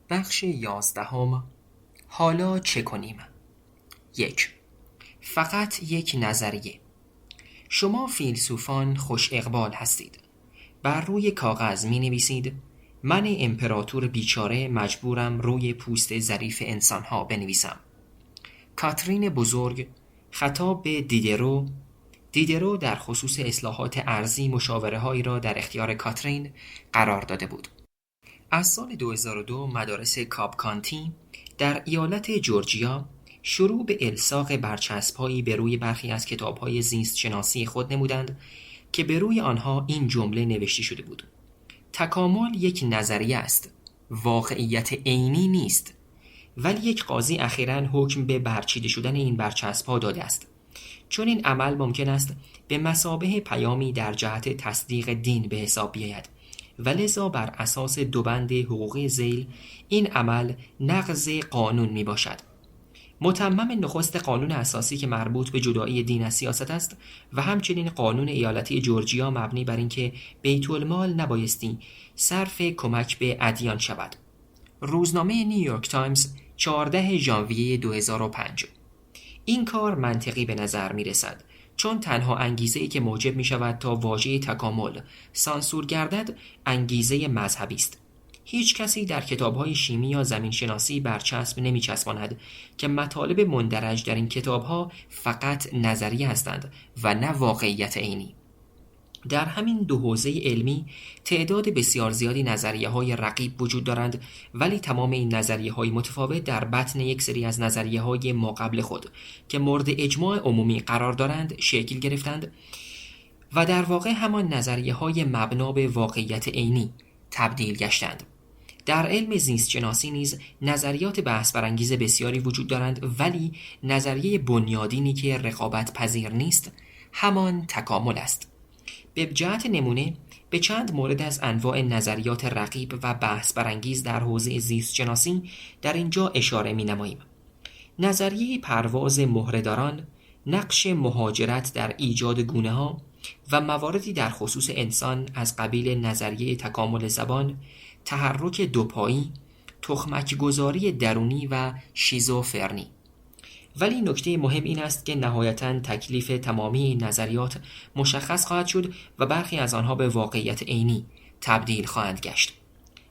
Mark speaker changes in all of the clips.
Speaker 1: بخش 11. حالا چه کنیم؟ 1. فقط یک نظریه. شما فیلسوفان خوش اقبال هستید. بر روی کاغذ می نویسید من امپراتور بیچاره مجبورم روی پوست ظریف انسانها بنویسم. کاترین بزرگ خطاب به دیدرو در خصوص اصلاحات ارضی مشاوره هایی را در اختیار کاترین قرار داده بود. از سال 2002 مدارس کابکانتی در ایالت جورجیا شروع به الصاق برچسب‌هایی به روی برخی از کتاب‌های زیست شناسی خود نمودند که به روی آنها این جمله نوشته شده بود: تکامل یک نظریه است، واقعیت عینی نیست. ولی یک قاضی اخیراً حکم به برچیده شدن این برچسب‌ها داده است، چون این عمل ممکن است به مثابه پیامی در جهت تصدیق دین به حساب بیاید و لذا بر اساس دو بند حقوقی ذیل این عمل نقض قانون می باشد. متمم نخست قانون اساسی که مربوط به جدایی دین از سیاست است و همچنین قانون ایالتی جورجیا مبنی بر اینکه بیت المال نبایستی صرف کمک به ادیان شود. روزنامه نیویورک تایمز 14 ژانویه 2005. این کار منطقی به نظر می رسد، چون تنها انگیزه‌ای که موجب می شود تا واژه تکامل سانسور گردد انگیزه مذهبی است. هیچ کسی در کتاب‌های شیمی یا زمینشناسی برچسب نمی‌چسباند که مطالب مندرج در این کتاب‌ها فقط نظریه هستند و نه واقعیت عینی. در همین دو حوزه علمی تعداد بسیار زیادی نظریه‌های رقیب وجود دارند، ولی تمام این نظریه‌های متفاوت در بطن یک سری از نظریه‌های ماقبل خود که مورد اجماع عمومی قرار دارند شکل گرفتند و در واقع همان نظریه‌های مبنا به واقعیت عینی تبدیل گشتند. در علم زیست شناسی نیز نظریات بحث برانگیز بسیاری وجود دارند، ولی نظریه بنیادینی که رقابت پذیر نیست همان تکامل است. به جهت نمونه به چند مورد از انواع نظریات رقیب و بحث برانگیز در حوزه زیست شناسی در اینجا اشاره می نماییم. نظریه پرواز مهره‌داران، نقش مهاجرت در ایجاد گونه‌ها و مواردی در خصوص انسان از قبیل نظریه تکامل زبان، تحرک دوپایی، تخمک گذاری درونی و شیزوفرنی. ولی نکته مهم این است که نهایتاً تکلیف تمامی این نظریات مشخص خواهد شد و برخی از آنها به واقعیت عینی تبدیل خواهند گشت.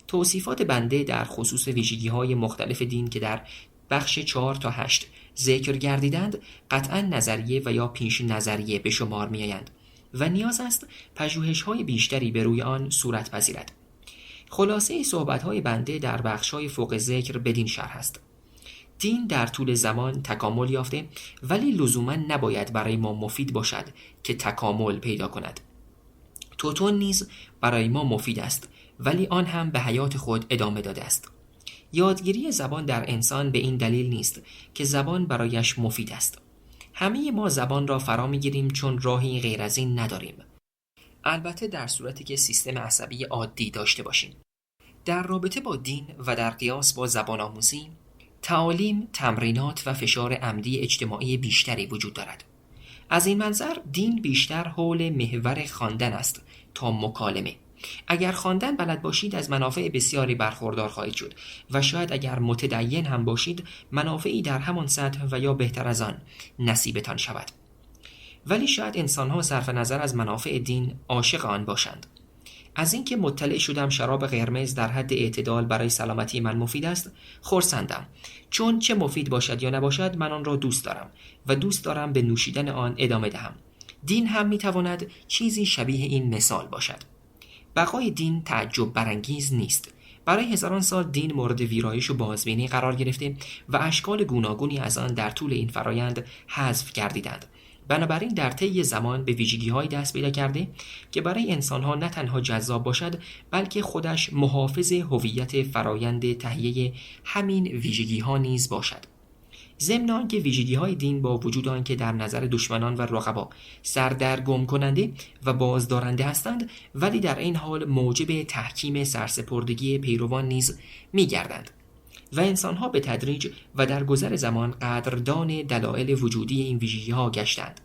Speaker 1: توصیفات بنده در خصوص ویژگی‌های مختلف دین که در بخش 4 تا 8 ذکر گردیدند قطعاً نظریه و یا پیش نظریه به شمار می‌آیند و نیاز است پژوهش‌های بیشتری به روی آن صورت پذیرد. خلاصه صحبت‌های بنده در بخش‌های فوق ذکر بدین شرح است: دین در طول زمان تکامل یافته، ولی لزوماً نباید برای ما مفید باشد که تکامل پیدا کند. توتون نیز برای ما مفید است، ولی آن هم به حیات خود ادامه داده است. یادگیری زبان در انسان به این دلیل نیست که زبان برایش مفید است. همه ما زبان را فرا می‌گیریم چون راهی غیر از این نداریم. البته در صورتی که سیستم عصبی عادی داشته باشیم. در رابطه با دین و در قیاس با زبان آموزی، تعالیم، تمرینات و فشار عمدی اجتماعی بیشتری وجود دارد. از این منظر دین بیشتر حول محور خواندن است تا مکالمه. اگر خواندن بلد باشید از منافع بسیاری برخوردار خواهید شد و شاید اگر متدین هم باشید منافعی در همان سطح و یا بهتر از آن نصیبتان شود. ولی شاید انسان‌ها صرف نظر از منافع دین عاشق آن باشند. از اینکه مطلع شدم شراب قرمز در حد اعتدال برای سلامتی من مفید است خرسندم، چون چه مفید باشد یا نباشد من آن را دوست دارم و دوست دارم به نوشیدن آن ادامه دهم. دین هم میتواند چیزی شبیه این مثال باشد. بقای دین تعجب برانگیز نیست. برای هزاران سال دین مورد ویرایش و بازبینی قرار گرفته و اشکال گوناگونی از آن در طول این فرایند حذف گردیدند. بنابراین در طی زمان به ویژگی‌های دست پیدا کرده که برای انسان‌ها نه تنها جذاب باشد بلکه خودش محافظ هویت فرایند تهیه همین ویژگی‌ها نیز باشد. ضمن آنکه ویژگی‌های دین با وجود آنکه در نظر دشمنان و رقبا سردرگم کننده و بازدارنده هستند، ولی در این حال موجب تحکیم سرسپردگی پیروان نیز می‌گردند و انسان‌ها به تدریج و در گذر زمان قدردان دلایل وجودی این ویژگی‌ها گشتند.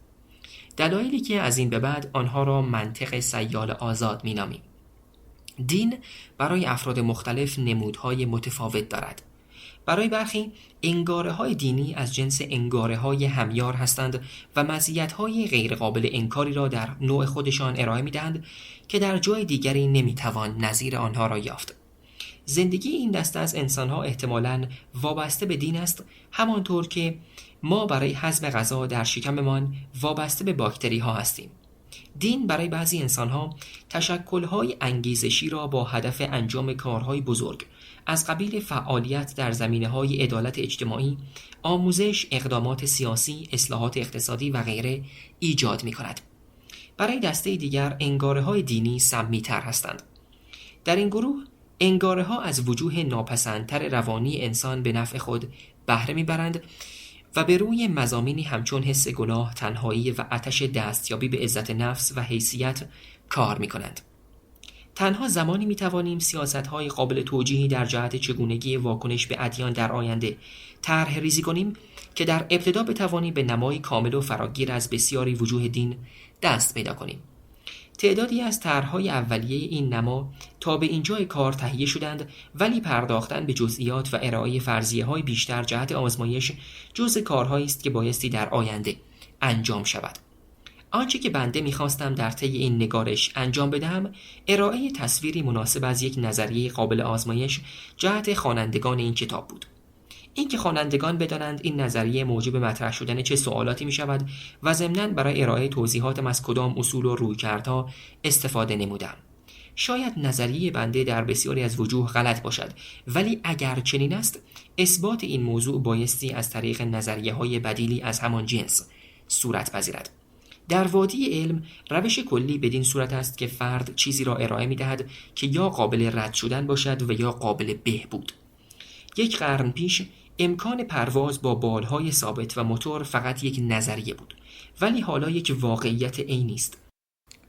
Speaker 1: دلایلی که از این به بعد آنها را منطق سیال آزاد می‌نامیم. دین برای افراد مختلف نمودهای متفاوت دارد. برای برخی انگاره‌های دینی از جنس انگاره‌های همیار هستند و مزیت‌های غیرقابل انکاری را در نوع خودشان ارائه می‌دهند که در جای دیگری نمی‌توان نظیر آنها را یافت. زندگی این دسته از انسان‌ها احتمالاً وابسته به دین است، همانطور که ما برای هضم غذا در شکممان وابسته به باکتری‌ها هستیم. دین برای بعضی انسان‌ها تشکل‌های انگیزشی را با هدف انجام کارهای بزرگ از قبیل فعالیت در زمینه‌های عدالت اجتماعی، آموزش، اقدامات سیاسی، اصلاحات اقتصادی و غیره ایجاد می‌کند. برای دسته دیگر انگاره‌های دینی سمی‌تر هستند. در این گروه انگاره‌ها از وجوه ناپسندتر روانی انسان به نفع خود بهره می‌برند و به روی مضامینی همچون حس گناه، تنهایی و آتش دستیابی به عزت نفس و حیثیت کار می‌کنند. تنها زمانی می‌توانیم سیاست‌های قابل توجیهی در جهت چگونگی واکنش به ادیان در آینده طرح ریزی کنیم که در ابتدا بتوانیم به نمایی کامل و فراگیر از بسیاری وجوه دین دست پیدا کنیم. تعدادی از طرح‌های اولیه این نما تا به اینجای کار تهیه شدند، ولی پرداختن به جزئیات و ارائه فرضیه‌های بیشتر جهت آزمایش جزء کارهایی است که بایستی در آینده انجام شود. آنچه که بنده می‌خواستم در طی این نگارش انجام بدهم، ارائه تصویری مناسب از یک نظریه قابل آزمایش جهت خوانندگان این کتاب بود. اینکه خوانندگان بدانند این نظریه موجب مطرح شدن چه سوالاتی می‌شود و ضمناً برای ارائه توضیحاتم از کدام اصول و رویکردها استفاده نمودم. شاید نظریه بنده در بسیاری از وجوه غلط باشد، ولی اگر چنین است، اثبات این موضوع بایستی از طریق نظریه‌های بدیلی از همان جنس صورت پذیرد. در وادی علم روش کلی بدین صورت است که فرد چیزی را ارائه می‌دهد که یا قابل رد شدن باشد و یا قابل بهبود. 1 قرن پیش امکان پرواز با بالهای ثابت و موتور فقط یک نظریه بود، ولی حالا یک واقعیت عینی است.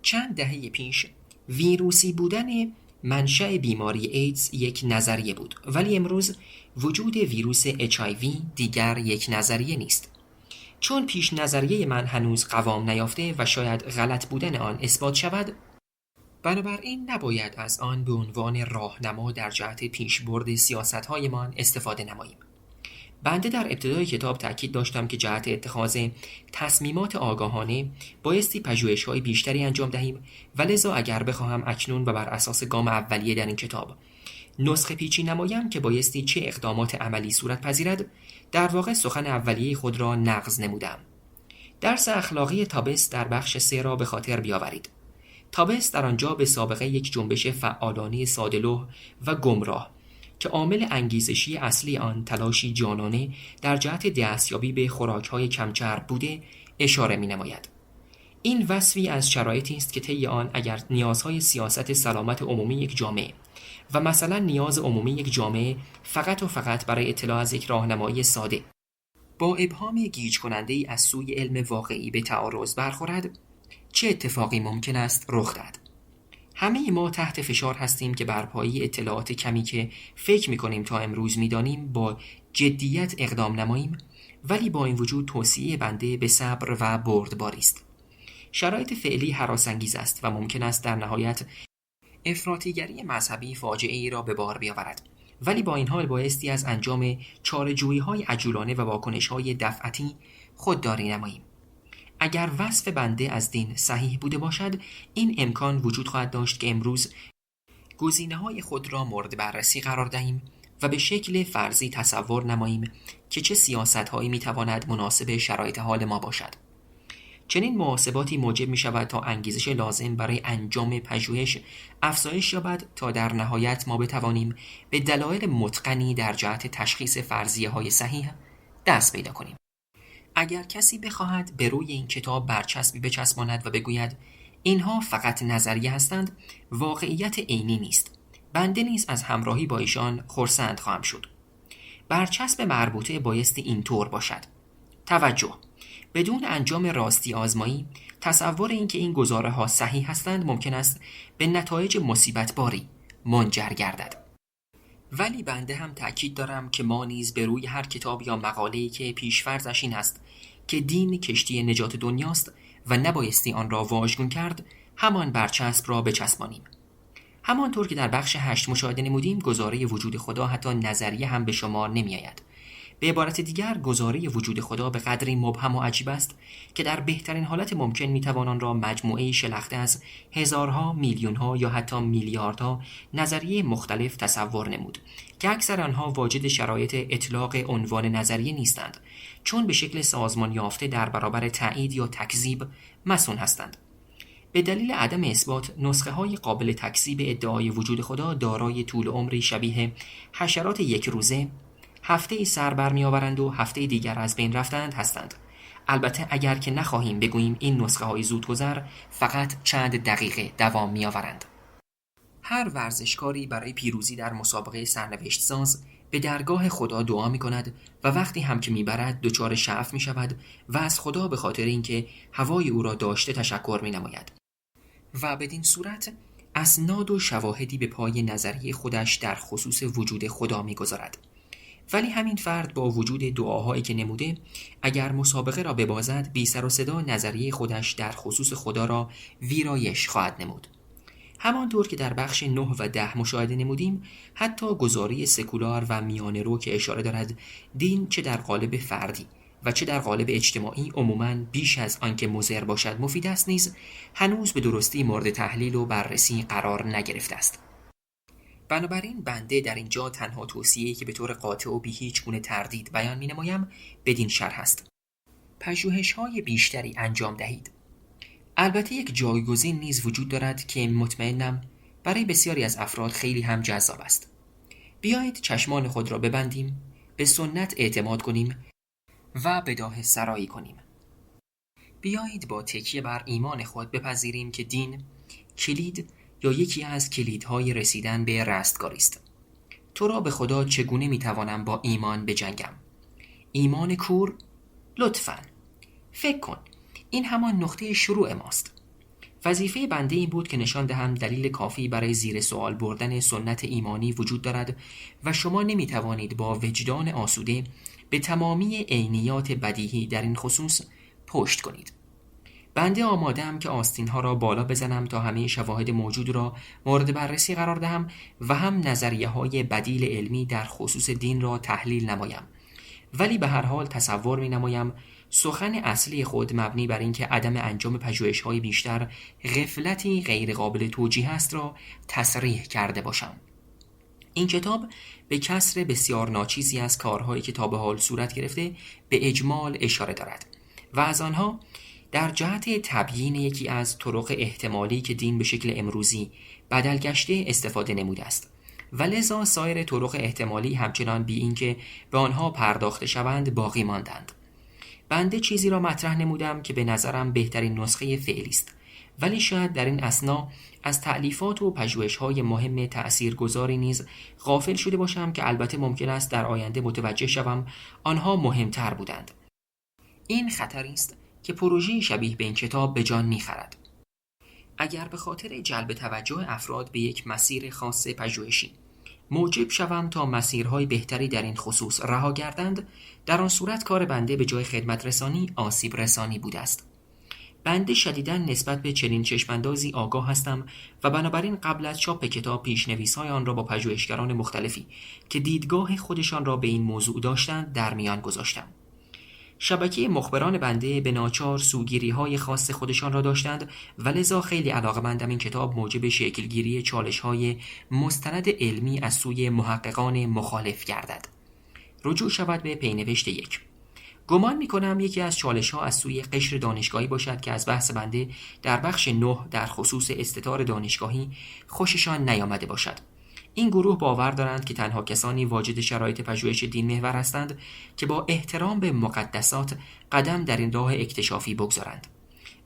Speaker 1: چند دهه پیش ویروسی بودن منشأ بیماری ایدز یک نظریه بود، ولی امروز وجود ویروس HIV دیگر یک نظریه نیست. چون پیش نظریه من هنوز قوام نیافته و شاید غلط بودن آن اثبات شود، بنابراین نباید از آن به عنوان راهنما در جهت پیشبرد سیاست‌هایمان استفاده نماییم. بنده در ابتدای کتاب تأکید داشتم که جهت اتخاذ تصمیمات آگاهانه بایستی پژوهش‌های بیشتری انجام دهیم و لذا اگر بخواهم اکنون و بر اساس گام اولیه در این کتاب نسخه پیچی نمایم که بایستی چه اقدامات عملی صورت پذیرد، در واقع سخن اولیه خود را نقض نمودم. درس اخلاقی تابس در بخش 3 را به خاطر بیاورید. تابس در آنجا به سابقه یک جنبش فعالانه ساده‌لوح و گمراه که عامل انگیزشی اصلی آن تلاشی جانانه در جهت دستیابی به خوراک‌های کم‌چرب بوده اشاره می‌نماید. این وصفی از شرایطی است که طی آن اگر نیازهای سیاست سلامت عمومی یک جامعه و مثلا نیاز عمومی یک جامعه فقط و فقط برای اطلاع از یک راهنمایی ساده با ابهام گیج کننده‌ای از سوی علم واقعی به تعارض برخورد، چه اتفاقی ممکن است رخ دهد؟ همه ما تحت فشار هستیم که بر پایه اطلاعات کمی که فکر می‌کنیم تا امروز می‌دانیم با جدیت اقدام نماییم، ولی با این وجود توصیه بنده به صبر و بردباری است. شرایط فعلی هراس‌انگیز است و ممکن است در نهایت افراطیگری مذهبی فاجعه‌ای را به بار بیاورد، ولی با این حال بایستی از انجام چاره‌جویی‌های عجولانه و واکنش‌های دفعتی خودداری نماییم. اگر وصف بنده از دین صحیح بوده باشد، این امکان وجود خواهد داشت که امروز گزینه‌های خود را مورد بررسی قرار دهیم و به شکل فرضی تصور نماییم که چه سیاست‌هایی می‌تواند مناسب شرایط حال ما باشد. چنین محاسباتی موجب می‌شود تا انگیزش لازم برای انجام پژوهش افزایش یابد تا در نهایت ما بتوانیم به دلایل متقنی در جهت تشخیص فرضیه‌های صحیح دست پیدا کنیم. اگر کسی بخواهد به روی این کتاب برچسبی بچسباند و بگوید اینها فقط نظریه هستند، واقعیت عینی نیست، بنده نیز از همراهی با ایشان خرسند خواهم شد. برچسب مربوطه بایستی اینطور باشد: توجه، بدون انجام راستی آزمایی تصور اینکه این گزاره‌ها صحیح هستند ممکن است به نتایج مصیبت باری منجر گردد. ولی بنده هم تأکید دارم که ما نیز به روی هر کتاب یا مقاله‌ای که پیش‌فرضش این است که دین کشتی نجات دنیاست و نبایستی آن را واژگون کرد، همان برچسب را بچسبانیم. همانطور که در بخش 8 مشاهده نمودیم، گزاره وجود خدا حتی نظریه هم به شمار نمی آید. به عبارت دیگر، گزاره وجود خدا به قدری مبهم و عجیب است که در بهترین حالت ممکن میتوان آن را مجموعه شلخته از هزارها، میلیونها یا حتی میلیاردها نظریه مختلف تصور نمود که اکثر آنها واجد شرایط اطلاق عنوان نظریه نیستند، چون به شکل سازمان یافته در برابر تایید یا تکذیب مصون هستند. به دلیل عدم اثبات، نسخه‌های قابل تکذیب ادعای وجود خدا دارای طول عمری شبیه حشرات یک روزه، هفته‌ای سر برمی‌آورند و هفته دیگر از بین رفتند هستند. البته اگر که نخواهیم بگوییم این نسخه‌های زودگذر فقط چند دقیقه دوام می‌آورند. هر ورزشکاری برای پیروزی در مسابقه سرنوشت ساز به درگاه خدا دعا می‌کند و وقتی هم که می‌برد دچار شعف می‌شود و از خدا به خاطر اینکه هوای او را داشته تشکر می‌نماید و بدین صورت اسناد و شواهدی به پای نظریه خودش در خصوص وجود خدا می‌گذارد. ولی همین فرد با وجود دعاهایی که نموده، اگر مسابقه را ببازد، بی سر و صدا نظریه خودش در خصوص خدا را ویرایش خواهد نمود. همانطور که در بخش 9 و 10 مشاهده نمودیم، حتی گزاری سکولار و میانه رو که اشاره دارد دین چه در قالب فردی و چه در قالب اجتماعی عموماً بیش از آنکه مضر باشد مفید است نیز هنوز به درستی مورد تحلیل و بررسی قرار نگرفته است. بنابراین بنده در اینجا تنها توصیه‌ای که به طور قاطع و بی هیچ گونه تردید بیان می‌نمایم بدین شرح است: پژوهش‌های بیشتری انجام دهید. البته یک جایگزین نیز وجود دارد که مطمئنم برای بسیاری از افراد خیلی هم جذاب است. بیایید چشمان خود را ببندیم، به سنت اعتماد کنیم و بداهه سرایی کنیم. بیایید با تکیه بر ایمان خود بپذیریم که دین کلید یا یکی از کلیدهای رسیدن به رستگاری است. تو را به خدا چگونه میتوانم با ایمان بجنگم؟ ایمان کور؟ لطفاً فکر کن، این همان نقطه شروع ماست. وظیفه بنده این بود که نشان دهم دلیل کافی برای زیر سوال بردن سنت ایمانی وجود دارد و شما نمیتوانید با وجدان آسوده به تمامی عینیات بدیهی در این خصوص پشت کنید. بنده آماده‌ام که آستین‌ها را بالا بزنم تا همه شواهد موجود را مورد بررسی قرار دهم و هم نظریه‌های بدیل علمی در خصوص دین را تحلیل نمایم. ولی به هر حال تصور می‌نمایم سخن اصلی خود مبنی بر اینکه عدم انجام پژوهش‌های بیشتر غفلتی غیر قابل توجیه است را تصریح کرده باشم. این کتاب به کسر بسیار ناچیزی از کارهایی که تا به حال صورت گرفته به اجمال اشاره دارد و از آنها در جهت تبیین یکی از طرق احتمالی که دین به شکل امروزی بدل گشته استفاده نموده است و لذا سایر طرق احتمالی همچنان بی اینکه به آنها پرداخته شوند باقی ماندند. بنده چیزی را مطرح نمودم که به نظرم بهترین نسخه فعلی است، ولی شاید در این اثنا از تألیفات و پژوهش‌های مهم تأثیرگذاری نیز غافل شده باشم که البته ممکن است در آینده متوجه شوم آنها مهمتر بودند. این خطری است که پروژه شبیه به این کتاب به جان می‌خرد. اگر به خاطر جلب توجه افراد به یک مسیر خاص پژوهشی موجب شوم تا مسیرهای بهتری در این خصوص رها گردند، در آن صورت کار بنده به جای خدمت رسانی آسیب رسانی بوده است. بنده شدیداً نسبت به چنین چشماندازی آگاه هستم و بنابراین قبل از چاپ کتاب پیش‌نویس‌های آن را با پژوهشگران مختلفی که دیدگاه خودشان را به این موضوع داشتند در میان گذاشتم. شبکه مخبران بنده به ناچار سوگیری‌های خاص خودشان را داشتند و لذا خیلی علاقه‌مندم این کتاب موجب شکلگیری چالش‌های مستند علمی از سوی محققان مخالف گردد. رجوع شود به پینوشت 1. گمان می‌کنم یکی از چالش‌ها از سوی قشر دانشگاهی باشد که از بحث بنده در بخش 9 در خصوص استتار دانشگاهی خوششان نیامده باشد. این گروه باور دارند که تنها کسانی واجد شرایط پژوهش دین محور هستند که با احترام به مقدسات قدم در این راه اکتشافی بگذارند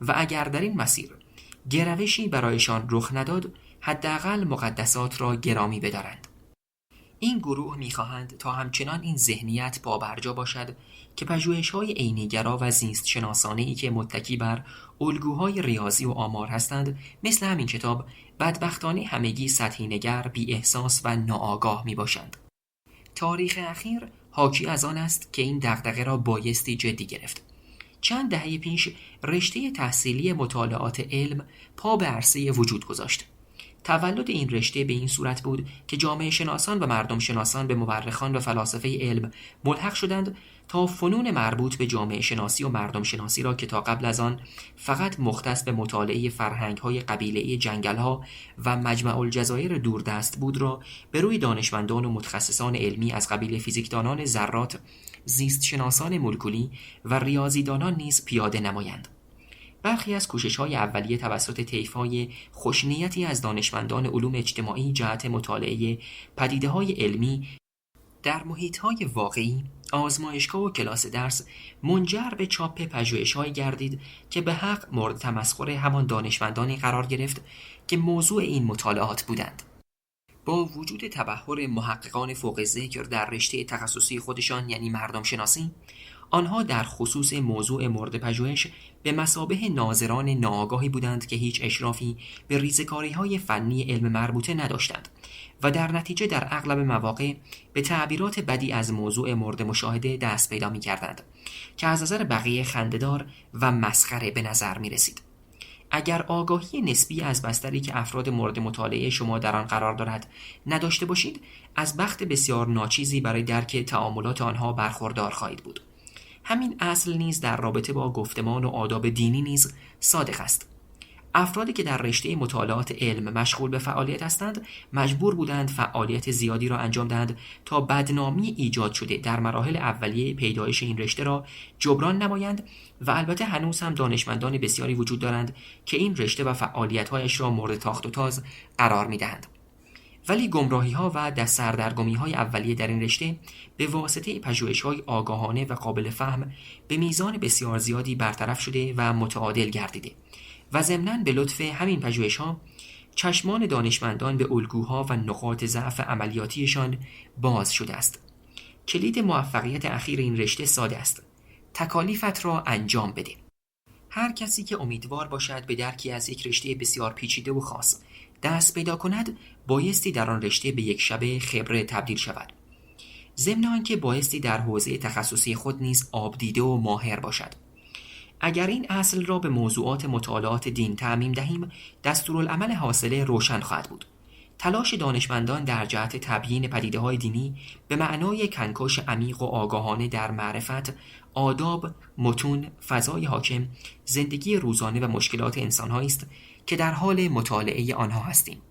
Speaker 1: و اگر در این مسیر گرایشی برایشان رخ نداد، حداقل مقدسات را گرامی بدارند. این گروه می‌خواهند تا همچنان این ذهنیت پابرجا باشد که پژوهش‌های عینی‌گرا و زیست شناسانه‌ای که متکی بر الگوهای ریاضی و آمار هستند، مثل همین کتاب، بدبختانه همگی سطحی نگر، بی احساس و ناآگاه میباشند. تاریخ اخیر حاکی از آن است که این دغدغه را بایستی جدی گرفت. چند دهه پیش رشته تحصیلی مطالعات علم پا به عرصه وجود گذاشت. تولد این رشته به این صورت بود که جامعه شناسان و مردم شناسان به مورخان و فلاسفه علم ملحق شدند تا فنون مربوط به جامعه شناسی و مردم شناسی را که تا قبل از آن فقط مختص به مطالعه فرهنگ‌های قبیله‌ای جنگل‌ها و مجمع الجزایر دوردست بود را به روی دانشمندان و متخصصان علمی از قبیل فیزیکدانان ذرات، زیست شناسان مولکولی و ریاضیدانان نیز پیاده نمایند. برخی از کوشش‌های اولیه توسط طیف‌های خوشنیتی از دانشمندان علوم اجتماعی جهت مطالعه پدیده‌های علمی در محیط‌های واقعی، آزمایشگاه و کلاس درس منجر به چاپ پژوهش‌هایی گردید که به حق مورد تمسخر همان دانشمندانی قرار گرفت که موضوع این مطالعات بودند. با وجود تبحر محققان فوق ذکر در رشته تخصصی خودشان یعنی مردم شناسی، آنها در خصوص موضوع مورد پژوهش به مثابه ناظران ناآگاهی بودند که هیچ اشرافی به ریزه‌کاری‌های فنی علم مربوطه نداشتند و در نتیجه در اغلب مواقع به تعبیرات بدی از موضوع مورد مشاهده دست پیدا می‌کردند که از نظر بقیه خنده‌دار و مسخره به نظر می‌رسید. اگر آگاهی نسبی از بستری که افراد مورد مطالعه شما در آن قرار دارد نداشته باشید، از بخت بسیار ناچیزی برای درک تعاملات آنها برخوردار خواهید بود. همین اصل نیز در رابطه با گفتمان و آداب دینی نیز صادق است. افرادی که در رشته مطالعات علم مشغول به فعالیت هستند مجبور بودند فعالیت زیادی را انجام دهند تا بدنامی ایجاد شده در مراحل اولیه پیدایش این رشته را جبران نمایند و البته هنوز هم دانشمندان بسیاری وجود دارند که این رشته و فعالیت‌هایش را مورد تاخت و تاز قرار می‌دهند. ولی گمراهی‌ها و سردرگمی‌های اولیه در این رشته به واسطه پژوهش‌های آگاهانه و قابل فهم به میزان بسیار زیادی برطرف شده و متعادل گردیده و ضمناً به لطف همین پژوهش‌ها چشمان دانشمندان به الگوها و نقاط ضعف عملیاتیشان باز شده است. کلید موفقیت اخیر این رشته ساده است: تکالیفت را انجام بده. هر کسی که امیدوار باشد به درکی از یک رشته بسیار پیچیده و خاص دست پیدا کند، بایستی در آن رشته به یک شبه خبره تبدیل شود. ضمن آنکه بایستی در حوزه تخصصی خود نیز آب دیده و ماهر باشد. اگر این اصل را به موضوعات مطالعات دین تعمیم دهیم، دستورالعمل حاصله روشن خواهد بود. تلاش دانشمندان در جهت تبیین پدیده‌های دینی به معنای کنکاش عمیق و آگاهانه در معرفت، آداب، متون، فضای حاکم، زندگی روزانه و مشکلات انسان‌هایی است که در حال مطالعه آنها هستیم.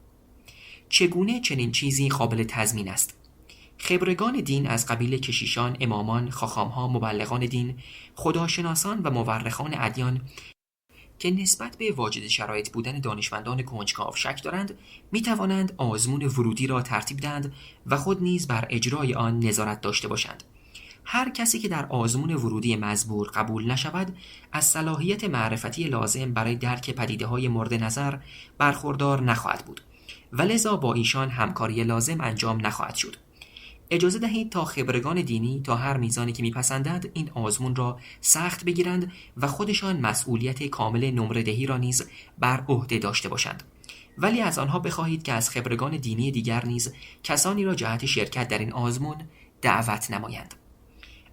Speaker 1: چگونه چنین چیزی قابل تضمین است؟ خبرگان دین از قبیل کشیشان، امامان، خاخام‌ها، مبلغان دین، خداشناسان و مورخان ادیان که نسبت به واجد شرایط بودن دانشمندان کنجکاو شک دارند، می توانند آزمون ورودی را ترتیب دهند و خود نیز بر اجرای آن نظارت داشته باشند. هر کسی که در آزمون ورودی مزبور قبول نشود، از صلاحیت معرفتی لازم برای درک پدیده‌های مورد نظر برخوردار نخواهد بود و لذا با ایشان همکاری لازم انجام نخواهد شد. اجازه دهید تا خبرگان دینی تا هر میزانی که میپسندند این آزمون را سخت بگیرند و خودشان مسئولیت کامل نمره دهی را نیز بر عهده داشته باشند. ولی از آنها بخواهید که از خبرگان دینی دیگر نیز کسانی را جهت شرکت در این آزمون دعوت نمایند.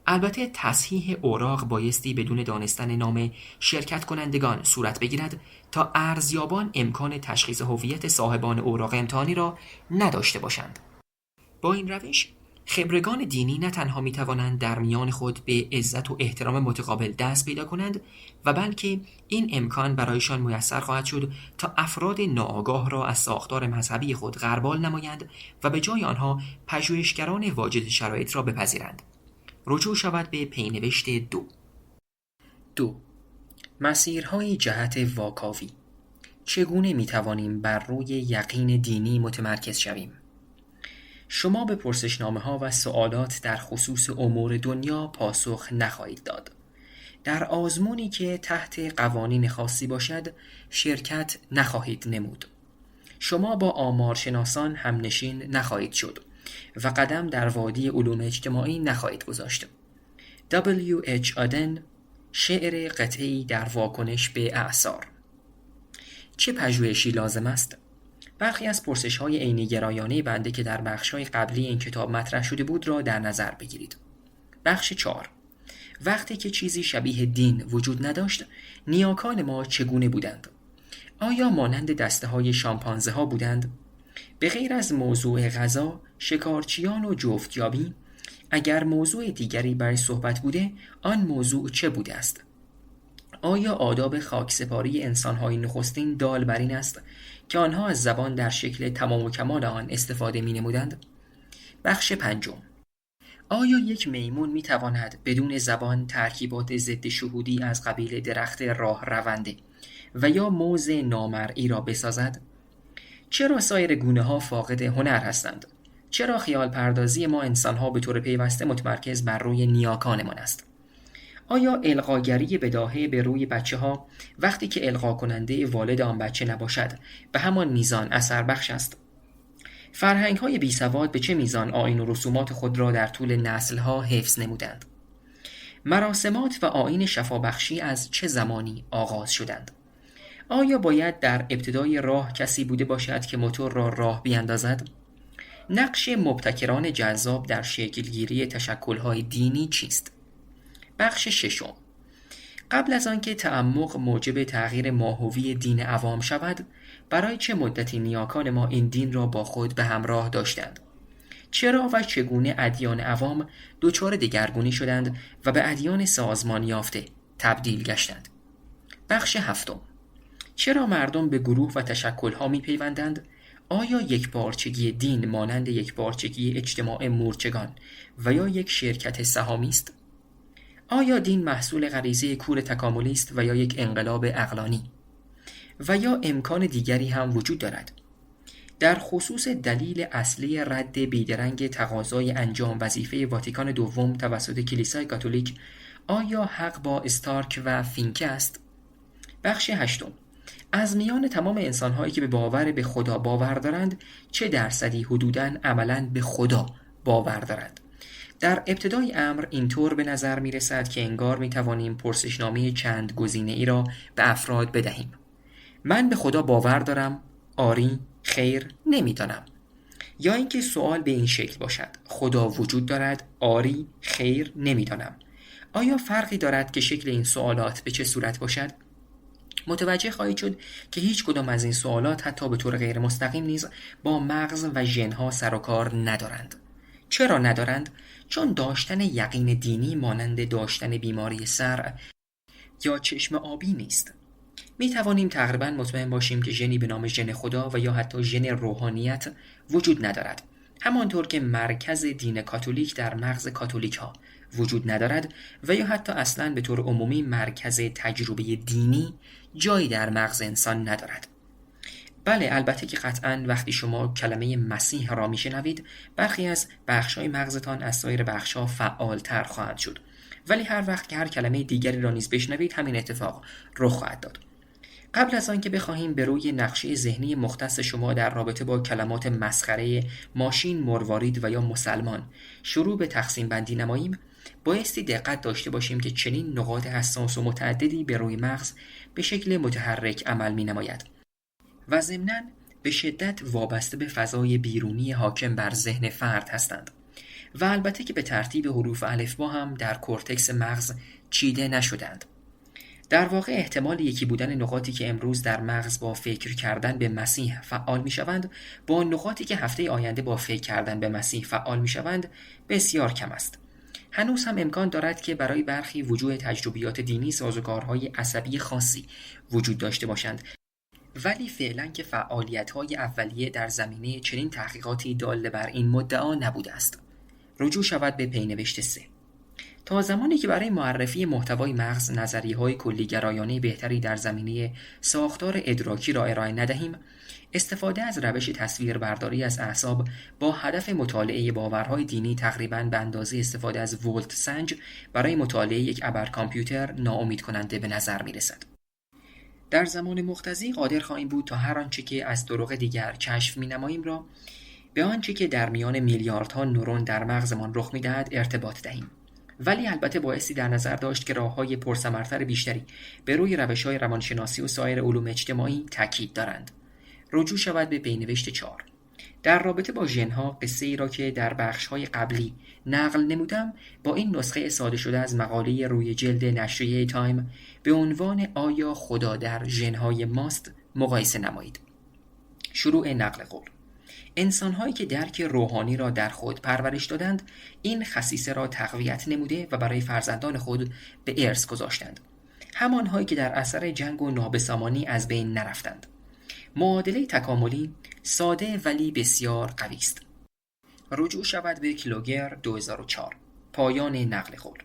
Speaker 1: البته تصحیح اوراق بایستی بدون دانستن نام شرکت کنندگان صورت بگیرد تا ارزیابان امکان تشخیص هویت صاحبان اوراق امتحانی را نداشته باشند. با این روش خبرگان دینی نه تنها می توانند در میان خود به عزت و احترام متقابل دست پیدا کنند و بلکه این امکان برایشان میسر خواهد شد تا افراد ناآگاه را از ساختار مذهبی خود غربال نمایند و به جای آنها پژوهشگران واجد شرایط را بپذیرند. رجوع شود به پینوشت 2. مسیرهای جهت واکاوی. چگونه می توانیم بر روی یقین دینی متمرکز شویم؟ شما به پرسشنامه‌ها و سوالات در خصوص امور دنیا پاسخ نخواهید داد. در آزمونی که تحت قوانین خاصی باشد شرکت نخواهید نمود. شما با آمارشناسان همنشین نخواهید شد و قدم در وادی علوم اجتماعی نخواهید گذاشت. W.H. آدن، شعر قطعی در واکنش به اعصار. چه پژوهشی لازم است؟ برخی از پرسش‌های عینی گرایانه بنده که در بخش‌های قبلی این کتاب مطرح شده بود را در نظر بگیرید. بخش 4. وقتی که چیزی شبیه دین وجود نداشت، نیاکان ما چگونه بودند؟ آیا مانند دسته های شامپانزه ها بودند؟ به غیر از موضوع غذا، شکارچیان و جفتیابی، اگر موضوع دیگری برای صحبت بوده، آن موضوع چه بوده است؟ آیا آداب خاکسپاری انسان‌های نخستین دال بر این است که آنها از زبان در شکل تمام و کمال آن استفاده می‌نمودند؟ بخش پنجم. آیا یک میمون می‌تواند بدون زبان ترکیبات ضد شهودی از قبیل درخت راه رونده و یا موز نامرئی را بسازد؟ چرا سایر گونه‌ها فاقد هنر هستند؟ چرا خیال پردازی ما انسان‌ها به طور پیوسته متمرکز بر روی نیاکانمان است؟ آیا القاگری بداهه به روی بچه‌ها وقتی که القا کننده والد آن بچه نباشد به همان میزان اثر بخش است؟ فرهنگ‌های بیسواد به چه میزان آیین و رسومات خود را در طول نسل‌ها حفظ نمودند؟ مراسمات و آیین شفابخشی از چه زمانی آغاز شدند؟ آیا باید در ابتدای راه کسی بوده باشد که موتور را راه بیاندازد؟ نقش مبتکران جذاب در شکلگیری تشکل‌های دینی چیست؟ بخش ششم. قبل از آنکه تعمق موجب تغییر ماهوی دین عوام شود، برای چه مدتی نیاکان ما این دین را با خود به همراه داشتند؟ چرا و چگونه ادیان عوام دچار دگرگونی شدند و به ادیان سازمان یافته تبدیل گشتند؟ بخش هفتم. چرا مردم به گروه و تشکل‌ها می‌پیوندند؟ آیا یکپارچگی دین مانند یکپارچگی اجتماع مورچگان و یا یک شرکت سهامی است؟ آیا دین محصول غریزه کور تکاملی است و یا یک انقلاب عقلانی؟ و یا امکان دیگری هم وجود دارد؟ در خصوص دلیل اصلی رد بیدرنگ تقاضای انجام وظیفه واتیکان دوم توسط کلیسای کاتولیک، آیا حق با استارک و فینکه است؟ بخش هشتم. از میان تمام انسان‌هایی که به باور به خدا باور دارند، چه درصدی حدوداً عملاً به خدا باور دارند؟ در ابتدای امر اینطور به نظر می رسد که انگار می توانیم پرسشنامه چند گزینه ای را به افراد بدهیم. من به خدا باور دارم، آری، خیر، نمیدانم. یا اینکه سوال به این شکل باشد: خدا وجود دارد، آری، خیر، نمیدانم. آیا فرقی دارد که شکل این سوالات به چه صورت باشد؟ متوجه خواهید شد که هیچ کدام از این سوالات حتی به طور غیر مستقیم نیز با مغز و ژن‌ها سر و کار ندارند. چرا ندارند؟ چون داشتن یقین دینی مانند داشتن بیماری سر یا چشم آبی نیست. می توانیم تقریباً مطمئن باشیم که ژنی به نام ژن خدا و یا حتی ژن روحانیت وجود ندارد. همانطور که مرکز دین کاتولیک در مغز کاتولیک ها وجود ندارد و یا حتی اصلاً به طور عمومی مرکز تجربه دینی جایی در مغز انسان ندارد. بله، البته که قطعاً وقتی شما کلمه مسیح را میشنوید، برخی از بخش‌های مغزتان از سایر بخش‌ها فعال‌تر خواهد شد. ولی هر وقت که هر کلمه دیگری را نیز بشنوید، همین اتفاق رخ خواهد داد. قبل از آنکه بخواهیم به روی نقشه ذهنی مختص شما در رابطه با کلمات مسخره ماشین، مروارید و یا مسلمان شروع به تقسیم بندی نماییم، بایستی دقت داشته باشیم که چنین نقاط حساس و متعددی به روی مغز به شکل متحرک عمل می‌نماید و ضمناً به شدت وابسته به فضای بیرونی حاکم بر ذهن فرد هستند و البته که به ترتیب حروف الفبا هم در کورتکس مغز چیده نشدند. در واقع احتمال یکی بودن نقاطی که امروز در مغز با فکر کردن به مسیح فعال می‌شوند با نقاطی که هفته آینده با فکر کردن به مسیح فعال می‌شوند بسیار کم است. هنوز هم امکان دارد که برای برخی وجوه تجربیات دینی سازوکارهای عصبی خاصی وجود داشته باشند، ولی فعلا که فعالیت‌های اولیه در زمینه چنین تحقیقاتی دال بر این مدعا نبوده است. رجوع شود به پینوشت 3. تا زمانی که برای معرفی محتوای مغز نظریه‌های کلی‌گرایانه بهتری در زمینه ساختار ادراکی را ارائه ندهیم، استفاده از روش تصویربرداری از اعصاب با هدف مطالعه باورهای دینی تقریباً به اندازه استفاده از ولت سنج برای مطالعه یک ابرکامپیوتر ناامید کننده به نظر می‌رسد. در زمان مقتضی قادر خواهیم بود تا هر آنچه که از طرق دیگر کشف می‌نماییم را به آنچه که در میان میلیاردها نورون در مغزمان رخ می‌دهد ارتباط دهیم. ولی البته بایستی در نظر داشت که راه‌های پرثمرتر بیشتری به روی روش‌های روانشناسی و سایر علوم اجتماعی تاکید دارند. رجوع شود به پینوشت 4. در رابطه با ژن‌ها قصه‌ای را که در بخش‌های قبلی نقل نمودم با این نسخه ساده شده از مقاله روی جلد نشریه تایم به عنوان آیا خدا در ژن‌های ماست مقایسه نمایید. شروع نقل قول. انسان‌هایی که درک روحانی را در خود پرورش دادند، این خصیصه را تقویت نموده و برای فرزندان خود به ارث گذاشتند. همان‌هایی که در اثر جنگ و نابسامانی از بین نرفتند. معادله تکاملی ساده ولی بسیار قوی است. رجوع شود به کلوگر 2004. پایان نقل قول.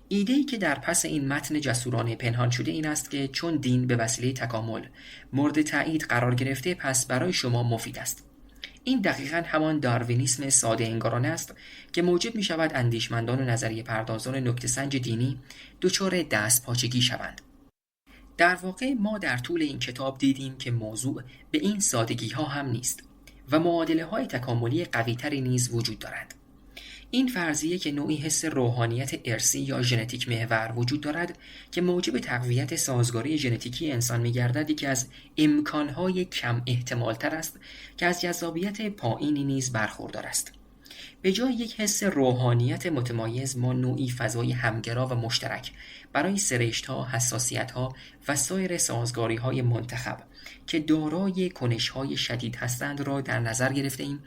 Speaker 1: ایده‌ای که در پس این متن جسورانه پنهان شده این است که چون دین به وسیله تکامل مورد تایید قرار گرفته، پس برای شما مفید است. این دقیقاً همان داروینیسم ساده انگارانه است که موجب می شود اندیشمندان و نظریه پردازان نکته‌سنج دینی دچار دستپاچگی شوند. در واقع ما در طول این کتاب دیدیم که موضوع به این سادگی ها هم نیست و معادله های تکاملی قوی تری نیز وجود دارند. این فرضیه که نوعی حس روحانیت ارثی یا ژنتیک محور وجود دارد که موجب تقویت سازگاری ژنتیکی انسان می‌گردد، یکی از امکانهای کم احتمال تر است که از جذابیت پایینی نیز برخوردار است. به جای یک حس روحانیت متمایز، ما نوعی فضای همگرا و مشترک برای سرشت‌ها، حساسیت‌ها و سایر سازگاری‌های منتخب که دارای کنش‌های شدید هستند را در نظر گرفته‌ایم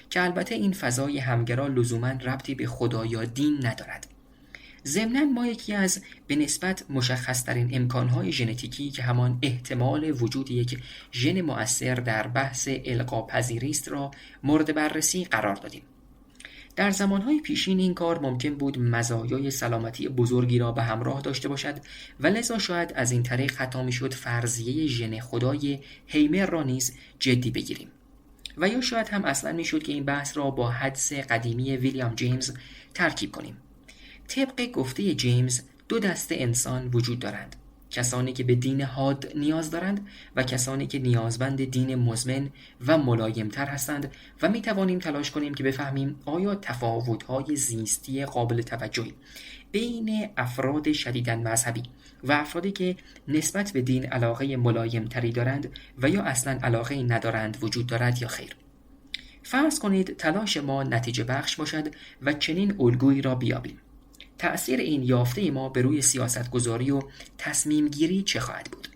Speaker 1: که البته این فضای همگرا لزوماً ربطی به خدا یا دین ندارد. ضمناً ما یکی از به نسبت مشخص‌ترین امکان‌های ژنتیکی که همان احتمال وجود یک ژن مؤثر در بحث القاپذیری است را مورد بررسی قرار دادیم. در زمانهای پیشین این کار ممکن بود مزایای سلامتی بزرگی را به همراه داشته باشد و لذا شاید از این طریق حتی میشد فرضیه ژن خدای هیمر را نیز جدی بگیریم. و یا شاید هم اصلا میشد که این بحث را با حدس قدیمی ویلیام جیمز ترکیب کنیم. طبق گفته جیمز، دو دسته انسان وجود دارند: کسانی که به دین حاد نیاز دارند و کسانی که نیازمند دین مزمن و ملایمتر هستند و می توانیم تلاش کنیم که بفهمیم آیا تفاوت‌های زیستی قابل توجهی بین افراد شدیداً مذهبی و افرادی که نسبت به دین علاقه ملایمتری دارند و یا اصلاً علاقه ندارند وجود دارد یا خیر. فرض کنید تلاش ما نتیجه بخش باشد و چنین الگویی را بیابیم. تأثیر این یافته ما بر روی سیاستگذاری و تصمیم گیری چه خواهد بود؟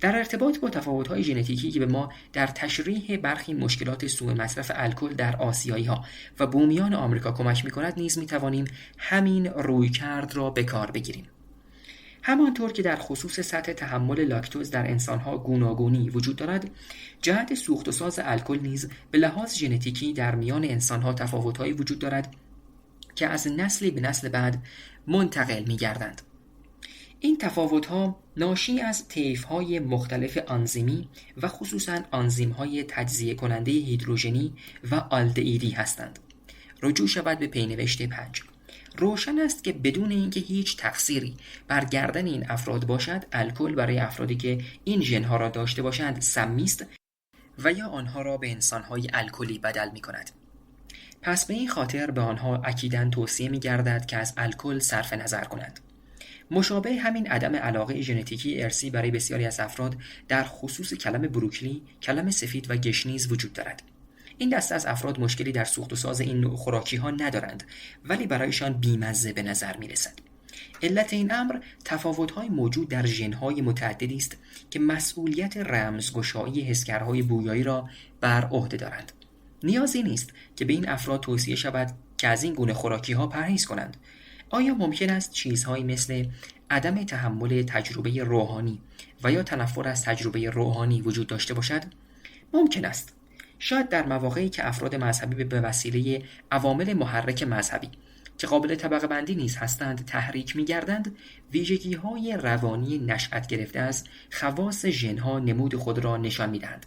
Speaker 1: در ارتباط با تفاوت‌های ژنتیکی که به ما در تشریح برخی مشکلات سوء مصرف الکل در آسیایی‌ها و بومیان آمریکا کمک می‌کند، نیز می‌توانیم همین رویکرد را به کار بگیریم. همانطور که در خصوص سطح تحمل لاکتوز در انسان‌ها گوناگونی وجود دارد، جهت سوخت و ساز الکل نیز به لحاظ ژنتیکی در میان انسان‌ها تفاوت‌هایی وجود دارد که از نسلی به نسل بعد منتقل می‌گردند. این تفاوت‌ها ناشی از طیف‌های مختلف آنزیمی و خصوصاً آنزیم‌های تجزیه کننده هیدروژنی و آلدهیدی هستند. رجوع شود به پینوشت 5. روشن است که بدون اینکه هیچ تقصیری بر گردن این افراد باشد، الکل برای افرادی که این ژن‌ها را داشته باشند سمی است و یا آنها را به انسان‌های الکلی بدل می‌کند. پس به این خاطر به آنها اکیداً توصیه می‌گردد که از الکل صرف نظر کنند. مشابه همین عدم علاقه ژنتیکی ارثی برای بسیاری از افراد در خصوص کلم بروکلی، کلم سفید و گشنیز وجود دارد. این دسته از افراد مشکلی در سوخت و ساز این نوع خوراکی‌ها ندارند، ولی برایشان بی‌مزه به نظر می‌رسد. علت این امر تفاوت‌های موجود در ژن‌های متعددی است که مسئولیت رمزگشایی حسگرهای بویایی را بر عهده دارند. نیازی نیست که به این افراد توصیه شود که از این گونه خوراکی‌ها پرهیز کنند. آیا ممکن است چیزهایی مثل عدم تحمل تجربه روحانی و یا تنفر از تجربه روحانی وجود داشته باشد؟ ممکن است. شاید در مواقعی که افراد مذهبی به وسیله عوامل محرک مذهبی که قابل طبقه بندی نیز هستند تحریک می‌گردند، ویژگی‌های روانی نشأت گرفته از خواص ژن‌ها نمود خود را نشان می‌دهند.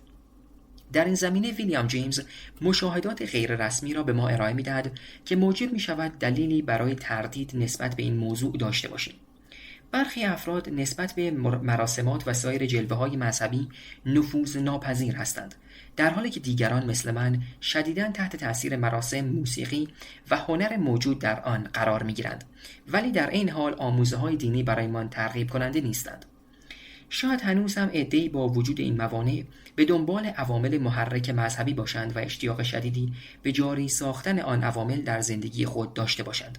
Speaker 1: در این زمینه ویلیام جیمز مشاهدات غیر رسمی را به ما ارائه می‌دهد که موجب می‌شود دلیلی برای تردید نسبت به این موضوع داشته باشیم. برخی افراد نسبت به مراسمات و سایر جلوه‌های مذهبی نفوذ ناپذیر هستند، در حالی که دیگران مثل من شدیداً تحت تأثیر مراسم، موسیقی و هنر موجود در آن قرار می‌گیرند، ولی در این حال آموزه‌های دینی برایمان ترغیب کننده نیستند. شاید هنوز هم عده‌ای با وجود این موانع به دنبال عوامل محرک مذهبی باشند و اشتیاق شدیدی به جاری ساختن آن عوامل در زندگی خود داشته باشند،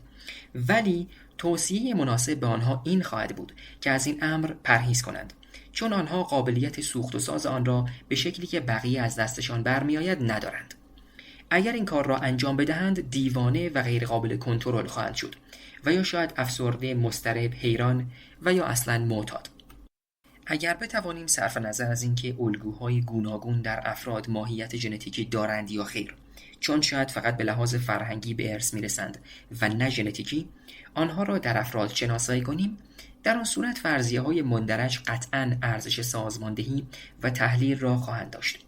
Speaker 1: ولی توصیه مناسب به آنها این خواهد بود که از این امر پرهیز کنند چون آنها قابلیت سوخت و ساز آن را به شکلی که بقیه از دستشان برمیآید ندارند. اگر این کار را انجام بدهند دیوانه و غیر قابل کنترل خواهند شد و یا شاید افسرده، مضطرب، حیران و یا اصلاً معتاد. اگر بتوانیم صرف نظر از اینکه الگوهای گوناگون در افراد ماهیت ژنتیکی دارند یا خیر، چون شاید فقط به لحاظ فرهنگی به ارث میرسند و نه ژنتیکی، آنها را در افراد شناسایی کنیم، در آن صورت فرضیه‌های مندرج قطعاً ارزش سازماندهی و تحلیل را خواهند داشت.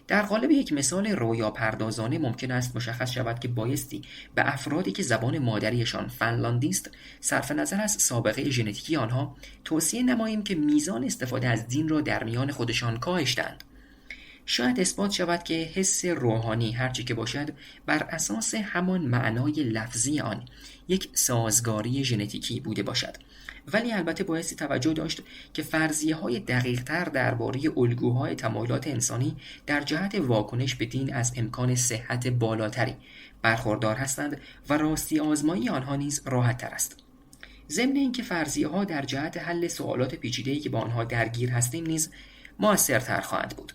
Speaker 1: در قالب یک مثال رویا پردازانه ممکن است مشخص شود که بایستی به افرادی که زبان مادریشان فنلاندی است صرف نظر از سابقه ژنتیکی آنها توصیه نماییم که میزان استفاده از دین را در میان خودشان کاهش دهند. شاید اثبات شود که حس روحانی هرچی که باشد بر اساس همان معنای لفظی آن یک سازگاری ژنتیکی بوده باشد، ولی البته بایستی توجه داشت که فرضیه‌های دقیق‌تر درباره الگوهای تمایلات انسانی در جهت واکنش به دین از امکان صحت بالاتری برخوردار هستند و راستی آزمایی آنها نیز راحت‌تر است. ضمن اینکه فرضیه‌ها در جهت حل سوالات پیچیده‌ای که با آنها درگیر هستیم نیز مؤثرتر خواهند بود.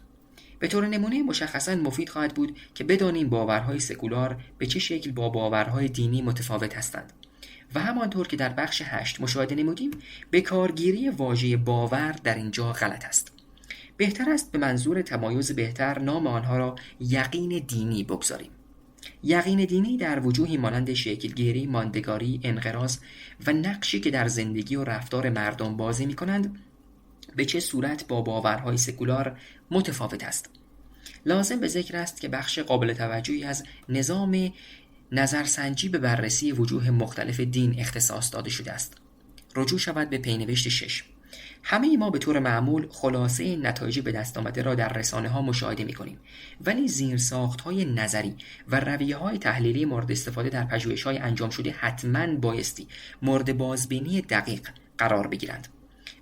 Speaker 1: به طور نمونه مشخصاً مفید خواهد بود که بدانیم باورهای سکولار به چه شکل با باورهای دینی متفاوت هستند و همانطور که در بخش 8 مشاهده نمودیم به کارگیری واژه باور در اینجا غلط است. بهتر است به منظور تمایز بهتر نام آنها را یقین دینی بگذاریم. یقین دینی در وجوهی مانند شکلگیری، ماندگاری، انقراض و نقشی که در زندگی و رفتار مردم بازی می‌کنند به چه صورت با باورهای سکولار متفاوت است. لازم به ذکر است که بخش قابل توجهی از نظام نظرسنجی به بررسی وجوه مختلف دین اختصاص داده شده است. رجوع شود به پینوشت 6. همه ما به طور معمول خلاصه نتایج به دست آمده را در رسانه‌ها مشاهده می‌کنیم، ولی زیرساخت‌های نظری و رویه‌های تحلیلی مورد استفاده در پژوهش‌های انجام شده حتماً بایستی مورد بازبینی دقیق قرار بگیرند.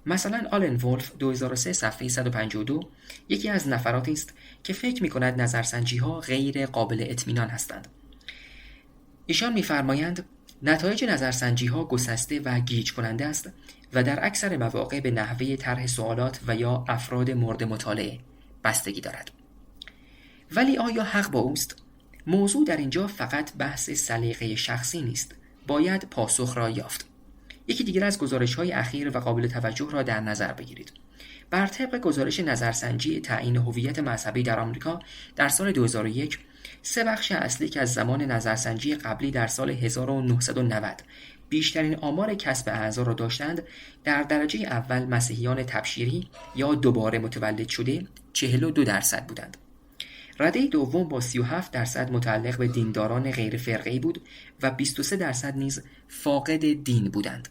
Speaker 1: مثلا آلن وولف 2003 صفحه 152 یکی از نفراتی است که فکر می‌کند نظرسنجی‌ها غیر قابل اطمینان هستند. ایشان می‌فرمایند نتایج نظرسنجی‌ها گسسته و گیج کننده است و در اکثر مواقع به نحوه طرح سوالات و یا افراد مورد مطالعه بستگی دارد. ولی آیا حق با اوست؟ موضوع در اینجا فقط بحث سلیقه شخصی نیست، باید پاسخ را یافت. یکی دیگر از گزارش‌های اخیر و قابل توجه را در نظر بگیرید. بر طبق گزارش نظرسنجی تعیین هویت مذهبی در آمریکا در سال 2001 سه بخش اصلی که از زمان نظرسنجی قبلی در سال 1990 بیشترین آمار کسب اعضا را داشتند، در درجه اول مسیحیان تبشیری یا دوباره متولد شده 42% بودند. رده دوم با 37% متعلق به دینداران غیر فرقه‌ای بود و 23% نیز فاقد دین بودند.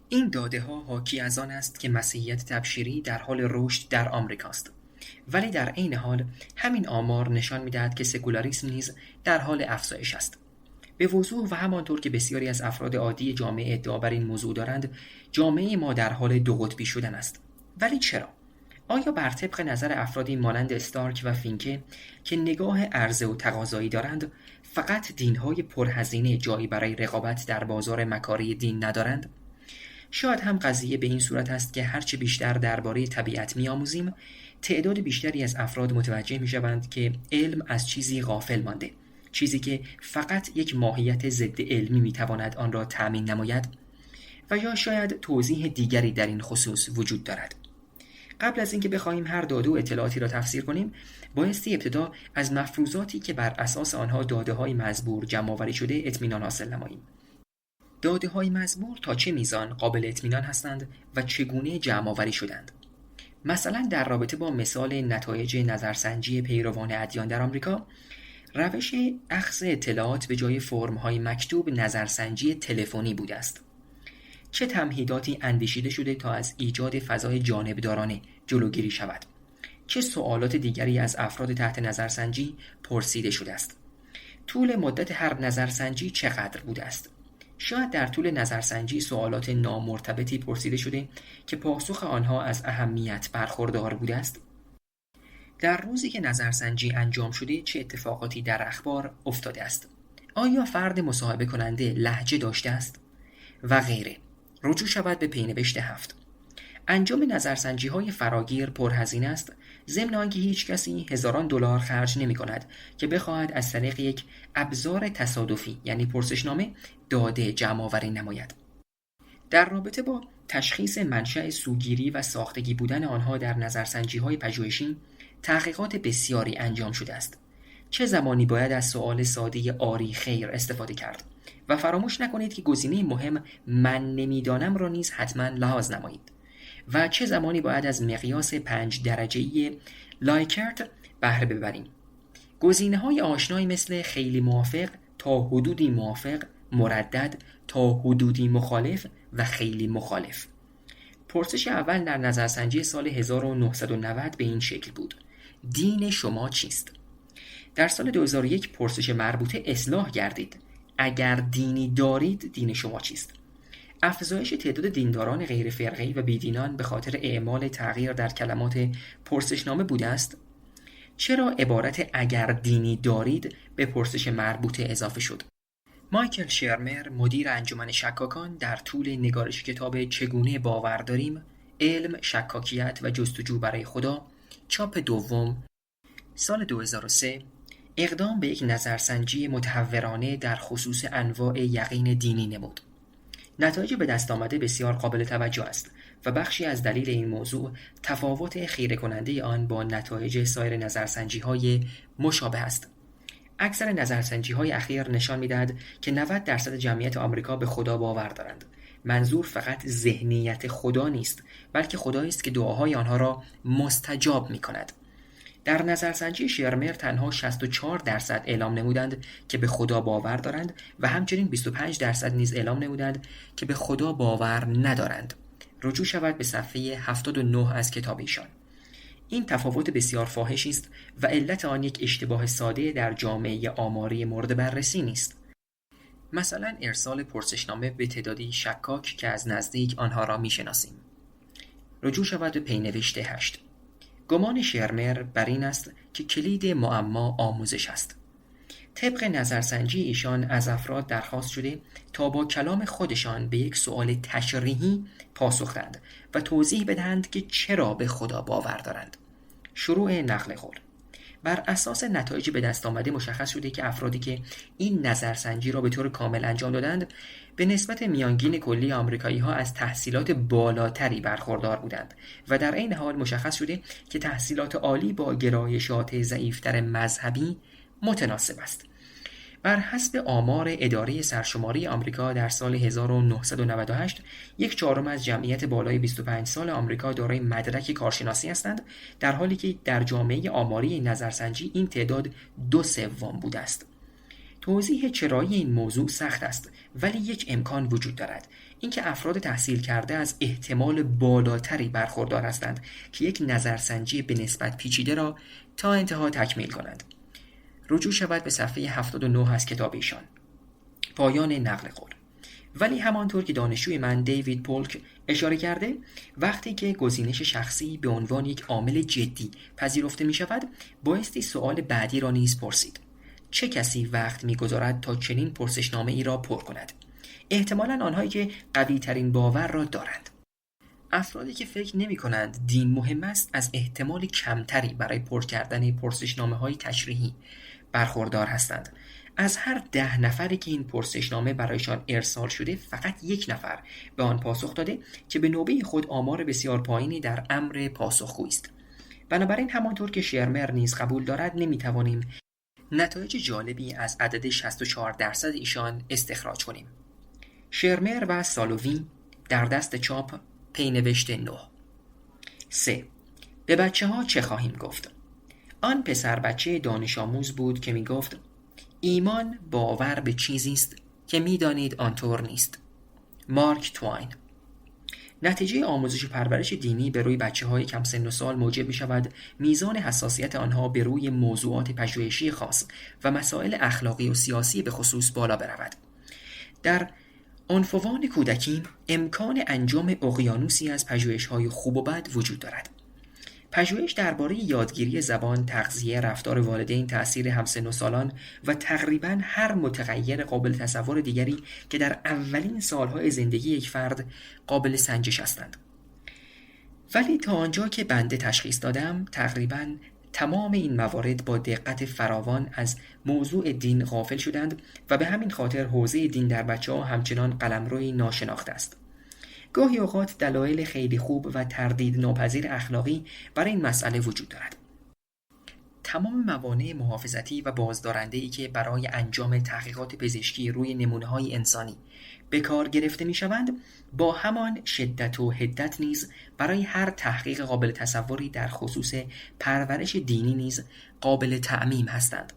Speaker 1: این داده‌ها حاکی از آن است که مسیحیت تبشیری در حال رشد در آمریکاست، ولی در عین حال همین آمار نشان می‌دهد که سکولاریسم نیز در حال افزایش است. به وضوح و همانطور که بسیاری از افراد عادی جامعه ادعا بر این موضوع دارند، جامعه ما در حال دو قطبی شدن است. ولی چرا؟ آیا بر طبق نظر افرادی مانند استارک و فینکه که نگاه عرضه و تقاضایی دارند، فقط دین‌های پرهزینه جایی برای رقابت در بازار مکاری دین ندارند؟ شاید هم قضیه به این صورت است که هرچه بیشتر درباره طبیعت می‌آموزیم، تعداد بیشتری از افراد متوجه می‌شوند که علم از چیزی غافل مانده، چیزی که فقط یک ماهیت ضد علمی می‌تواند آن را تأمین نماید، و یا شاید توضیح دیگری در این خصوص وجود دارد. قبل از اینکه بخواهیم هر داده و اطلاعاتی را تفسیر کنیم، بایستی ابتدا از مفروضاتی که بر اساس آنها داده‌های مزبور جمع‌آوری شده اطمینان حاصل نماییم. داده‌های مزبور تا چه میزان قابل اطمینان هستند و چگونه جمع‌آوری شدند؟ مثلا در رابطه با مثال نتایج نظرسنجی پیروان ادیان در آمریکا، روش اخذ اطلاعات به جای فرم‌های مکتوب نظرسنجی تلفنی بوده است. چه تمهیداتی اندیشیده شده تا از ایجاد فضای جانبدارانه جلوگیری شود؟ چه سوالات دیگری از افراد تحت نظرسنجی پرسیده شده است؟ طول مدت هر نظرسنجی چقدر بوده است؟ شاید در طول نظرسنجی سوالات نامرتبطی پرسیده شده که پاسخ آنها از اهمیت برخوردار بوده است. در روزی که نظرسنجی انجام شده چه اتفاقاتی در اخبار افتاده است؟ آیا فرد مصاحبه کننده لهجه داشته است؟ و غیره. رجوع شود به پینوشت 7. انجام نظرسنجی‌های فراگیر پرهزینه است، ضمن آنکه هیچ کسی هزاران دلار خرج نمی‌کند که بخواهد از طریق یک ابزار تصادفی یعنی پرسشنامه داده جمع‌آوری نماید. در رابطه با تشخیص منشأ سوگیری و ساختگی بودن آنها در نظرسنجی‌های پژوهشی تحقیقات بسیاری انجام شده است. چه زمانی باید از سؤال ساده آری خیر استفاده کرد؟ و فراموش نکنید که گزینه مهم من نمیدانم را نیز حتما لحاظ نمایید. و چه زمانی باید از مقیاس 5 درجه‌ای لایکرت بهره ببریم؟ گزینه‌های آشنایی مثل خیلی موافق، تا حدودی موافق، مردد، تا حدودی مخالف و خیلی مخالف. پرسش اول در نظرسنجی سال 1990 به این شکل بود: دین شما چیست؟ در سال 2001 پرسش مربوطه اصلاح گردید: اگر دینی دارید دین شما چیست؟ افزایش تعداد دینداران غیر فرقه‌ای و بیدینان به خاطر اعمال تغییر در کلمات پرسشنامه بوده است؟ چرا عبارت اگر دینی دارید به پرسش مربوطه اضافه شد؟ مایکل شرمر، مدیر انجمن شکاکان، در طول نگارش کتاب چگونه باور داریم، علم، شکاکیت و جستجو برای خدا، چاپ دوم، سال 2003، اقدام به یک نظرسنجی متحورانه در خصوص انواع یقین دینی نمود. نتایج به دست آمده بسیار قابل توجه است و بخشی از دلیل این موضوع تفاوت خیره کننده آن با نتایج سایر نظرسنجی‌های مشابه است. اکثر نظرسنجی‌های اخیر نشان می‌دهد که 90% جمعیت آمریکا به خدا باور دارند. منظور فقط ذهنیت خدا نیست، بلکه خدایی است که دعاهای آنها را مستجاب می‌کند. در نظرسنجی شرمر تنها 64% اعلام نمودند که به خدا باور دارند و همچنین 25% نیز اعلام نمودند که به خدا باور ندارند. رجوع شود به صفحه 79 از کتاب ایشان. این تفاوت بسیار فاحشی است و علت آن یک اشتباه ساده در جامعه آماری مورد بررسی نیست. مثلا ارسال پرسشنامه به تعدادی شکاک که از نزدیک آنها را میشناسیم. رجوع شود به پینوشت 8. گمان شرمر بر این است که کلید معما آموزش است. طبق نظرسنجی ایشان از افراد درخواست شده تا با کلام خودشان به یک سؤال تشریحی پاسخ دهند و توضیح بدهند که چرا به خدا باور دارند. شروع نقل قول. بر اساس نتایج به دست آمده مشخص شده که افرادی که این نظرسنجی را به طور کامل انجام دادند به نسبت میانگین کلی آمریکایی‌ها از تحصیلات بالاتری برخوردار بودند و در این حال مشخص شده که تحصیلات عالی با گرایشات ضعیفتر مذهبی متناسب است. بر حسب آمار اداره سرشماری آمریکا در سال 1998 1/4 از جمعیت بالای 25 سال آمریکا دارای مدرک کارشناسی هستند، در حالی که در جامعه آماری نظرسنجی این تعداد 2/3 بوده است. توضیح چرایی این موضوع سخت است، ولی یک امکان وجود دارد: اینکه افراد تحصیل کرده از احتمال بالاتری برخوردار هستند که یک نظرسنجی به نسبت پیچیده را تا انتها تکمیل کنند. رجوع شود به صفحه 79 از کتاب ایشان. پایان نقل قول. ولی همانطور که دانشجوی من دیوید پولک اشاره کرده، وقتی که گزینش شخصی به عنوان یک عامل جدی پذیرفته می شود، بایستی سؤال بعدی را نیز پرسید: چه کسی وقت می گذارد تا چنین پرسشنامه ای را پر کند؟ احتمالاً آنهایی که قوی ترین باور را دارند. افرادی که فکر نمی کنند دین مهم است از احتمال کمتری برای پر کردن پرسشنامه های تشریحی برخوردار هستند. از هر 10 نفری که این پرسشنامه برایشان ارسال شده فقط 1 نفر به آن پاسخ داده که به نوبه خود آمار بسیار پایینی در امر پاسخگویی است. بنابراین همانطور که شرمر نیز قبول دارد نمیتوانیم نتایج جالبی از عدد 64% ایشان استخراج کنیم. شرمر و سالووی، در دست چاپ، پینوشت 9. 3. به بچه‌ها چه خواهیم گفت؟ آن پسر بچه دانش آموز بود که می گفت: ایمان باور به چیزی است که می دانید آنطور نیست. مارک توین. نتیجه آموزش پرورش دینی به روی بچه‌های کم سن و سال موجب می شود میزان حساسیت آنها به روی موضوعات پژوهشی خاص و مسائل اخلاقی و سیاسی به خصوص بالا برود. در عنفوان کودکی امکان انجام اقیانوسی از پژوهش‌های خوب و بد وجود دارد. پژوهش درباره یادگیری زبان، تغذیه، رفتار والدین، تأثیر همسن و سالان و تقریباً هر متغیر قابل تصور دیگری که در اولین سالهای زندگی یک فرد قابل سنجش هستند. ولی تا آنجا که بنده تشخیص دادم تقریباً تمام این موارد با دقت فراوان از موضوع دین غافل شدند و به همین خاطر حوزه دین در بچه‌ها همچنان قلمروی ناشناخته است. گاهی اوقات دلایل خیلی خوب و تردید ناپذیر اخلاقی برای این مسئله وجود دارد. تمام موانع محافظتی و بازدارنده‌ای که برای انجام تحقیقات پزشکی روی نمونه‌های انسانی به کار گرفته می‌شوند، با همان شدت و حدت نیز برای هر تحقیق قابل تصوری در خصوص پرورش دینی نیز قابل تعمیم هستند.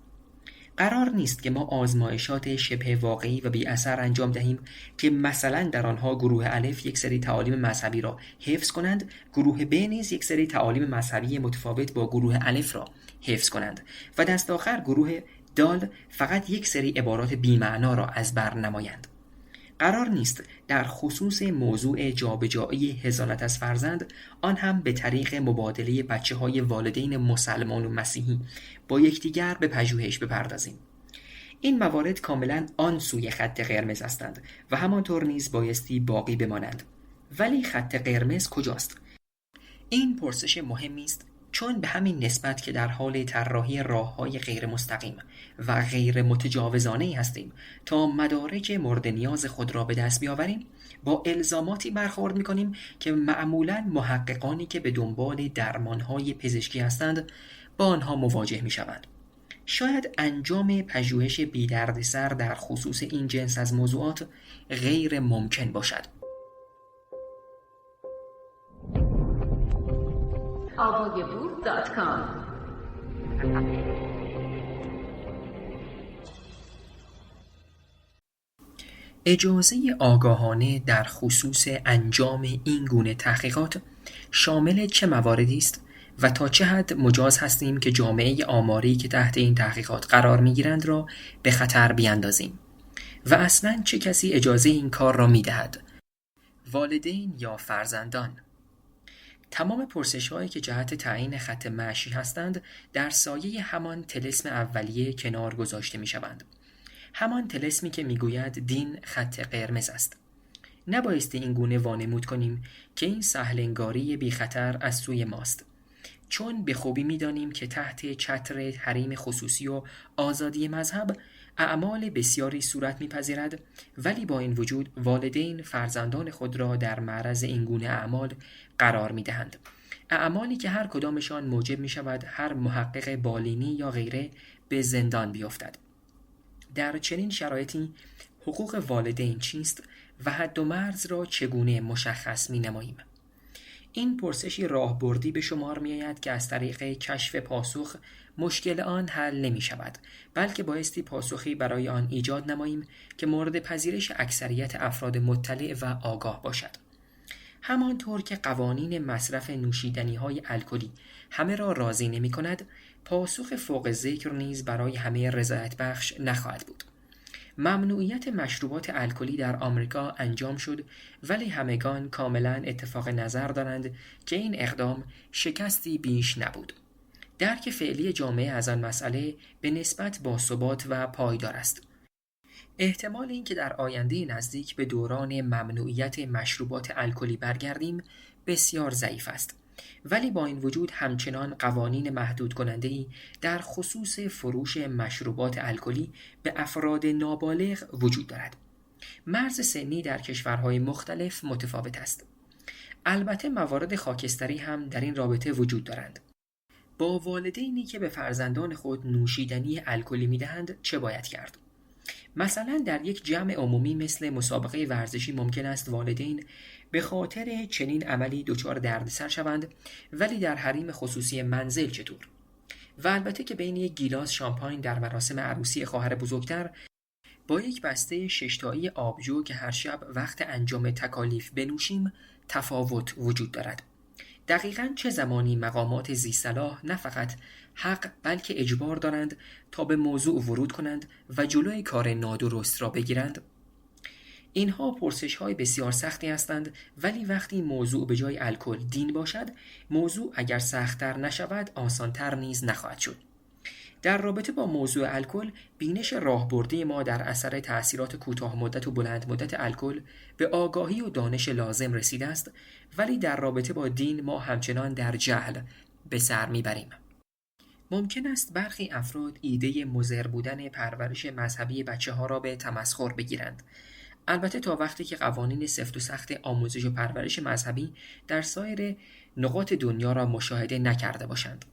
Speaker 1: قرار نیست که ما آزمایشات شبه واقعی و بی اثر انجام دهیم که مثلا در آنها گروه الف یک سری تعالیم مذهبی را حفظ کنند، گروه ب نیز یک سری تعالیم مذهبی متفاوت با گروه الف را حفظ کنند و دست آخر گروه دال فقط یک سری عبارات بی معنا را از بر نمایند. قرار نیست در خصوص موضوع جابجایی حضانت از فرزند، آن هم به طریق مبادله بچه‌های والدین مسلمان و مسیحی با یکدیگر به پژوهش بپردازیم. این موارد کاملا آن سوی خط قرمز هستند و همانطور نیز بایستی باقی بمانند. ولی خط قرمز کجاست؟ این پرسش مهمی است، چون به همین نسبت که در حال طراحی راه‌های غیر مستقیم و غیر متجاوزانه‌ای هستیم تا مدارج مورد نیاز خود را به دست بیاوریم، با الزاماتی برخورد می‌کنیم که معمولاً محققانی که به دنبال درمان‌های پزشکی هستند با آنها مواجه می‌شوند. شاید انجام پژوهش بی دردسر در خصوص این جنس از موضوعات غیر ممکن باشد.
Speaker 2: AvoyaBook.com
Speaker 1: اجازه آگاهانه در خصوص انجام این گونه تحقیقات شامل چه مواردی است و تا چه حد مجاز هستیم که جامعه آماری که تحت این تحقیقات قرار می‌گیرند را به خطر بیاندازیم و اصلاً چه کسی اجازه این کار را می‌دهد؟ والدین یا فرزندان؟ تمام پرسش‌هایی که جهت تعیین خط مشی هستند در سایه همان طلسم اولیه کنار گذاشته می‌شوند. همان طلسمی که میگوید دین خط قرمز است. نبایستی این گونه وانمود کنیم که این سهل‌انگاری بی خطر از سوی ماست، چون به خوبی می‌دانیم که تحت چتر حریم خصوصی و آزادی مذهب اعمال بسیاری صورت می‌پذیرد، ولی با این وجود والدین فرزندان خود را در معرض این گونه اعمال قرار می‌دهند. اعمالی که هر کدامشان موجب می‌شود هر محقق بالینی یا غیره به زندان بیفتد. در چنین شرایطی حقوق والدین چیست و حد و مرز را چگونه مشخص می‌نماییم؟ این پرسشی راهبردی به شمار می‌آید که از طریق کشف پاسخ مشکل آن حل نمی‌شود، بلکه بایستی پاسخی برای آن ایجاد نماییم که مورد پذیرش اکثریت افراد مطلع و آگاه باشد. همانطور که قوانین مصرف نوشیدنی‌های الکلی همه را راضی نمی‌کند، پاسخ فوق ذکر نیز برای همه رضایت بخش نخواهد بود. ممنوعیت مشروبات الکلی در آمریکا انجام شد، ولی همگان کاملا اتفاق نظر دارند که این اقدام شکستی بیش نبود. درک فعلی جامعه از آن مسئله به نسبت باثبات و پایدار است. احتمال اینکه در آینده نزدیک به دوران ممنوعیت مشروبات الکلی برگردیم بسیار ضعیف است، ولی با این وجود همچنان قوانین محدود کننده‌ای در خصوص فروش مشروبات الکلی به افراد نابالغ وجود دارد. مرز سنی در کشورهای مختلف متفاوت است. البته موارد خاکستری هم در این رابطه وجود دارند. با والدینی که به فرزندان خود نوشیدنی الکلی می‌دهند چه باید کرد؟ مثلا در یک جمع عمومی مثل مسابقه ورزشی ممکن است والدین به خاطر چنین عملی دچار دردسر شوند، ولی در حریم خصوصی منزل چطور؟ و البته که بین یک گیلاس شامپاین در مراسم عروسی خواهر بزرگتر با یک بسته 6 تایی آبجو که هر شب وقت انجام تکالیف بنوشیم تفاوت وجود دارد. دقیقاً چه زمانی مقامات ذی‌صلاح نه فقط حق بلکه اجبار دارند تا به موضوع ورود کنند و جلوی کار نادرست را بگیرند؟ اینها پرسش‌های بسیار سختی هستند، ولی وقتی موضوع به جای الکل دین باشد، موضوع اگر سخت‌تر نشود آسان‌تر نیز نخواهد شد. در رابطه با موضوع الکل، بینش راهبردی ما در اثر تأثیرات کوتاه مدت و بلند مدت الکل به آگاهی و دانش لازم رسیده است، ولی در رابطه با دین ما همچنان در جهل به سر میبریم. ممکن است برخی افراد ایده مضر بودن پرورش مذهبی بچه‌ها را به تمسخر بگیرند. البته تا وقتی که قوانین سفت و سخت آموزش و پرورش مذهبی در سایر نقاط دنیا را مشاهده نکرده باشند.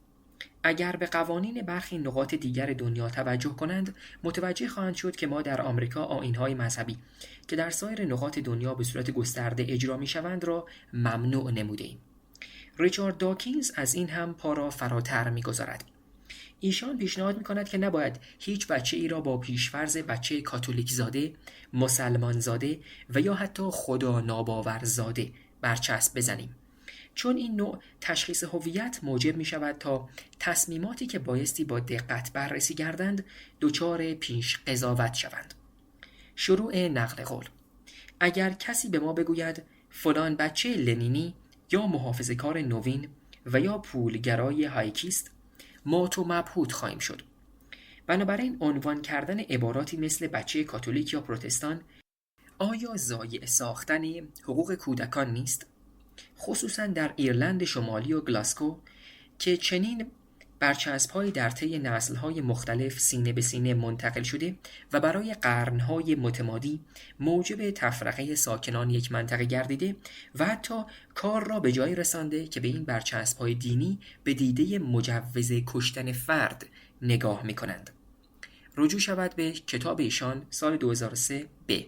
Speaker 1: اگر به قوانین برخی نقاط دیگر دنیا توجه کنند، متوجه خواهند شد که ما در آمریکا آیین‌های مذهبی که در سایر نقاط دنیا به صورت گسترده اجرا می‌شوند را ممنوع نموده‌ایم. ریچارد داکینز از این هم پا را فراتر می‌گذارد. ایشان پیشنهاد می‌کند که نباید هیچ بچه‌ای را با پیش‌فرض بچه کاتولیک زاده، مسلمان زاده و یا حتی خدا ناباور زاده برچسب بزنیم، چون این نوع تشخیص هویت موجب می‌شود تا تصمیماتی که بایستی با دقت بررسی گردند دچار پیش قضاوت شوند. شروع نقل قول: اگر کسی به ما بگوید فلان بچه لنینی یا محافظه‌کار نوین و یا پولگرای هایکیست، مات و مبهوت خواهیم شد. بنابراین عنوان کردن عباراتی مثل بچه کاتولیک یا پروتستان آیا ضایع ساختن حقوق کودکان نیست؟ خصوصا در ایرلند شمالی و گلاسکو که چنین برچسب‌هایی در طی نسل‌های مختلف سینه به سینه منتقل شده و برای قرن‌های متمادی موجب تفرقه ساکنان یک منطقه گردیده و حتی کار را به جایی رسانده که به این برچسب‌های دینی به دیده مجوز کشتن فرد نگاه می‌کنند. رجوع شود به کتاب ایشان سال 2003 ب.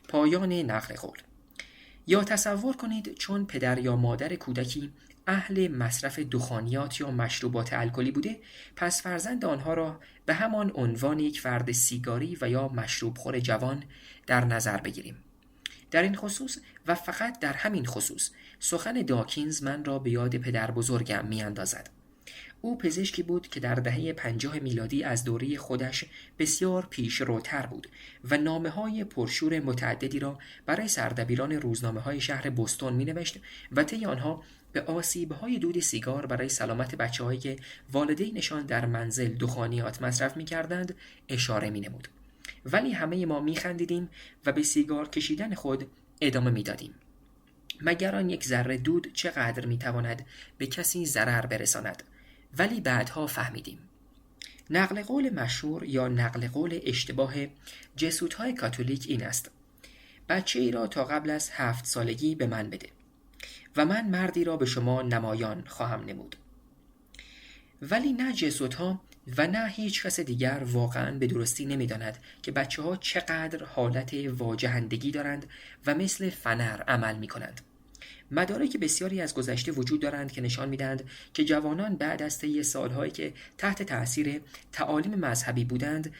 Speaker 1: پایان نقل قول. یا تصور کنید چون پدر یا مادر کودکی اهل مصرف دخانیات یا مشروبات الکلی بوده، پس فرزند آنها را به همان عنوان یک فرد سیگاری و یا مشروب خور جوان در نظر بگیریم. در این خصوص و فقط در همین خصوص سخن داکینز من را به یاد پدر بزرگم می اندازد. او پزشکی بود که در دهه 50 میلادی از دوره خودش بسیار پیشروتر بود و نامه‌های پرشور متعددی را برای سردبیران روزنامه‌های شهر بوستون می‌نوشت و طی آنها به آسیب‌های دود سیگار برای سلامت بچه‌هایی که والدینشان در منزل دخانیات مصرف می‌کردند اشاره می‌نمود. ولی همه ما می‌خندیدیم و به سیگار کشیدن خود ادامه می‌دادیم. مگر آن یک ذره دود چقدر می‌تواند به کسی ضرر برساند؟ ولی بعدها فهمیدیم. نقل قول مشهور یا نقل قول اشتباه جسوت‌های کاتولیک این است: بچه ای را تا قبل از 7 سالگی به من بده و من مردی را به شما نمایان خواهم نمود. ولی نه جسوت‌ها و نه هیچ کس دیگر واقعاً به درستی نمی‌داند که بچه‌ها چقدر حالت واجهندگی دارند و مثل فنر عمل می‌کنند. مدارک بسیاری از گذشته وجود دارند که نشان می‌دهند که جوانان بعد از طی سالهایی که تحت تأثیر تعالیم مذهبی بودند،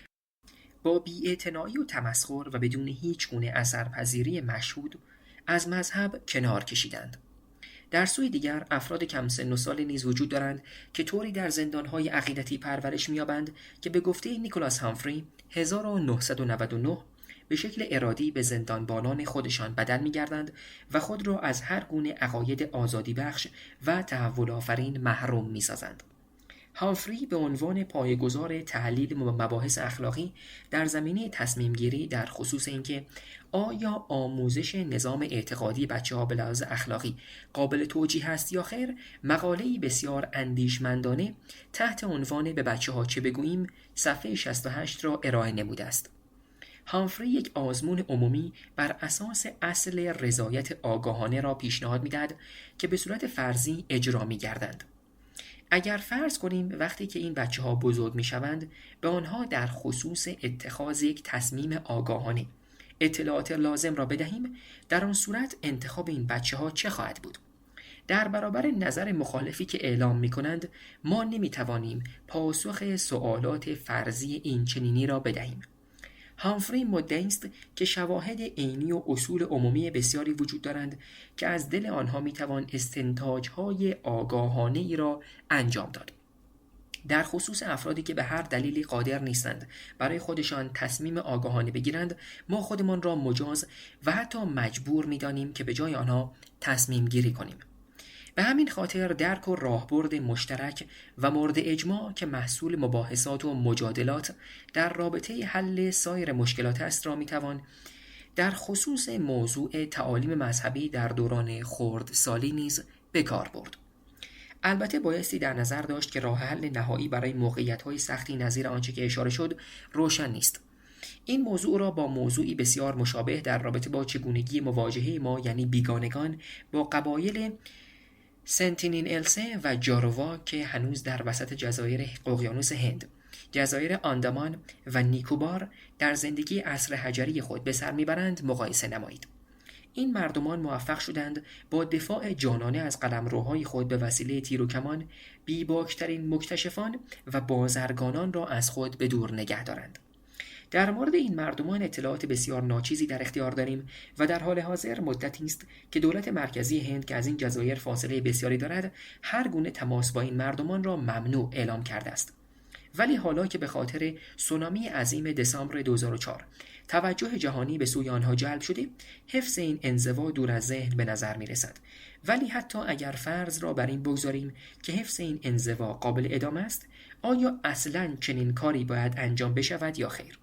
Speaker 1: با بی‌اعتنایی و تمسخر و بدون هیچ گونه اثرپذیری مشهود از مذهب کنار کشیدند. در سوی دیگر افراد کم سن و سال نیز وجود دارند که طوری در زندان‌های عقیدتی پرورش می‌یابند که به گفته نیکولاس هامفری 1999 به شکل ارادی به زندانبانان خودشان بدل می‌گردند و خود را از هر گونه عقاید آزادی بخش و تحول آفرین محروم می‌سازند. هامفری به عنوان پایه‌گذار تحلیل مباحث اخلاقی در زمینه تصمیم گیری در خصوص اینکه آیا آموزش نظام اعتقادی بچه‌ها به لحاظ اخلاقی قابل توجیه است یا خیر، مقاله‌ای بسیار اندیشمندانه تحت عنوان به بچه‌ها چه بگوییم صفحه 68 را ارائه نموده است. هامفری یک آزمون عمومی بر اساس اصل رضایت آگاهانه را پیشنهاد می‌دهد که به صورت فرضی اجرا می‌گردند. اگر فرض کنیم وقتی که این بچه‌ها بزرگ می‌شوند به آنها در خصوص اتخاذ یک تصمیم آگاهانه اطلاعات لازم را بدهیم، در آن صورت انتخاب این بچه‌ها چه خواهد بود؟ در برابر نظر مخالفی که اعلام می‌کنند ما نمی‌توانیم پاسخ سوالات فرضی این چنینی را بدهیم. هامفری مدعی است که شواهد عینی و اصول عمومی بسیاری وجود دارند که از دل آنها میتوان استنتاج‌های آگاهانه‌ای را انجام داد. در خصوص افرادی که به هر دلیلی قادر نیستند برای خودشان تصمیم آگاهانه بگیرند، ما خودمان را مجاز و حتی مجبور می‌دانیم که به جای آنها تصمیم گیری کنیم. به همین خاطر درک و راهبرد مشترک و مورد اجماع که محصول مباحثات و مجادلات در رابطه حل سایر مشکلات است را میتوان در خصوص موضوع تعالیم مذهبی در دوران خردسالی نیز به کار برد. البته بایستی در نظر داشت که راه حل نهایی برای موقعیت‌های سختی نظیر آنچه که اشاره شد روشن نیست. این موضوع را با موضوعی بسیار مشابه در رابطه با چگونگی مواجهه ما یعنی بیگانگان با قبایل سنتینین السه و جاروا که هنوز در وسط جزایر اقیانوس هند، جزایر آندامان و نیکوبار در زندگی عصر حجری خود به سر میبرند مقایسه نمایید. این مردمان موفق شدند با دفاع جانانه از قلمروهای خود به وسیله تیر و کمان بیباکترین مکتشفان و بازرگانان را از خود به دور نگه دارند. در مورد این مردمان اطلاعات بسیار ناچیزی در اختیار داریم و در حال حاضر مدتی است که دولت مرکزی هند که از این جزایر فاصله بسیاری دارد هر گونه تماس با این مردمان را ممنوع اعلام کرده است. ولی حالا که به خاطر سونامی عظیم دسامبر 2004 توجه جهانی به سوی آنها جلب شده، حفظ این انزوا دور از ذهن به نظر می رسد. ولی حتی اگر فرض را بر این بگذاریم که حفظ این انزوا قابل ادامه است، آیا اصلاً چنین کاری باید انجام بشود یا خیر؟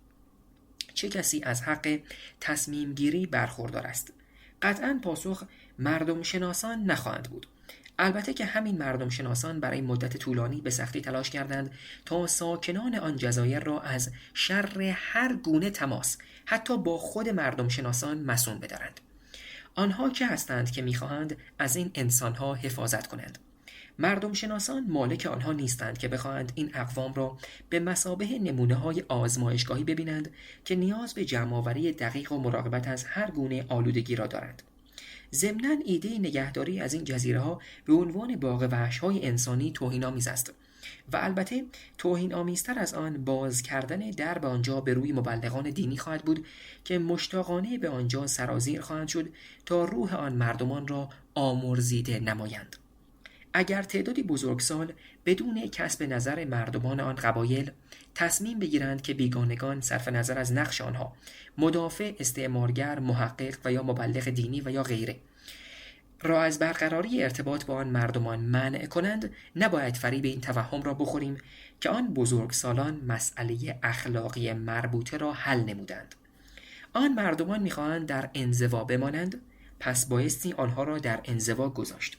Speaker 1: چه کسی از حق تصمیم گیری برخوردار است؟ قطعاً پاسخ مردم شناسان نخواهند بود. البته که همین مردم شناسان برای مدت طولانی به سختی تلاش کردند تا ساکنان آن جزایر را از شر هر گونه تماس حتی با خود مردم شناسان مصون بدارند. آنها که هستند که می‌خواهند از این انسان‌ها حفاظت کنند. مردم شناسان مالک آنها نیستند که بخواهند این اقوام را به مثابه نمونه‌های آزمایشگاهی ببینند که نیاز به جمع‌آوری دقیق و مراقبت از هر گونه آلودگی را دارند. ضمناً ایده نگهداری از این جزیره‌ها به عنوان باغ وحش‌های انسانی توهین‌آمیز است و البته توهین‌آمیزتر از آن باز کردن درب آنجا به روی مبلغان دینی خواهد بود که مشتاقانه به آنجا سرازیر خواهند شد تا روح آن مردمان را آمرزیده نمایند. اگر تعدادی بزرگسال بدون کسب نظر مردمان آن قبایل تصمیم بگیرند که بیگانگان صرف نظر از نقش آنها مدافع، استعمارگر، محقق و یا مبلغ دینی و یا غیره را از برقراری ارتباط با آن مردمان منع کنند، نباید فریب این توهم را بخوریم که آن بزرگسالان مسئله اخلاقی مربوطه را حل نمودند. آن مردمان می‌خواهند در انزوا بمانند، پس بایستی آنها را در انزوا گذاشت.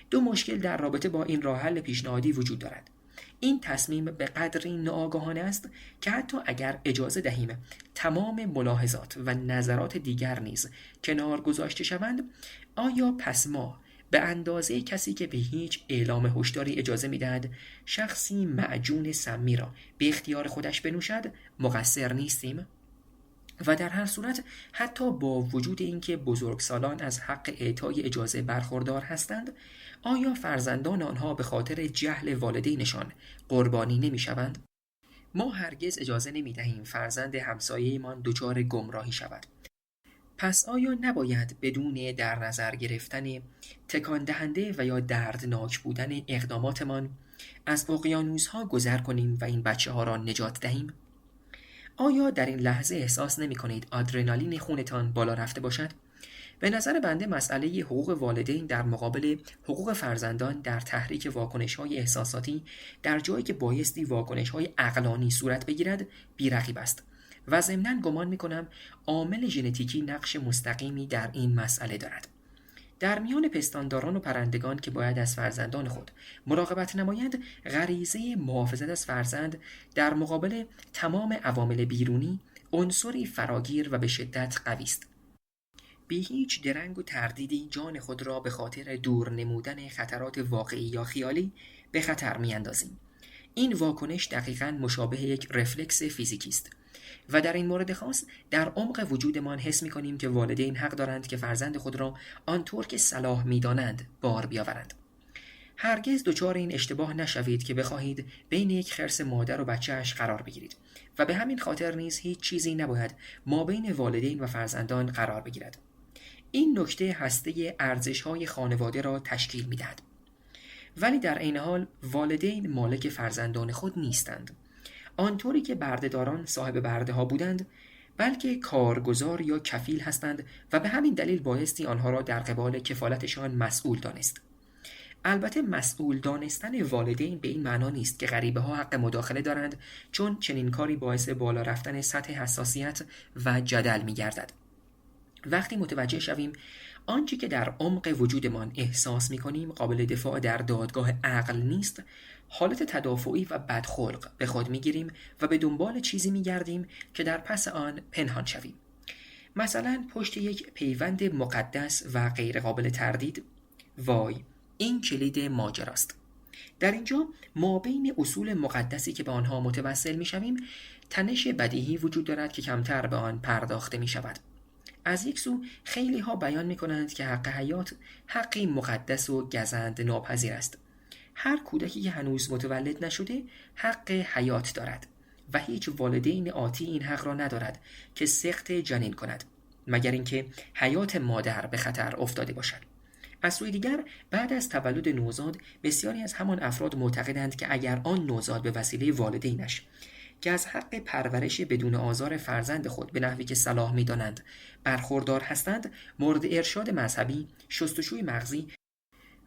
Speaker 1: دو مشکل در رابطه با این راه حل پیشنهادی وجود دارد. این تصمیم به قدری ناآگاهانه است که حتی اگر اجازه دهیم تمام ملاحظات و نظرات دیگر نیز کنار گذاشته شوند، آیا پس ما به اندازه کسی که به هیچ اعلام هشداری اجازه می‌دهد شخصی معجون سمی را به اختیار خودش بنوشد مقصر نیستیم؟ و در هر صورت حتی با وجود اینکه بزرگسالان از حق اعطای اجازه برخوردار هستند، آیا فرزندان آنها به خاطر جهل والدینشان قربانی نمی‌شوند؟ ما هرگز اجازه نمی‌دهیم فرزند همسایه‌مان دچار گمراهی شود. پس آیا نباید بدون در نظر گرفتن تکان دهنده و یا دردناک بودن اقداماتمان از اقیانوس‌ها گذر کنیم و این بچه‌ها را نجات دهیم؟ آیا در این لحظه احساس نمی کنید آدرنالین خونتان بالا رفته باشد؟ به نظر بنده مسئله حقوق والدین در مقابل حقوق فرزندان در تحریک واکنش‌های احساساتی در جایی که بایستی واکنش‌های عقلانی صورت بگیرد بی‌رقیب است و ضمناً گمان می‌کنم عامل ژنتیکی نقش مستقیمی در این مسئله دارد. در میان پستانداران و پرندگان که باید از فرزندان خود مراقبت نمایند، غریزه محافظت از فرزند در مقابل تمام عوامل بیرونی عنصری فراگیر و به شدت قوی است. بی هیچ درنگ و تردیدی جان خود را به خاطر دور نمودن خطرات واقعی یا خیالی به خطر می‌اندازیم. این واکنش دقیقاً مشابه یک رفلکس فیزیکی است و در این مورد خاص در عمق وجودمان حس می‌کنیم که والدین حق دارند که فرزند خود را آنطور که صلاح می‌دانند بار بیاورند. هرگز دچار این اشتباه نشوید که بخواهید بین یک خرس مادر و بچه‌اش قرار بگیرید و به همین خاطر نیز هیچ چیزی نباید مابین والدین و فرزندان قرار بگیرد. این نکته هسته ارزش‌های خانواده را تشکیل می‌دهد. ولی در عین حال والدین مالک فرزندان خود نیستند. آنطوری که بردهداران صاحب برده ها بودند، بلکه کارگزار یا کفیل هستند و به همین دلیل بایستی آنها را در قبال کفالتشان مسئول دانست. البته مسئول دانستن والدین به این معنا نیست که غریبه ها حق مداخله دارند، چون چنین کاری باعث بالا رفتن سطح حساسیت و جدل می گردد. وقتی متوجه شویم آنچه که در عمق وجودمان احساس می کنیم قابل دفاع در دادگاه عقل نیست، حالت تدافعی و بدخلق به خود می گیریم و به دنبال چیزی می گردیم که در پس آن پنهان شویم. مثلا پشت یک پیوند مقدس و غیر قابل تردید، وای این کلید ماجراست. در اینجا ما بین اصول مقدسی که به آنها متوسل می شویم تنش بدیهی وجود دارد که کمتر به آن پرداخته می شود. از یک سو خیلی ها بیان می کنند که حق حیات حقی مقدس و گزند ناپذیر است. هر کودکی که هنوز متولد نشده حق حیات دارد و هیچ والدین آتی این حق را ندارد که سقط جنین کند، مگر اینکه حیات مادر به خطر افتاده باشد. از سوی دیگر بعد از تولد نوزاد بسیاری از همان افراد معتقدند که اگر آن نوزاد به وسیله والدینش که از حق پرورش بدون آزار فرزند خود به نحوی که صلاح می‌دانند برخوردار هستند، مورد ارشاد مذهبی، شستشوی مغزی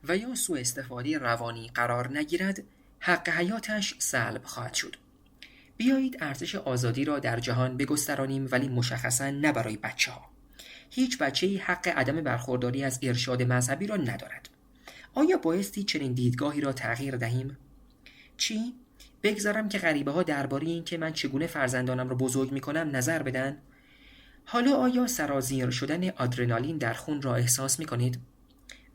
Speaker 1: و یا سوء استفاده روانی قرار نگیرد، حق حیاتش سلب خواهد شد. بیایید ارزش آزادی را در جهان بگسترانیم، ولی مشخصاً نه برای بچه‌ها. هیچ بچه‌ای حق عدم برخورداری از ارشاد مذهبی را ندارد. آیا بایستی چنین دیدگاهی را تغییر دهیم؟ چی؟ بگذارم که غریبه‌ها درباره این که من چگونه فرزندانم را بزرگ می‌کنم نظر بدن؟ حالا آیا سرازیر شدن آدرنالین در خون را احساس می‌کنید؟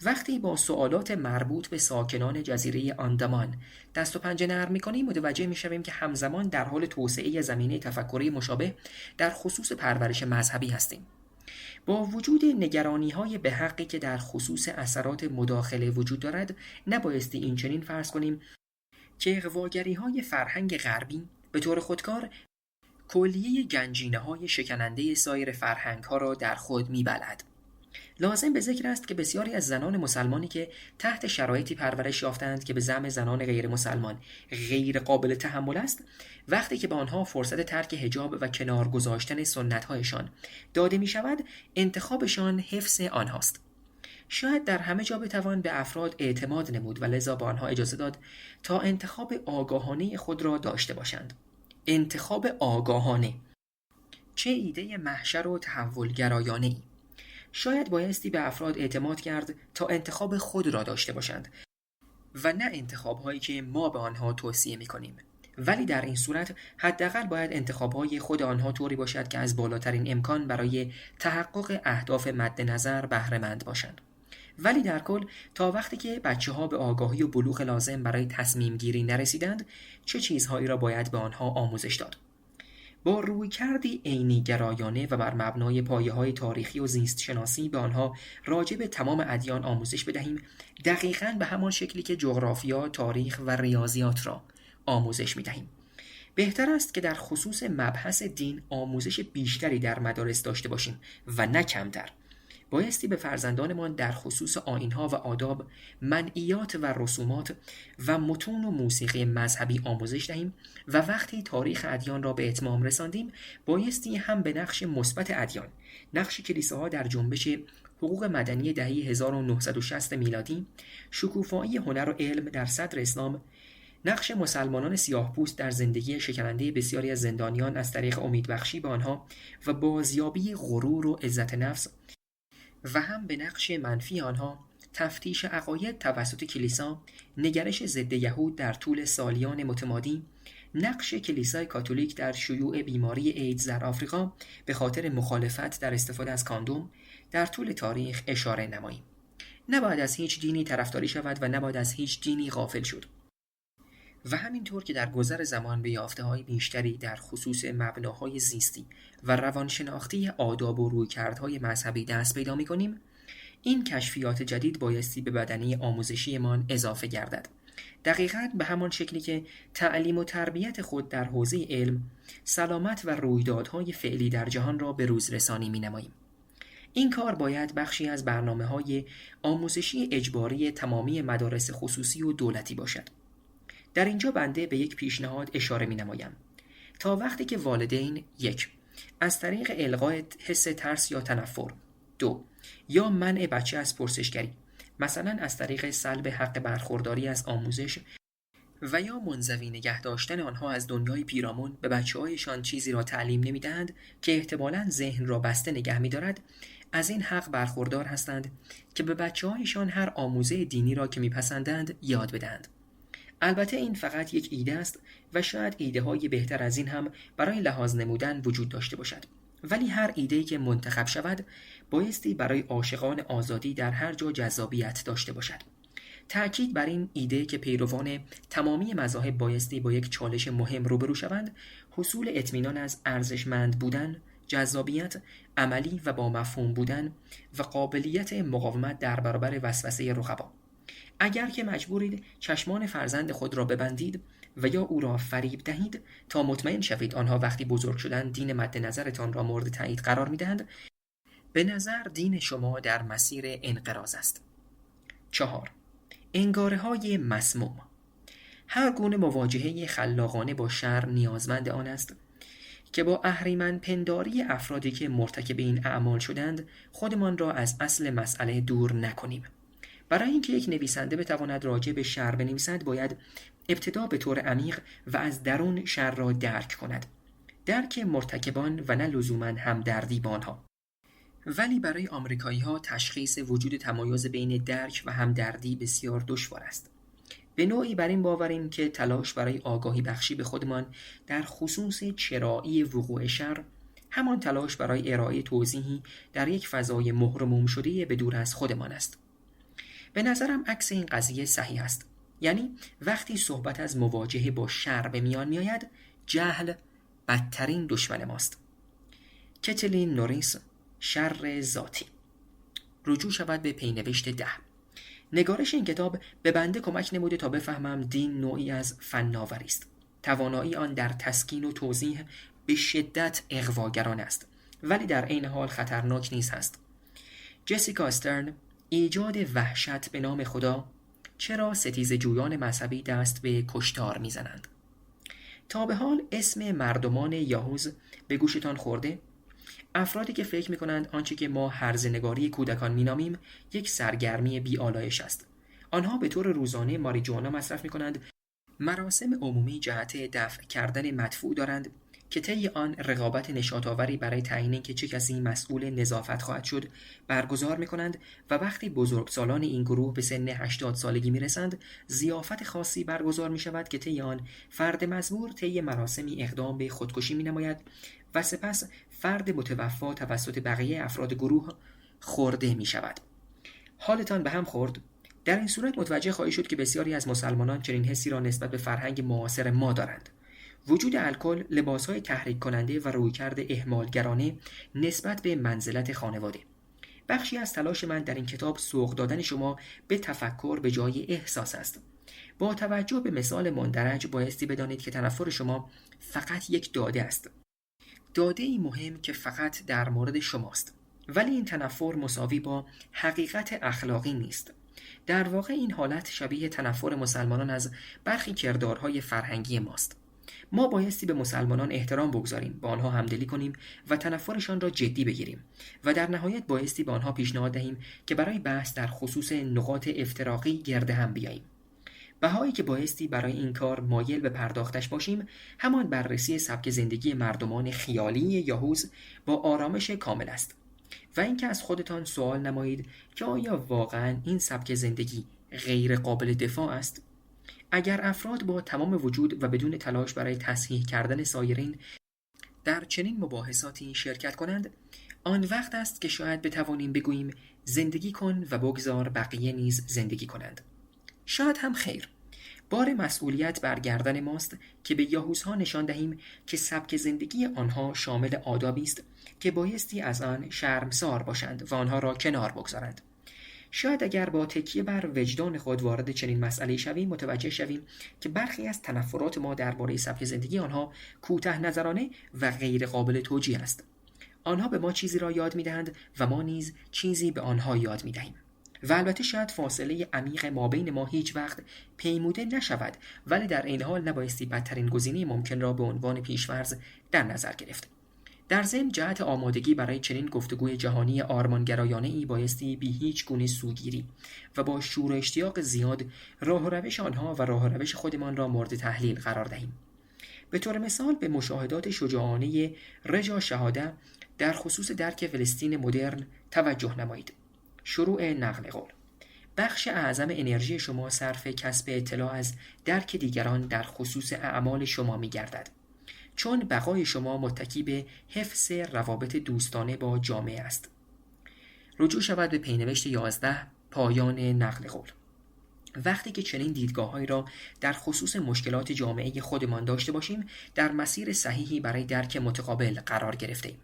Speaker 1: وقتی با سوالات مربوط به ساکنان جزیره آندامان دست و پنجه نرم می‌کنیم، متوجه می‌شویم که همزمان در حال توسعه زمینه تفکری مشابه در خصوص پرورش مذهبی هستیم. با وجود نگرانی‌های به حقی که در خصوص اثرات مداخله وجود دارد، نبایستی این چنین فرض کنیم که اغواگری‌های فرهنگ غربی به طور خودکار کلیه گنجینه‌های شکننده سایر فرهنگ‌ها را در خود می‌بلعد. لازم به ذکر است که بسیاری از زنان مسلمانی که تحت شرایطی پرورش یافتند که به زعم زنان غیر مسلمان غیر قابل تحمل است، وقتی که به آنها فرصت ترک حجاب و کنار گذاشتن سنت‌هایشان داده می‌شود، انتخابشان حفظ آنهاست. شاید در همه جا بتوان به افراد اعتماد نمود و لذا به آنها اجازه داد تا انتخاب آگاهانه خود را داشته باشند. انتخاب آگاهانه، چه ایده محشر و تحولگرایانه‌ای! شاید بایستی به افراد اعتماد کرد تا انتخاب خود را داشته باشند و نه انتخاب‌هایی که ما به آنها توصیه می‌کنیم. ولی در این صورت حداقل باید انتخاب‌های خود آنها طوری باشد که از بالاترین امکان برای تحقق اهداف مد نظر بهره‌مند باشند. ولی در کل تا وقتی که بچه‌ها به آگاهی و بلوغ لازم برای تصمیم گیری نرسیدند، چه چیزهایی را باید به آنها آموزش داد؟ با رویکردی عینی گرایانه و بر مبنای پایه‌های تاریخی و زیست شناسی به آنها راجع به تمام ادیان آموزش بدهیم، دقیقاً به همان شکلی که جغرافیا، تاریخ و ریاضیات را آموزش می‌دهیم. بهتر است که در خصوص مبحث دین آموزش بیشتری در مدارس داشته باشیم و نه کمتر. بایستی به فرزندانمان در خصوص آیین‌ها و آداب، منعیات و رسومات و متون و موسیقی مذهبی آموزش دهیم و وقتی تاریخ ادیان را به اتمام رساندیم، بایستی هم به نقش مثبت ادیان، نقش کلیساها در جنبش حقوق مدنی دهه 1960 میلادی، شکوفایی هنر و علم در صدر اسلام، نقش مسلمانان سیاه‌پوست در زندگی شکننده بسیاری از زندانیان از طریق امیدبخشی به آنها و بازیابی غرور و عزت نفس، و هم به نقش منفی آنها، تفتیش عقاید توسط کلیسا، نگرش ضد یهود در طول سالیان متمادی، نقش کلیسای کاتولیک در شیوع بیماری ایدز در آفریقا به خاطر مخالفت در استفاده از کاندوم در طول تاریخ اشاره نماییم. نباید از هیچ دینی طرفداری شود و نباید از هیچ دینی غافل شد. و همینطور که در گذر زمان به یافته‌های بیشتری در خصوص مبناهای زیستی و روانشناختی آداب و رویکردهای مذهبی دست پیدا می‌کنیم، این کشفیات جدید بایستی به بدنه آموزشیمان اضافه گردد. دقیقاً به همان شکلی که تعلیم و تربیت خود در حوزه علم، سلامت و رویدادهای فعلی در جهان را به روز رسانی می‌نماییم. این کار باید بخشی از برنامه‌های آموزشی اجباری تمامی مدارس خصوصی و دولتی باشد. در اینجا بنده به یک پیشنهاد اشاره می‌نمایم. تا وقتی که والدین 1. از طریق الغای حس ترس یا تنفر، 2. یا منع بچه از پرسشگری، مثلا از طریق سلب حق برخورداری از آموزش و یا منزوی نگه داشتن آنها از دنیای پیرامون به بچه‌هایشان چیزی را تعلیم نمی‌دهند که احتمالاً ذهن را بسته نگه می‌دارد، از این حق برخوردار هستند که به بچه‌هایشان هر آموزه دینی را که می‌پسندند یاد بدهند. البته این فقط یک ایده است و شاید ایده‌های بهتر از این هم برای لحاظ نمودن وجود داشته باشد، ولی هر ایده‌ای که منتخب شود بایستی برای عاشقان آزادی در هر جا جذابیت داشته باشد. تأکید بر این ایده که پیروان تمامی مذاهب بایستی با یک چالش مهم روبرو شوند، حصول اطمینان از ارزشمند بودن، جذابیت، عملی و با مفهوم بودن و قابلیت مقاومت در برابر وسوسه رقبا. اگر که مجبورید چشمان فرزند خود را ببندید و یا او را فریب دهید تا مطمئن شوید آنها وقتی بزرگ شدن دین مد نظرتان را مورد تایید قرار می‌دهند، به نظر دین شما در مسیر انقراض است. 4. انگاره‌های مسموم. هر گونه مواجهه خلاقانه با شر نیازمند آن است که با اهریمن پنداری افرادی که مرتکب این اعمال شدند خودمان را از اصل مسئله دور نکنیم. برای اینکه یک نویسنده بتواند راجع به شر بنویسد باید ابتدا به طور عمیق و از درون شر را درک کند. درک مرتکبان و نه لزوماً همدردی با آنها. ولی برای آمریکایی‌ها تشخیص وجود تمایز بین درک و همدردی بسیار دشوار است. به نوعی بر این باوریم که تلاش برای آگاهی بخشی به خودمان در خصوص چرایی وقوع شر همان تلاش برای ارائه توضیحی در یک فضای مهرموم شده به دور از خودمان است. به نظرم عکس این قضیه صحیح است. یعنی وقتی صحبت از مواجهه با شر به میان میآید، جهل بدترین دشمن ماست. کتلین نوریس، شر ذاتی. رجوع شود به پینوشت 10. نگارش این کتاب به بنده کمک نموده تا بفهمم دین نوعی از فناوری است. توانایی آن در تسکین و توضیح به شدت اغواگران است، ولی در عین حال خطرناک نیز هست. جسیکا استرن، ایجاد وحشت به نام خدا، چرا ستیزه جویان مذهبی دست به کشتار میزنند. تا به حال اسم مردمان یاهوز به گوشتان خورده؟ افرادی که فکر می‌کنند آنچه که ما هرزه‌نگاری کودکان می‌نامیم یک سرگرمی بی‌آلایش است. آنها به طور روزانه ماریجوانا مصرف می‌کنند، مراسم عمومی جهت دفع کردن مدفوع دارند که طی آن رقابت نشاط‌آوری برای تعیین اینکه چه کسی مسئول نظافت خواهد شد برگزار می‌کنند و وقتی بزرگسالان این گروه به سن 80 سالگی می‌رسند، ضیافت خاصی برگزار می‌شود که طی آن فرد مزبور طی مراسمی اقدام به خودکشی می‌نماید و سپس فرد متوفی توسط بقیه افراد گروه خورده می‌شود. حالتان به هم خورد؟ در این صورت متوجه خواهید شد که بسیاری از مسلمانان چنین حسی را نسبت به فرهنگ معاصر ما دارند. وجود الکل، لباسهای تحریک کننده و رویکرد اهمالگرانه نسبت به منزلت خانواده. بخشی از تلاش من در این کتاب سوق دادن شما به تفکر به جای احساس است. با توجه به مثال مندرج بایستی بدانید که تنفر شما فقط یک داده است. داده‌ای مهم که فقط در مورد شماست. ولی این تنفر مساوی با حقیقت اخلاقی نیست. در واقع این حالت شبیه تنفر مسلمانان از برخی کردارهای فرهنگی ماست. ما بایستی به مسلمانان احترام بگذاریم، با آنها همدلی کنیم و تنفرشان را جدی بگیریم و در نهایت بایستی به آنها پیشنهاد دهیم که برای بحث در خصوص نقاط افتراقی گرد هم بیاییم. بهایی که بایستی برای این کار مایل به پرداختش باشیم همان بررسی سبک زندگی مردمان خیالی یاهوز با آرامش کامل است و اینکه از خودتان سوال نمایید که آیا واقعاً این سبک زندگی غیر قابل دفاع است؟ اگر افراد با تمام وجود و بدون تلاش برای تصحیح کردن سایرین در چنین مباحثاتی شرکت کنند، آن وقت است که شاید بتوانیم بگوییم زندگی کن و بگذار بقیه نیز زندگی کنند. شاید هم خیر. بار مسئولیت بر گردن ماست که به یاهوزها نشان دهیم که سبک زندگی آنها شامل آدابی است که بایستی از آن شرمسار باشند و آنها را کنار بگذارند. شاید اگر با تکیه بر وجدان خود وارد چنین مسئله شویم متوجه شویم که برخی از تنفرات ما درباره سبک زندگی آنها کوتاه نظرانه و غیر قابل توجیه است. آنها به ما چیزی را یاد می‌دهند و ما نیز چیزی به آنها یاد می‌دهیم. و البته شاید فاصله عمیق مابین ما هیچ وقت پیموده نشود، ولی در این حال نبایستی بدترین گزینه ممکن را به عنوان پیش‌فرض در نظر گرفت. در ضمن جهت آمادگی برای چنین گفتگوی جهانی آرمانگرایانه‌ای بایستی بی هیچ گونه سوگیری و با شور و اشتیاق زیاد راه و روش آنها و راه و روش خودمان را مورد تحلیل قرار دهیم. به طور مثال به مشاهدات شجاعانه رجا شهاده در خصوص درک فلسطین مدرن توجه نمایید. شروع نقل قول: بخش اعظم انرژی شما صرف کسب اطلاع از درک دیگران در خصوص اعمال شما می گردد، چون بقای شما متکی به حفظ روابط دوستانه با جامعه است. رجوع شود به پینوشت 11 پایان نقل قول. وقتی که چنین دیدگاه‌هایی را در خصوص مشکلات جامعه خودمان داشته باشیم، در مسیر صحیحی برای درک متقابل قرار گرفته‌ایم.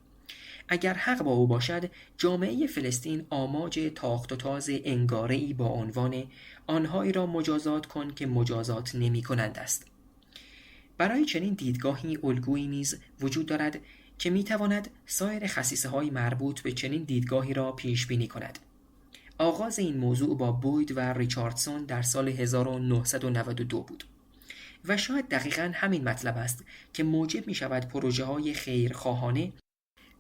Speaker 1: اگر حق با او باشد، جامعه فلسطین آماج تاخت و تاز انگاره‌ای با عنوان آنهایی را مجازات کن که مجازات نمی‌کنند است. برای چنین دیدگاهی الگویی نیز وجود دارد که می‌تواند سایر خصیصه‌های مربوط به چنین دیدگاهی را پیش بینی کند. آغاز این موضوع با بوید و ریچاردسون در سال 1992 بود و شاید دقیقاً همین مطلب است که موجب می‌شود پروژه‌های خیرخواهانه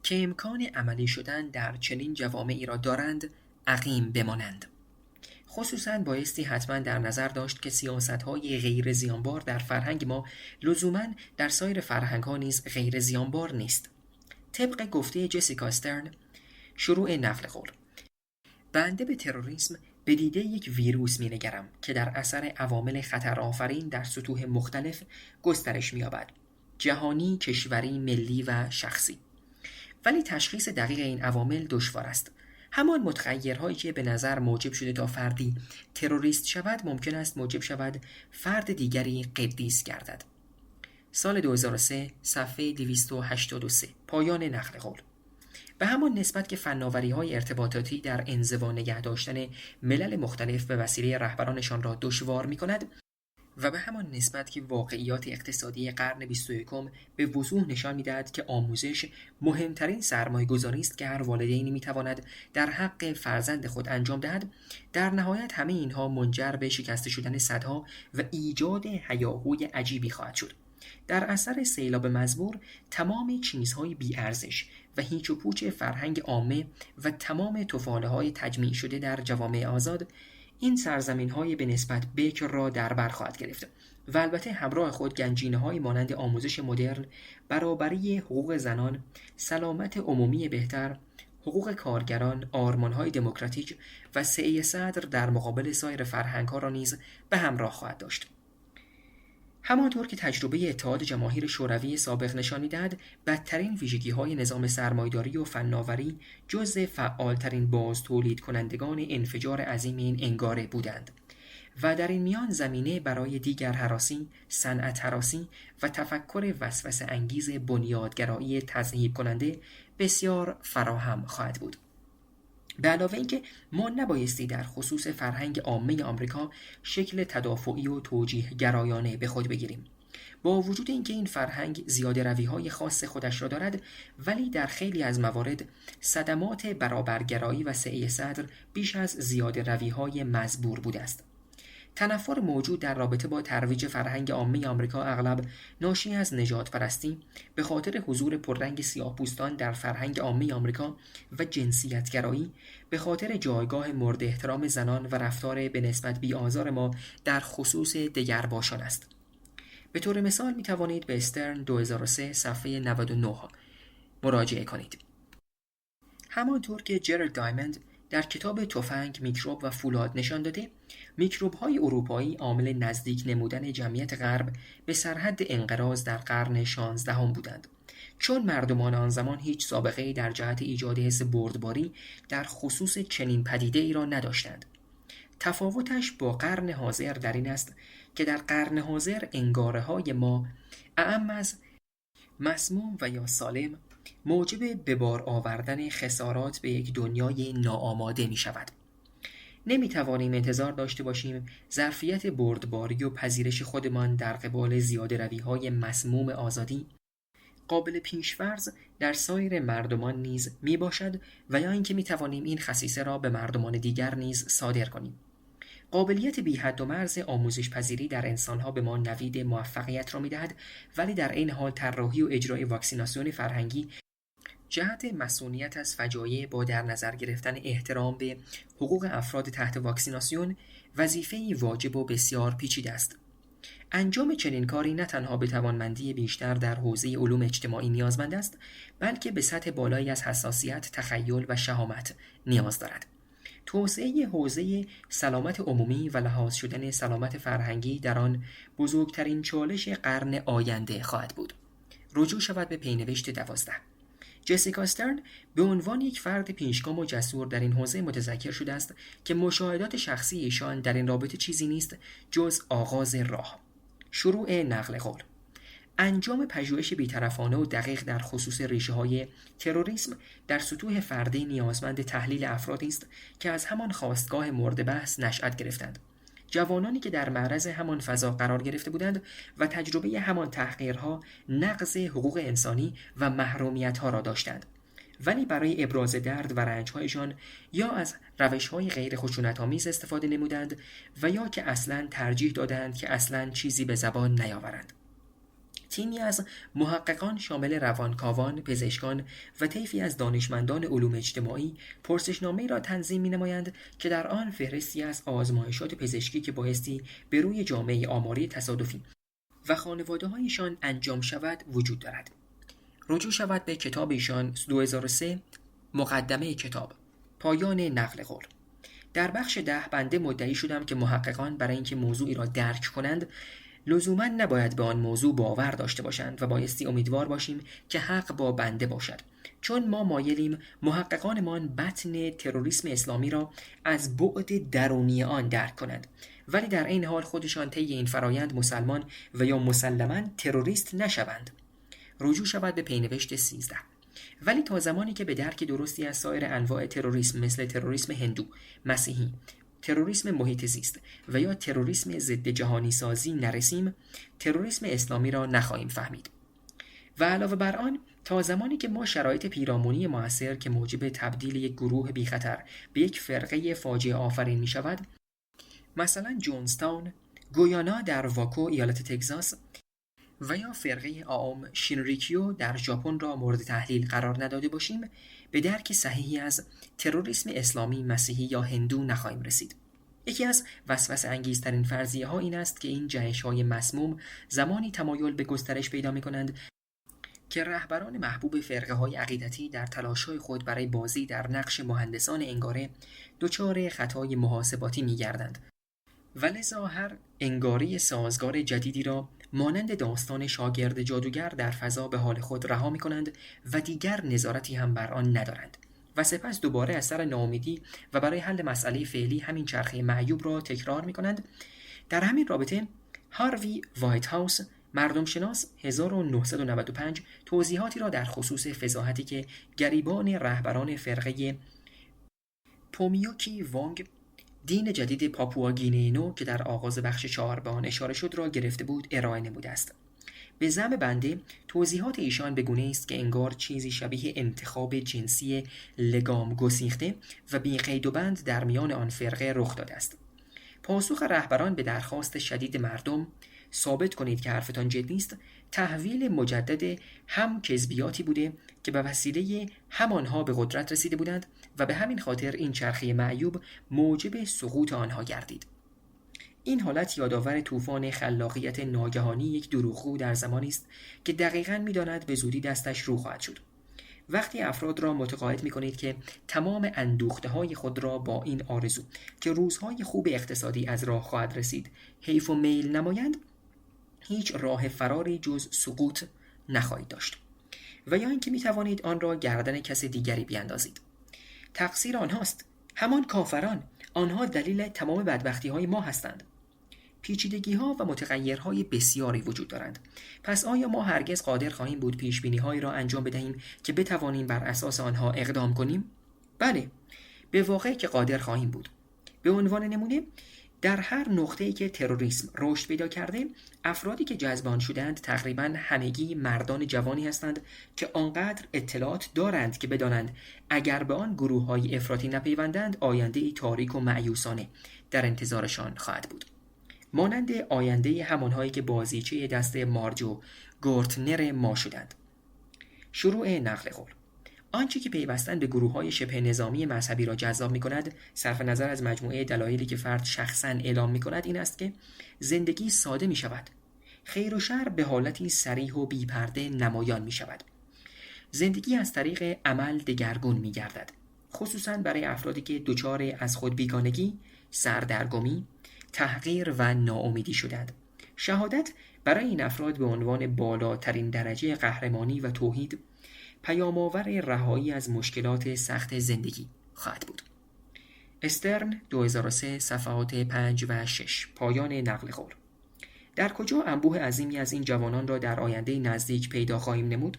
Speaker 1: که امکان عملی شدن در چنین جوامعی را دارند عقیم بمانند. خصوصاً بایستی حتماً در نظر داشت که سیاست‌های غیر زیانبار در فرهنگ ما لزوماً در سایر فرهنگ‌ها نیز غیر زیانبار نیست. طبق گفته جسیکا استرن، شروع نقل قول: بنده به تروریسم به دیده یک ویروس می‌نگرم که در اثر عوامل خطرآفرین در سطوح مختلف گسترش می‌یابد، جهانی، کشوری، ملی و شخصی. ولی تشخیص دقیق این عوامل دشوار است. همان متغیرهایی که به نظر موجب شده تا فردی تروریست شود ممکن است موجب شود فرد دیگری قدیس گردد. سال 2003 صفحه 283 پایان نقل قول. به همان نسبت که فناوری‌های ارتباطاتی در انزوا نگه داشتن ملل مختلف به وسیله رهبرانشان را دشوار می‌کند و به همان نسبت که واقعیات اقتصادی قرن 21 به وضوح نشان می‌دهد که آموزش مهمترین سرمایه‌گذاری است که هر والدینی می‌تواند در حق فرزند خود انجام دهد، در نهایت همه اینها منجر به شکسته شدن صدها و ایجاد هیاهوی عجیبی خواهد شد. در اثر سیلاب مزبور تمام چیزهای بی‌ارزش و هیچ و پوچ فرهنگ عامه و تمام تفاله‌های تجمیع شده در جوامع آزاد، این سرزمین‌های به نسبت بکر را در بر خواهد گرفت و البته همراه خود گنجینه‌های مانند آموزش مدرن، برابری حقوق زنان، سلامت عمومی بهتر، حقوق کارگران، آرمان‌های دموکراتیک و سعی صدر در مقابل سایر فرهنگ‌ها را نیز به همراه خواهد داشت. همانطور که تجربه اتحاد جماهیر شوروی سابق نشان می‌دهد، بدترین ویژگی‌های نظام سرمایه‌داری و فناوری جزء فعالترین باز تولید کنندگان انفجار عظیم این انگاره بودند و در این میان زمینه برای دیگر هراسی، صنعت هراسی و تفکر وسوسه انگیز بنیادگرایی تضعیف کننده بسیار فراهم خواهد بود. به علاوه اینکه ما نبایستی در خصوص فرهنگ عامه آمریکا شکل تدافعی و توجیه گرایانه به خود بگیریم. با وجود اینکه این فرهنگ زیاده روی‌های خاص خودش را دارد، ولی در خیلی از موارد صدمات برابرگرایی و سعی صدر بیش از زیاده روی‌های مزبور بوده است. تنفر موجود در رابطه با ترویج فرهنگ عامه آمریکا اغلب ناشی از نژاد پرستی به خاطر حضور پررنگ سیاه‌پوستان در فرهنگ عامه آمریکا و جنسیت‌گرایی به خاطر جایگاه مورد احترام زنان و رفتار به نسبت بی‌آزار ما در خصوص دگرباشان است. به طور مثال می توانید به استرن 2003 صفحه 99 مراجعه کنید. همانطور که جرالد دایموند در کتاب تفنگ، میکروب و فولاد نشان داده، میکروب‌های اروپایی عامل نزدیک نمودن جمعیت غرب به سرحد انقراض در قرن 16 بودند، چون مردمان آن زمان هیچ سابقه‌ای در جهت ایجاد حس بردباری در خصوص چنین پدیده‌ای را نداشتند. تفاوتش با قرن حاضر در این است که در قرن حاضر انگاره‌های ما اعم از مسموم و یا سالم موجب به بار آوردن خسارات به یک دنیای ناآماده می شود. نمی توانیم انتظار داشته باشیم ظرفیت بردباری و پذیرش خودمان در قبال زیاده روی‌های مسموم آزادی قابل پیش‌فرض در سایر مردمان نیز می باشد و یا اینکه می توانیم این خصیصه را به مردمان دیگر نیز صادر کنیم. قابلیت بی حد و مرز آموزش پذیری در انسانها به ما نوید موفقیت را می دهد، ولی در این حال طراحی و اجرای واکسیناسیون فرهنگی جهت مصونیت از فجایع با در نظر گرفتن احترام به حقوق افراد تحت واکسیناسیون وظیفه‌ای واجب و بسیار پیچیده است. انجام چنین کاری نه تنها به توانمندی بیشتر در حوزه علوم اجتماعی نیازمند است، بلکه به سطح بالایی از حساسیت، تخیل و شهامت نیاز دارد. توسعه حوزه سلامت عمومی و لحاظ شدن سلامت فرهنگی در آن بزرگترین چالش قرن آینده خواهد بود. رجوع شود به پینوشت 12. جسیکا استرن به عنوان یک فرد پیشگام و جسور در این حوزه متذکر شده است که مشاهدات شخصی ایشان در این رابطه چیزی نیست جز آغاز راه. شروع نقل قول. انجام پژوهش بی‌طرفانه و دقیق در خصوص ریشه‌های تروریسم در سطوح فردی نیازمند تحلیل افرادی است که از همان خاستگاه مورد بحث نشأت گرفتند. جوانانی که در معرض همان فضا قرار گرفته بودند و تجربه همان تحقیرها، نقض حقوق انسانی و محرومیت‌ها را داشتند، ولی برای ابراز درد و رنج‌هایشان یا از روش‌های غیر خشونت‌آمیز استفاده نمودند و یا که اصلاً ترجیح دادند که اصلاً چیزی به زبان نیاورند. تیمی از محققان شامل روانکاوان، پزشکان و طیفی از دانشمندان علوم اجتماعی پرسشنامه‌ای را تنظیم می‌نمایند که در آن فهرستی از آزمایشات پزشکی که بایستی به روی جامعه آماری تصادفی و خانواده‌هایشان انجام شود وجود دارد. رجوع شود به کتاب ایشان 2003 مقدمه کتاب. پایان نقل قول. در بخش 10 بنده مدعی شدم که محققان برای اینکه موضوعی را درک کنند لزوما نباید به آن موضوع باور داشته باشند و بایستی امیدوار باشیم که حق با بنده باشد، چون ما مایلیم محققانمان بطن تروریسم اسلامی را از بعد درونی آن درک کنند، ولی در این حال خودشان طی این فرایند مسلمان و یا مسلماً تروریست نشوند. رجوع شود به پینوشت 13. ولی تا زمانی که به درک درستی از سایر انواع تروریسم مثل تروریسم هندو، مسیحی، تروریسم محیط زیست و یا تروریسم ضد جهانی سازی نرسیم، تروریسم اسلامی را نخواهیم فهمید. و علاوه بر آن، تا زمانی که ما شرایط پیرامونی موثر که موجب تبدیل یک گروه بی خطر به یک فرقه فاجعه آفرین می شود، مثلا جونستاون، گویانا در واکو ایالت تگزاس و یا فرقه آوم شینریکیو در ژاپن را مورد تحلیل قرار نداده باشیم، به درک صحیحی از تروریسم اسلامی، مسیحی یا هندو نخواهیم رسید. یکی از وسوسه انگیزترین فرضیه ها این است که این جهش های مسموم زمانی تمایل به گسترش پیدا می کنند که رهبران محبوب فرقه های عقیدتی در تلاش های خود برای بازی در نقش مهندسان انگاره دچار خطای محاسباتی می گردند و لذا هر انگاره سازگار جدیدی را مانند داستان شاگرد جادوگر در فضا به حال خود رها می کنند و دیگر نظارتی هم بر آن ندارند و سپس دوباره از سر ناامیدی و برای حل مسئله فعلی همین چرخه معیوب را تکرار می کنند. در همین رابطه هاروی وایت هاوس، مردم شناس 1995 توضیحاتی را در خصوص فضاحتی که گریبان رهبران فرقه پومیوکی وانگ دین جدید پاپوآگینی نو که در آغاز بخش 4 به آن اشاره شد را گرفته بود ارائه نموده است. به زعم بنده توضیحات ایشان به گونه‌ای است که انگار چیزی شبیه انتخاب جنسی لگام گسیخته و بی قید و بند در میان آن فرقه رخ داده است. پاسخ رهبران به درخواست شدید مردم ثابت کنید که حرفتان جدی است، تحویل مجدد هم کذبیاتی بوده که به وسیله همانها به قدرت رسیده بودند و به همین خاطر این چرخه معیوب موجب سقوط آنها گردید. این حالت یادآور طوفان خلاقیت ناگهانی یک دروغگو در زمانی است که دقیقاً می‌داند به زودی دستش رو خواهد شد. وقتی افراد را متقاعد می‌کنید که تمام اندوخته‌های خود را با این آرزو که روزهای خوب اقتصادی از راه خواهد رسید حیف و میل نمایند، هیچ راه فراری جز سقوط نخواهید داشت و یا اینکه می‌توانید آن را گردن کس دیگری بیاندازید. تقصیر آنهاست، همان کافران، آنها دلیل تمام بدبختی‌های ما هستند. پیچیدگی‌ها و متغیرهای بسیاری وجود دارند. پس آیا ما هرگز قادر خواهیم بود پیشبینی‌هایی را انجام بدهیم که بتوانیم بر اساس آنها اقدام کنیم؟ بله، به واقع که قادر خواهیم بود. به عنوان نمونه، در هر نقطه‌ای که تروریسم رشد پیدا کرده، افرادی که جذب آن شدند تقریباً همگی مردان جوانی هستند که آنقدر اطلاعات دارند که بدانند اگر به آن گروه‌های افراطی نپیوندند آینده‌ای تاریک و مأیوسانه در انتظارشان خواهد بود. مانند آینده همانهایی که بازیچه دست مارج و گورتنر ما شدند. شروع نقل قول. آنچه که پیوستن به گروه‌های شبه نظامی مذهبی را جذاب می‌کند، صرف نظر از مجموعه دلایلی که فرد شخصاً اعلام می‌کند، این است که زندگی ساده می‌شود. خیر و شر به حالتی صریح و بی‌پرده نمایان می‌شود. زندگی از طریق عمل دگرگون می‌گردد، خصوصاً برای افرادی که دچار از خود بیگانگی، سردرگمی، تحقیر و ناامیدی شدند. شهادت برای این افراد به عنوان بالاترین درجه قهرمانی و توحید، پیام‌آور رهایی از مشکلات سخت زندگی خواهد بود. استرن 2003 صفحات 5 و 6. پایان نقل قول. در کجا انبوه عظیمی از این جوانان را در آینده نزدیک پیدا خواهیم نمود؟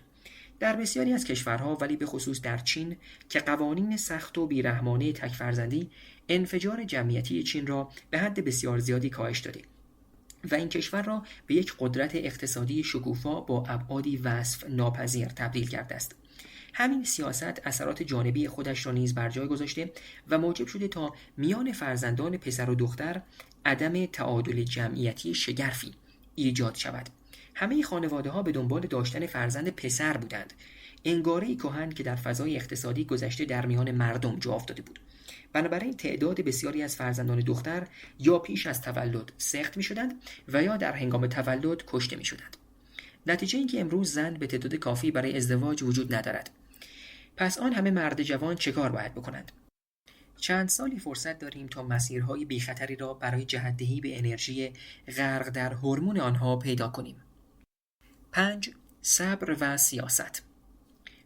Speaker 1: در بسیاری از کشورها، ولی به خصوص در چین که قوانین سخت و بیرحمانه تک‌فرزندی انفجار جمعیتی چین را به حد بسیار زیادی کاهش داده و این کشور را به یک قدرت اقتصادی شکوفا با ابعادی وصف ناپذیر تبدیل کرده است. همین سیاست اثرات جانبی خودش را نیز بر جای گذاشته و موجب شده تا میان فرزندان پسر و دختر عدم تعادل جمعیتی شگرفی ایجاد شود. همه خانواده‌ها به دنبال داشتن فرزند پسر بودند، انگاره‌ای کهن که در فضای اقتصادی گذشته در میان مردم جا افتاده بود. بنابراین تعداد بسیاری از فرزندان دختر یا پیش از تولد سقط می‌شدند و یا در هنگام تولد کشته می‌شدند. نتیجه این که امروز زن به تعداد کافی برای ازدواج وجود ندارد. پس آن همه مرد جوان چه کار باید بکنند؟ چند سالی فرصت داریم تا مسیرهای بی‌خطری را برای جهت‌دهی به انرژی غرق در هورمون آنها پیدا کنیم. 5. صبر و سیاست.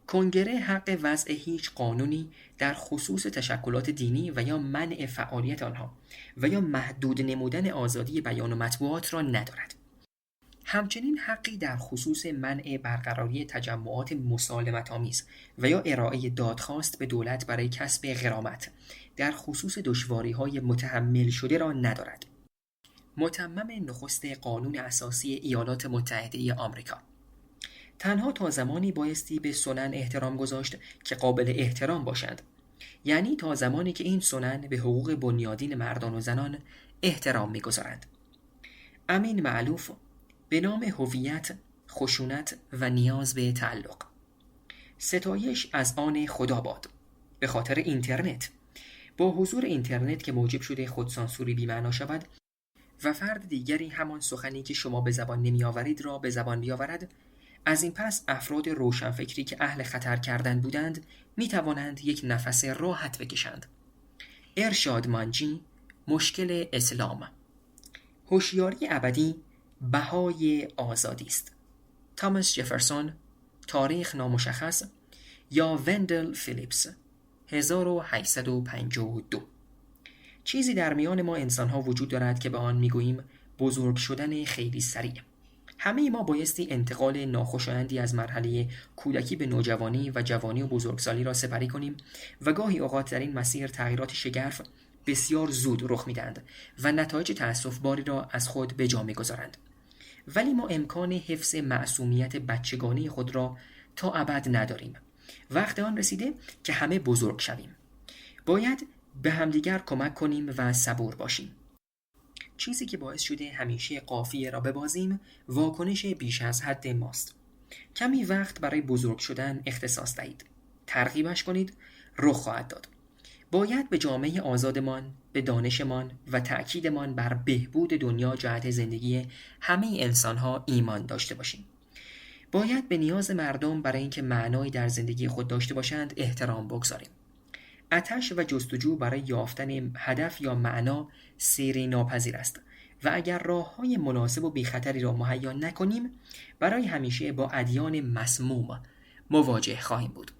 Speaker 1: کنگره حق وضع هیچ قانونی در خصوص تشکلات دینی و یا منع فعالیت آنها و یا محدود نمودن آزادی بیان و مطبوعات را ندارد. همچنین حقی در خصوص منع برقراری تجمعات مسالمت‌آمیز و یا ارائه دادخواست به دولت برای کسب غرامت در خصوص دشواری‌های متحمل شده را ندارد. متمم نخست قانون اساسی ایالات متحده آمریکا. تنها تا زمانی بایستی به سنن احترام گذاشت که قابل احترام باشند، یعنی تا زمانی که این سنن به حقوق بنیادین مردان و زنان احترام می‌گذارند. امین معلوف به نام هویت، خشونت و نیاز به تعلق. ستایش از آن خدا باد به خاطر اینترنت. با حضور اینترنت که موجب شده خودسانسوری بی‌معنا شود و فرد دیگری همان سخنی که شما به زبان نمی‌آورید را به زبان بیاورد، از این پس افراد روشنفکری که اهل خطر کردن بودند می‌توانند یک نفس راحت بکشند. ارشاد مانجی، مشکل اسلام. هوشیاری ابدی بهای آزادی است. تاماس جفرسون، تاریخ نامشخص، یا وندل فیلیپس، 1852. چیزی در میان ما انسان‌ها وجود دارد که به آن می‌گوییم بزرگ شدن خیلی سریع. همه ما بایستی انتقال ناخوشایندی از مرحله کودکی به نوجوانی و جوانی و بزرگسالی را سپری کنیم و گاهی اوقات در این مسیر تغییرات شگرف بسیار زود رخ می‌دهند و نتایج تأسف‌باری را از خود به جا می‌گذارند. ولی ما امکان حفظ معصومیت بچگانه خود را تا ابد نداریم. وقت آن رسیده که همه بزرگ شویم. باید به همدیگر کمک کنیم و صبور باشیم. چیزی که باعث شده همیشه قافیه را ببازیم، واکنش بیش از حد ماست. کمی وقت برای بزرگ شدن اختصاص دهید. ترغیبش کنید، رخ خواهد داد. باید به جامعه آزادمان، به دانشمان و تأکیدمان بر بهبود دنیا جهت زندگی همه انسانها ایمان داشته باشیم. باید به نیاز مردم برای اینکه معنایی در زندگی خود داشته باشند احترام بگذاریم. آتش و جستجو برای یافتن هدف یا معنا سیری ناپذیر است و اگر راه‌های مناسب و بی‌خطری را مهیا نکنیم، برای همیشه با ادیان مسموم مواجه خواهیم بود.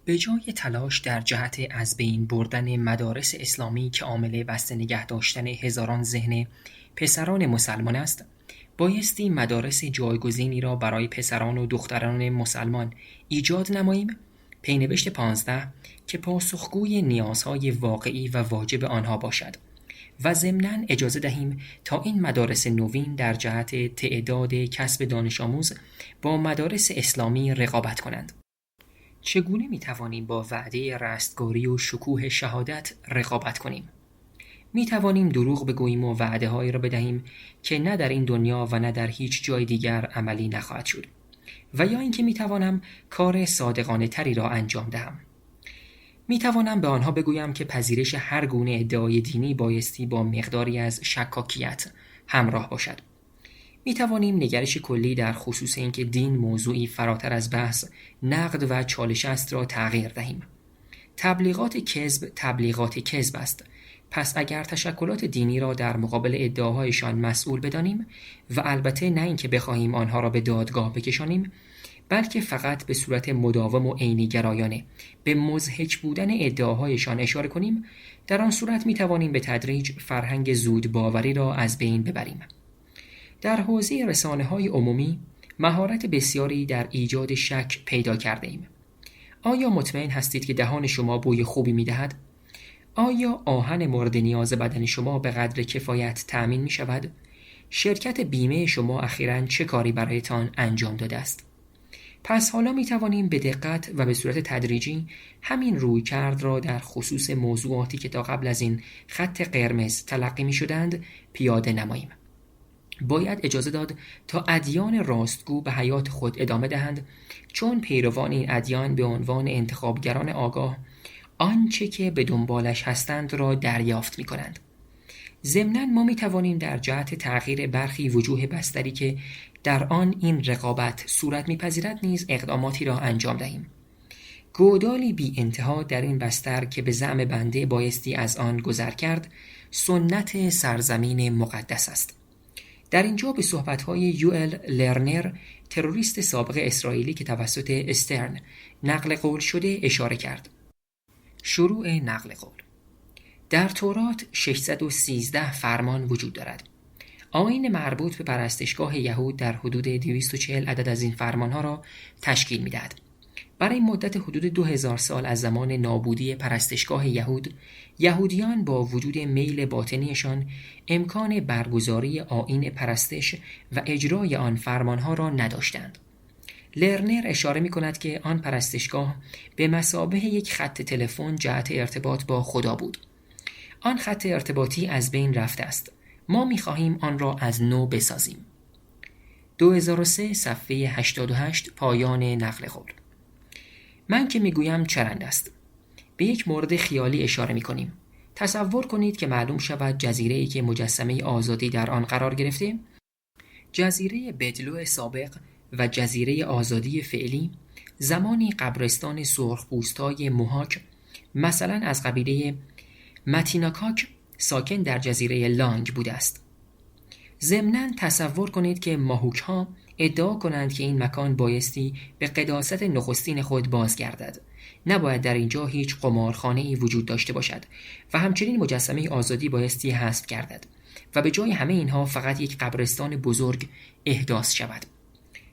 Speaker 1: به جای تلاش در جهت از بین بردن مدارس اسلامی که عامل بسته نگه داشتن هزاران ذهن پسران مسلمان است، بایستی مدارس جایگزینی را برای پسران و دختران مسلمان ایجاد نماییم. پینوشت 15 که پاسخگوی نیازهای واقعی و واجب آنها باشد و ضمناً اجازه دهیم تا این مدارس نوین در جهت تعداد کسب دانش آموز با مدارس اسلامی رقابت کنند. چگونه می‌توانیم با وعده رستگاری و شکوه شهادت رقابت کنیم؟ می‌توانیم دروغ بگوییم و وعده‌هایی را بدهیم که نه در این دنیا و نه در هیچ جای دیگر عملی نخواهد شد. و یا اینکه میتوانم کار صادقانه تری را انجام دهم. میتوانم به آنها بگویم که پذیرش هر گونه ادعای دینی بایستی با مقداری از شکاکیت همراه باشد. میتوانیم نگرش کلی در خصوص اینکه دین موضوعی فراتر از بحث، نقد و چالش است را تغییر دهیم. تبلیغات کذب است. پس اگر تشکلات دینی را در مقابل ادعاهایشان مسئول بدانیم و البته نه اینکه بخواهیم آنها را به دادگاه بکشانیم، بلکه فقط به صورت مداوم و عینی گرایانه به مضحک بودن ادعاهایشان اشاره کنیم، در آن صورت می توانیم به تدریج فرهنگ زود باوری را از بین ببریم. در حوزه رسانه‌های عمومی مهارت بسیاری در ایجاد شک پیدا کرده ایم. آیا مطمئن هستید که دهان شما بوی خوبی می دهد؟ آیا آهن مورد نیاز بدن شما به قدر کفایت تأمین می شود؟ شرکت بیمه شما اخیراً چه کاری برایتان انجام داده است؟ پس حالا می توانیم به دقت و به صورت تدریجی همین رویکرد را در خصوص موضوعاتی که تا قبل از این خط قرمز تلقی می شدند پیاده نماییم. باید اجازه داد تا ادیان راستگو به حیات خود ادامه دهند، چون پیروان این ادیان به عنوان انتخابگران آگاه آنچه که به دنبالش هستند را دریافت می کنند. ضمناً ما می توانیم در جهت تغییر برخی وجوه بستری که در آن این رقابت صورت می پذیرد نیز اقداماتی را انجام دهیم. گودالی بی انتها در این بستر که به زعم بنده بایستی از آن گذر کرد، سنت سرزمین مقدس است. در اینجا به صحبت‌های یوئل لرنر، تروریست سابق اسرائیلی که توسط استرن نقل قول شده اشاره کرد. شروع نقل قول. در تورات 613 فرمان وجود دارد. آیین مربوط به پرستشگاه یهود در حدود 240 عدد از این فرمانها را تشکیل می‌دهد. برای مدت حدود 2000 سال از زمان نابودی پرستشگاه یهودیان با وجود میل باطنیشان امکان برگزاری آیین پرستش و اجرای آن فرمانها را نداشتند. لرنر اشاره می کند که آن پرستشگاه به مثابه یک خط تلفن جهت ارتباط با خدا بود. آن خط ارتباطی از بین رفته است. ما می خواهیم آن را از نو بسازیم. 2003 صفحه 88 پایان نقل قول. من که میگویم چرند است. به یک مورد خیالی اشاره میکنیم. تصور کنید که معلوم شود جزیره‌ای که مجسمه آزادی در آن قرار گرفته، جزیره بدلو سابق و جزیره آزادی فعلی، زمانی قبرستان سرخپوستای موهاک، مثلا از قبیله متیناکاک، ساکن در جزیره لانگ بوده است. ضمناً تصور کنید که ماهوک ها ادعا کنند که این مکان بایستی به قداست نخستین خود بازگردد. نباید در اینجا هیچ قمارخانه‌ای وجود داشته باشد و همچنین مجسمه آزادی بایستی حذف گردد و به جای همه اینها فقط یک قبرستان بزرگ احداث شود.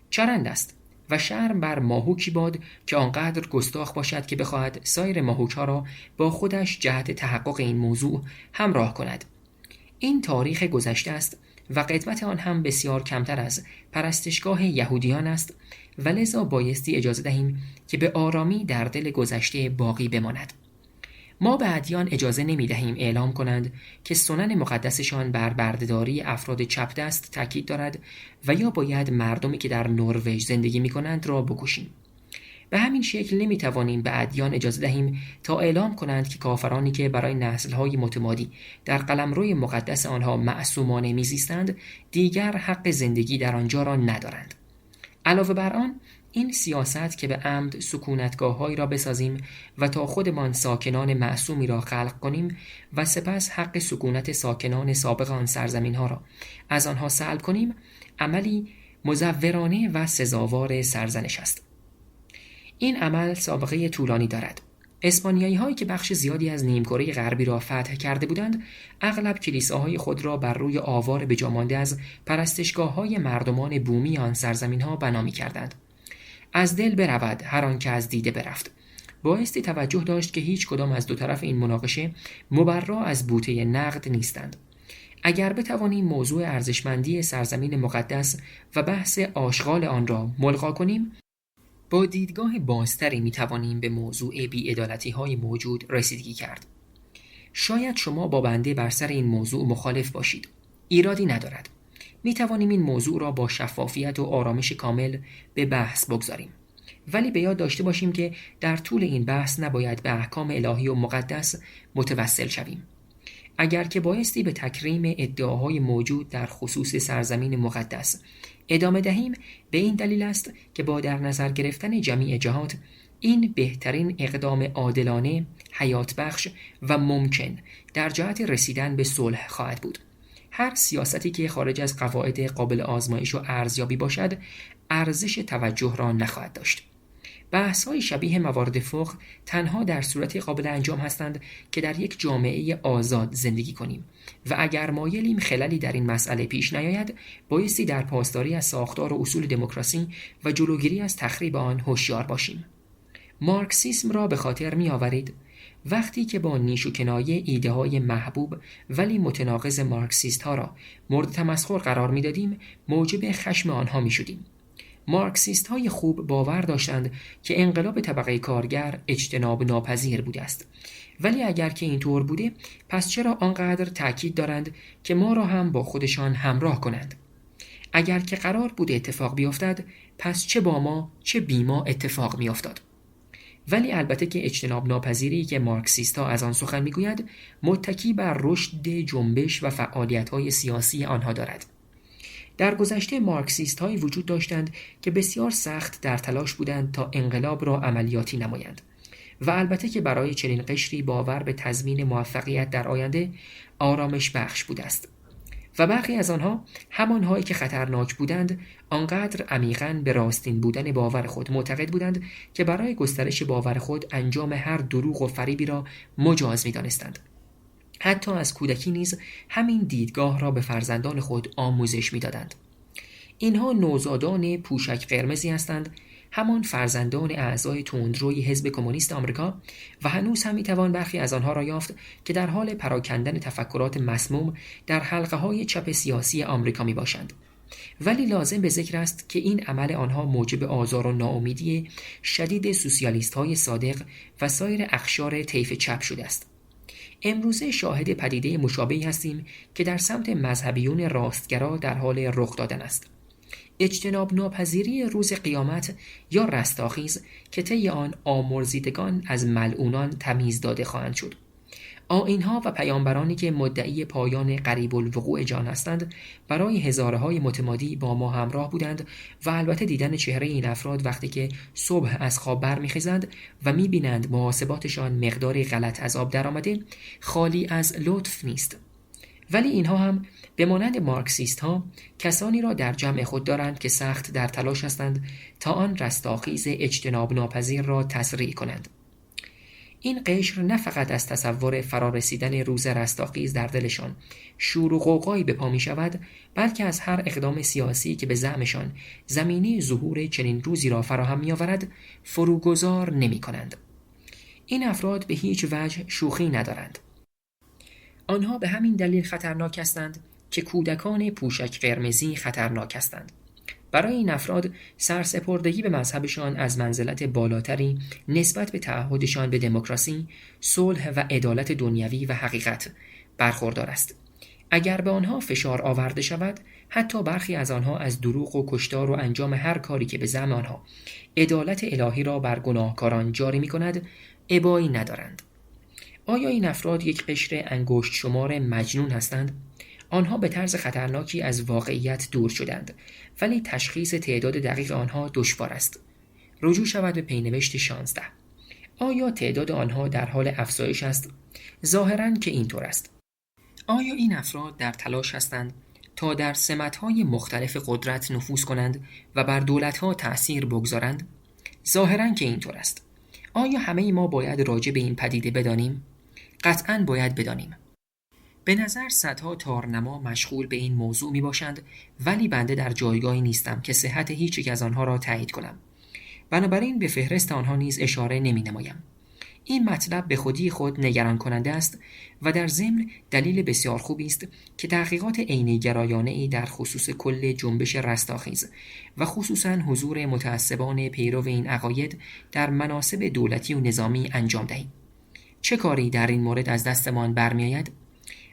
Speaker 1: چرند است و شرم بر ماهوکی باد که آنقدر گستاخ باشد که بخواهد سایر ماهوک ها را با خودش جهت تحقق این موضوع همراه کند. این تاریخ گذشته است و قدمت آن هم بسیار کمتر از پرستشگاه یهودیان است و لذا بایستی اجازه دهیم که به آرامی در دل گذشته باقی بماند. ما به ادیان اجازه نمی دهیم اعلام کنند که سنن مقدسشان بر بردهداری افراد چپ دست تاکید دارد و یا باید مردمی که در نروژ زندگی می کنند را بکشیم. به همین شکل نمی توانیم به ادیان اجازه دهیم تا اعلام کنند که کافرانی که برای نسل‌های متمادی در قلمروی مقدس آنها معصومانه میزیستند دیگر حق زندگی در آنجا را ندارند. علاوه بر آن، این سیاست که به عمد سکونتگاه‌هایی را بسازیم و تا خودمان ساکنان معصومی را خلق کنیم و سپس حق سکونت ساکنان سابق آن سرزمین‌ها را از آنها سلب کنیم، عملی مزورانه و سزاوار سرزنش است. این عمل سابقه طولانی دارد. اسپانیایی هایی که بخش زیادی از نیمکره غربی را فتح کرده بودند، اغلب کلیساهای خود را بر روی آوار به جا مانده از پرستشگاه‌های مردمان بومی آن سرزمین‌ها بنا می‌کردند. از دل برود هر آن که از دیده برفت. بایستی توجه داشت که هیچ کدام از دو طرف این مناقشه مبرا از بوته نقد نیستند. اگر بتوانیم موضوع ارزشمندی سرزمین مقدس و بحث آشغال آن را ملغا کنیم، با دیدگاه بازتری میتوانیم به موضوع بی‌عدالتی‌های موجود رسیدگی کرد. شاید شما با بنده بر سر این موضوع مخالف باشید. ایرادی ندارد. می توانیم این موضوع را با شفافیت و آرامش کامل به بحث بگذاریم. ولی به یاد داشته باشیم که در طول این بحث نباید به احکام الهی و مقدس متوسل شویم. اگر که بایستی به تکریم ادعاهای موجود در خصوص سرزمین مقدس ادامه دهیم، به این دلیل است که با در نظر گرفتن جمیع جهات این بهترین اقدام عادلانه، حیات بخش و ممکن در جهت رسیدن به صلح خواهد بود. هر سیاستی که خارج از قواعد قابل آزمایش و ارزیابی باشد، ارزش توجه را نخواهد داشت. بحث‌های شبیه موارد فقه تنها در صورت قابل انجام هستند که در یک جامعه آزاد زندگی کنیم و اگر مایلیم خللی در این مسئله پیش نیاید، بایستی در پاسداری از ساختار و اصول دموکراسی و جلوگیری از تخریب آن هوشیار باشیم. مارکسیسم را به خاطر می‌آورید؟ وقتی که با نیش و کنایه ایده‌های محبوب ولی متناقض مارکسیست‌ها را مورد تمسخر قرار می‌دادیم، موجب خشم آنها می‌شدیم. مارکسیست‌های خوب باور داشتند که انقلاب طبقه کارگر اجتناب ناپذیر بوده است. ولی اگر که اینطور بوده، پس چرا آنقدر تأکید دارند که ما را هم با خودشان همراه کنند؟ اگر که قرار بوده اتفاق بیفتد، پس چه با ما چه بی ما اتفاق میافتاد. ولی البته که اجتناب ناپذیری که مارکسیست‌ها از آن سخن میگوید، متکی بر رشد جنبش و فعالیت‌های سیاسی آنها دارد. در گذشته مارکسیست‌هایی وجود داشتند که بسیار سخت در تلاش بودند تا انقلاب را عملیاتی نمایند و البته که برای چنین قشری باور به تضمین موفقیت در آینده آرامش بخش بوده است. و برخی از آنها، همانهایی که خطرناک بودند، آنقدر عمیقاً به راستین بودن باور خود معتقد بودند که برای گسترش باور خود انجام هر دروغ و فریبی را مجاز می‌دانستند. حتی از کودکی نیز همین دیدگاه را به فرزندان خود آموزش می‌دادند. اینها نوزادان پوشک قرمزی هستند، همان فرزندان اعضای تندروی حزب کمونیست آمریکا، و هنوز هم می‌توان برخی از آنها را یافت که در حال پراکندن تفکرات مسموم در حلقه‌های چپ سیاسی آمریکا میباشند. ولی لازم به ذکر است که این عمل آنها موجب آزار و ناامیدی شدید سوسیالیست‌های صادق و سایر اقشار طیف چپ شده است. امروزه شاهد پدیده مشابهی هستیم که در سمت مذهبیون راستگرا در حال رخ دادن است. اجتناب ناپذیری روز قیامت یا رستاخیز که طی آن آمرزیدگان از ملعونان تمیز داده خواهند شد. آیین‌ها و پیامبرانی که مدعی پایان قریب الوقوع جان هستند، برای هزاره‌های متمادی با ما همراه بودند و البته دیدن چهره این افراد وقتی که صبح از خواب برمیخیزند و می‌بینند محاسباتشان مقداری غلط از آب درآمده، خالی از لطف نیست. ولی اینها هم به مانند مارکسیست‌ها کسانی را در جمع خود دارند که سخت در تلاش هستند تا آن رستاخیز اجتناب ناپذیر را تسریع کنند. این قشر نه فقط از تصور فرارسیدن روز رستاخیز در دلشان شور و غوغایی به پا می شود، بلکه از هر اقدام سیاسی که به زعمشان زمینه ظهور چنین روزی را فراهم می آورد فروگذار نمی کنند. این افراد به هیچ وجه شوخی ندارند. آنها به همین دلیل خطرناک هستند که کودکان پوشک قرمزی خطرناک هستند. برای این افراد سرسپردگی به مذهبشان از منزلت بالاتری نسبت به تعهدشان به دموکراسی، صلح و عدالت دنیوی و حقیقت برخوردار است. اگر به آنها فشار آورده شود، حتی برخی از آنها از دروغ و کشتار و انجام هر کاری که به زعم آنها عدالت الهی را بر گناهکاران جاری می‌کند، ابایی ندارند. آیا این افراد یک قشر انگشت شمار مجنون هستند؟ آنها به طرز خطرناکی از واقعیت دور شدند، ولی تشخیص تعداد دقیق آنها دشوار است. رجوع شود به پینوشت 16. آیا تعداد آنها در حال افزایش است؟ ظاهراً که اینطور است. آیا این افراد در تلاش هستند تا در سمت‌های مختلف قدرت نفوذ کنند و بر دولت‌ها تأثیر بگذارند؟ ظاهراً که اینطور است. آیا همه ما باید راجع به این پدیده بدانیم؟ قطعاً باید بدانیم. به نظر صدها تارنما مشغول به این موضوع می باشند، ولی بنده در جایگاهی نیستم که صحت هیچ یک از آنها را تایید کنم. بنابراین به فهرست آنها نیز اشاره نمی نمایم. این مطلب به خودی خود نگران کننده است و در ضمن دلیل بسیار خوبی است که تحقیقات عینی گرایانه‌ای در خصوص کل جنبش رستاخیز و خصوصاً حضور متعصبان پیرو این عقاید در مناصب دولتی و نظامی انجام دهیم. چه کاری در این مورد از دستمان برمی آید؟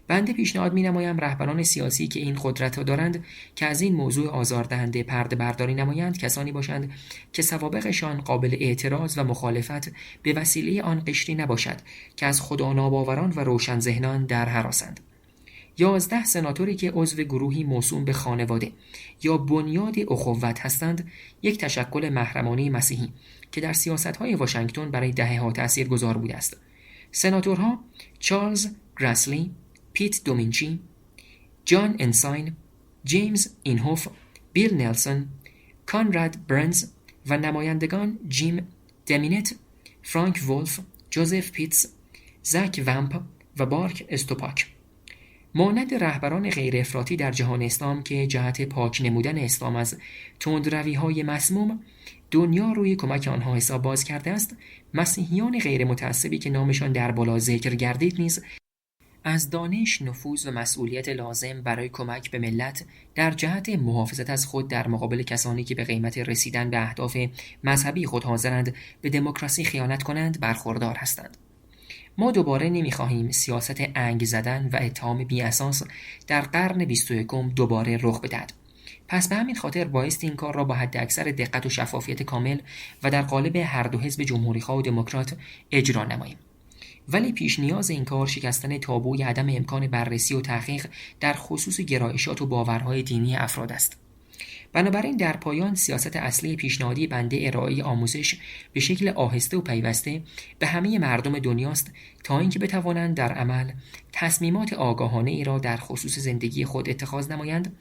Speaker 1: بنده پیشنهاد می‌نمایم رهبران سیاسی که این قدرت را دارند که از این موضوع آزاردهنده پرده برداری نمایند کسانی باشند که سوابقشان قابل اعتراض و مخالفت به وسیله آن قشری نباشد که از خدا ناباوران و روشن ذهنان در هراسند. 11 سناتوری که عضو گروهی موسوم به خانواده یا بنیاد اخوت هستند، یک تشکل محرمانه مسیحی که در سیاست‌های واشنگتن برای دهه‌ها تأثیرگذار بوده است. سناتورها چارلز گراسلی، پیت دومینچی، جان انساین، جیمز اینهوف، بیل نلسون، کانراد برنز و نمایندگان جیم دمینت، فرانک وولف، جوزف پیتز، زک ومپ و بارک استوپاک. مانند رهبران غیر افراطی در جهان اسلام که جهت پاک نمودن اسلام از تندروی‌های مسموم دنیا روی کمک آنها حساب باز کرده است، مسیحیان غیر متعصبی که نامشان در بالا ذکر گردید نیز از دانش، نفوذ و مسئولیت لازم برای کمک به ملت در جهت محافظت از خود در مقابل کسانی که به قیمت رسیدن به اهداف مذهبی خود حاضرند به دموکراسی خیانت کنند برخوردار هستند. ما دوباره نمی‌خواهیم سیاست انگ زدن و اتهام بی اساس در قرن 21 دوباره رخ بدهد. پس به همین خاطر بایستی این کار را با حد اکثر دقت و شفافیت کامل و در قالب هر دو حزب جمهوری‌خواه و دموکرات اجرا نماییم. ولی پیش نیاز این کار شکستن تابوی عدم امکان بررسی و تحقیق در خصوص گرایشات و باورهای دینی افراد است. بنابراین در پایان سیاست اصلی پیشنهادی بنده ارائه آموزش به شکل آهسته و پیوسته به همه مردم دنیاست تا اینکه بتوانند در عمل تصمیمات آگاهانه ای را در خصوص زندگی خود اتخاذ نمایند.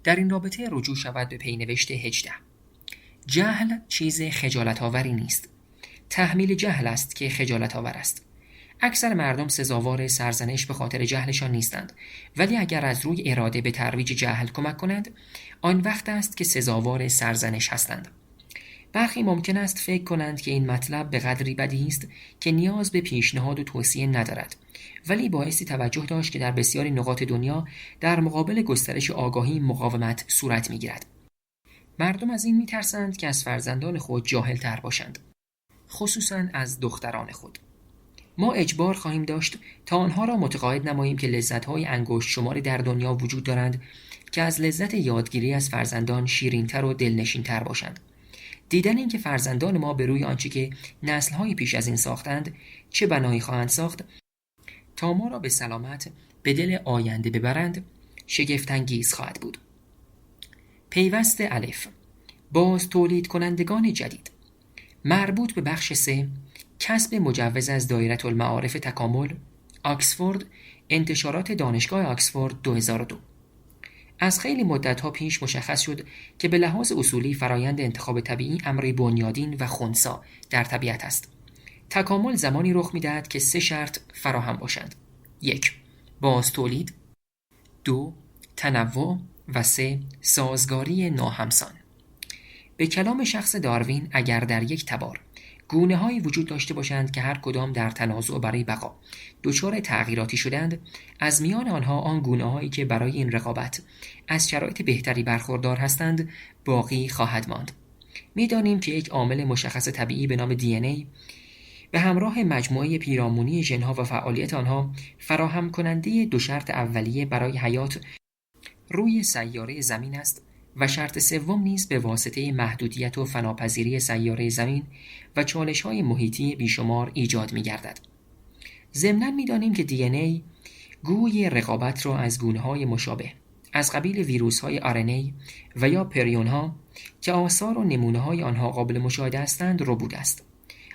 Speaker 1: در این رابطه رجوع شود به پینوشت 18. جهل چیز خجالت آوری نیست. تحمیل جهل است که خجالت آور است. اکثر مردم سزاوار سرزنش به خاطر جهلشان نیستند، ولی اگر از روی اراده به ترویج جهل کمک کنند، آن وقت است که سزاوار سرزنش هستند. برخی ممکن است فکر کنند که این مطلب به قدری بدیهی است که نیاز به پیشنهاد و توصیه ندارد، ولی بایستی توجه داشت که در بسیاری نقاط دنیا در مقابل گسترش آگاهی مقاومت صورت می‌گیرد. مردم از این می‌ترسند که از فرزندان خود جاهل‌تر باشند، خصوصاً از دختران خود. ما اجبار خواهیم داشت تا آنها را متقاعد نماییم که لذت‌های انگشت شماری در دنیا وجود دارند که از لذت یادگیری از فرزندان شیرین‌تر و دلنشین‌تر باشند. دیدن اینکه فرزندان ما به روی آنچه که نسل‌های پیش از این ساختند چه بنایی خواهند ساخت تا ما را به سلامت به دل آینده ببرند شگفت‌انگیز خواهد بود. پیوست الف، باز تولید کنندگان جدید. مربوط به بخش 3، کسب مجوز از دایره المعارف تکامل، آکسفورد، انتشارات دانشگاه آکسفورد 2002. از خیلی مدت‌ها پیش مشخص شد که به لحاظ اصولی فرایند انتخاب طبیعی امری بنیادین و خنثی در طبیعت است. تکامل زمانی رخ می‌دهد که 3 شرط فراهم باشند: 1. باز تولید، 2. تنوع و 3. سازگاری ناهمسان. به کلام شخص داروین اگر در یک تبار گونه‌هایی وجود داشته باشند که هر کدام در تنازع برای بقا دچار تغییراتی شدند، از میان آنها آن گونه‌هایی که برای این رقابت از شرایط بهتری برخوردار هستند باقی خواهد ماند. می‌دانیم که یک عامل مشخص طبیعی به نام DNA به همراه مجموعه پیرامونی ژن‌ها و فعالیت آنها فراهم کننده 2 شرط اولیه برای حیات روی سیاره زمین است و شرط سوم نیز به واسطه محدودیت و فناپذیری سیاره زمین و چالش‌های محیطی بیشمار ایجاد می‌گردد. ضمناً می‌دانیم که DNA گوی رقابت را از گونه‌های مشابه از قبیل ویروس‌های RNA و یا پریون‌ها که آثار و نمونه‌های آنها قابل مشاهده هستند ربوده است.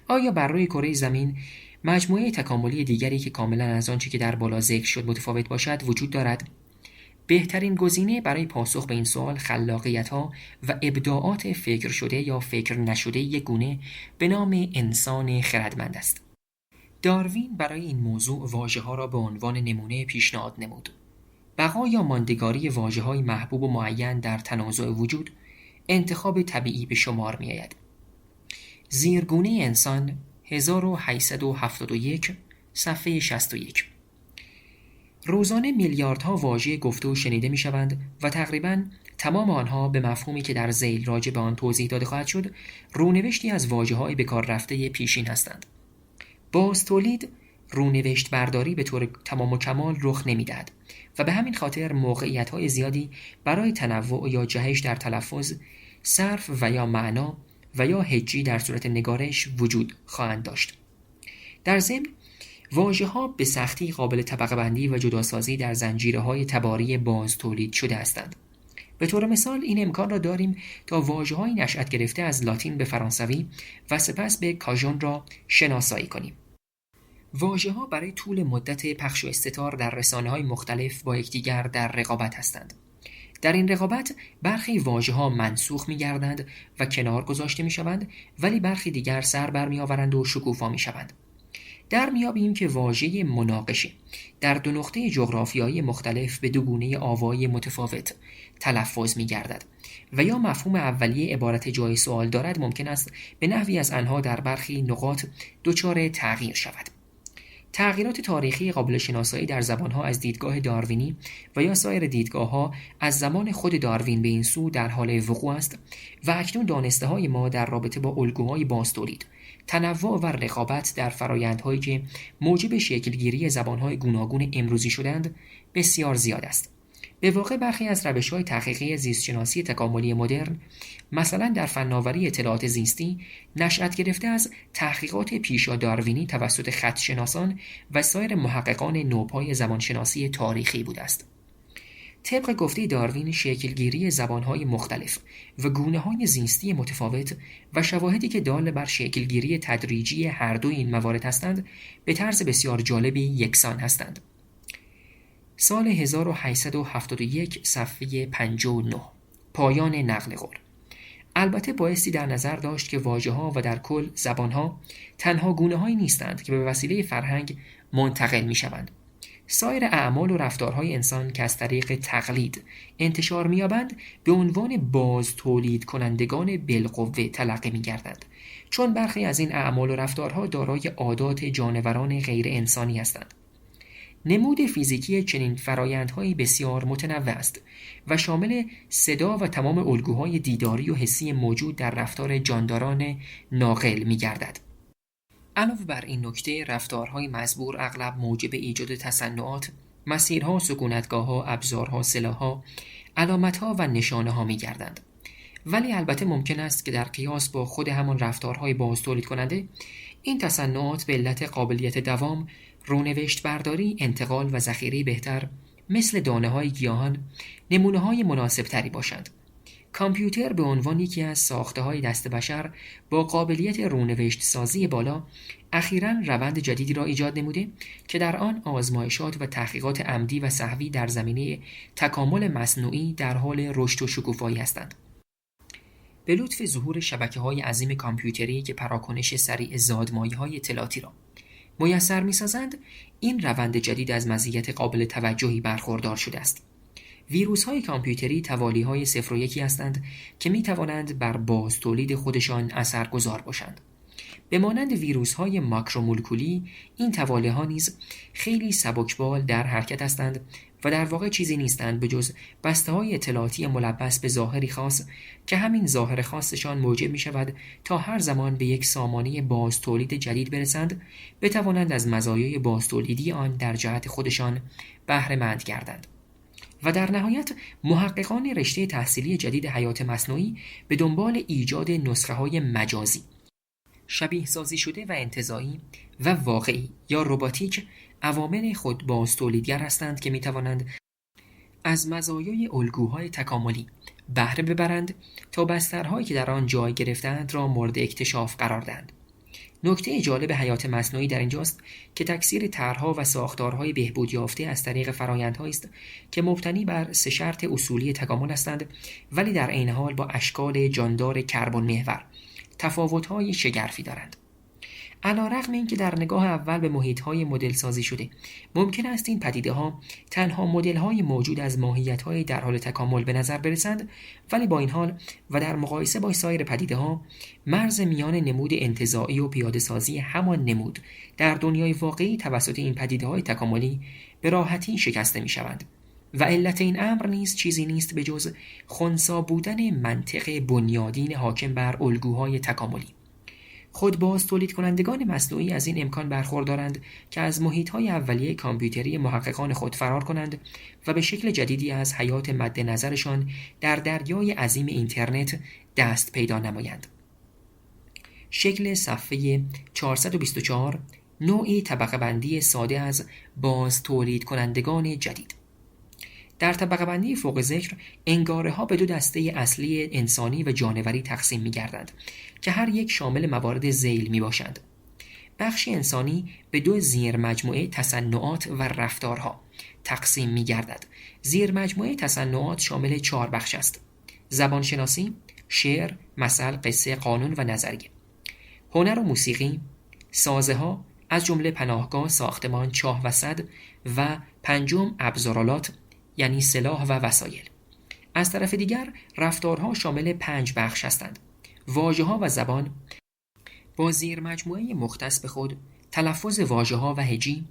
Speaker 1: آیا بر روی کره زمین مجموعه تکاملی دیگری که کاملاً از آنچه که در بالا ذکر شد متفاوت باشد وجود دارد؟ بهترین گزینه برای پاسخ به این سوال خلاقیت‌ها و ابداعات فکر شده یا فکر نشده یک گونه به نام انسان خردمند است. داروین برای این موضوع واژه‌ها را به عنوان نمونه پیشنهاد نمود. بقا یا ماندگاری واژه‌های محبوب و معین در تنازع وجود انتخاب طبیعی به شمار می‌آید. زیرگونه انسان 1871 صفحه 61. روزانه میلیاردها واژه گفته و شنیده می‌شوند و تقریباً تمام آنها به مفهومی که در ذیل راجع به آن توضیح داده خواهد شد رونوشتی از واژه‌های به کار رفته پیشین هستند. باز تولید رونوشت برداری به طور تمام و کمال رخ نمی‌دهد و به همین خاطر موقعیت‌های زیادی برای تنوع یا جهش در تلفظ، صرف و یا معنا و یا هجی در صورت نگارش وجود خواهند داشت. در ضمن واژه‌ها به سختی قابل طبقه بندی و جداسازی در زنجیره‌های تباری باز تولید شده هستند. به طور مثال این امکان را داریم تا واژه‌های نشأت گرفته از لاتین به فرانسوی و سپس به کاژون را شناسایی کنیم. واژه‌ها برای طول مدت پخش و استتار در رسانه‌های مختلف با یکدیگر در رقابت هستند. در این رقابت برخی واژه‌ها منسوخ می‌گردند و کنار گذاشته می‌شوند، ولی برخی دیگر سر برمی‌آورند و شکوفا می‌شوند. در میابیم که واژه مناقشه در دو نقطه جغرافیایی مختلف به دو گونه آوایی متفاوت تلفظ می‌گردد و یا مفهوم اولیه عبارت جای سوال دارد ممکن است به نحوی از آنها در برخی نقاط دچار تغییر شود. تغییرات تاریخی قابل شناسایی در زبانها از دیدگاه داروینی و یا سایر دیدگاه‌ها از زمان خود داروین به این سو در حال وقوع است و اکنون دانسته‌های ما در رابطه با الگوهای بازتولید، تنوع و رقابت در فرآیندهایی که موجب شکلگیری زبانهای گوناگون امروزی شدند بسیار زیاد است. به واقع برخی از روش‌های تحقیقی زیستشناسی تکاملی مدرن، مثلا در فناوری اطلاعات زیستی، نشأت گرفته از تحقیقات پیشا داروینی توسط خطشناسان و سایر محققان نوپای زبانشناسی تاریخی بوده است. طبق گفته داروین، شکلگیری زبانهای مختلف و گونه‌های زیستی متفاوت و شواهدی که دال بر شکلگیری تدریجی هر دو این موارد هستند به طرز بسیار جالبی یکسان هستند. سال 1871 صفحه 59 پایان نقل قول. البته بایستی در نظر داشت که واژه‌ها و در کل زبانها تنها گونه‌هایی نیستند که به وسیله فرهنگ منتقل می‌شوند. سایر اعمال و رفتارهای انسان که از طریق تقلید انتشار می‌یابند به عنوان باز تولید کنندگان بالقوه تلقی می‌گردند، چون برخی از این اعمال و رفتارها دارای عادات جانوران غیر انسانی هستند. نمود فیزیکی چنین فرایندهایی بسیار متنوع است و شامل صدا و تمام الگوهای دیداری و حسی موجود در رفتار جانداران ناقل می‌گردد. علاوه بر این نکته، رفتارهای مزبور اغلب موجب ایجاد تصنعات، مسیرها، سکونتگاه‌ها، ابزارها، سلاح‌ها، علامت‌ها و نشانه‌ها می‌گردند. ولی البته ممکن است که در قیاس با خود همان رفتارهای باز تولید کننده، این تصنعات به علت قابلیت دوام، رونوشت برداری، انتقال و ذخیره بهتر مثل دانه‌های گیاهان نمونه‌های مناسب‌تری باشند. کامپیوتر به عنوان یکی از ساخته‌های دست بشر با قابلیت رونوشت سازی بالا اخیراً روند جدیدی را ایجاد نموده که در آن آزمایشات و تحقیقات عمدی و سهوی در زمینه تکامل مصنوعی در حال رشد و شکوفایی هستند. به لطف ظهور شبکه‌های عظیم کامپیوتری که پراکنش سریع زادمایه‌های اطلاعاتی را میسر می‌سازند، این روند جدید از مزیت قابل توجهی برخوردار شده است. ویروس‌های کامپیوتری توالیه‌های 0 و 1 هستند که می‌توانند بر باز تولید خودشان اثرگذار باشند. به مانند ویروس‌های ماکرومولکولی، این توالیه‌ها نیز خیلی سبکبال در حرکت هستند و در واقع چیزی نیستند به جز بسته‌های اطلاعاتی ملبس به ظاهری خاص که همین ظاهر خاصشان موجب می‌شود تا هر زمان به یک سامانه باز تولید جدید برسند، بتوانند از مزایای باز تولیدی آن در جهت خودشان بهره مند گردند. و در نهایت محققان رشته تحصیلی جدید حیات مصنوعی به دنبال ایجاد نسخه‌های مجازی، شبیه سازی شده و انتزاعی و واقعی یا رباتیک عوامل خود باز تولیدگر هستند که می توانند از مزایای الگوهای تکاملی بهره ببرند تا بسترهایی که در آن جای گرفتند را مورد اکتشاف قرار دهند. نکته جالب حیات مصنوعی در اینجاست که تکثیر طرح‌ها و ساختارهای بهبود یافته از طریق فرآیندهایی است که مبتنی بر 3 شرط اصولی تکامل هستند، ولی در عین حال با اشکال جاندار کربن محور تفاوت‌های شگرفی دارند. علی‌رغم اینکه در نگاه اول به محیط‌های مدل سازی شده ممکن است این پدیده‌ها تنها مدل‌های موجود از ماهیت‌های در حال تکامل به نظر برسند، ولی با این حال و در مقایسه با سایر پدیده‌ها، مرز میان نمود انتزاعی و پیاده‌سازی همان نمود در دنیای واقعی توسط این پدیده‌های تکاملی به راحتی شکسته می‌شوند. و علت این امر نیز چیزی نیست به جز خنثی بودن منطق بنیادین حاکم بر الگوهای تکاملی. خود باز تولید کنندگان مصنوعی از این امکان برخوردارند که از محیط‌های اولیه کامپیوتری محققان خود فرار کنند و به شکل جدیدی از حیات مد نظرشان در دریای عظیم اینترنت دست پیدا نمایند. شکل صفحه 424 نوعی طبقه بندی ساده از باز تولید کنندگان جدید. در طبقه بندی فوق ذکر انگاره ها به دو دسته اصلی انسانی و جانوری تقسیم می گردند که هر یک شامل موارد ذیل می باشند. بخش انسانی به دو زیر مجموعه تصنعات و رفتارها تقسیم می گردد. زیر مجموعه تصنعات شامل 4 بخش است: زبانشناسی، شعر، مثل، قصه، قانون و نظریه. هنر و موسیقی، سازه ها از جمله پناهگاه، ساختمان، چاه و سد و پنجم ابزارالات یعنی سلاح و وسایل. از طرف دیگر رفتارها شامل 5 بخش هستند: واژه‌ها و زبان با زیر مجموعه مختص به خود، تلفظ واژه‌ها و هجی،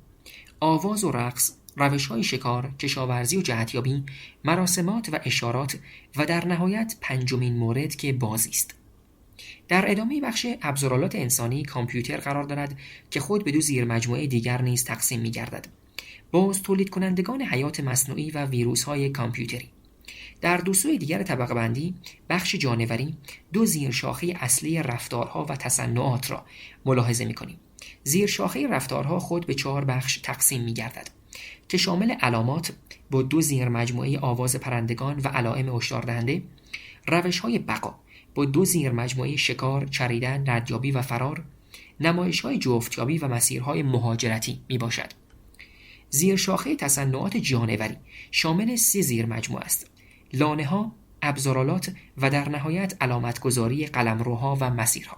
Speaker 1: آواز و رقص، روش‌های شکار، کشاورزی و جهتیابی، مراسمات و اشارات و در نهایت پنجمین مورد که بازی است. در ادامه بخش ابزارالات انسانی کامپیوتر قرار دارد که خود به دو زیر مجموعه دیگر نیز تقسیم می گردد: باز تولید کنندگان حیات مصنوعی و ویروس های کامپیوتری. در دو سوی دیگر طبقه بندی بخش جانوری دو زیر شاخه اصلی رفتارها و تصنعات را ملاحظه می کنیم. زیر شاخه رفتارها خود به 4 بخش تقسیم می گردد که شامل علامات با دو زیر مجموعه آواز پرندگان و علائم هشدار دهنده، روش های بقا با دو زیر مجموعه شکار، چریدن، ردیابی و فرار، نمایش های جفتیابی و مسیرهای مهاجرتی می باشد. زیر شاخه تصنعات جانوری شامل 3 زیر مجموعه است: لانه ها، ابزارالات و در نهایت علامتگذاری قلمروها و مسیرها.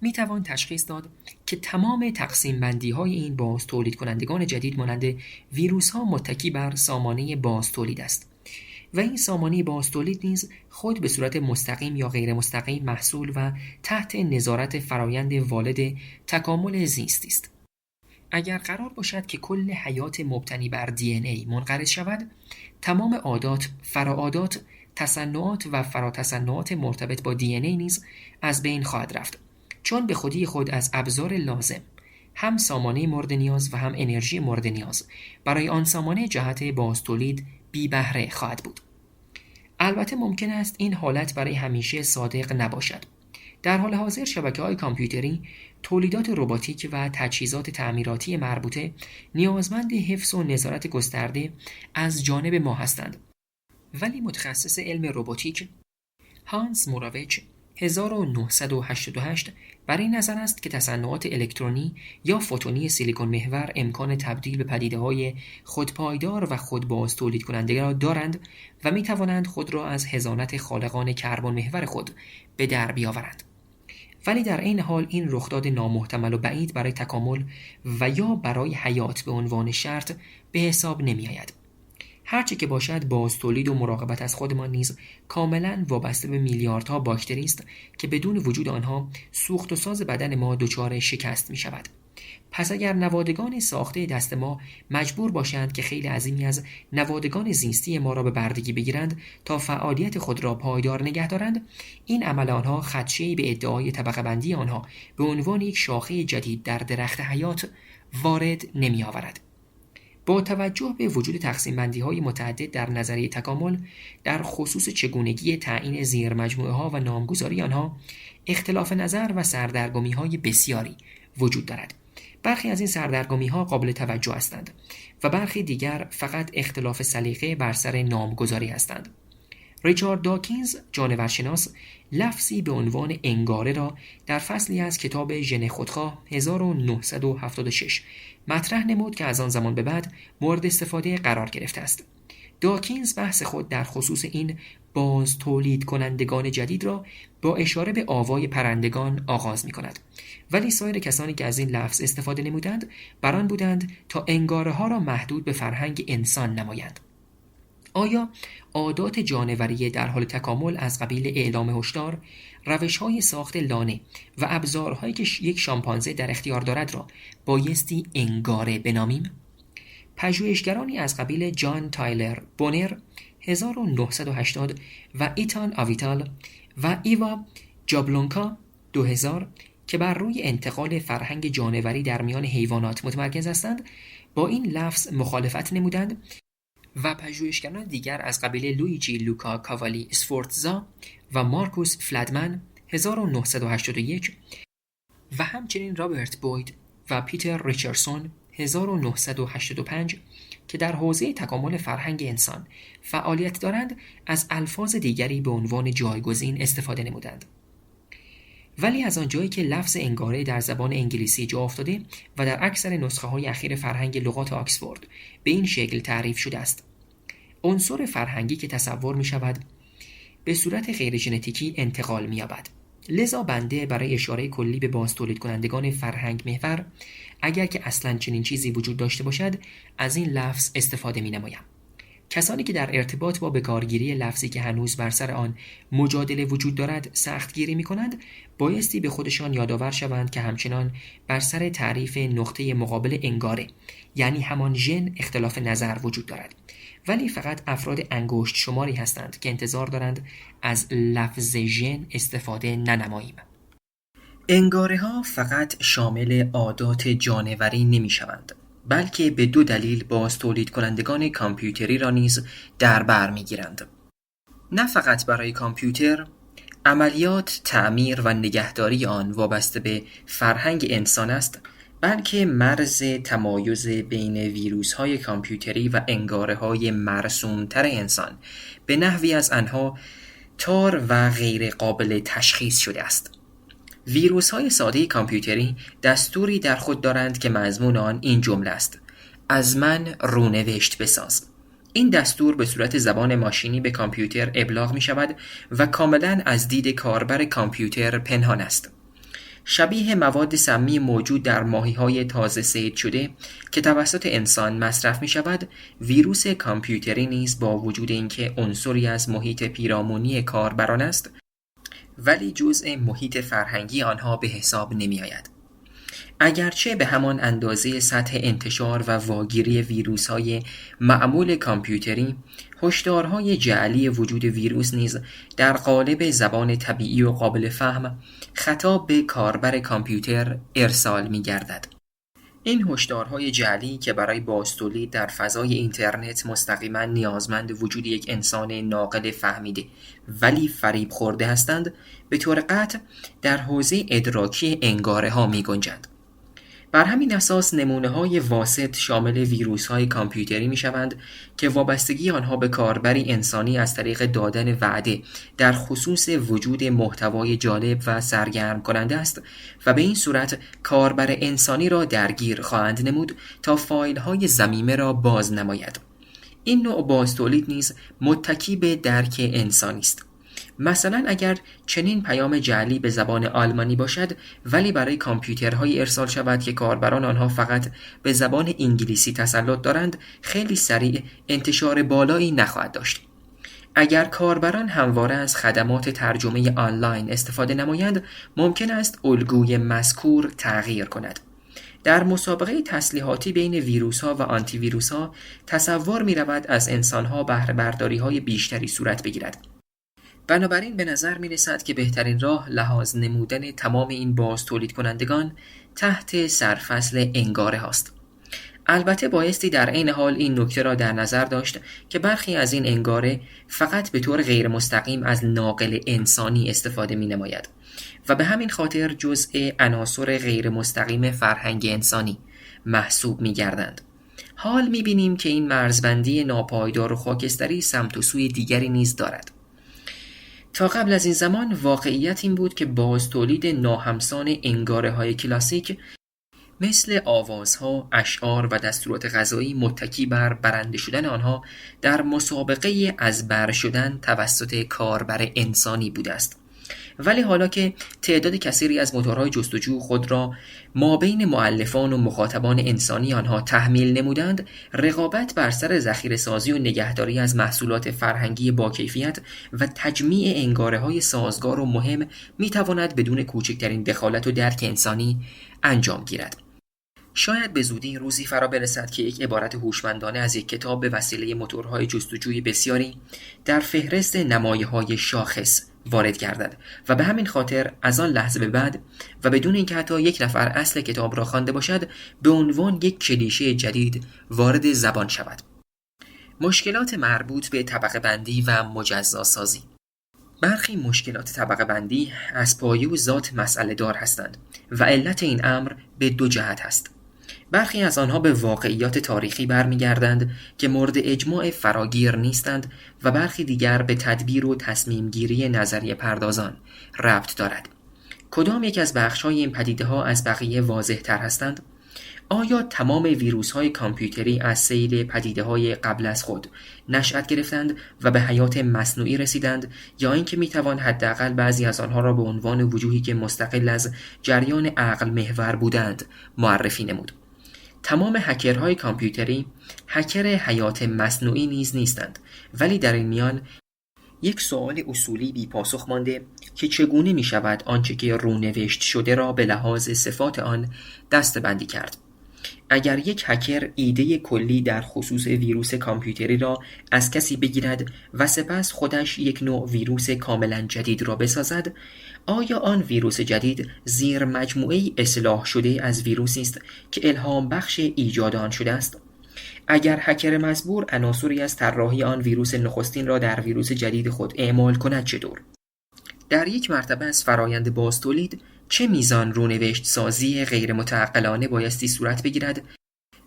Speaker 1: می توان تشخیص داد که تمام تقسیم بندی های این باز تولید کنندگان جدید مانند ویروس ها متکی بر سامانه باز تولید است و این سامانه باز تولید نیز خود به صورت مستقیم یا غیر مستقیم محصول و تحت نظارت فرایند والد تکامل زیستی است. اگر قرار باشد که کل حیات مبتنی بر DNA منقرض شود، تمام عادات، فراعادات، تصنعات و فراتصنعات مرتبط با DNA نیز از بین خواهد رفت، چون به خودی خود از ابزار لازم، هم سامانه مورد نیاز و هم انرژی مورد نیاز برای آن سامانه جهت بازتولید بی بهره خواهد بود. البته ممکن است این حالت برای همیشه صادق نباشد. در حال حاضر شبکه‌های کامپیوتری، تولیدات رباتیک و تجهیزات تعمیراتی مربوطه نیازمند حفظ و نظارت گسترده از جانب ما هستند. ولی متخصص علم رباتیک هانس موراویچ 1988 بر این نظر است که تصنعات الکترونی یا فوتونی سیلیکون محور امکان تبدیل به پدیده‌های خودپایدار و خودباز تولید کننده را دارند و می توانند خود را از حضانت خالقان کربن محور خود به در بیاورند. ولی در عین حال این رخداد نامحتمل و بعید برای تکامل و یا برای حیات به عنوان شرط به حساب نمی آید. هرچه که باشد باز تولید و مراقبت از خودمان نیز کاملا وابسته به میلیاردها باکتری است که بدون وجود آنها سوخت و ساز بدن ما دچار شکست می شود. پس اگر نوادگان ساخته دست ما مجبور باشند که خیلی عظیمی از نوادگان زیستی ما را به بردگی بگیرند تا فعالیت خود را پایدار نگه دارند، این عمل آنها خدشه‌ای به ادعای طبقه بندی آنها به عنوان یک شاخه جدید در درخت حیات وارد نمی آورد. با توجه به وجود تقسیم بندی های متعدد در نظریه تکامل در خصوص چگونگی تعیین زیر مجموعه ها و نامگذاری آنها، اختلاف نظر و سردرگمی های بسیاری وجود دارد. برخی از این سردرگمی ها قابل توجه هستند و برخی دیگر فقط اختلاف سلیقه بر سر نامگذاری هستند. ریچارد داکینز جانورشناس لفظی به عنوان انگاره را در فصلی از کتاب ژن خودخواه 1976 مطرح نمود که از آن زمان به بعد مورد استفاده قرار گرفته است. داکینز بحث خود در خصوص این باز تولید کنندگان جدید را با اشاره به آوای پرندگان آغاز می کند، ولی سایر کسانی که از این لفظ استفاده نمودند بران بودند تا انگاره ها را محدود به فرهنگ انسان نمایند. آیا عادات جانوری در حال تکامل از قبیل اعلام هشدار، روش‌های ساخت لانه و ابزارهایی که یک شامپانزه در اختیار دارد را بایستی انگاره بنامیم؟ پژوهشگرانی از قبیل جان تایلر بونر 1980 و ایتان آویتال و ایوا جابلونکا 2000 که بر روی انتقال فرهنگ جانوری در میان حیوانات متمرکز هستند با این لفظ مخالفت نمودند و پژوهشگران دیگر از قبیل لویجی لوکا کاوالی اسفورتزا و مارکوس فلدمن 1981 و همچنین رابرت بوید و پیتر ریچاردسون 1985 که در حوزه تکامل فرهنگ انسان فعالیت دارند از الفاظ دیگری به عنوان جایگزین استفاده نمودند. ولی از آنجایی که لفظ انگاره در زبان انگلیسی جا افتاده و در اکثر نسخه‌های اخیر فرهنگ لغات آکسفورد به این شکل تعریف شده است: عنصر فرهنگی که تصور می شود به صورت غیر ژنتیکی انتقال می یابد. لذا بنده برای اشاره کلی به باز تولید کنندگان فرهنگ محور، اگر که اصلاً چنین چیزی وجود داشته باشد، از این لفظ استفاده می نمایم. کسانی که در ارتباط با بکارگیری لفظی که هنوز بر سر آن مجادله وجود دارد سختگیری می کنند، بایستی به خودشان یادآور شوند که همچنان بر سر تعریف نقطه مقابل انگاره، یعنی همان ژن، اختلاف نظر وجود دارد، ولی فقط افراد انگشت شماری هستند که انتظار دارند از لفظ ژن استفاده ننماییم. انگاره ها فقط شامل عادات جانوری نمی شوند، بلکه به دو دلیل باز تولید کنندگان کامپیوتری را نیز در بر می گیرند. نه فقط برای کامپیوتر، عملیات، تعمیر و نگهداری آن وابسته به فرهنگ انسان است، بلکه مرز تمایز بین ویروس‌های کامپیوتری و انگاره‌های مرسوم‌تر انسان به نحوی از آنها تار و غیر قابل تشخیص شده است. ویروس‌های ساده کامپیوتری دستوری در خود دارند که مضمون آن این جمله است: از من رونوشت بساز. این دستور به صورت زبان ماشینی به کامپیوتر ابلاغ می شود و کاملا از دید کاربر کامپیوتر پنهان است. شبیه مواد سمی موجود در ماهی‌های تازه صید شده که توسط انسان مصرف می شود، ویروس کامپیوتری نیز با وجود اینکه عنصری از محیط پیرامونی کاربران است، ولی جزء محیط فرهنگی آنها به حساب نمی آید. اگرچه به همان اندازه سطح انتشار و واگیری ویروس‌های معمول کامپیوتری، هشدارهای جعلی وجود ویروس نیز در قالب زبان طبیعی و قابل فهم خطاب به کاربر کامپیوتر ارسال می‌گردد. این هشدارهای جعلی که برای بازتولید در فضای اینترنت مستقیما نیازمند وجود یک انسان ناقل فهمیده ولی فریب خورده هستند، به طور قطع در حوزه ادراکی انگاره‌ها می‌گنجند. بر همین اساس نمونه‌های واسط شامل ویروس‌های کامپیوتری می‌شوند که وابستگی آنها به کاربری انسانی از طریق دادن وعده در خصوص وجود محتوای جالب و سرگرم کننده است و به این صورت کاربر انسانی را درگیر خواهند نمود تا فایل‌های ضمیمه را باز نماید. این نوع بازتولید نیز متکی به درک انسانی است. مثلا اگر چنین پیام جعلی به زبان آلمانی باشد ولی برای کامپیوترهای ارسال شود که کاربران آنها فقط به زبان انگلیسی تسلط دارند، خیلی سریع انتشار بالایی نخواهد داشت. اگر کاربران همواره از خدمات ترجمه آنلاین استفاده نمایند، ممکن است الگوی مذکور تغییر کند. در مسابقه تسلیحاتی بین ویروس‌ها و آنتی ویروس‌ها تصور می‌رود از انسان‌ها بهره برداری‌های بیشتری صورت بگیرد. بنابراین به نظر می رسد که بهترین راه لحاظ نمودن تمام این باز تولید کنندگان تحت سرفصل انگاره هاست. البته بایستی در عین حال این نکته را در نظر داشت که برخی از این انگاره فقط به طور غیر مستقیم از ناقل انسانی استفاده می نماید و به همین خاطر جزء عناصر غیر مستقیم فرهنگ انسانی محسوب می گردند. حال می بینیم که این مرزبندی ناپایدار و خاکستری سمت و سوی دیگری نیز دارد. تا قبل از این زمان واقعیت این بود که باز تولید ناهمسان انگاره های کلاسیک مثل آوازها، اشعار و دستورات غذایی متکی بر برنده شدن آنها در مسابقه از بر شدن توسط کاربر انسانی بوده است. ولی حالا که تعداد کثیری از موتورهای جستجو خود را مابین مؤلفان و مخاطبان انسانی آنها تحمیل نمودند، رقابت بر سر ذخیره‌سازی و نگهداری از محصولات فرهنگی با کیفیت و تجمیع انگاره‌های سازگار و مهم می‌تواند بدون کوچکترین دخالت و درک انسانی انجام گیرد. شاید به زودی روزی فرا برسد که یک عبارت هوشمندانه از یک کتاب به وسیله موتورهای جستجوی بسیاری در فهرست نمایه‌های شاخص وارد گردد و به همین خاطر از آن لحظه به بعد و بدون اینکه حتی یک نفر اصل کتاب را خوانده باشد به عنوان یک کلیشه جدید وارد زبان شود. مشکلات مربوط به طبقه بندی و مجزا سازی. برخی مشکلات طبقه بندی از پایه و ذات مسئله دار هستند و علت این امر به دو جهت است. برخی از آنها به واقعیات تاریخی برمیگردند که مورد اجماع فراگیر نیستند و برخی دیگر به تدبیر و تصمیم گیری نظریه پردازان ربط دارد. کدام یک از بخش‌های این پدیده‌ها از بقیه واضح تر هستند؟ آیا تمام ویروس‌های کامپیوتری از سیل پدیده‌های قبل از خود نشأت گرفتند و به حیات مصنوعی رسیدند، یا اینکه می‌توان حداقل بعضی از آنها را به عنوان وجوهی که مستقل از جریان عقل محور بودند معرفی نمود؟ تمام هکرهای کامپیوتری هکر حیات مصنوعی نیز نیستند، ولی در این میان یک سوال اصولی بی پاسخ مانده که چگونه می شود آنچه که رونوشت شده را به لحاظ صفات آن دسته‌بندی کرد. اگر یک هکر ایده کلی در خصوص ویروس کامپیوتری را از کسی بگیرد و سپس خودش یک نوع ویروس کاملا جدید را بسازد، آیا آن ویروس جدید زیر مجموعه‌ای اصلاح شده از ویروسی است که الهام بخش ایجاد آن شده است؟ اگر هکر مزبور عناصری از طراحی آن ویروس نخستین را در ویروس جدید خود اعمال کند چطور؟ در یک مرتبه از فرایند بازتولید چه میزان رونوشت سازی غیر متعقلانه بایستی صورت بگیرد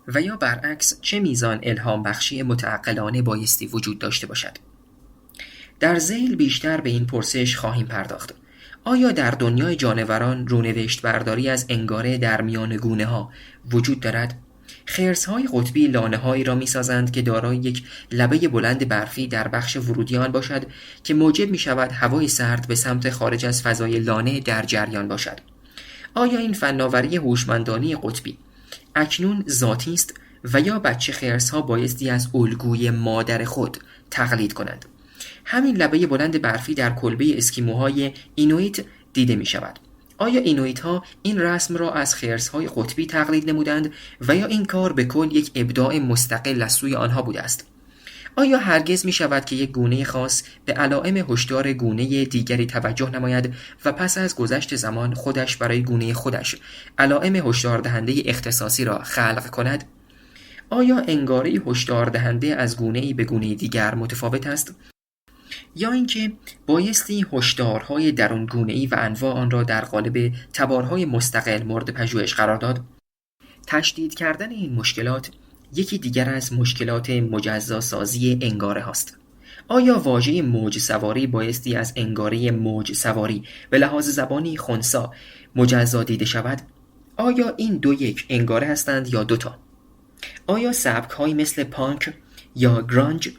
Speaker 1: و یا برعکس چه میزان الهام بخشی متعقلانه بایستی وجود داشته باشد؟ در ذیل بیشتر به این پرسش خواهیم پرداخت. آیا در دنیای جانوران رونوشت برداری از انگاره در میان گونه ها وجود دارد؟ خرس‌های قطبی لانه‌هایی را می‌سازند که دارای یک لبه بلند برفی در بخش ورودی آن باشد که موجب می‌شود هوای سرد به سمت خارج از فضای لانه در جریان باشد. آیا این فناوری هوشمندانه قطبی اکنون ذاتی است و یا بچه خرس‌ها بایستی از الگوی مادر خود تقلید کنند؟ همین لبه بلند برفی در کلبه اسکیموهای اینویت دیده می‌شود. آیا اینویت‌ها این رسم را از خرس‌های قطبی تقلید نمودند و یا این کار به کل یک ابداع مستقل از سوی آنها بوده است؟ آیا هرگز می شود که یک گونه خاص به علائم هشدار گونه دیگری توجه نماید و پس از گذشت زمان خودش برای گونه خودش علائم هشدار دهنده اختصاصی را خلق کند؟ آیا انگاره هشدار دهنده از گونه‌ای به گونه دیگر متفاوت است؟ یا اینکه بایستی هشدارهای درون گونه‌ای و انواع آن را در قالب تبارهای مستقل مورد پژوهش قرار داد؟ تشدید کردن این مشکلات یکی دیگر از مشکلات مجزا سازی انگاره هاست. آیا واژه موج سواری بایستی از انگاره موج سواری به لحاظ زبانی خنثی مجزا دیده شود؟ آیا این دو یک انگاره هستند یا دوتا؟ آیا سبک‌هایی مثل پانک یا گرانج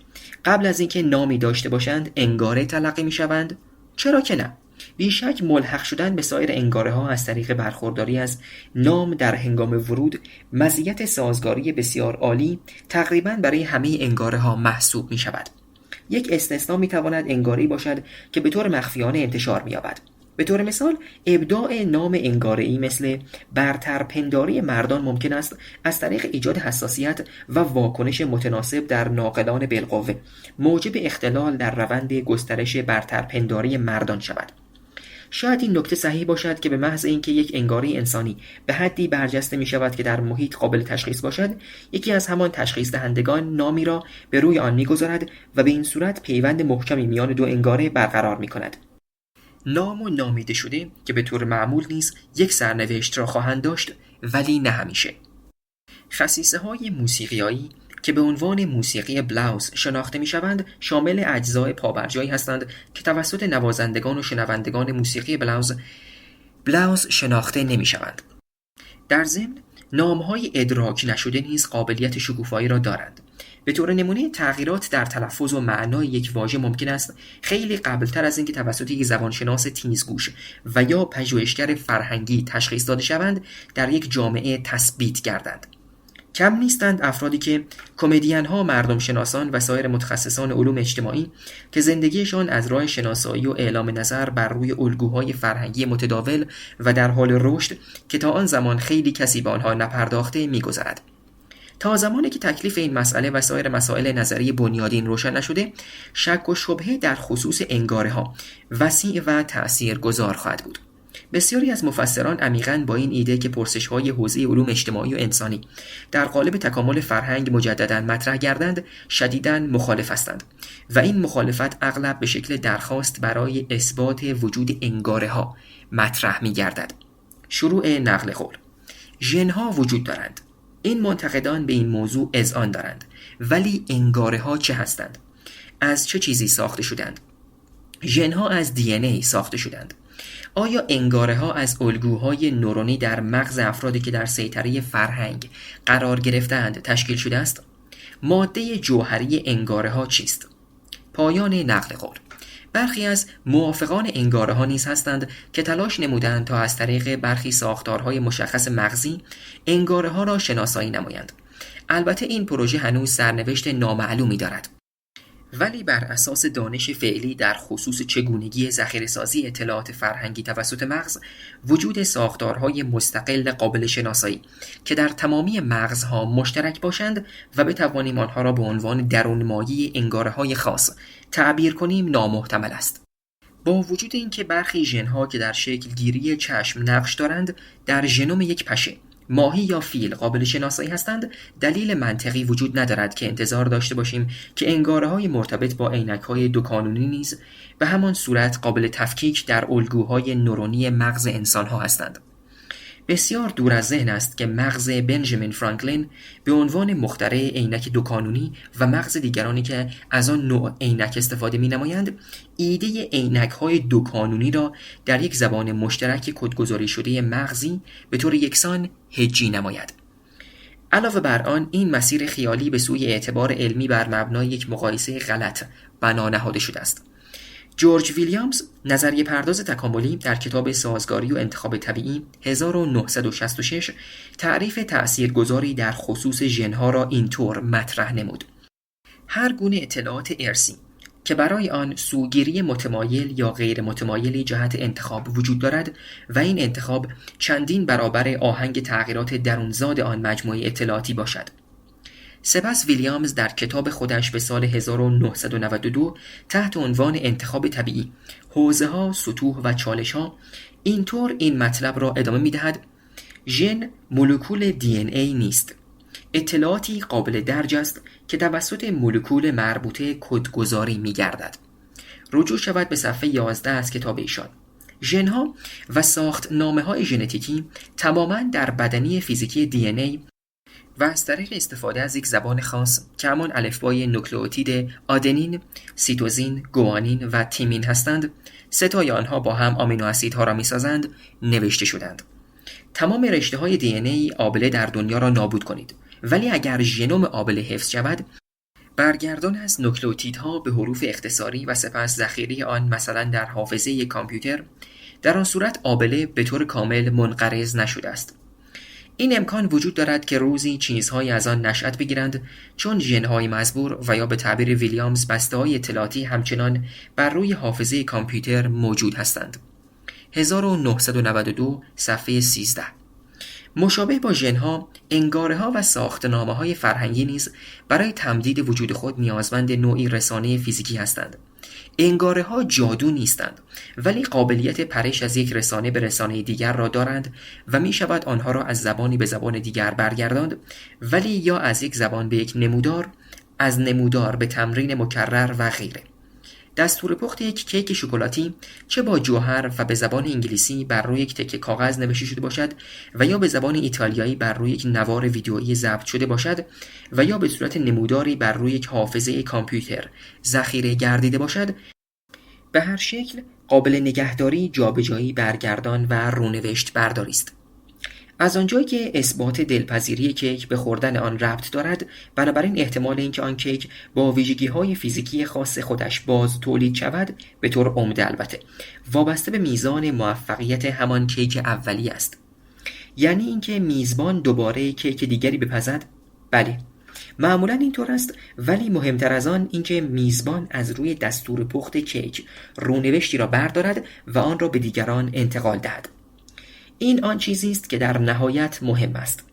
Speaker 1: قبل از اینکه نامی داشته باشند انگاره تلقی می‌شوند؟ چرا که نه؟ بیشک ملحق شدن به سایر انگاره ها از طریق برخورداری از نام در هنگام ورود مزیت سازگاری بسیار عالی تقریباً برای همه انگاره ها محسوب می شود. یک استثنا می تواند انگاره‌ای باشد که به طور مخفیانه انتشار می یابد. به طور مثال ابداع نام انگاره‌ای مثل برترپنداری مردان ممکن است از طریق ایجاد حساسیت و واکنش متناسب در ناقلان بالقوه موجب اختلال در روند گسترش برترپنداری مردان شود. شاید این نکته صحیح باشد که به محض اینکه یک انگاره انسانی به حدی برجسته می شود که در محیط قابل تشخیص باشد، یکی از همان تشخیص دهندگان نامی را به روی آن می گذارد و به این صورت پیوند محکمی میان دو انگاره برقرار می کند. نام و نامیده شده که به طور معمول نیز یک سرنوشت را خواهند داشت، ولی نه همیشه. خصیصه های موسیقیایی که به عنوان موسیقی بلاوز شناخته می شوند شامل اجزای پابرجایی هستند که توسط نوازندگان و شنوندگان موسیقی بلاوز شناخته نمی شوند. در ضمن نامهای ادراک نشده نیز قابلیت شکوفایی را دارند. به طور نمونه تغییرات در تلفظ و معنای یک واژه ممکن است خیلی قبلتر از اینکه توسط یک زبانشناس تیزگوش و یا پژوهشگر فرهنگی تشخیص داده شوند در یک جامعه تثبیت گردند. کم نیستند افرادی که کمدین ها، مردم شناسان و سایر متخصصان علوم اجتماعی که زندگیشان از راه شناسایی و اعلام نظر بر روی الگوهای فرهنگی متداول و در حال رشد که تا آن زمان خیلی کسی به آنها نپرداخته می‌گذرد. تا زمانی که تکلیف این مسئله و سایر مسائل نظری بنیادین روشن نشده، شک و شبهه در خصوص انگاره‌ها وسیع و تأثیرگذار خواهد بود. بسیاری از مفسران عمیقاً با این ایده که پرسش‌های حوزه علوم اجتماعی و انسانی در قالب تکامل فرهنگ مجدداً مطرح گردند، شدیداً مخالف هستند و این مخالفت اغلب به شکل درخواست برای اثبات وجود انگاره‌ها مطرح می‌گردد. شروع نقل قول: ژن‌ها وجود دارند. این منتقدان به این موضوع اذعان دارند. ولی انگاره‌ها چه هستند؟ از چه چیزی ساخته شدند؟ ژن‌ها از دی ساخته شدند. آیا انگاره‌ها از الگوهای نورونی در مغز افرادی که در سیطره فرهنگ قرار گرفتند تشکیل شده است؟ ماده جوهری انگاره‌ها چیست؟ پایان نقل قول. برخی از موافقان انگاره‌ها نیز هستند که تلاش نمودند تا از طریق برخی ساختارهای مشخص مغزی انگاره‌ها را شناسایی نمایند. البته این پروژه هنوز سرنوشت نامعلومی دارد. ولی بر اساس دانش فعلی در خصوص چگونگی ذخیره‌سازی اطلاعات فرهنگی توسط مغز، وجود ساختارهای مستقل قابل شناسایی که در تمامی مغزها مشترک باشند و بتوانیم آنها را به عنوان درونمایی انگاره‌های خاص تعبیر کنیم نامحتمل است. با وجود اینکه برخی ژن‌ها که در شکل گیری چشم نقش دارند در ژنوم یک پشه، ماهی یا فیل قابل شناسایی هستند، دلیل منطقی وجود ندارد که انتظار داشته باشیم که انگاره‌های مرتبط با عینک‌های دوکانونی نیز به همان صورت قابل تفکیک در الگوهای نورونی مغز انسان‌ها هستند. بسیار دور از ذهن است که مغز بنجامین فرانکلین به عنوان مخترع عینک دوکانونی و مغز دیگرانی که از آن نوع عینک استفاده می‌نمایند، ایده عینک‌های دوکانونی را در یک زبان مشترک کدگذاری شده مغزی به طور یکسان هجی نماید. علاوه بر آن، این مسیر خیالی به سوی اعتبار علمی بر مبنای یک مقایسه غلط بنا نهاده شده است. جورج ویلیامز، نظریه پرداز تکاملی، در کتاب سازگاری و انتخاب طبیعی 1966 تعریف تأثیرگذاری در خصوص ژن‌ها را اینطور مطرح نمود: هر گونه اطلاعات ارثی که برای آن سوگیری متمایل یا غیر متمایلی جهت انتخاب وجود دارد و این انتخاب چندین برابر آهنگ تغییرات درونزاد آن مجموعه اطلاعاتی باشد. سپس ویلیامز در کتاب خودش به سال 1992 تحت عنوان انتخاب طبیعی، حوزه‌ها، سطوح و چالش‌ها اینطور این مطلب را ادامه می‌دهد: ژن مولکول دی نیست. اطلاعاتی قابل درج است که توسط مولکول مربوطه کدگذاری می‌گردد. رجوع شود به صفحه 11 از کتاب ایشان. ژن‌ها و ساختنامه‌های ژنتیکی تماماً در بدنی فیزیکی دی و از طریق استفاده از یک زبان خاص که همان الفبای نوکلئوتید آدنین، سیتوزین، گوانین و تیمین هستند، ستای آنها با هم آمینو اسیدها را می‌سازند، نوشته شدند. تمام رشته‌های دی آبله در دنیا را نابود کنید، ولی اگر ژنوم آبله حفظ شود، برگردان از نوکلئوتیدها به حروف اختصاری و سپس ذخیره آن مثلا در حافظه یک کامپیوتر، در آن صورت آبله به طور کامل منقرض نشده است. این امکان وجود دارد که روزی چیزهایی از آن نشأت بگیرند، چون ژن‌های مزبور و یا به تعبیر ویلیامز بسته‌های اطلاعاتی همچنان بر روی حافظه کامپیوتر موجود هستند. 1992 صفحه 13. مشابه با ژن‌ها، انگاره‌ها و ساختنامه‌های فرهنگی نیز برای تمدید وجود خود نیازمند نوعی رسانه فیزیکی هستند. انگاره‌ها جادو نیستند، ولی قابلیت پرش از یک رسانه به رسانه دیگر را دارند و می شود آنها را از زبانی به زبان دیگر برگرداند، ولی یا از یک زبان به یک نمودار، از نمودار به تمرین مکرر و غیره. دستور پخت یک کیک شکلاتی چه با جوهر و به زبان انگلیسی بر روی یک تکه کاغذ نوشته شده باشد و یا به زبان ایتالیایی بر روی یک نوار ویدئویی ضبط شده باشد و یا به صورت نموداری بر روی یک حافظه کامپیوتر ذخیره گردیده باشد، به هر شکل قابل نگهداری، جابجایی، برگردان و رونوشت برداری است. از آنجایی که اثبات دلپذیری کیک به خوردن آن ربط دارد، بنابراین احتمال اینکه آن کیک با ویژگی‌های فیزیکی خاص خودش باز تولید شود، به طور عمده البته، وابسته به میزان موفقیت همان کیک اولیه است. یعنی اینکه میزبان دوباره کیک دیگری بپزد؟ بله، معمولا اینطور است، ولی مهمتر از آن اینکه میزبان از روی دستور پخت کیک رونوشتی را بردارد و آن را به دیگران انتقال دهد. این آن چیزی است که در نهایت مهم است.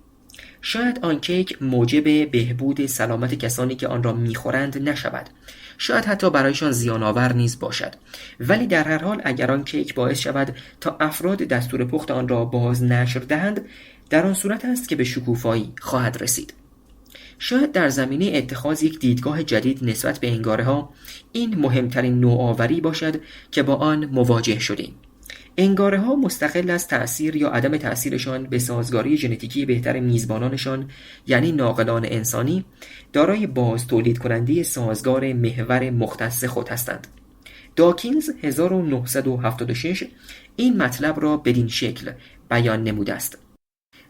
Speaker 1: شاید آن کیک موجب بهبود سلامت کسانی که آن را میخورند نشود، شاید حتی برایشان زیان‌آور نیز باشد، ولی در هر حال اگر آن کیک باعث شود تا افراد دستور پخت آن را باز نشر دهند، در آن صورت است که به شکوفایی خواهد رسید. شاید در زمینه اتخاذ یک دیدگاه جدید نسبت به انگاره‌ها این مهمترین نوآوری باشد که با آن مواجه شدیم. انگاره‌ها مستقل از تأثیر یا عدم تأثیرشان به سازگاری ژنتیکی بهتر میزبانانشان، یعنی ناقلان انسانی، دارای باز تولید کننده سازگار محور مختص خود هستند. داکینز 1976 این مطلب را بدین شکل بیان نموده است: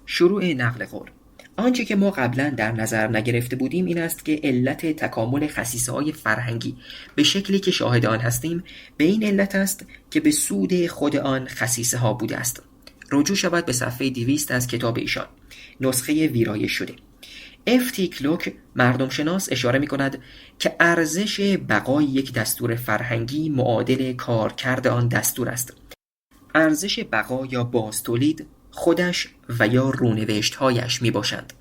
Speaker 1: شروع نقل قول. آنچه که ما قبلا در نظر نگرفته بودیم این است که علت تکامل خصیصه‌های فرهنگی به شکلی که شاهد آن هستیم به این علت است که به سود خود آن خصیصه ها بوده است. رجوع شود به صفحه 200 از کتاب ایشان، نسخه ویرایش شده. افتی کلوک مردم شناس اشاره می کند که ارزش بقای یک دستور فرهنگی معادل کارکرد آن دستور است. ارزش بقا یا بازتولید خودش و یا رونوشت‌هایش می باشند.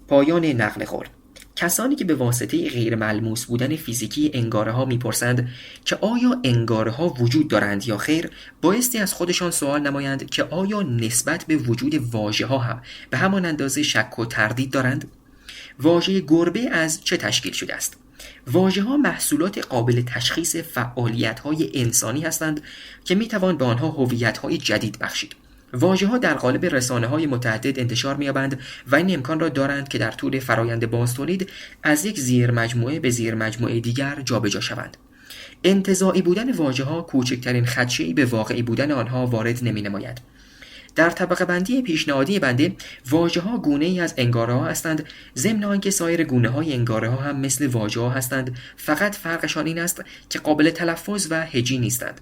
Speaker 1: پایان نقل قول. کسانی که به واسطه غیر ملموس بودن فیزیکی انگاره‌ها می‌پرسند که آیا انگاره‌ها وجود دارند یا خیر، بایستی از خودشان سوال نمایند که آیا نسبت به وجود واژه‌ها هم به همان اندازه شک و تردید دارند؟ واژه گربه از چه تشکیل شده است؟ واژه‌ها محصولات قابل تشخیص فعالیت‌های انسانی هستند که می‌توان به آنها هویت‌های جدید بخشید. واژه‌ها در قالب رسانه‌های متعدد انتشار می‌یابند و این امکان را دارند که در طول فرایند بازتولید از یک زیرمجموعه به زیرمجموعه دیگر جابجا شوند. انتزاعی بودن واژه‌ها کوچکترین خدشه‌ای به واقعی بودن آنها وارد نمی‌نماید. در طبقه بندی پیشنهادی بنده، واژه‌ها گونه‌ای از انگاره‌ها هستند، ضمن آنکه سایر گونه‌های انگاره‌ها هم مثل واژه‌ها هستند، فقط فرقشان این است که قابل تلفظ و هجی نیستند.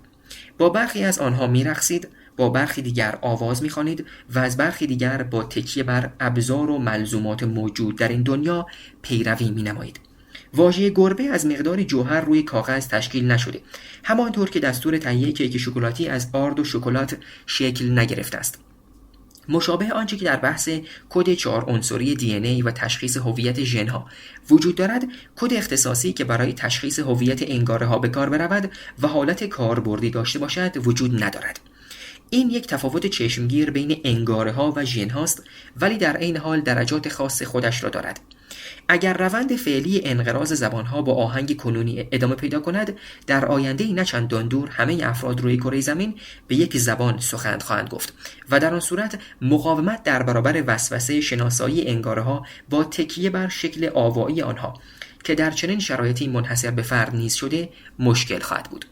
Speaker 1: با برخی از آنها می‌رقصید، با برخی دیگر آواز می‌خوانید و از برخی دیگر با تکیه بر ابزار و ملزومات موجود در این دنیا پیروی می‌نمایید. واژه گربه از مقداری جوهر روی کاغذ تشکیل نشده، همانطور که دستور تهیه کیک شکلاتی از آرد و شکلات شکل نگرفته است. مشابه آنچه که در بحث کد 4 عنصری دی&ای و تشخیص هویت ژن‌ها وجود دارد، کد اختصاصی که برای تشخیص هویت انگاره‌ها به کار برود و حالت کاربردی داشته باشد وجود ندارد. این یک تفاوت چشمگیر بین انگاره‌ها و ژن‌هاست، ولی در عین حال درجات خاص خودش را دارد. اگر روند فعلی انقراض زبانها با آهنگ کنونی ادامه پیدا کند، در آینده‌ای نه چندان دور همه افراد روی کره زمین به یک زبان سخن خواهند گفت و در آن صورت مقاومت در برابر وسوسه شناسایی انگاره‌ها با تکیه بر شکل آوایی آنها که در چنین شرایطی منحصر به فرد نیز شده مشکل خواهد بود.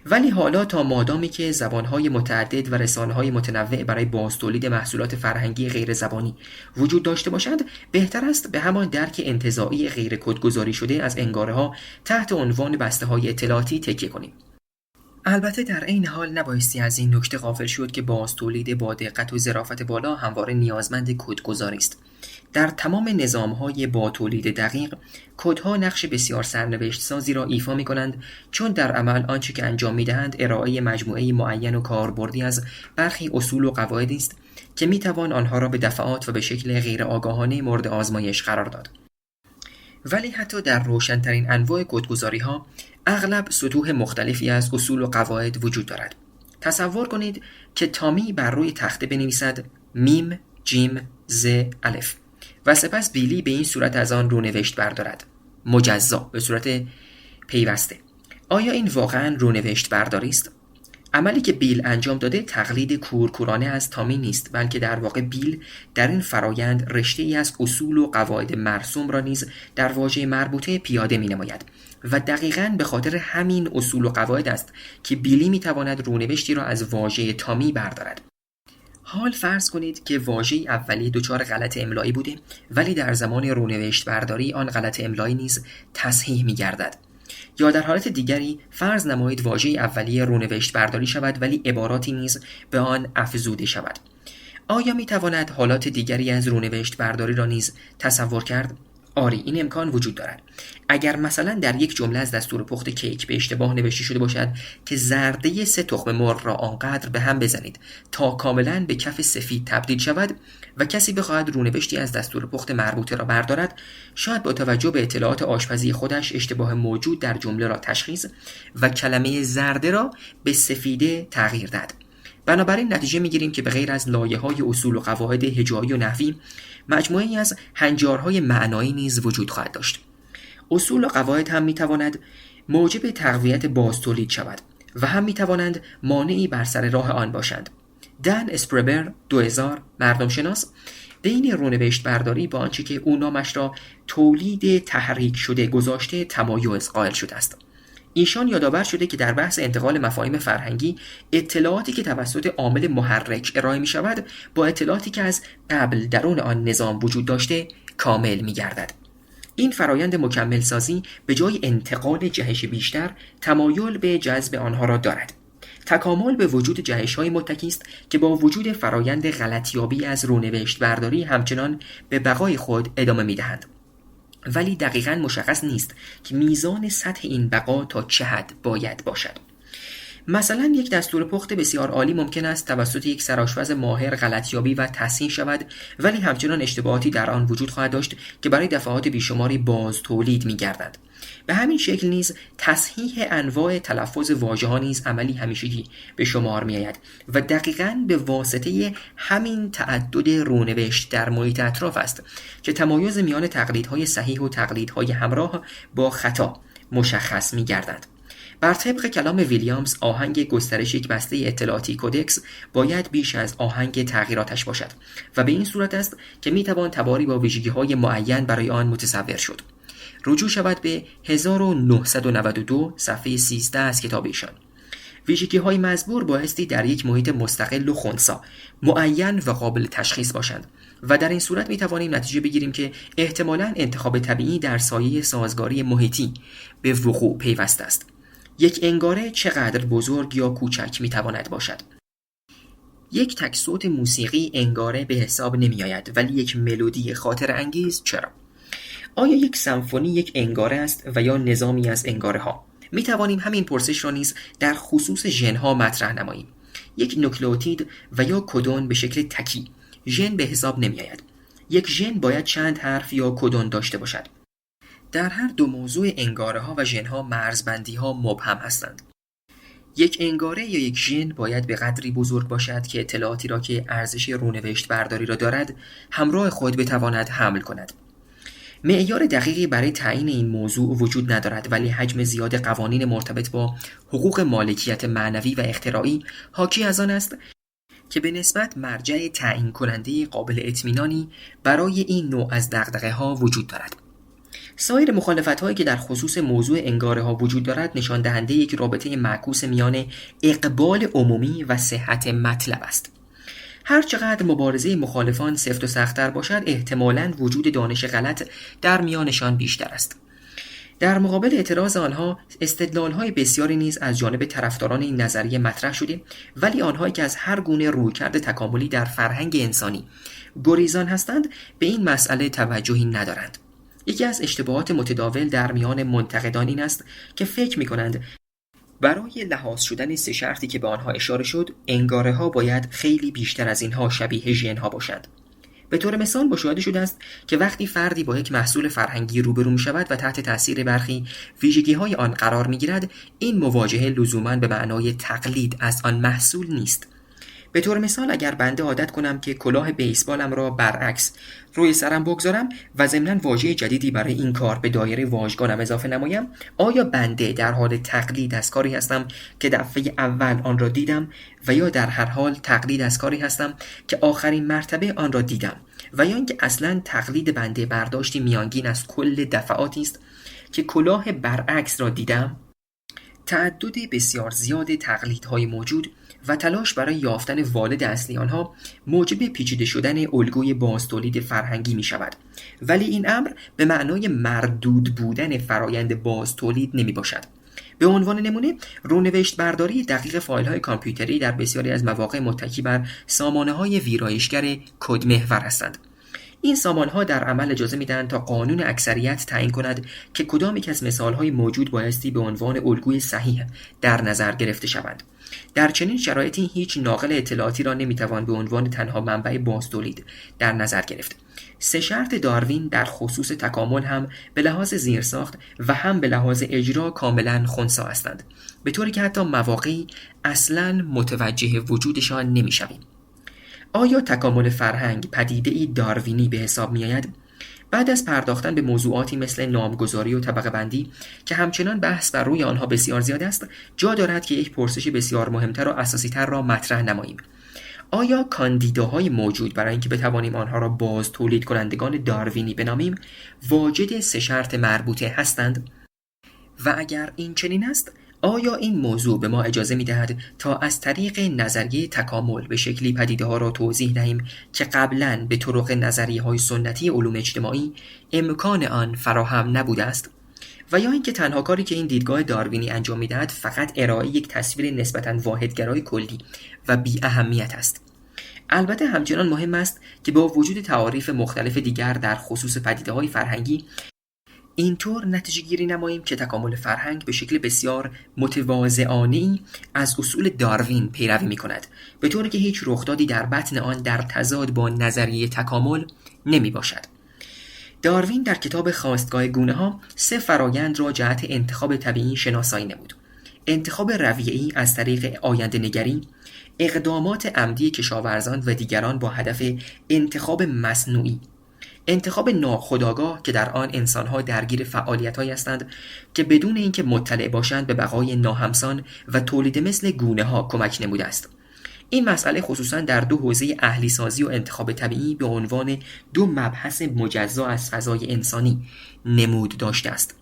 Speaker 1: ولی حالا تا مادامی که زبانهای متعدد و رسانه‌های متنوع برای بازتولید محصولات فرهنگی غیر زبانی وجود داشته باشند، بهتر است به همان درک انتزاعی غیر کدگذاری شده از انگاره‌ها تحت عنوان بسته‌های اطلاعاتی تکیه کنیم. البته در عین حال نبایستی از این نکته غافل شد که بازتولید با دقت و ظرافت بالا همواره نیازمند کدگذاری است. در تمام نظام‌های با تولید دقیق، کدها نقش بسیار سرنوشت سازی را ایفا می‌کنند، چون در عمل آنچه که انجام می‌دهند ارائه مجموعه‌ای معین و کاربردی از برخی اصول و قواعدی است که می‌توان آنها را به دفعات و به شکل غیر آگاهانه مورد آزمایش قرار داد. ولی حتی در روشن‌ترین انواع کدگذاری‌ها اغلب سطوح مختلفی از اصول و قواعد وجود دارد. تصور کنید که تامی بر روی تخته بنویسد میم، جیم، ز، الف و سپس بیلی به این صورت از آن رونوشت بردارد، مجزا، به صورت پیوسته. آیا این واقعاً رونوشت برداری است؟ عملی که بیل انجام داده تقلید کورکورانه از تامی نیست، بلکه در واقع بیل در این فرایند رشته‌ای از اصول و قواعد مرسوم را نیز در واژه مربوطه پیاده می‌نماید و دقیقاً به خاطر همین اصول و قواعد است که بیلی می‌تواند رونوشتی را از واژه تامی بردارد. حال فرض کنید که واژه اولیه دچار غلط املایی بوده، ولی در زمان رونوشت برداری آن غلط املایی نیز تصحیح می‌گردد. یا در حالت دیگری فرض نمایید واژه اولیه رونوشت برداری شود ولی عباراتی نیز به آن افزوده شود. آیا می‌تواند حالات دیگری از رونوشت برداری را نیز تصور کرد؟ آری، این امکان وجود دارد. اگر مثلا در یک جمله از دستور پخت کیک به اشتباه نوشته شده باشد که زرده 3 تخم مرغ را آنقدر به هم بزنید تا کاملا به کف سفید تبدیل شود و کسی بخواهد رونوشتی از دستور پخت مربوطه را بردارد، شاید با توجه به اطلاعات آشپزی خودش اشتباه موجود در جمله را تشخیص و کلمه زرده را به سفیده تغییر دهد. بنابراین نتیجه میگیریم که به غیر از لایه‌های اصول و قواعد هجایی و نحوی، مجموعه‌ای از هنجارهای معنایی نیز وجود خواهد داشت. اصول و قواعد هم میتواند موجب تقویت بازتولید شود و هم میتوانند مانعی بر سر راه آن باشند. دن اسپربر 2000 مردم شناس بین رونوشت برداری با آنچه که او نامش را تولید تحریک شده گذاشته تمایز قائل شده است. ایشان یادآور شده که در بحث انتقال مفاهیم فرهنگی، اطلاعاتی که توسط عامل محرک ارائه می شود با اطلاعاتی که از قبل درون آن نظام وجود داشته کامل می گردد. این فرایند مکمل سازی به جای انتقال جهش بیشتر تمایل به جذب آنها را دارد. تکامل به وجود جهش‌های متکی است که با وجود فرایند غلطیابی از رونوشت برداری همچنان به بقای خود ادامه می‌دهند. ولی دقیقاً مشخص نیست که میزان سطح این بقا تا چه حد باید باشد. مثلا یک دستور پخت بسیار عالی ممکن است توسط یک سرآشپز ماهر غلطیابی و تحسین شود، ولی همچنان اشتباهاتی در آن وجود خواهد داشت که برای دفعات بیشماری باز تولید می‌گردد. به همین شکل نیز تصحیح انواع تلفظ واژه‌ها نیز عملی همیشگی به شمار می‌آید و دقیقاً به واسطه همین تعدد رونوشت در محیط اطراف است که تمایز میان تقلیدهای صحیح و تقلیدهای همراه با خطا مشخص می‌گردد. بر طبق کلام ویلیامز، آهنگ گسترش یک بسته اطلاعاتی کودکس باید بیش از آهنگ تغییراتش باشد و به این صورت است که میتوان تباری با ویژگی‌های معین برای آن متصور شد. رجوع شود به 1992 صفحه 13 از کتاب ایشان. ویژگی‌های مزبور بایستی در یک محیط مستقل و خنثی، معین و قابل تشخیص باشند و در این صورت میتوانیم نتیجه بگیریم که احتمالاً انتخاب طبیعی در سایه سازگاری محیطی به وقوع پیوسته است. یک انگاره چقدر بزرگ یا کوچک میتواند باشد؟ یک تک صوت موسیقی انگاره به حساب نمی آید، ولی یک ملودی خاطر انگیز چرا؟ آیا یک سمفونی یک انگاره است و یا نظامی از انگاره ها؟ می توانیم همین پرسش را نیز در خصوص ژن ها مطرح نماییم. یک نوکلئوتید و یا کدون به شکل تکی ژن به حساب نمی آید. یک ژن باید چند حرف یا کدون داشته باشد. در هر دو موضوع انگاره ها و ژن ها مرزبندی ها مبهم هستند. یک انگاره یا یک ژن باید به قدری بزرگ باشد که اطلاعاتی را که ارزش رونوشت برداری را دارد همراه خود بتواند حمل کند. معیار دقیقی برای تعیین این موضوع وجود ندارد، ولی حجم زیاد قوانین مرتبط با حقوق مالکیت معنوی و اختراعی حاکی از آن است که به نسبت مرجع تعیین کننده قابل اطمینانی برای این نوع از دغدغه‌ها وجود دارد. سایر مخالفت‌هایی که در خصوص موضوع انگاره ها وجود دارد نشان دهنده یک رابطه معکوس میان اقبال عمومی و صحت مطلب است. هر چقدر مبارزه مخالفان سفت و سخت‌تر باشد، احتمالاً وجود دانش غلط در میانشان بیشتر است. در مقابل اعتراض آنها، استدلال‌های بسیاری نیز از جانب طرفداران این نظریه مطرح شده، ولی آنهایی که از هر گونه رویکرد تکاملی در فرهنگ انسانی گریزان هستند، به این مسئله توجهی ندارند. یکی از اشتباهات متداول در میان منتقدان این است که فکر می‌کنند برای لحاظ شدن 3 شرطی که به آنها اشاره شد، انگاره ها باید خیلی بیشتر از اینها شبیه ژن ها باشند. به طور مثال مشاهده شده است که وقتی فردی با یک محصول فرهنگی روبرو می‌شود و تحت تاثیر برخی ویژگی‌های آن قرار می‌گیرد، این مواجهه لزوماً به معنای تقلید از آن محصول نیست. به طور مثال اگر بنده عادت کنم که کلاه بیسبالم را برعکس روی سرم بگذارم و ضمناً واژه جدیدی برای این کار به دایره واژگانم اضافه نمایم، آیا بنده در حال تقلید از کاری هستم که دفعه اول آن را دیدم و یا در هر حال تقلید از کاری هستم که آخرین مرتبه آن را دیدم و یا اینکه اصلاً تقلید بنده برداشتی میانگین از کل دفعاتی است که کلاه برعکس را دیدم؟ تعدد بسیار زیاد تقلیدهای موجود و تلاش برای یافتن والد اصلی آنها موجب پیچیده شدن الگوی بازتولید فرهنگی می شود، ولی این امر به معنای مردود بودن فرایند بازتولید نمی باشد. به عنوان نمونه، رونوشت برداری دقیق فایل‌های کامپیوتری در بسیاری از مواقع متکی بر سامانه‌های ویرایشگر کدمحور هستند. این سامانها در عمل اجازه میدهند تا قانون اکثریت تعیین کند که کدام یک از مثالهای موجود بایستی به عنوان الگوی صحیح در نظر گرفته شوند. در چنین شرایطی هیچ ناقل اطلاعاتی را نمیتوان به عنوان تنها منبع بازتولید در نظر گرفت. 3 شرط داروین در خصوص تکامل هم به لحاظ زیرساخت و هم به لحاظ اجرا کاملا خنثی هستند، به طوری که حتی مواقعی اصلاً متوجه وجودشان نمیشویم. آیا تکامل فرهنگ پدیده‌ای داروینی به حساب می‌آید؟ بعد از پرداختن به موضوعاتی مثل نامگذاری و طبقه بندی که همچنان بحث بر روی آنها بسیار زیاد است، جا دارد که یک پرسش بسیار مهمتر و اساسی‌تر را مطرح نماییم. آیا کاندیداهای موجود برای اینکه بتوانیم آنها را باز تولید کنندگان داروینی بنامیم، واجد 3 شرط مربوطه هستند؟ و اگر این چنین است، آیا این موضوع به ما اجازه می‌دهد تا از طریق نظریه تکامل به شکلی پدیده‌ها را توضیح دهیم که قبلاً به طرق نظریه‌های سنتی علوم اجتماعی امکان آن فراهم نبوده است؟ و یا اینکه تنها کاری که این دیدگاه داروینی انجام می‌دهد فقط ارائه یک تصویر نسبتاً واحدگرای کلی و بی اهمیت است؟ البته همچنان مهم است که با وجود تعاریف مختلف دیگر در خصوص پدیده‌های فرهنگی اینطور نتیجه گیری نماییم که تکامل فرهنگ به شکل بسیار متواضعانه‌ای از اصول داروین پیروی می‌کند، به طوری که هیچ رخدادی در بطن آن در تضاد با نظریه تکامل نمی باشد. داروین در کتاب خاستگاه گونه‌ها 3 فرایند را جهت انتخاب طبیعی شناسایی نمود: انتخاب رویه‌ای از طریق آینده‌نگری، اقدامات عمدی کشاورزان و دیگران با هدف انتخاب مصنوعی، انتخاب ناخودآگاه که در آن انسان‌ها درگیر فعالیت‌هایی هستند که بدون اینکه مطلع باشند به بقای ناهمسان و تولید مثل گونه‌ها کمک نموده است. این مسئله خصوصاً در 2 حوزه اهلی سازی و انتخاب طبیعی به عنوان 2 مبحث مجزا از فضای انسانی نمود داشته است.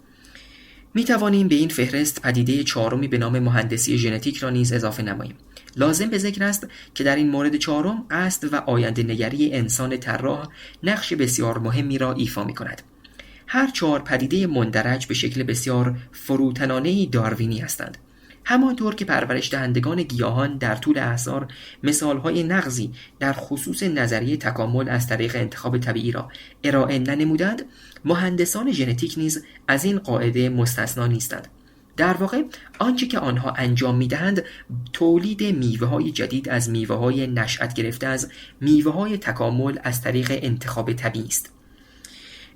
Speaker 1: می توانیم به این فهرست پدیده 4می به نام مهندسی ژنتیک را نیز اضافه نماییم. لازم به ذکر است که در این مورد 4 قصد و آینده نگری انسان طراح نقش بسیار مهمی را ایفا می کند. هر 4 پدیده مندرج به شکل بسیار فروتنانه‌ای داروینی هستند. همانطور که پرورش دهندگان گیاهان در طول اعصار مثالهای نقضی در خصوص نظریه تکامل از طریق انتخاب طبیعی را ارائه ننمودند، مهندسان ژنتیک نیز از این قاعده مستثنا نیستند. در واقع آنچه که آنها انجام می‌دهند تولید میوه‌های جدید از میوه‌های نشأت گرفته از میوه‌های تکامل از طریق انتخاب طبیعی است.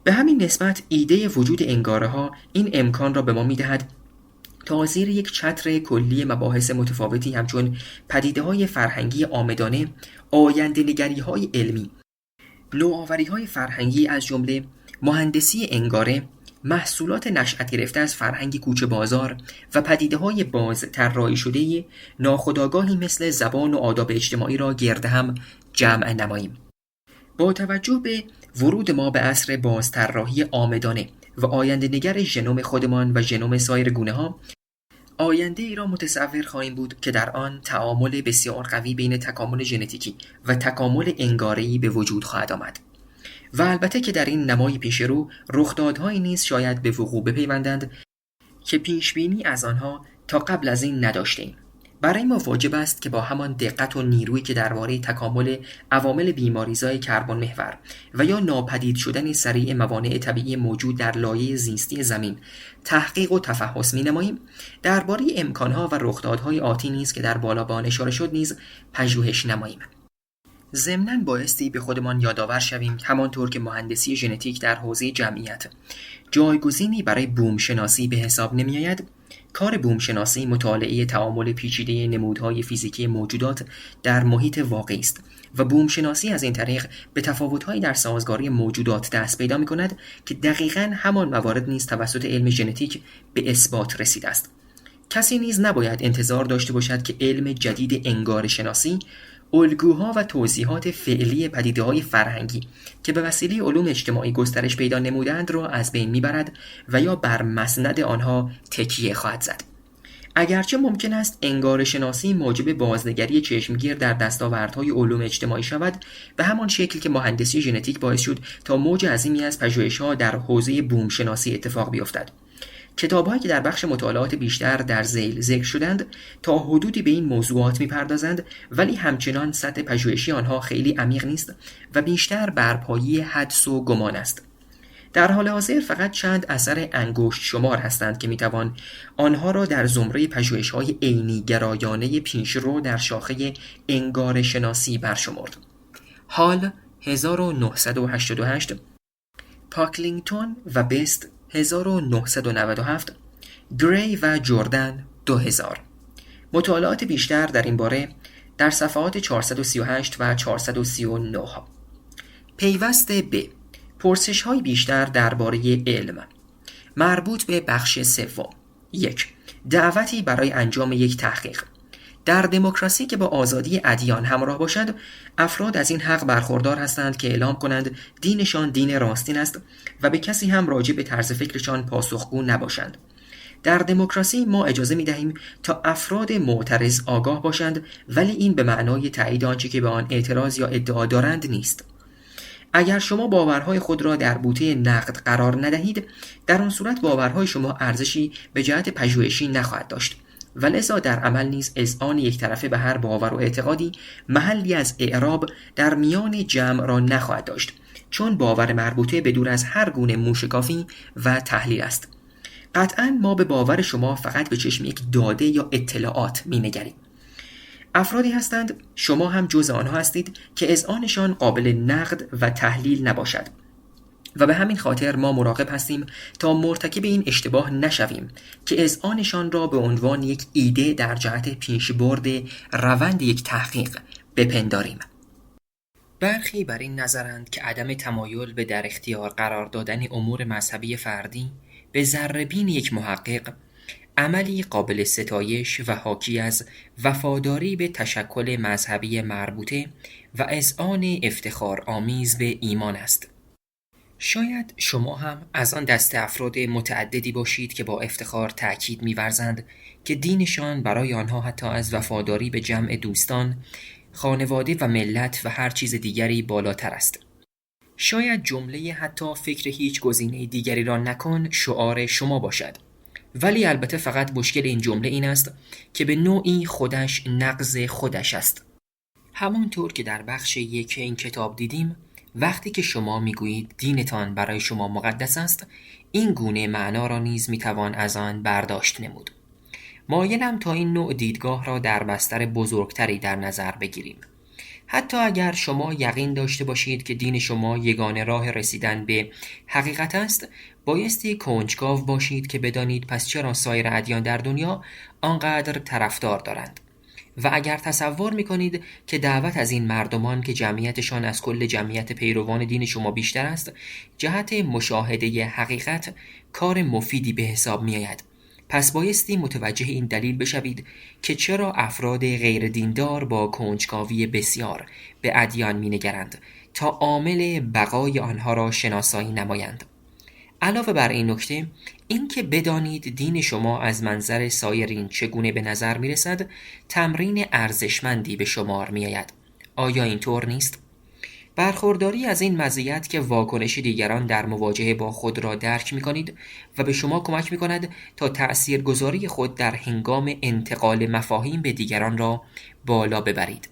Speaker 1: به همین نسبت ایده وجود انگاره‌ها این امکان را به ما می‌دهد تا زیر یک چتر کلی مباحث متفاوتی همچون پدیده‌های فرهنگی عامدانه، آینده‌نگری‌های علمی، نوآوری‌های فرهنگی از جمله مهندسی انگاره، محصولات نشأت گرفته از فرهنگ کوچه بازار و پدیده‌های باز طراحی شده ناخودآگاهی مثل زبان و آداب اجتماعی را گرد هم جمع نماییم. با توجه به ورود ما به عصر بازطراحی عامدانه و آینده نگر ژنوم خودمان و ژنوم سایر گونه‌ها، آینده ای را متصور خواهیم بود که در آن تعامل بسیار قوی بین تکامل ژنتیکی و تکامل انگاره‌ای به وجود خواهد آمد. و البته که در این نمای پیشرو رخدادهایی نیز شاید به وقوع بپیوندند که پیشبینی از آنها تا قبل از این نداشتیم. برای ما واجب است که با همان دقت و نیرویی که درباره تکامل عوامل بیماریزای کربن محور و یا ناپدید شدن سریع موانع طبیعی موجود در لایه زیستی زمین تحقیق و تفحص می‌نماییم، درباره امکانها و رخدادهای آتی نیز که در بالا به آن اشاره شد نیز پژوهش نماییم. ضمناً بایستی به خودمان یادآور شویم همانطور که مهندسی ژنتیک در حوزه جمعیت جایگزینی برای بومشناسی به حساب نمی‌آید، کار بومشناسی مطالعه تعامل پیچیده نمودهای فیزیکی موجودات در محیط واقعی است و بومشناسی از این طریق به تفاوت‌هایی در سازگاری موجودات دست پیدا می‌کند که دقیقاً همان موارد نیز توسط علم ژنتیک به اثبات رسیده است. کسی نیز نباید انتظار داشته باشد که علم جدید انگار شناسی الگوها و توضیحات فعلی پدیده‌های فرهنگی که به وسیله علوم اجتماعی گسترش پیدا نمودند را از بین میبرد و یا بر مسند آنها تکیه خواهد زد. اگرچه ممکن است انگار شناسی موجب بازنگری چشمگیر در دستاوردهای علوم اجتماعی شود، به همان شکل که مهندسی ژنتیک باعث شد تا موج عظیمی از پژوهش‌ها در حوزه بوم شناسی اتفاق بیفتد. کتاب‌هایی که در بخش مطالعات بیشتر در ذیل ذکر شدند تا حدودی به این موضوعات می‌پردازند، ولی همچنان سطح پژوهشی آنها خیلی عمیق نیست و بیشتر بر پایه حدس و گمان است. در حال حاضر فقط چند اثر انگشت شمار هستند که میتوان آنها را در زمره پژوهش‌های عینی گرایانه پیشرو در شاخه انگار شناسی برشمرد. هال 1988، پاکلینگتون و بست 1997، گری و جردن 2000. مطالعات بیشتر در این باره در صفحات 438 و 439. پیوست ب، پرسش‌های بیشتر درباره علم مربوط به بخش سوم. 1. دعوتی برای انجام یک تحقیق. در دموکراسی که با آزادی ادیان همراه باشد، افراد از این حق برخوردار هستند که اعلام کنند دینشان دین راستین است و به کسی هم راجع به طرز فکرشان پاسخگو نباشند. در دموکراسی ما اجازه می‌دهیم تا افراد معترض آگاه باشند، ولی این به معنای تایید آنچه که به آن اعتراض یا ادعا دارند نیست. اگر شما باورهای خود را در بوته نقد قرار ندهید، در آن صورت باورهای شما ارزشی به جهت پژوهشی نخواهد داشت و لذا در عمل نیز اذعان یک طرفه به هر باور و اعتقادی محلی از اعراب در میان جمع را نخواهد داشت، چون باور مربوطه به دور از هر گونه موشکافی و تحلیل است. قطعاً ما به باور شما فقط به چشم یک داده یا اطلاعات می‌نگریم. افرادی هستند، شما هم جز آنها هستید، که اذعانشان قابل نقد و تحلیل نباشد و به همین خاطر ما مراقب هستیم تا مرتکب این اشتباه نشویم که اذعانشان را به عنوان یک ایده در جهت پیشبرد روند یک تحقیق بپنداریم. برخی بر این نظرند که عدم تمایل به در اختیار قرار دادن امور مذهبی فردی به ذره‌بین یک محقق عملی قابل ستایش و حاکی از وفاداری به تشکل مذهبی مربوطه و اذعان افتخار آمیز به ایمان است. شاید شما هم از آن دسته افراد متعددی باشید که با افتخار تأکید می‌ورزند که دینشان برای آنها حتی از وفاداری به جمع دوستان، خانواده و ملت و هر چیز دیگری بالاتر است. شاید جمله حتی فکر هیچ گزینه دیگری را نکن شعار شما باشد، ولی البته فقط مشکل این جمله این است که به نوعی خودش نقض خودش است. همانطور که در بخش 1 این کتاب دیدیم، وقتی که شما میگویید دینتان برای شما مقدس است، این گونه معنا را نیز میتوان از آن برداشت نمود. مایلم تا این نوع دیدگاه را در بستر بزرگتری در نظر بگیریم. حتی اگر شما یقین داشته باشید که دین شما یگانه راه رسیدن به حقیقت است، بایستی کنجکاو باشید که بدانید پس چرا سایر ادیان در دنیا آنقدر طرفدار دارند. و اگر تصور می‌کنید که دعوت از این مردمان که جمعیتشان از کل جمعیت پیروان دین شما بیشتر است، جهت مشاهده حقیقت کار مفیدی به حساب می‌آید، پس بایستی متوجه این دلیل بشوید که چرا افراد غیر دیندار با کنجکاوی بسیار به ادیان می‌نگرند تا عامل بقای آنها را شناسایی نمایند. علاوه بر این نکته، این که بدانید دین شما از منظر سایرین چگونه به نظر می‌رسد، تمرین ارزشمندی به شمار می‌آید. آیا اینطور نیست؟ برخورداری از این مزیت که واکنش دیگران در مواجهه با خود را درک می‌کنید و به شما کمک می‌کند تا تأثیرگذاری خود در هنگام انتقال مفاهیم به دیگران را بالا ببرید.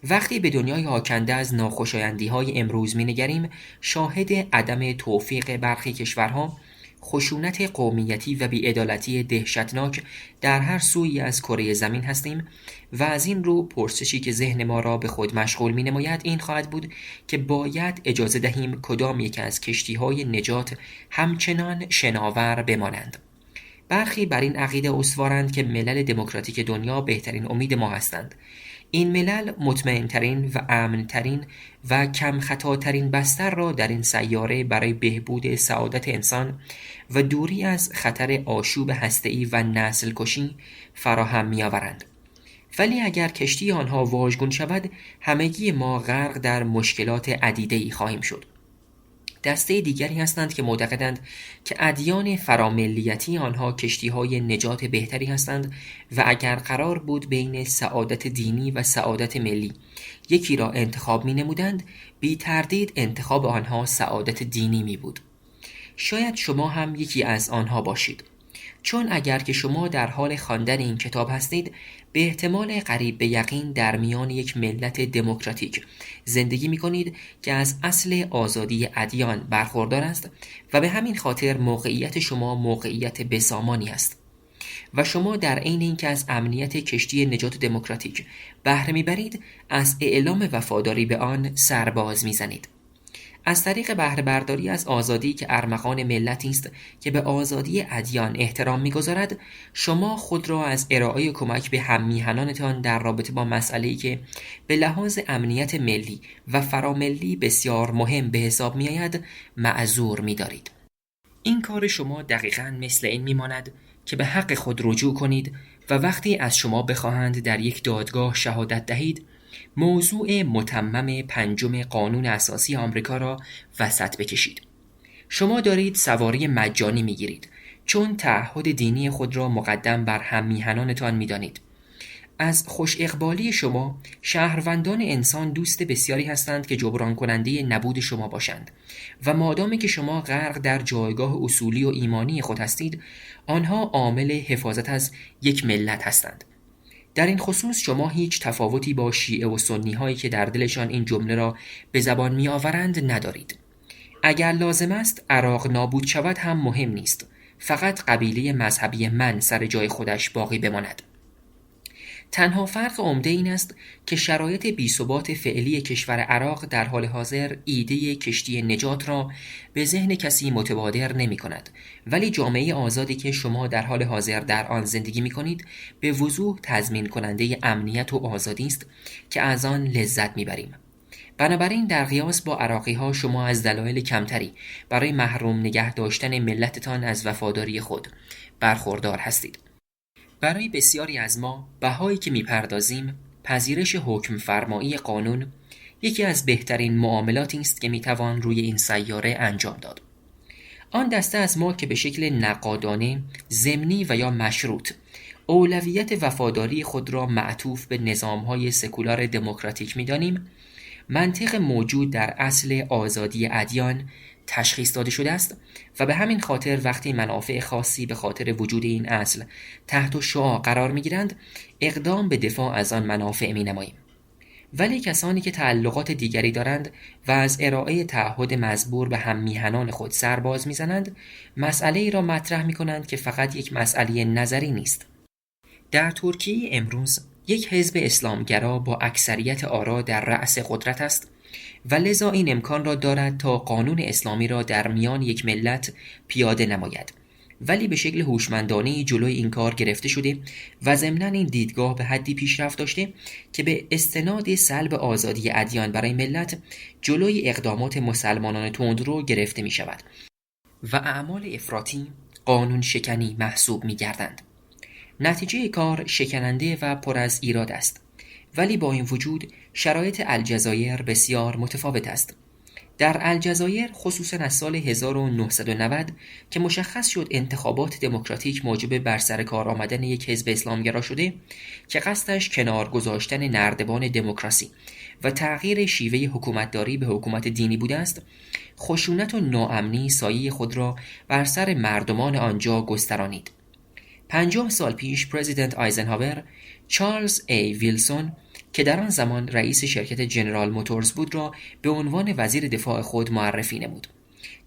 Speaker 1: وقتی به دنیای آکنده از ناخوشایندی‌های امروز می‌نگریم، شاهد عدم توفیق برخی کشورها، خشونت قومیتی و بی‌عدالتی دهشتناک در هر سویی از کره زمین هستیم و از این رو پرسشی که ذهن ما را به خود مشغول می‌نماید این خواهد بود که باید اجازه دهیم کدام یک از کشتی‌های نجات همچنان شناور بمانند. برخی بر این عقیده استوارند که ملل دموکراتیک دنیا بهترین امید ما هستند. این ملل مطمئن‌ترین و امن‌ترین و کم خطاترین بستر را در این سیاره برای بهبود سعادت انسان و دوری از خطر آشوب هسته‌ای و نسل کشی فراهم می‌آورند. ولی اگر کشتی آنها واژگون شود، همگی ما غرق در مشکلات عدیده‌ای خواهیم شد. دسته دیگری هستند که معتقدند که ادیان فراملیتی آنها کشتی‌های نجات بهتری هستند و اگر قرار بود بین سعادت دینی و سعادت ملی یکی را انتخاب می‌نمودند، بی تردید انتخاب آنها سعادت دینی می بود. شاید شما هم یکی از آنها باشید. چون اگر که شما در حال خواندن این کتاب هستید، به احتمال قریب به یقین در میان یک ملت دموکراتیک زندگی می‌کنید که از اصل آزادی ادیان برخوردار است و به همین خاطر موقعیت شما موقعیت بسامانی است و شما در عین اینکه از امنیت کشتی نجات دموکراتیک بهره می‌برید، از اعلام وفاداری به آن سرباز می‌زنید. از طریق بهره برداری از آزادی که ارمغان ملتی است که به آزادی ادیان احترام می‌گذارد، شما خود را از ارائه کمک به هم‌میهنانتان در رابطه با مسئله‌ای که به لحاظ امنیت ملی و فراملی بسیار مهم به حساب می‌آید معذور می‌دارید. این کار شما دقیقاً مثل این می‌ماند که به حق خود رجوع کنید و وقتی از شما بخواهند در یک دادگاه شهادت دهید، موضوع متمم 5 قانون اساسی آمریکا را وسط بکشید. شما دارید سواری مجانی میگیرید چون تعهد دینی خود را مقدم بر هم‌میهنانتان میدانید. از خوش اقبالی شما شهروندان انسان دوست بسیاری هستند که جبران کننده نبود شما باشند و مادامی که شما غرق در جایگاه اصولی و ایمانی خود هستید، آنها عامل حفاظت از یک ملت هستند. در این خصوص شما هیچ تفاوتی با شیعه و سنی هایی که در دلشان این جمله را به زبان می آورند ندارید. اگر لازم است عراق نابود شود هم مهم نیست، فقط قبیله مذهبی من سر جای خودش باقی بماند. تنها فرق عمده این است که شرایط بی‌ثبات فعلی کشور عراق در حال حاضر ایده کشتی نجات را به ذهن کسی متبادر نمی کند، ولی جامعه آزادی که شما در حال حاضر در آن زندگی می کنید به وضوح تضمین کننده امنیت و آزادی است که از آن لذت می بریم. بنابراین در قیاس با عراقی ها شما از دلایل کمتری برای محروم نگه داشتن ملتتان از وفاداری خود برخوردار هستید. برای بسیاری از ما بهایی که میپردازیم، پذیرش حکم فرمایی قانون یکی از بهترین معاملاتی است که میتوان روی این سیاره انجام داد. آن دسته از ما که به شکل نقادانه، ضمنی و یا مشروط اولویت وفاداری خود را معطوف به نظام‌های سکولار دموکراتیک می‌دانیم، منطق موجود در اصل آزادی ادیان تشخیص داده شده است و به همین خاطر وقتی منافع خاصی به خاطر وجود این اصل تحت شعاع قرار می‌گیرند، اقدام به دفاع از آن منافع می‌نماییم. ولی کسانی که تعلقات دیگری دارند و از ارائه تعهد مزبور به هم‌میهنان خود سرباز می‌زنند، مسئله‌ای را مطرح می‌کنند که فقط یک مسئله نظری نیست. در ترکیه امروز یک حزب اسلامگرا با اکثریت آرا در رأس قدرت است و لذا این امکان را دارد تا قانون اسلامی را در میان یک ملت پیاده نماید، ولی به شکل هوشمندانه‌ای جلوی این کار گرفته شده و ضمناً این دیدگاه به حدی پیشرفت داشته که به استناد سلب آزادی ادیان برای ملت جلوی اقدامات مسلمانان تندرو گرفته می شود و اعمال افراطی قانون شکنی محسوب می گردند. نتیجه کار شکننده و پر از ایراد است، ولی با این وجود شرایط الجزایر بسیار متفاوت است. در الجزایر خصوصاً از سال 1990 که مشخص شد انتخابات دموکراتیک موجب بر سر کار آمدن یک حزب اسلامگرا شده که قصدش کنار گذاشتن نردبان دموکراسی و تغییر شیوه حکومتداری به حکومت دینی بوده است، خشونت و ناامنی سایه خود را بر سر مردمان آنجا گسترانید. 50 سال پیش پرزیدنت آیزنهاور چارلز ای ویلسون که در آن زمان رئیس شرکت جنرال موتورز بود را به عنوان وزیر دفاع خود معرفی نمود.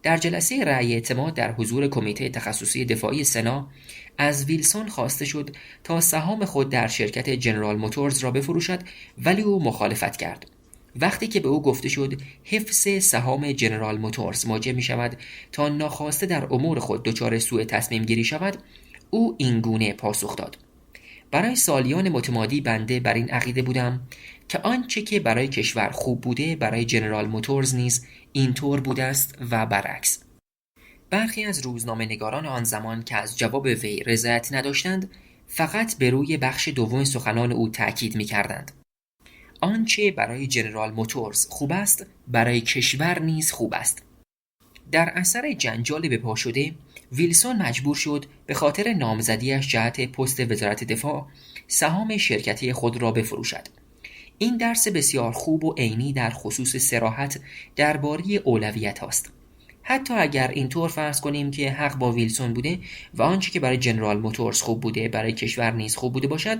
Speaker 1: در جلسه رأی اعتماد در حضور کمیته تخصصی دفاعی سنا از ویلسون خواسته شد تا سهام خود در شرکت جنرال موتورز را بفروشد، ولی او مخالفت کرد. وقتی که به او گفته شد حفظ سهام جنرال موتورز موجب می شود تا ناخواسته در امور خود دچار سوء تصمیم گیری شود، او این گونه پاسخ داد: برای سالیان متمادی بنده بر این عقیده بودم که آنچه که برای کشور خوب بوده برای جنرال موتورز نیز اینطور بوده است و برعکس. برخی از روزنامه‌نگاران آن زمان که از جواب وی رضایت نداشتند، فقط به روی بخش دوم سخنان او تأکید می‌کردند: آنچه برای جنرال موتورز خوب است برای کشور نیز خوب است. در اثر جنجال به پا شده، ویلسون مجبور شد به خاطر نامزدیش جهت پست وزارت دفاع سهام شرکتی خود را بفروشد. این درس بسیار خوب و عینی در خصوص صراحت درباره اولویت است. حتی اگر اینطور فرض کنیم که حق با ویلسون بوده و آنچه که برای جنرال موتورز خوب بوده برای کشور نیز خوب بوده باشد،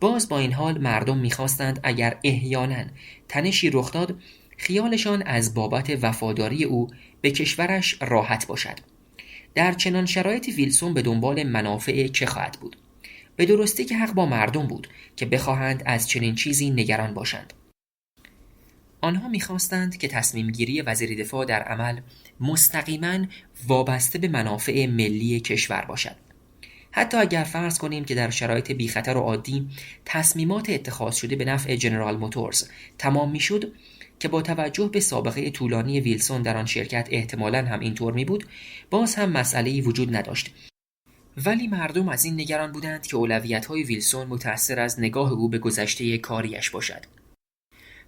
Speaker 1: باز با این حال مردم می‌خواستند اگر احیانا تنشی رخ داد، خیالشان از بابت وفاداری او به کشورش راحت باشد. در چنان شرایطی ویلسون به دنبال منافع چه خواهد بود؟ به درستی که حق با مردم بود که بخواهند از چنین چیزی نگران باشند. آنها می‌خواستند که تصمیم گیری وزیر دفاع در عمل مستقیما وابسته به منافع ملی کشور باشد. حتی اگر فرض کنیم که در شرایط بی خطر و عادی تصمیمات اتخاذ شده به نفع جنرال موتورز تمام می‌شد، که با توجه به سابقه طولانی ویلسون در آن شرکت احتمالاً هم اینطور می‌بود، باز هم مسئله‌ای وجود نداشت. ولی مردم از این نگران بودند که اولویت‌های ویلسون متأثر از نگاه او به گذشته کاریش باشد.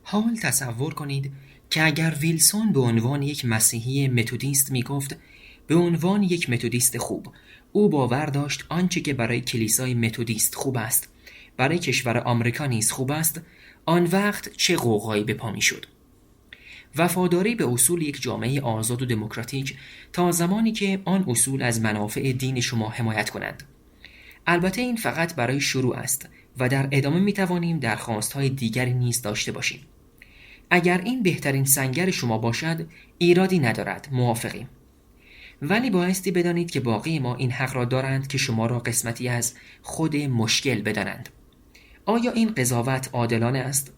Speaker 1: حال تصور کنید که اگر ویلسون به عنوان یک مسیحی متدیست میگفت به عنوان یک متدیست خوب او باور داشت آنچه که برای کلیسای متدیست خوب است برای کشور آمریکا نیز خوب است، آن وقت چه غوغایی به پا میشد. وفاداری به اصول یک جامعه آزاد و دموکراتیک تا زمانی که آن اصول از منافع دین شما حمایت کنند. البته این فقط برای شروع است و در ادامه می توانیم درخواست‌های دیگری نیز داشته باشیم. اگر این بهترین سنگر شما باشد، ایرادی ندارد، موافقیم. ولی بایستی بدانید که باقی ما این حق را دارند که شما را قسمتی از خود مشکل بدانند. آیا این قضاوت عادلانه است؟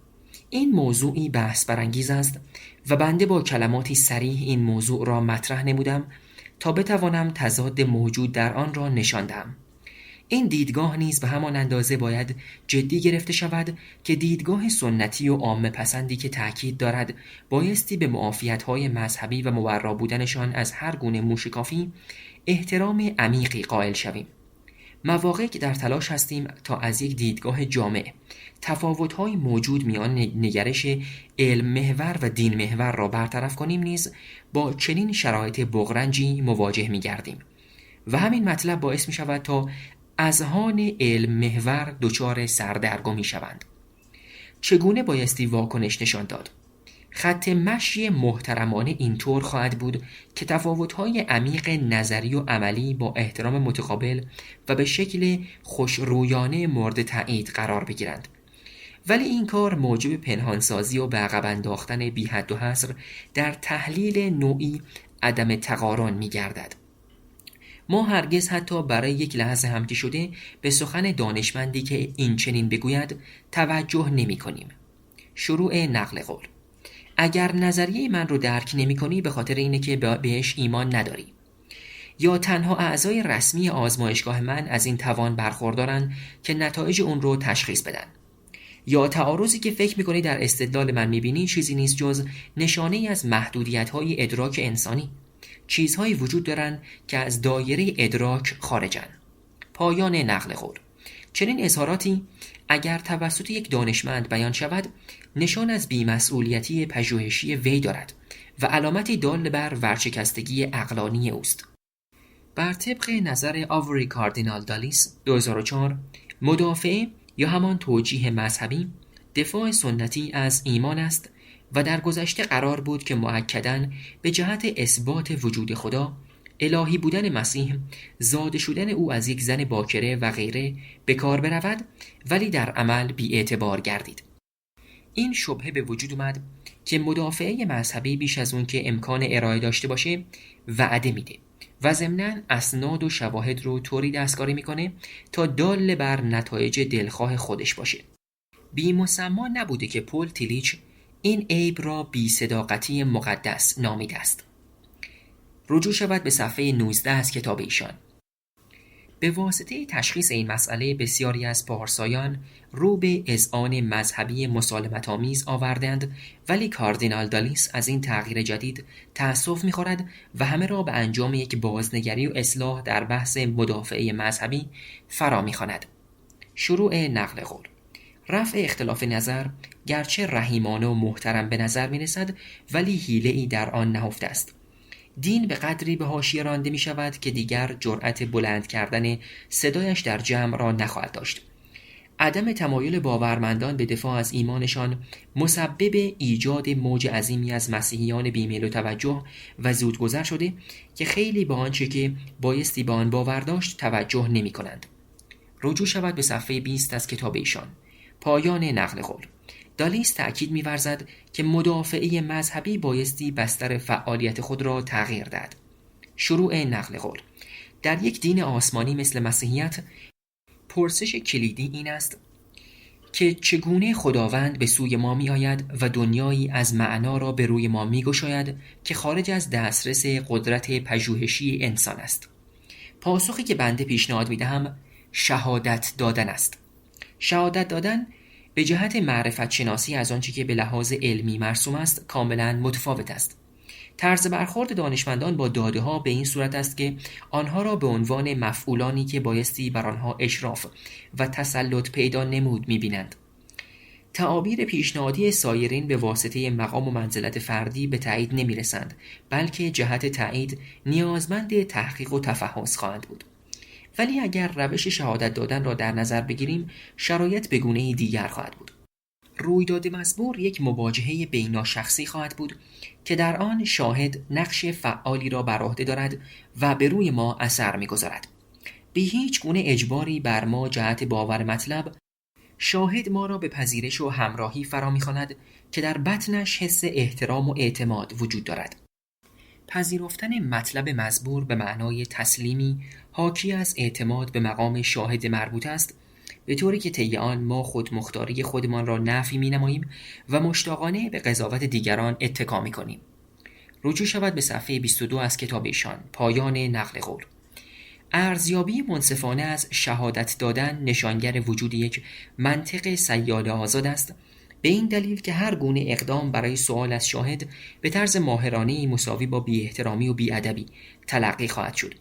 Speaker 1: این موضوعی بحث برانگیز است و بنده با کلماتی صریح این موضوع را مطرح نمودم تا بتوانم تضاد موجود در آن را نشان دهم. این دیدگاه نیز به همان اندازه باید جدی گرفته شود که دیدگاه سنتی و عامه پسندی که تأکید دارد بایستی به معافیت‌های مذهبی و مبرا بودنشان از هر گونه موشکافی احترام عمیقی قائل شویم. مواقعی که در تلاش هستیم تا از یک دیدگاه جامع تفاوت‌های موجود میان نگرش علم محور و دین محور را برطرف کنیم، نیز با چنین شرایط بغرنجی مواجه می‌گردیم و همین مطلب باعث می‌شود تا اذهان علم محور دچار سردرگمی می‌شوند. چگونه بایستی واکنش نشان داد؟ خط مشی محترمانه اینطور خواهد بود که تفاوت‌های عمیق نظری و عملی با احترام متقابل و به شکل خوشرویانه مورد تایید قرار بگیرند. ولی این کار موجب پنهانسازی و به عقب انداختن بی حد و حصر در تحلیل نوعی عدم تقارن می‌گردد. ما هرگز حتی برای یک لحظه هم که شده به سخن دانشمندی که این چنین بگوید توجه نمی کنیم. شروع نقل قول: اگر نظریه من رو درک نمی کنی به خاطر اینه که بهش ایمان نداری، یا تنها اعضای رسمی آزمایشگاه من از این توان برخوردارن که نتایج اون رو تشخیص بدن، یا تعارضی که فکر میکنی در استدلال من میبینی چیزی نیست جز نشانه‌ای از محدودیت‌های ادراک انسانی. چیزهایی وجود دارند که از دایره ادراک خارجن. پایان نقل قول. چنین اظهاراتی اگر توسط یک دانشمند بیان شود نشان از بی‌مسئولیتی پژوهشی وی دارد و علامتی دال بر ورشکستگی عقلانی اوست. بر طبق نظر آوری کاردینال دالیس 2004، مدافعه یا همان توجیه مذهبی دفاع سنتی از ایمان است و در گذشته قرار بود که مؤکداً به جهت اثبات وجود خدا، الهی بودن مسیح، زاده شدن او از یک زن باکره و غیره به کار برود، ولی در عمل بی اعتبار گردید. این شبهه به وجود اومد که مدافعه مذهبی بیش از اون که امکان ارائه داشته باشه وعده میده و ضمناً اسناد و شواهد رو طوری دستکاری میکنه تا دال بر نتایج دلخواه خودش باشه. بی مسما نبوده که پل تیلیچ این عیب را بی صداقتی مقدس نامیده است. رجوع شود به صفحه 19 از کتاب ایشان. به واسطه تشخیص این مسئله بسیاری از پارسایان رو به اذعان مذهبی مسالمت‌آمیز آوردند، ولی کاردینال دالیس از این تغییر جدید تأسف می‌خورد و همه را به انجام یک بازنگری و اصلاح در بحث مدافعه مذهبی فرا می‌خواند. شروع نقل قول. رفع اختلاف نظر گرچه رحیمانه و محترم به نظر می‌رسد، ولی حیله‌ای در آن نهفته است. دین به قدری به حاشیه رانده می شود که دیگر جرأت بلند کردن صدایش در جمع را نخواهد داشت. عدم تمایل باورمندان به دفاع از ایمانشان مسبب ایجاد موج عظیمی از مسیحیان بیمیل و توجه و زودگذر شده که خیلی به آنچه که بایستی به آن باور داشت توجه نمی کنند. رجوع شود به صفحه 20 از کتاب ایشان. پایان نقل قول. دالیس تأکید می‌ورزد که مدافعه مذهبی بایستی بستر فعالیت خود را تغییر داد. شروع نقل قول. در یک دین آسمانی مثل مسیحیت، پرسش کلیدی این است که چگونه خداوند به سوی ما می آید و دنیایی از معنا را به روی ما می گشاید که خارج از دسترس قدرت پژوهشی انسان است. پاسخی که بنده پیشنهاد می دهم شهادت دادن است. شهادت دادن به جهت معرفت شناسی از آنچه که به لحاظ علمی مرسوم است کاملا متفاوت است. طرز برخورد دانشمندان با داده ها به این صورت است که آنها را به عنوان مفعولانی که بایستی بر آنها اشراف و تسلط پیدا نمود می‌بینند. تعابیر پیشنهادی سایرین به واسطه مقام و منزلت فردی به تایید نمی‌رسند، بلکه جهت تایید نیازمند تحقیق و تفحص خواهند بود. ولی اگر روش شهادت دادن را در نظر بگیریم، شرایط به گونه‌ای دیگر خواهد بود. رویداد مزبور یک مواجهه بیناشخصی خواهد بود که در آن شاهد نقش فعالی را بر عهده دارد و به روی ما اثر می‌گذارد. به هیچ گونه اجباری بر ما جهت باور مطلب، شاهد ما را به پذیرش و همراهی فرا می‌خواند که در بطنش حس احترام و اعتماد وجود دارد. پذیرفتن مطلب مزبور به معنای تسلیمی حاکی از اعتماد به مقام شاهد مربوط است، به طوری که طی آن ما خود مختاری خودمان را نفی می‌نماییم و مشتاقانه به قضاوت دیگران اتکا می‌کنیم. رجوع شود به صفحه 22 از کتاب ایشان. پایان نقل قول. ارزیابی منصفانه از شهادت دادن نشانگر وجود یک منطق سیال آزاد است، به این دلیل که هر گونه اقدام برای سؤال از شاهد به طرز ماهرانه‌ای مساوی با بی‌احترامی و بی‌ادبی تلقی خواهد شد.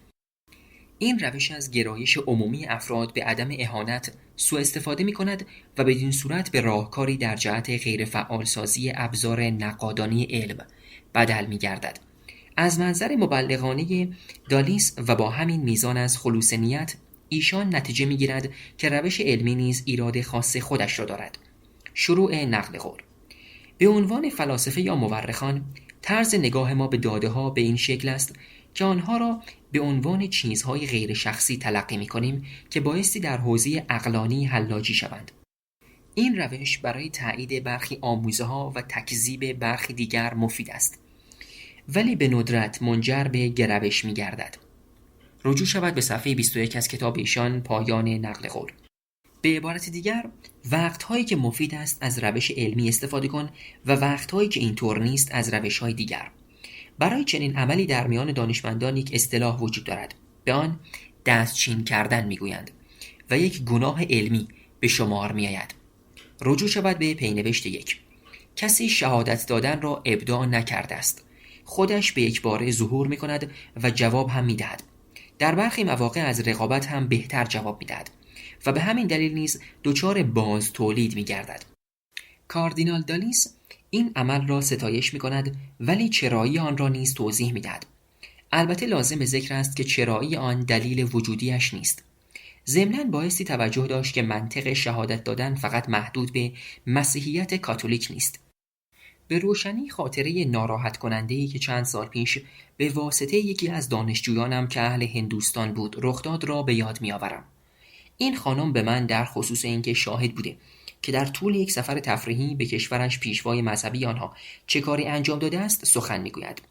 Speaker 1: این روش از گرایش عمومی افراد به عدم اهانت سوء استفاده می کند و بدین صورت به راهکاری در جهت غیر فعال سازی ابزار نقادانی علم بدل می گردد. از منظر مبلغانه دالیس و با همین میزان از خلوص نیت، ایشان نتیجه می گیرد که روش علمی نیز ایراد خاص خودش را دارد. شروع نقل قول. به عنوان فلاسفه یا مورخان، طرز نگاه ما به داده ها به این شکل است که آنها را به عنوان چیزهای غیر شخصی تلقی می کنیم که بایستی در حوزه عقلانی حلاجی شوند. این روش برای تایید برخی آموزه ها و تکذیب برخی دیگر مفید است، ولی به ندرت منجر به گرایش می گردد. رجوع شود به صفحه 21 از کتاب ایشان. پایان نقل قول. به عبارت دیگر، وقتهایی که مفید است از روش علمی استفاده کن و وقتهایی که اینطور نیست از روش‌های دیگر. برای چنین عملی در میان دانشمندان یک اصطلاح وجود دارد. به آن دستچین کردن میگویند و یک گناه علمی به شمار میآید. رجوع شود به پینوشت 1. کسی شهادت دادن را ابداع نکرده است. خودش به یک باره ظهور میکند و جواب هم میدهد. در برخی مواقع از رقابت هم بهتر جواب میدهد و به همین دلیل نیز دچار باز تولید میگردد. کاردینال دالیس این عمل را ستایش می‌کند، ولی چرایی آن را نیز توضیح می‌دهد. البته لازم به ذکر است که چرایی آن دلیل وجودیش نیست. ضمناً بایستی توجه داشت که منطق شهادت دادن فقط محدود به مسیحیت کاتولیک نیست. به روشنی خاطره ناراحت کننده‌ای که چند سال پیش به واسطه یکی از دانشجویانم که اهل هندوستان بود رخ داد را به یاد می‌آورم. این خانم به من در خصوص اینکه شاهد بوده که در طول یک سفر تفریحی به کشورش پیشوای مذهبی آنها چه کاری انجام داده است سخن میگوید.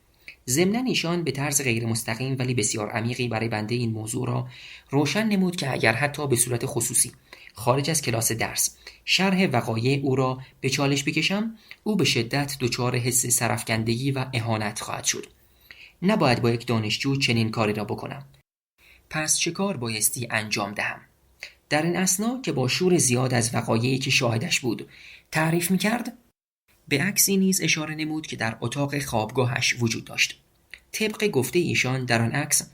Speaker 1: ضمناً ایشان به طرز غیر مستقیم ولی بسیار عمیقی برای بنده این موضوع را روشن نمود که اگر حتی به صورت خصوصی خارج از کلاس درس شرح وقایع او را به چالش بکشم، او به شدت دچار حس سرافکندگی و اهانت خواهد شد. نباید با یک دانشجو چنین کاری را بکنم. پس چه کار بایستی انجام دهم؟ در این اثنا که با شور زیاد از وقایعی که شاهدش بود تعریف می‌کرد، به عکسی نیز اشاره نمود که در اتاق خوابگاهش وجود داشت. طبق گفته ایشان در آن عکس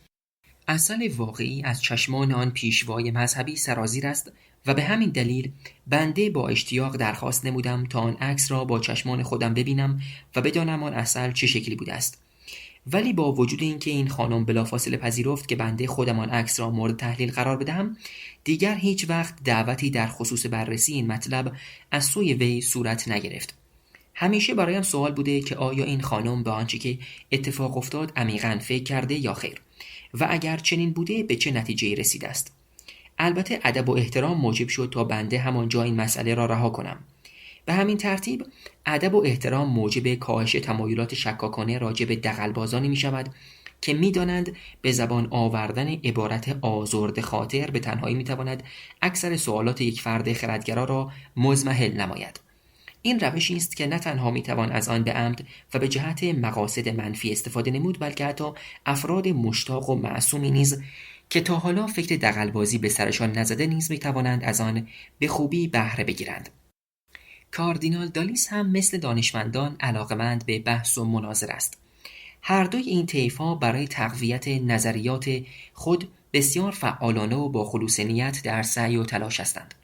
Speaker 1: اثر واقعی از چشمان آن پیشوای مذهبی سرازیر است و به همین دلیل بنده با اشتیاق درخواست نمودم تا آن عکس را با چشمان خودم ببینم و بدانم آن اثر چه شکلی بوده است. ولی با وجود اینکه این خانم بلافاصله پذیرفت که بنده خودم آن عکس را مورد تحلیل قرار بدهم، دیگر هیچ وقت دعوتی در خصوص بررسی این مطلب از سوی وی صورت نگرفت. همیشه برایم سوال بوده که آیا این خانم به آنچه که اتفاق افتاد عمیقاً فکر کرده یا خیر، و اگر چنین بوده به چه نتیجه‌ای رسیده است. البته ادب و احترام موجب شد تا بنده همانجا این مسئله را رها کنم. به همین ترتیب ادب و احترام موجب کاهش تمایلات شکاکانه راجع به دغل‌بازانی می شود که می دانند به زبان آوردن عبارت آزرده خاطر به تنهایی می تواند اکثر سوالات یک فرد خردگرا را مضمحل نماید. این روشی است که نه تنها می توان از آن به عمد و به جهت مقاصد منفی استفاده نمود، بلکه حتی افراد مشتاق و معصومی نیز که تا حالا فکر دغل‌بازی به سرشان نزده نیز می توانند از آن به خوبی بهره بگیرند. کاردینال دالیس هم مثل دانشمندان علاقمند به بحث و مناظره است. هر دوی این طیف‌ها برای تقویت نظریات خود بسیار فعالانه و با خلوص نیت در سعی و تلاش هستند.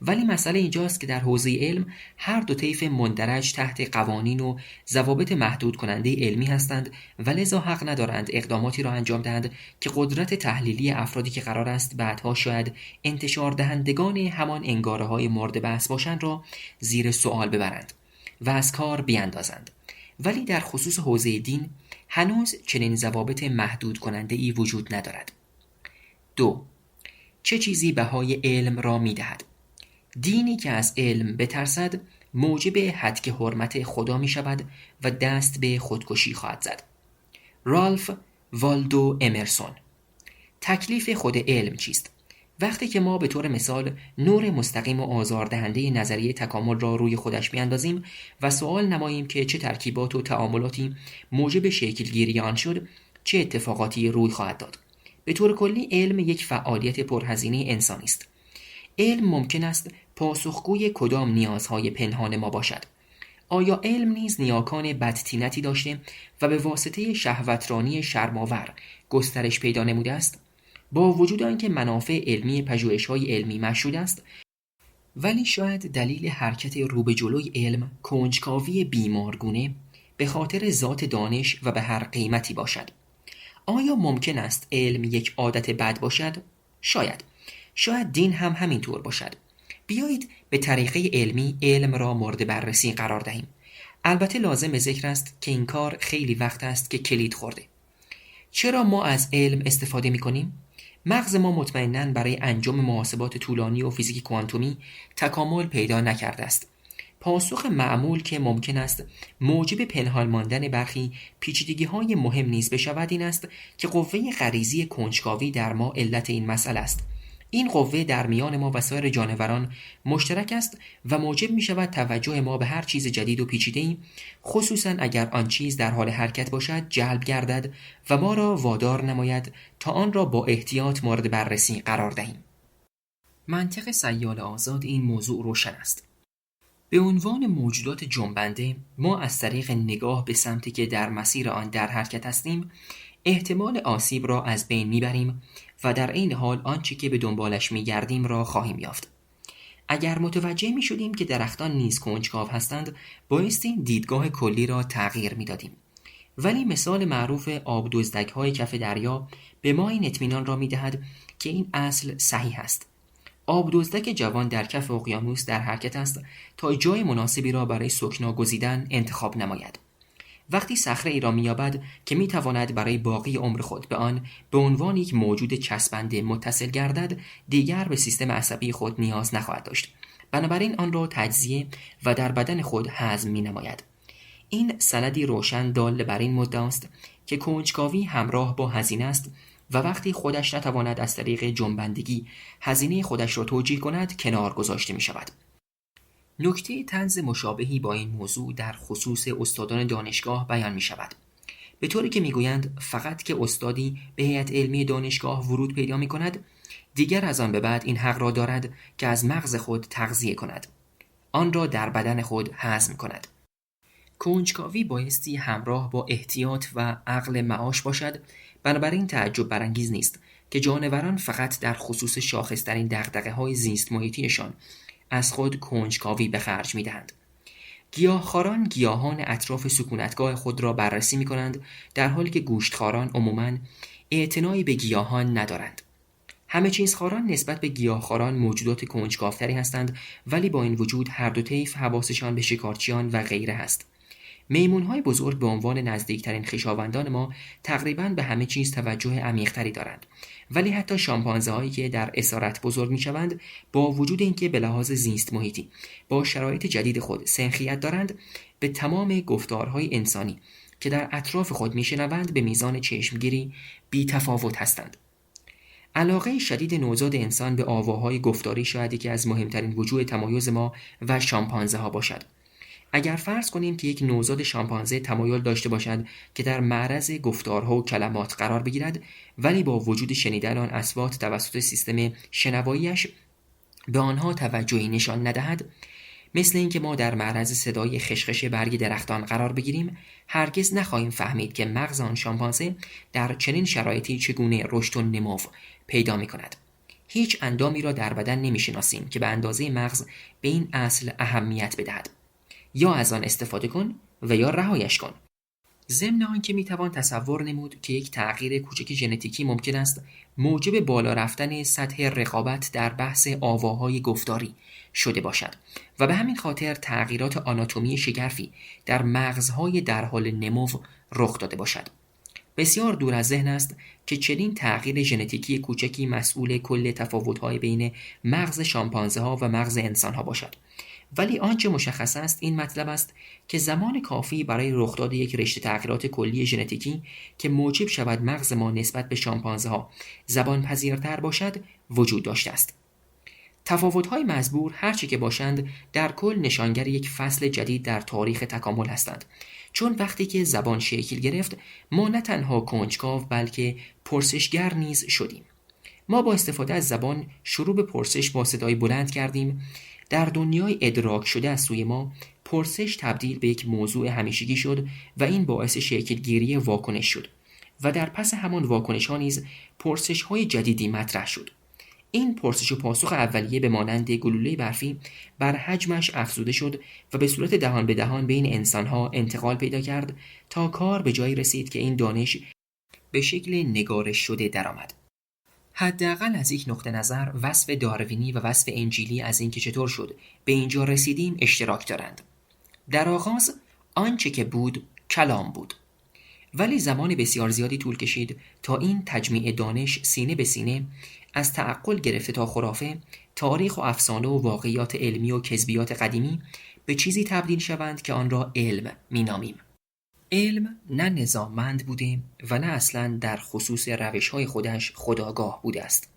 Speaker 1: ولی مسئله اینجاست که در حوزه علم هر دو طیف مندرج تحت قوانین و ضوابط محدود کننده علمی هستند و لذا حق ندارند اقداماتی را انجام دهند که قدرت تحلیلی افرادی که قرار است بعدها شاید انتشار دهندگان همان انگاره‌های مورد بحث باشند را زیر سوال ببرند و از کار بیاندازند. ولی در خصوص حوزه دین هنوز چنین ضوابط محدود کننده‌ای وجود ندارد. 2. چه چیزی بهای علم را می‌دهد؟ دینی که از علم بترسد موجب هتک حرمت خدا می شود و دست به خودکشی خواهد زد. رالف والدو امرسون. تکلیف خود علم چیست؟ وقتی که ما به طور مثال نور مستقیم و آزاردهنده نظریه تکامل را روی خودش بیاندازیم و سوال نماییم که چه ترکیبات و تعاملاتی موجب شکلگیری آن شد، چه اتفاقاتی روی خواهد داد. به طور کلی علم یک فعالیت پرهزینه انسانی است. علم ممکن است پاسخگوی کدام نیازهای پنهان ما باشد؟ آیا علم نیز نیاکان بدطینتی داشته و به واسطه شهوترانی شرم‌آور گسترش پیدا نموده است؟ با وجود آنکه منافع علمی پژوهش‌های علمی مشهود است، ولی شاید دلیل حرکت رو به جلوی علم کنجکاوی بیمارگونه به خاطر ذات دانش و به هر قیمتی باشد. آیا ممکن است علم یک عادت بد باشد؟ شاید دین هم همینطور باشد. بیایید به طریقه علمی علم را مورد بررسی قرار دهیم. البته لازم ذکر است که این کار خیلی وقت است که کلید خورده. چرا ما از علم استفاده می کنیم؟ مغز ما مطمئناً برای انجام محاسبات طولانی و فیزیک کوانتومی تکامل پیدا نکرده است. پاسخ معمول که ممکن است موجب پنهان ماندن برخی پیچیدگی‌های مهم نیز بشود این است که قوه غریزی کنجکاوی در ما علت این مسئله است. این قوه در میان ما و سایر جانوران مشترک است و موجب می شود توجه ما به هر چیز جدید و پیچیده‌ای، خصوصاً اگر آن چیز در حال حرکت باشد، جلب گردد و ما را وادار نماید تا آن را با احتیاط مورد بررسی قرار دهیم. منطق سیال آزاد این موضوع روشن است. به عنوان موجودات جنبنده، ما از طریق نگاه به سمتی که در مسیر آن در حرکت هستیم، احتمال آسیب را از بین میبریم و در عین حال آنچه که به دنبالش میگردیم را خواهیم یافت. اگر متوجه میشدیم که درختان نیز کنجکاو هستند، بایستی دیدگاه کلی را تغییر میدادیم. ولی مثال معروف آب دزدک‌های کف دریا به ما این اطمینان را میدهد که این اصل صحیح است. آب دزدک جوان در کف اقیانوس در حرکت است تا جای مناسبی را برای سکنا گزیدن انتخاب نماید. وقتی صخره ای را می‌یابد که می‌تواند برای باقی عمر خود به آن به عنوان یک موجود چسبنده متصل گردد، دیگر به سیستم عصبی خود نیاز نخواهد داشت. بنابراین آن را تجزیه و در بدن خود هضم می‌نماید. این سندی روشن دال بر این مدعا است که کنجکاوی همراه با هزینه است و وقتی خودش نتواند از طریق جنبندگی هزینه خودش را توجیه کند، کنار گذاشته می‌شود. نکته طنز مشابهی با این موضوع در خصوص استادان دانشگاه بیان می شود. به طوری که می گویند فقط که استادی به هیئت علمی دانشگاه ورود پیدا می کند، دیگر از آن به بعد این حق را دارد که از مغز خود تغذیه کند. آن را در بدن خود هضم کند. کنجکاوی بایستی همراه با احتیاط و عقل معاش باشد، بنابراین تعجب برانگیز نیست که جانوران فقط در خصوص شاخص‌ترین دغدغه‌های زیست محیطیشان از خود کنجکاوی به خرج می‌دهند. گیاهخواران گیاهان اطراف سکونتگاه خود را بررسی می‌کنند، در حالی که گوشتخواران عموماً اعتنایی به گیاهان ندارند. همه چیزخواران نسبت به گیاهخواران موجودات کنجکاوتری هستند، ولی با این وجود هر دو طیف حواسشان به شکارچیان و غیره هست. میمون‌های بزرگ به عنوان نزدیکترین خویشاوندان ما تقریباً به همه چیز توجه عمیق‌تری دارند، ولی حتی شامپانزه‌هایی که در اسارت بزرگ می‌شوند، با وجود اینکه به لحاظ زیست محیطی با شرایط جدید خود سنخیت دارند، به تمام گفتارهای انسانی که در اطراف خود می‌شنوند به میزان چشمگیری بی‌تفاوت هستند. علاقه شدید نوزاد انسان به آواهای گفتاری شاید یکی از مهمترین وجوه تمایز ما و شامپانزه‌ها باشد. اگر فرض کنیم که یک نوزاد شامپانزه تمایل داشته باشد که در معرض گفتارها و کلمات قرار بگیرد، ولی با وجود شنیدن آن اصوات توسط سیستم شنوایی‌اش به آنها توجهی نشان ندهد، مثل اینکه ما در معرض صدای خشخش برگ درختان قرار بگیریم، هرگز نخواهیم فهمید که مغز آن شامپانزه در چنین شرایطی چگونه رشد و نمو پیدا می‌کند. هیچ اندامی را در بدن نمی‌شناسیم که به اندازه مغز به این اصل اهمیت بدهد. یا از آن استفاده کن و یا رهایش کن. ضمن آنکه میتوان تصور نمود که یک تغییر کوچک ژنتیکی ممکن است موجب بالا رفتن سطح رقابت در بحث آواهای گفتاری شده باشد و به همین خاطر تغییرات آناتومی شگرفی در مغزهای در حال نمو رخ داده باشد. بسیار دور از ذهن است که چنین تغییر ژنتیکی کوچکی مسئول کل تفاوت‌های بین مغز شامپانزه‌ها و مغز انسان‌ها باشد. ولی آنچه مشخص است این مطلب است که زمان کافی برای رخداد یک رشته تغییرات کلی ژنتیکی که موجب شود مغز ما نسبت به شامپانزه‌ها زبان پذیرتر باشد وجود داشته است. تفاوت‌های مزبور هرچه که باشند در کل نشانگر یک فصل جدید در تاریخ تکامل هستند، چون وقتی که زبان شکل گرفت ما نه تنها کنجکاو بلکه پرسشگر نیز شدیم. ما با استفاده از زبان شروع به پرسش با صدای بلند کردیم. در دنیای ادراک شده از سوی ما پرسش تبدیل به یک موضوع همیشگی شد و این باعث شکلگیری واکنش شد و در پس همان واکنش ها نیز پرسش های جدیدی مطرح شد. این پرسش و پاسخ اولیه به مانند گلوله برفی بر حجمش افزوده شد و به صورت دهان به دهان بین انسان ها انتقال پیدا کرد تا کار به جایی رسید که این دانش به شکل نگارش شده درآمد. حداقل از یک نقطه نظر وصف داروینی و وصف انجیلی از اینکه چطور شد به اینجا رسیدیم اشتراک دارند. در آغاز آنچه که بود کلام بود، ولی زمان بسیار زیادی طول کشید تا این تجمیع دانش سینه به سینه از تعقل گرفته تا خرافه، تاریخ و افسانه و واقعیات علمی و کذبیات قدیمی به چیزی تبدیل شوند که آن را علم مینامیم. علم نه نظاممند بوده و نه اصلاً در خصوص روش‌های خودش خودآگاه بوده است.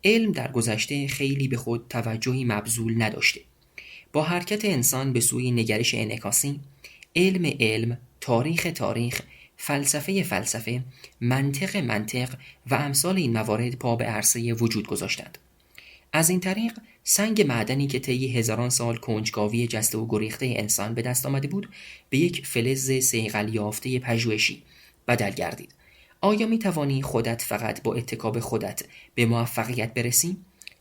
Speaker 1: علم در گذشته خیلی به خود توجهی مبذول نداشته. با حرکت انسان به سوی نگرش انعکاسی، علم، تاریخ، فلسفه، منطق و امثال این موارد پا به عرصه وجود گذاشتند. از این طریق سنگ معدنی که طی هزاران سال کنجکاوی جسته و گریخته انسان به دست آمده بود به یک فلز صیقل یافته پژوهشی بدل گردید. آیا می توانی خودت فقط با اتکا به خودت به موفقیت برسی؟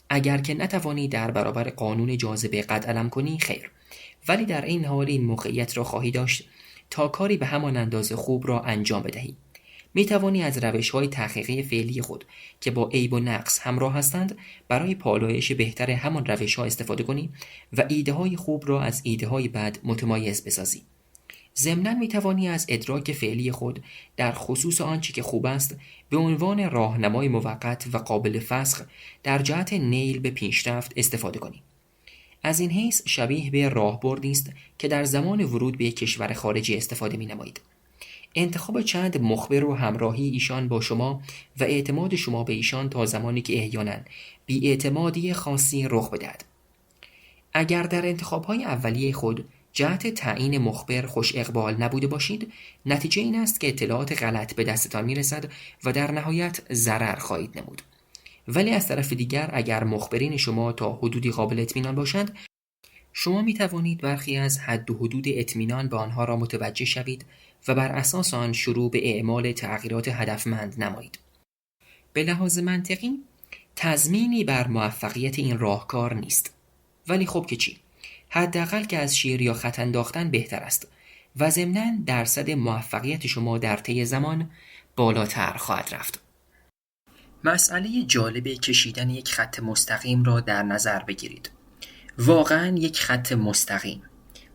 Speaker 1: اگر که نتوانی در برابر قانون جاذبه قد علم کنی خیر، ولی در این حال این موقعیت را خواهی داشت تا کاری به همان اندازه خوب را انجام بدهی. می توانی از روش‌های تحقیقی فعلی خود که با عیب و نقص همراه هستند برای پالایش بهتر همان روش‌ها استفاده کنی و ایده‌های خوب را از ایده‌های بد متمایز بسازی. ضمناً می توانی از ادراک فعلی خود در خصوص آنچه که خوب است به عنوان راهنمای موقت و قابل فسخ در جهت نیل به پیشرفت استفاده کنی. از این حیث شبیه به راهبردی است که در زمان ورود به یک کشور خارجی استفاده می‌نمایید. انتخاب چند مخبر و همراهی ایشان با شما و اعتماد شما به ایشان تا زمانی که احیانا بی‌اعتمادی خاصی رخ بدهد. اگر در انتخاب‌های اولیه خود جهت تعیین مخبر خوش اقبال نبوده باشید، نتیجه این است که اطلاعات غلط به دستتان میرسد و در نهایت ضرر خواهید نمود. ولی از طرف دیگر اگر مخبرین شما تا حدودی قابل اطمینان باشند، شما می توانید برخی از حد و حدود اطمینان به آنها را متوجه شوید و بر اساس آن شروع به اعمال تغییرات هدفمند نمایید. به لحاظ منطقی تضمینی بر موفقیت این راهکار نیست. ولی خب که چی؟ حداقل که از شیر یا خط انداختن بهتر است و ضمناً درصد موفقیت شما در طی زمان بالاتر خواهد رفت. مسئله جالب کشیدن یک خط مستقیم را در نظر بگیرید. واقعاً یک خط مستقیم.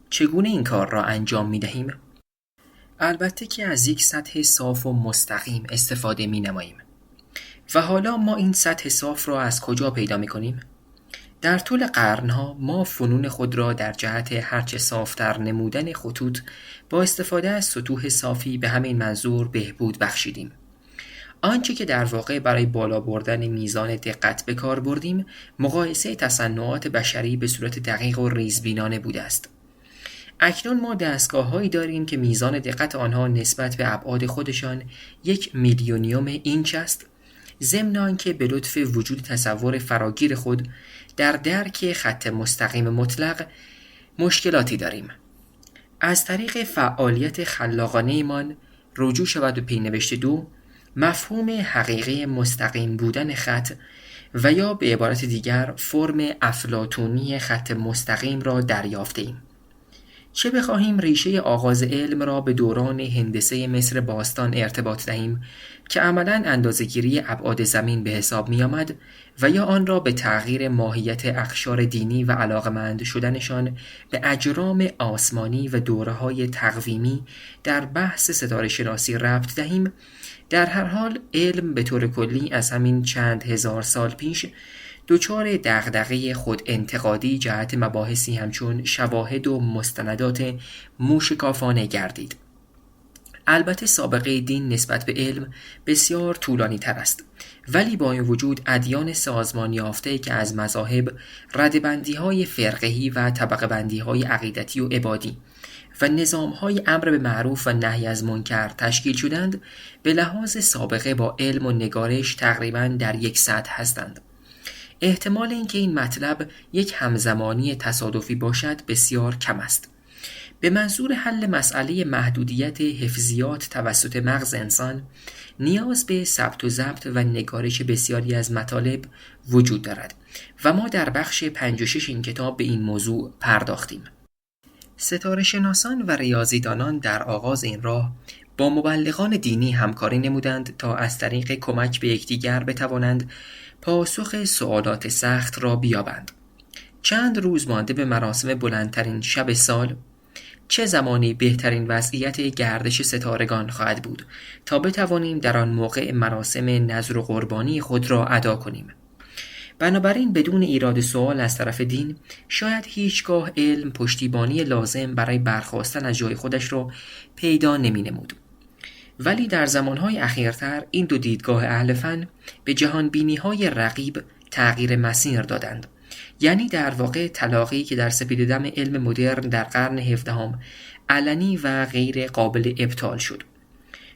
Speaker 1: چگونه این کار را انجام می دهیم؟ البته که از یک سطح صاف و مستقیم استفاده می نماییم. و حالا ما این سطح صاف را از کجا پیدا می کنیم؟ در طول قرنها ما فنون خود را در جهت هرچه صافتر نمودن خطوط با استفاده از سطوح صافی به همین منظور بهبود بخشیدیم. آنچه که در واقع برای بالا بردن میزان دقت به کار بردیم، مقایسه تصنعات بشری به صورت دقیق و ریزبینانه بوده است. اکنون ما دستگاه‌هایی داریم که میزان دقت آنها نسبت به ابعاد خودشان 1 میلیونیوم اینچ است، ضمن آنکه به لطف وجود تصور فراگیر خود در درک خط مستقیم مطلق مشکلاتی داریم. از طریق فعالیت خلاقانه‌مان رجوع شود به پینوشت 2، مفهوم حقیقی مستقیم بودن خط و یا به عبارت دیگر فرم افلاطونی خط مستقیم را دریافتیم. چه بخواهیم ریشه آغاز علم را به دوران هندسه مصر باستان ارتباط دهیم که عملاً اندازه‌گیری ابعاد زمین به حساب می آمد و یا آن را به تغییر ماهیت اقشار دینی و علاقمند شدنشان به اجرام آسمانی و دوره‌های تقویمی در بحث ستاره شناسی ربط دهیم، در هر حال علم به طور کلی از همین چند هزار سال پیش دچار دغدغه خود انتقادی جهت مباحثی همچون شواهد و مستندات موشکافانه گردید. البته سابقه دین نسبت به علم بسیار طولانی تر است، ولی با این وجود ادیان سازمان یافته که از مذاهب، ردبندی‌های فرقهی و طبقه بندی‌های عقیدتی و عبادی و نظام‌های امر به معروف و نهی از منکر تشکیل شدند، به لحاظ سابقه با علم و نگارش تقریباً در یک سطح هستند. احتمال اینکه این مطلب یک همزمانی تصادفی باشد بسیار کم است. به منظور حل مسئله محدودیت حفظیات توسط مغز انسان، نیاز به ثبت و ضبط و نگارش بسیاری از مطالب وجود دارد و ما در بخش 56 این کتاب به این موضوع پرداختیم. ستاره شناسان و ریاضیدانان در آغاز این راه با مبلغان دینی همکاری نمودند تا از طریق کمک به یکدیگر بتوانند پاسخ سوالات سخت را بیابند. چند روز مانده به مراسم بلندترین شب سال، چه زمانی بهترین وضعیت گردش ستارگان خواهد بود تا بتوانیم در آن موقع مراسم نذر و قربانی خود را ادا کنیم. بنابراین بدون ایراد سوال از طرف دین، شاید هیچگاه علم پشتیبانی لازم برای برخاستن از جای خودش را پیدا نمی نمود. ولی در زمانهای اخیرتر این دو دیدگاه اهل فن به جهانبینی‌های رقیب تغییر مسیر دادند. یعنی در واقع تلاقی که در سپیددم علم مدرن در قرن 17 علنی و غیر قابل ابطال شد.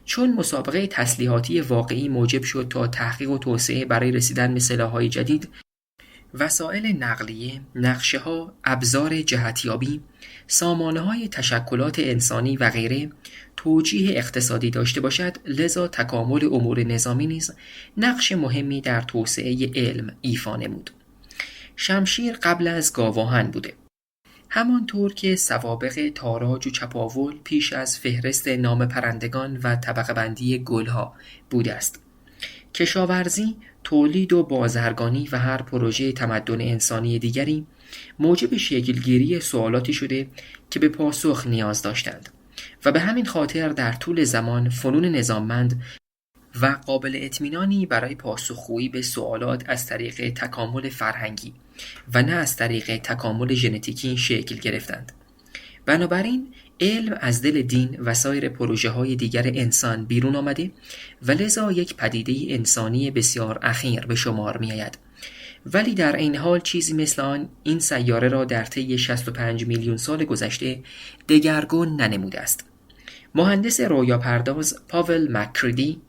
Speaker 1: چون مسابقه تسلیحاتی واقعی موجب شد تا تحقیق و توسعه برای رسیدن به سلاح‌های جدید، وسایل نقلیه، نقشه‌ها، ابزار جهتیابی، سامانه‌های تشکلات انسانی و غیره توجیه اقتصادی داشته باشد، لذا تکامل امور نظامی نیز نقش مهمی در توسعه علم ایفا نمود. شمشیر قبل از گاوآهن بوده، همانطور که سوابق تاراج و چپاول پیش از فهرست نام پرندگان و طبقه بندی گلها بوده است. کشاورزی، تولید و بازرگانی و هر پروژه تمدن انسانی دیگری موجب شکلگیری سوالاتی شده که به پاسخ نیاز داشتند و به همین خاطر در طول زمان فنون نظاممند و قابل اطمینانی برای پاسخگویی به سوالات از طریق تکامل فرهنگی و نه از طریق تکامل ژنتیکی شکل گرفتند. بنابراین علم از دل دین و سایر پروژه‌های دیگر انسان بیرون آمده و لذا یک پدیده انسانی بسیار اخیر به شمار می‌آید. ولی در این حال چیزی مثل آن این سیاره را در طی 65 میلیون سال گذشته دگرگون ننموده است. مهندس رویاپرداز پاول مکریدی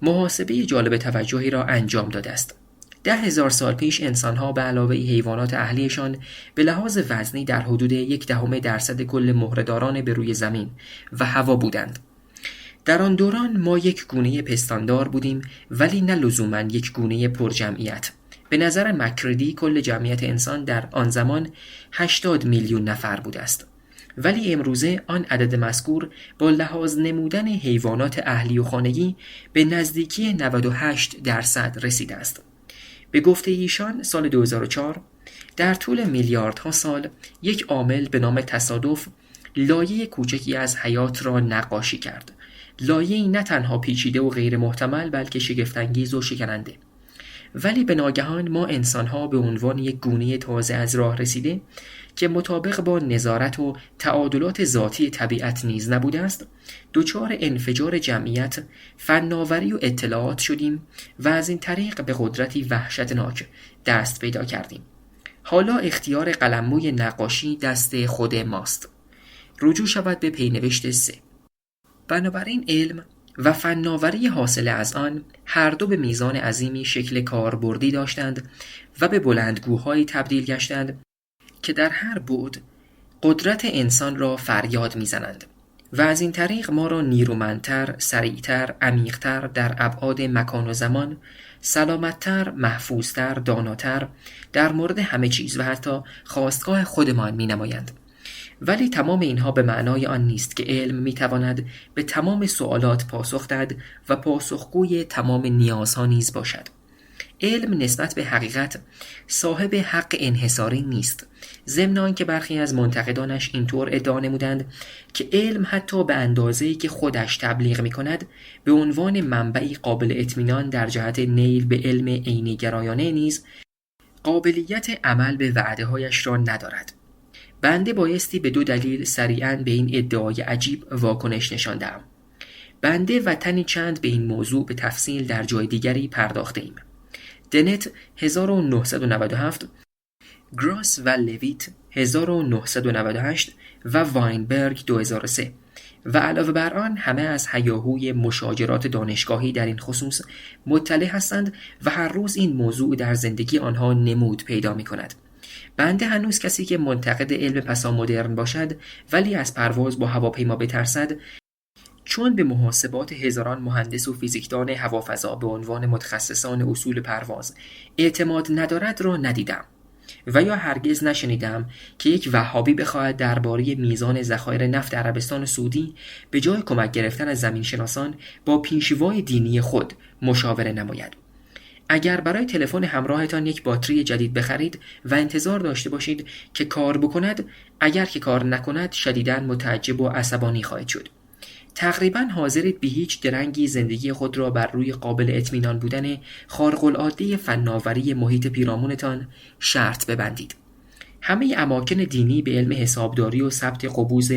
Speaker 1: محاسبه جالب توجهی را انجام داده است. 10,000 سال پیش انسان‌ها به علاوه حیوانات اهلیشان به لحاظ وزنی در حدود 0.1% کل مهره‌داران به روی زمین و هوا بودند. در آن دوران ما یک گونه پستاندار بودیم، ولی نه لزوماً یک گونه پرجمعیت، به نظر مکردی کل جمعیت انسان در آن زمان 80 میلیون نفر بوده است. ولی امروزه آن عدد مذکور با لحاظ نمودن حیوانات اهلی و خانگی به نزدیکی 98% رسیده است. به گفته ایشان سال 2004 در طول میلیاردها سال یک عامل به نام تصادف لایه کوچکی از حیات را نقاشی کرد. لایه‌ای نه تنها پیچیده و غیر محتمل بلکه شگفت‌انگیز و شکننده. ولی به ناگهان ما انسان‌ها به عنوان یک گونه تازه از راه رسیده که مطابق با نظارت و تعادلات ذاتی طبیعت نیز نبوده است، دچار انفجار جمعیت، فناوری و اطلاعات شدیم و از این طریق به قدرتی وحشتناک دست پیدا کردیم. حالا اختیار قلموی نقاشی دست خود ماست. رجوع شود به پینوشت 3. بنابراین علم و فناوری حاصل از آن هر دو به میزان عظیمی شکل کاربردی داشتند و به بلندگوهایی تبدیل گشتند که در هر بعد قدرت انسان را فریاد میزنند و از این طریق ما را نیرومندتر، سریعتر، عمیقتر در ابعاد مکان و زمان، سلامتتر، محفوظتر، داناتر در مورد همه چیز و حتی خواستگاه خودمان می نمایند. ولی تمام اینها به معنای آن نیست که علم میتواند به تمام سوالات پاسخ دهد و پاسخگوی تمام نیازها نیز باشد. علم نسبت به حقیقت صاحب حق انحصاری نیست، ضمن آنکه برخی از منتقدانش اینطور ادعا نمودند که علم حتی به اندازه‌ای که خودش تبلیغ می‌کند به عنوان منبعی قابل اطمینان در جهت نیل به علم عینی گرایانه نیز قابلیت عمل به وعده‌هایش را ندارد. بنده بایستی به 2 دلیل سریعاً به این ادعای عجیب واکنش نشان دهم. بنده و تنی چند به این موضوع به تفصیل در جای دیگری پرداخته ایم. دنت 1997، گراس و لویت 1998 و واینبرگ 2003 و علاوه بر آن همه از هیاهوی مشاجرات دانشگاهی در این خصوص مطلع هستند و هر روز این موضوع در زندگی آنها نمود پیدا می کند. بنده هنوز کسی که منتقد علم پسامدرن باشد ولی از پرواز با هواپیما بترسد، چون به محاسبات هزاران مهندس و فیزیکدان هوافضا به عنوان متخصصان اصول پرواز اعتماد ندارد را ندیدم و یا هرگز نشنیدم که یک وهابی بخواهد درباره میزان ذخایر نفت عربستان سعودی به جای کمک گرفتن از زمینشناسان با پیشوای دینی خود مشاوره نماید. اگر برای تلفن همراهتان یک باتری جدید بخرید و انتظار داشته باشید که کار بکند، اگر که کار نکند شدیداً متعجب و عصبانی خواهید شد. تقریباً حاضرید به هیچ درنگی زندگی خود را بر روی قابل اطمینان بودن خارق‌العاده فناوری محیط پیرامونتان شرط ببندید. همه اماکن دینی به علم حسابداری و ثبت قبوز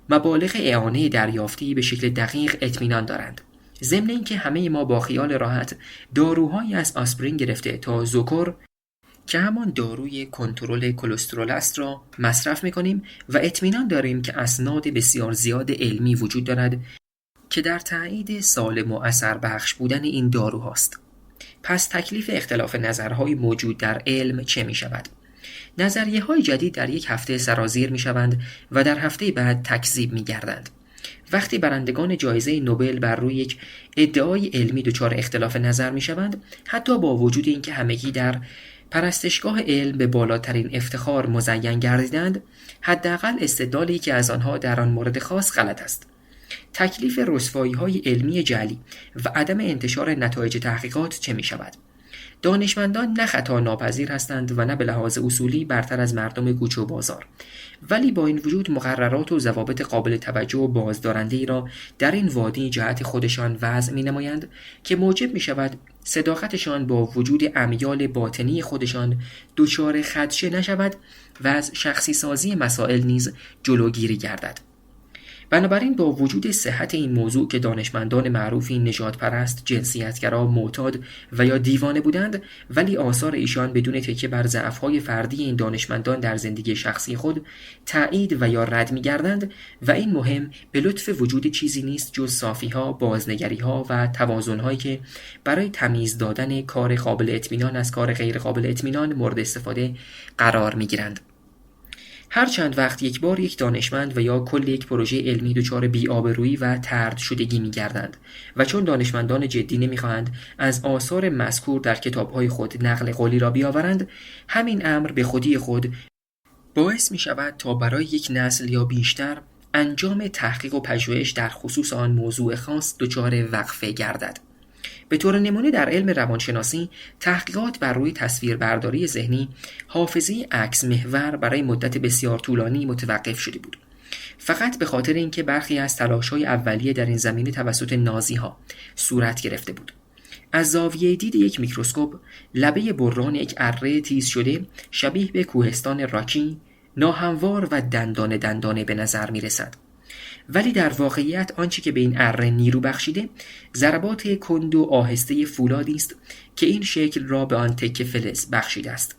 Speaker 1: مبالغ اعانه دریافتی به شکل دقیق اطمینان دارند. ضمن اینکه همه ما با خیال راحت داروهایی از آسپرین گرفته تا زوکور که همان داروی کنترل کلسترول است را مصرف می‌کنیم و اطمینان داریم که اسناد بسیار زیاد علمی وجود دارد که در تایید سالم و اثر بخش بودن این داروهاست. پس تکلیف اختلاف نظرهای موجود در علم چه می شود؟ نظریه‌های جدید در یک هفته سرازیر می شوند و در هفته بعد تکذیب می گردند. وقتی برندگان جایزه نوبل بر روی یک ادعای علمی دچار اختلاف نظر می شوند، حتی با وجود اینکه همگی در پرستشگاه علم به بالاترین افتخار مزین گردیدند، حداقل استدلالی که از آنها در آن مورد خاص غلط است. تکلیف رسوایی‌های علمی جعلی و عدم انتشار نتایج تحقیقات چه می شود؟ دانشمندان نه خطا ناپذیر هستند و نه به لحاظ اصولی برتر از مردم کوچه و بازار، ولی با این وجود مقررات و ضوابط قابل توجه و بازدارنده‌ای را در این وادی جهت خودشان وضع می‌نمایند که موجب می‌شود صداقتشان با وجود امیال باطنی خودشان دچار خدشه نشود و از شخصی سازی مسائل نیز جلوگیری گردد. بنابراین با وجود صحت این موضوع که دانشمندان معروفی نژاد پرست، جنسیتگرا، معتاد و یا دیوانه بودند، ولی آثار ایشان بدون تکیه بر ضعف‌های فردی این دانشمندان در زندگی شخصی خود تایید و یا رد می‌گردند و این مهم به لطف وجود چیزی نیست جز صافی‌ها، بازنگری‌ها و توازن‌هایی که برای تمیز دادن کار قابل اطمینان از کار غیر قابل اطمینان مورد استفاده قرار می‌گیرند. هر چند وقت یک بار یک دانشمند و یا کل یک پروژه علمی دچار بی‌آبرویی و طرد شدگی می‌گردند و چون دانشمندان جدی نمی‌خواهند از آثار مذکور در کتاب‌های خود نقل قولی را بیاورند، همین امر به خودی خود باعث می‌شود تا برای یک نسل یا بیشتر انجام تحقیق و پژوهش در خصوص آن موضوع خاص دچار وقفه گردد. به طور نمونه در علم روانشناسی تحقیقات بر روی تصویربرداری ذهنی حافظه عکس محور برای مدت بسیار طولانی متوقف شده بود، فقط به خاطر اینکه برخی از تلاش‌های اولیه در این زمینه توسط نازی‌ها صورت گرفته بود. از زاویه دید یک میکروسکوپ لبه بران یک اره تیز شده شبیه به کوهستان راکی ناهموار و دندانه به نظر می‌رسد، ولی در واقعیت آنچه که به این اره نیرو بخشیده ضربات کند و آهسته فولادی است که این شکل را به آن تکه فلز بخشیده است.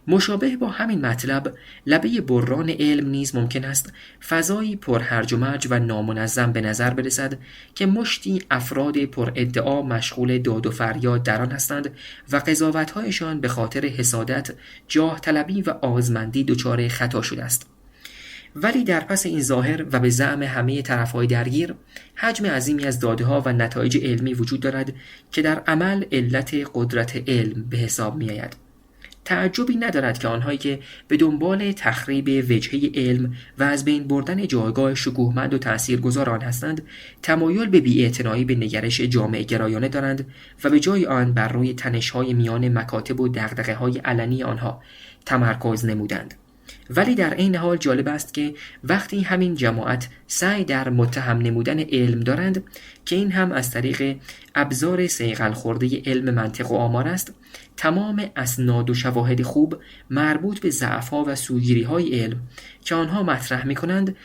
Speaker 1: مشابه با همین مطلب لبه بران علم نیز ممکن است فضایی پر هرج و مرج و نامنظم به نظر برسد که مشتی افراد پر ادعا مشغول داد و فریاد در آن هستند و قضاوت‌هایشان به خاطر حسادت، جاه طلبی و آزمندی دچار خطا شده است. ولی در پس این ظاهر و به زعم همه طرف‌های درگیر حجم عظیمی از داده‌ها و نتایج علمی وجود دارد که در عمل علت قدرت علم به حساب می‌آید. تعجبی ندارد که آنهایی که به دنبال تخریب وجهه علم و از بین بردن جایگاه شکوهمند و تأثیرگذار آن هستند، تمایل به بی‌اعتنایی به نگرش جامعه گرایانه دارند و به جای آن بر روی تنش‌های میان مکاتب و دغدغه‌های علنی آنها تمرکز نمودند. ولی در این حال جالب است که وقتی همین جماعت سعی در متهم نمودن علم دارند که این هم از طریق ابزار صیقل خورده علم منطق و آمار است، تمام اسناد و شواهد خوب مربوط به ضعف‌ها و سوگیری‌های علم که آنها مطرح می‌کنند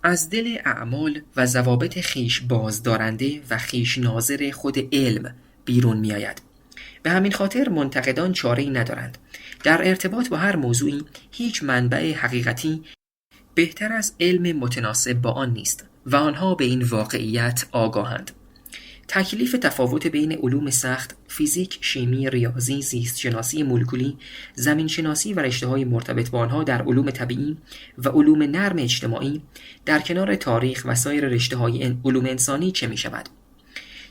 Speaker 1: از دل اعمال و ضوابط خیش بازدارنده و خیش ناظر خود علم بیرون می‌آید. به همین خاطر منتقدان چاره‌ای ندارند. در ارتباط با هر موضوعی هیچ منبع حقیقتی بهتر از علم متناسب با آن نیست و آنها به این واقعیت آگاهند. تکلیف تفاوت بین علوم سخت، فیزیک، شیمی، ریاضی، زیست شناسی مولکولی، زمین شناسی و رشته‌های مرتبط با آنها در علوم طبیعی و علوم نرم اجتماعی در کنار تاریخ و سایر رشته‌های علوم انسانی چه می‌شود؟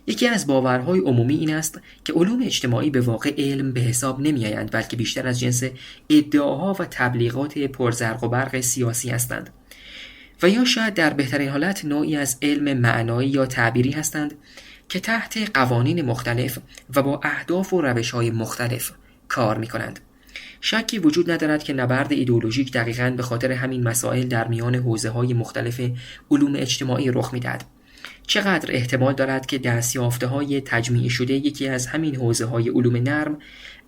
Speaker 1: یکی از باورهای عمومی این است که علوم اجتماعی به واقع علم به حساب نمی‌آیند، بلکه بیشتر از جنس ادعاها و تبلیغات پرزرق و برق سیاسی هستند و یا شاید در بهترین حالت نوعی از علم معنایی یا تعبیری هستند که تحت قوانین مختلف و با اهداف و روش‌های مختلف کار می‌کنند. شکی وجود ندارد که نبرد ایدئولوژیک دقیقاً به خاطر همین مسائل در میان حوزه‌های مختلف علوم اجتماعی رخ می‌دهد. چقدر احتمال دارد که دستیافته‌های تجمیع شده یکی از همین حوزه‌های علوم نرم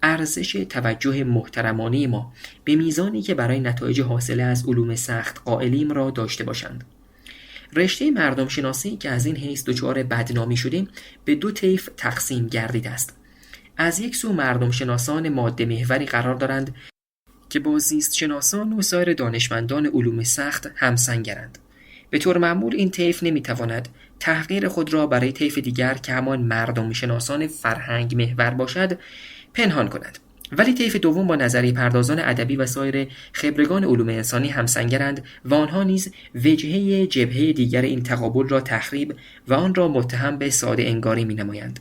Speaker 1: ارزش توجه محترمانه ما به میزانی که برای نتایج حاصله از علوم سخت قائلیم را داشته باشند. رشته مردم شناسی که از این حیث دچار بدنامی شده به دو طیف تقسیم گردیده است. از یک سو مردم شناسان ماده محوری قرار دارند که با زیست شناسان و سایر دانشمندان علوم سخت همسنگرند. به طور معمول این طیف نمیتواند تحقیر خود را برای طیف دیگر که همان مردم شناسان فرهنگ محور باشد پنهان کند، ولی طیف دوم با نظریه پردازان ادبی و سایر خبرگان علوم انسانی همسنگرند و آنها نیز وجهه جبهه دیگر این تقابل را تخریب و آن را متهم به ساده انگاری می‌نمایند.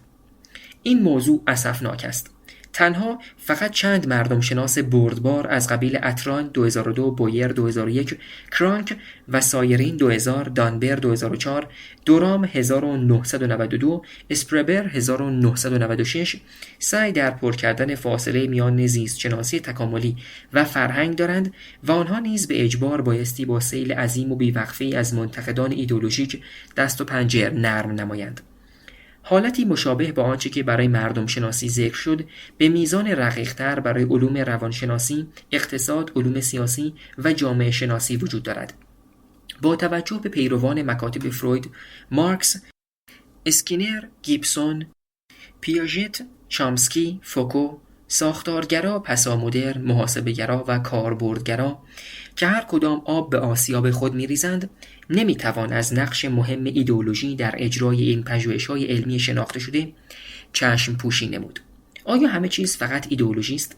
Speaker 1: این موضوع اسفناک است. تنها فقط چند مردم شناس بردبار از قبیل اتران 2002، بویر 2001، کرانک و سایرین 2000، دانبر 2004، دورام 1992، اسپربر 1996 سعی در پر کردن فاصله میان زیست شناسی تکاملی و فرهنگ دارند و آنها نیز به اجبار بایستی با سیل عظیم و بیوقفه‌ای از منتقدان ایدئولوژیک دست و پنجه نرم نمایند. حالتی مشابه با آنچه که برای مردم شناسی ذکر شد به میزان رقیق‌تر برای علوم روانشناسی، اقتصاد، علوم سیاسی و جامعه شناسی وجود دارد. با توجه به پیروان مکاتب فروید، مارکس، اسکینر، گیبسون، پیاژت، چامسکی، فوکو، ساختارگرا، پسامدرن، محاسبه‌گرا و کاربردگرا که هر کدام آب به آسیاب خود می‌ریزند، نمی‌توان از نقش مهم ایدئولوژی در اجرای این پژوهش‌های علمی شناخته شده چشم پوشی نمود. آیا همه چیز فقط ایدئولوژی است؟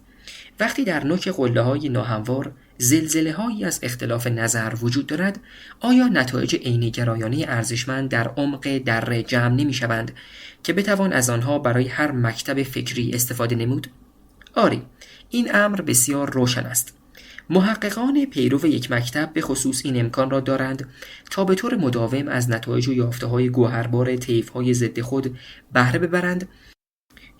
Speaker 1: وقتی در نوک قله‌های ناهموار زلزله‌هایی از اختلاف نظر وجود دارد، آیا نتایج عینی‌گرایانه ارزشمند در عمق دره جمع نمی‌شوند که بتوان از آنها برای هر مکتب فکری استفاده نمود؟ آری، این امر بسیار روشن است. محققان پیرو یک مکتب به خصوص این امکان را دارند تا به طور مداوم از نتایج و یافته‌های گوهربار طیف‌های ضد خود بهره ببرند،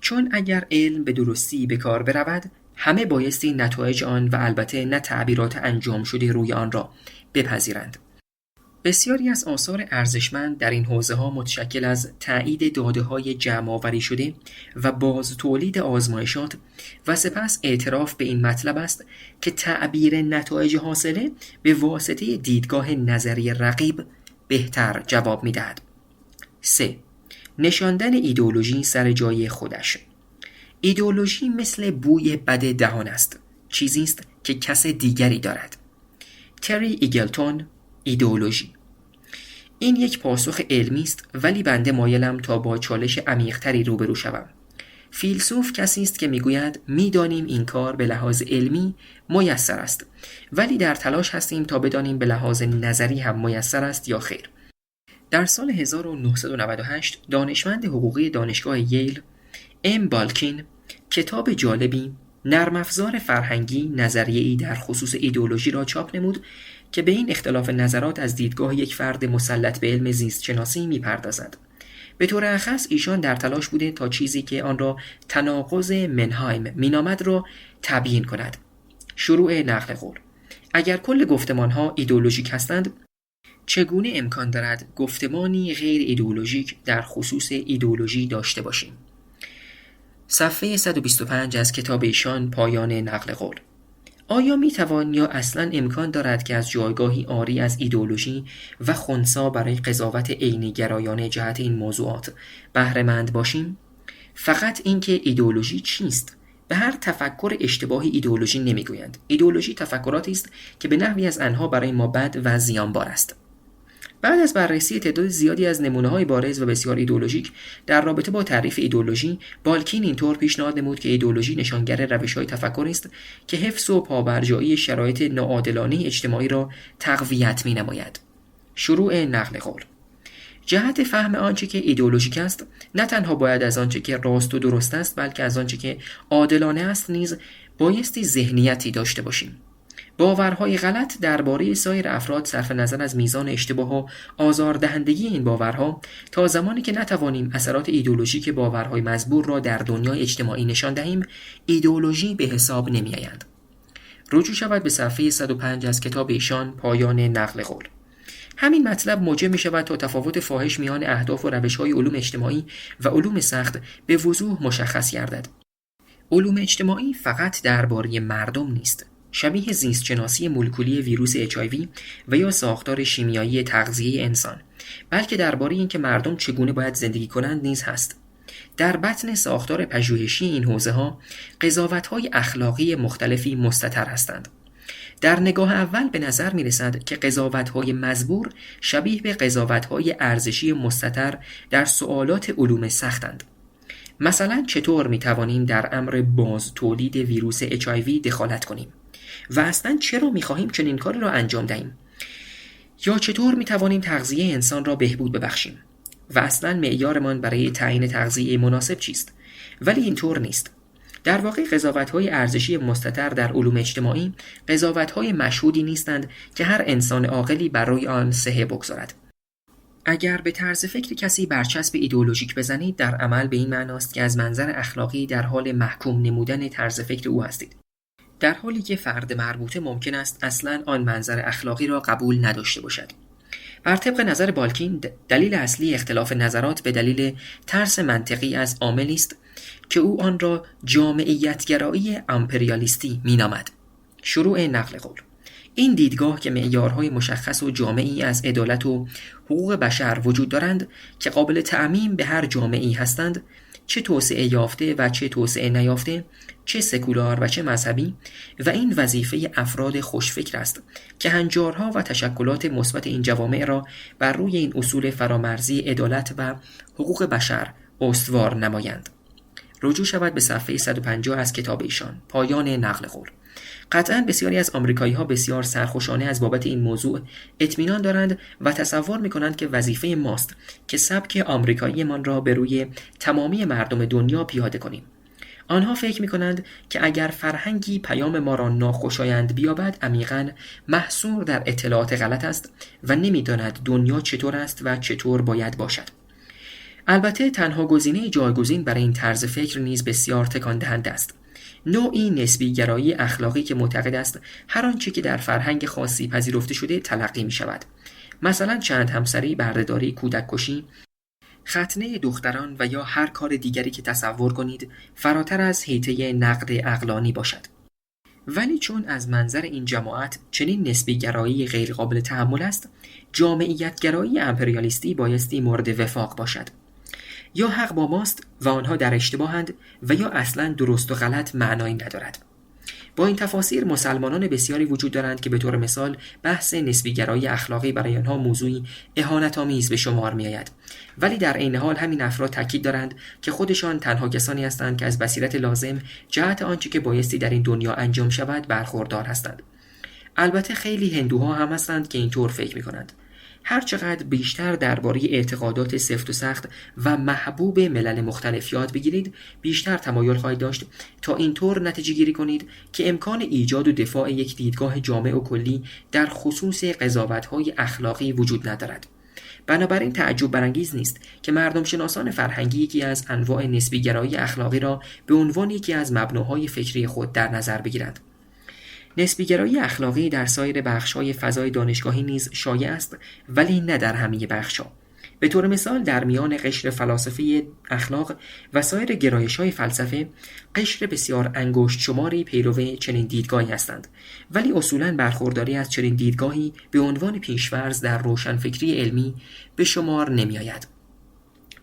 Speaker 1: چون اگر علم به درستی به کار برود، همه بایستی نتایج آن و البته نه تعبیرات انجام شده روی آن را بپذیرند. بسیاری از آثار ارزشمند در این حوزه‌ها متشکل از تأیید داده‌های جمع‌آوری شده و باز تولید آزمایشات و سپس اعتراف به این مطلب است که تعبیر نتایج حاصله به واسطه دیدگاه نظری رقیب بهتر جواب می‌دهد. 3. نشاندن ایدئولوژی سر جای خودش. ایدئولوژی مثل بوی بد دهان است، چیزی است که کس دیگری دارد. تری ایگلتون، ایدئولوژی. این یک پاسخ علمی است، ولی بنده مایلم تا با چالش عمیق‌تری روبرو شوم. فیلسوف کسی است که میگوید میدانیم این کار به لحاظ علمی میسر است، ولی در تلاش هستیم تا بدانیم به لحاظ نظری هم میسر است یا خیر. در سال 1998 دانشمند حقوقی دانشگاه ییل ام بالکین کتاب جالبی نرم افزار فرهنگی نظریه‌ای در خصوص ایدئولوژی را چاپ نمود که به این اختلاف نظرات از دیدگاه یک فرد مسلط به علم زیست شناسی می‌پردازد. به طور اخص ایشان در تلاش بوده تا چیزی که آن را تناقض منهایم مینامد را تبیین کند. شروع نقل قول: اگر کل گفتمان‌ها ایدئولوژیک هستند، چگونه امکان دارد گفتمانی غیر ایدئولوژیک در خصوص ایدئولوژی داشته باشیم؟ صفحه 125 از کتاب ایشان، پایان نقل قول. آیا میتوان یا اصلاً امکان دارد که از جایگاهی عاری از ایدئولوژی و خنثی برای قضاوت عینی گرایانه جهت این موضوعات بهره مند باشیم؟ فقط اینکه ایدئولوژی چیست؟ به هر تفکر اشتباهی ایدئولوژی نمیگویند. ایدئولوژی تفکراتی است که به نحوی از آنها برای ما بد و زیانبار است. بعد از بررسی تعداد زیادی از نمونه‌های بارز و بسیار ایدئولوژیک در رابطه با تعریف ایدئولوژی، بالکین اینطور پیشنهاد نمود که ایدئولوژی نشانگر روش‌های تفکری است که حفظ و پابرجایی شرایط ناعادلانه اجتماعی را تقویت می‌نماید. شروع نقل قول: جهت فهم آنچه که ایدئولوژیک است، نه تنها باید از آنچه که راست و درست است، بلکه از آنچه که عادلانه است نیز بایستی ذهنیتی داشته باشیم. باورهای غلط درباره سایر افراد صرف نظر از میزان اشتباه و آزاردهندگی این باورها، تا زمانی که نتوانیم اثرات ایدئولوژیک باورهای مزبور را در دنیای اجتماعی نشان دهیم، ایدئولوژی به حساب نمی‌آید. رجوع شود به صفحه 105 از کتاب ایشان، پایان نقل قول. همین مطلب موجب می شود تا تفاوت فاحش میان اهداف و روش‌های علوم اجتماعی و علوم سخت به وضوح مشخص گردد. علوم اجتماعی فقط درباره مردم نیست. شبیه زیستشناسی مولکولی ویروس HIV و یا ساختار شیمیایی تغذیه انسان، بلکه درباره اینکه مردم چگونه باید زندگی کنند نیز هست. در بطن ساختار پژوهشی این حوزه‌ها قضاوت‌های اخلاقی مختلفی مستتر هستند. در نگاه اول به نظر می‌رسد که قضاوت‌های مزبور شبیه به قضاوت‌های ارزشی مستتر در سوالات علوم سختند. مثلا چطور می‌توانیم در امر باز تولید ویروس HIV دخالت کنیم؟ و اصلا چرا می‌خواهیم چنین کاری را انجام دهیم؟ یا چطور می‌توانیم تغذیه انسان را بهبود ببخشیم؟ و اصلا معیارمان برای تعیین تغذیه مناسب چیست؟ ولی اینطور نیست. در واقع قضاوت‌های ارزشی مستتر در علوم اجتماعی قضاوت‌های مشهودی نیستند که هر انسان عاقلی بر روی آن صحه بگذارد. اگر به طرز فکر کسی برچسب ایدئولوژیک بزنید، در عمل به این معناست که از منظر اخلاقی در حال محکوم نمودن طرز فکر او هستید، در حالی که فرد مربوطه ممکن است اصلاً آن منظر اخلاقی را قبول نداشته باشد. بر طبق نظر بالکین، دلیل اصلی اختلاف نظرات به دلیل ترس منطقی از عاملی است که او آن را جامعیت‌گرایی امپریالیستی می‌نامد. شروع نقل قول: این دیدگاه که معیارهای مشخص و جامعی از عدالت و حقوق بشر وجود دارند که قابل تعمیم به هر جامعه‌ای هستند، چه توسعه یافته و چه توسعه نیافته، چه سکولار و چه مذهبی، و این وظیفه افراد خوشفکر است که هنجارها و تشکلات مثبت این جوامع را بر روی این اصول فرامرزی عدالت و حقوق بشر استوار نمایند. رجوع شود به صفحه 150 از کتاب ایشان، پایان نقل قول. قطعاً بسیاری از آمریکایی‌ها بسیار سرخوشانه از بابت این موضوع اطمینان دارند و تصور می‌کنند که وظیفه ماست که سبک آمریکایی‌مان را به روی تمامی مردم دنیا پیاده کنیم. آنها فکر می‌کنند که اگر فرهنگی پیام ما را ناخوشایند بیابد عمیقاً محصور در اطلاعات غلط است و نمی‌داند دنیا چطور است و چطور باید باشد. البته تنها گزینه جایگزین برای این طرز فکر نیز بسیار تکان دهنده است. نوعی نسبی گرایی اخلاقی که معتقد است هر آنچه که در فرهنگ خاصی پذیرفته شده تلقی می شود. مثلا چند همسری، بردهداری، کودک کشی، ختنه دختران و یا هر کار دیگری که تصور کنید فراتر از حیطه نقد عقلانی باشد. ولی چون از منظر این جماعت چنین نسبی گرایی غیر قابل تحمل است، جامعیت گرایی امپریالیستی بایستی مورد وفاق باشد. یا حق با ماست و آنها در اشتباهند و یا اصلا درست و غلط معنایی ندارد. با این تفاسیر مسلمانان بسیاری وجود دارند که به طور مثال بحث نسبی‌گرایی اخلاقی برای آنها موضوعی اهانت‌آمیز به شمار می‌آید، ولی در عین حال همین افراد تاکید دارند که خودشان تنها کسانی هستند که از بصیرت لازم جهت آنچه که بایستی در این دنیا انجام شود برخوردار هستند. البته خیلی هندوها هم هستند که اینطور فکر می‌کنند. هر چقدر بیشتر درباره اعتقادات سفت و سخت و محبوب ملل مختلف یاد بگیرید، بیشتر تمایل خواهید داشت تا اینطور نتیجه گیری کنید که امکان ایجاد و دفاع یک دیدگاه جامع و کلی در خصوص قضاوت‌های اخلاقی وجود ندارد. بنابراین تعجب برانگیز نیست که مردم شناسان فرهنگی یکی از انواع نسبی‌گرایی اخلاقی را به عنوان یکی از مبناهای فکری خود در نظر بگیرند. نسبی‌گرایی اخلاقی در سایر بخش‌های فضای دانشگاهی نیز شایع است، ولی نه در همه بخش‌ها. به طور مثال در میان قشر فلاسفه اخلاق و سایر گرایش‌های فلسفه، قشر بسیار انگشت شماری پیرو چنین دیدگاهی هستند، ولی اصولاً برخورداری از چنین دیدگاهی به عنوان پیش‌فرض در روشنفکری علمی به شمار نمی‌آید.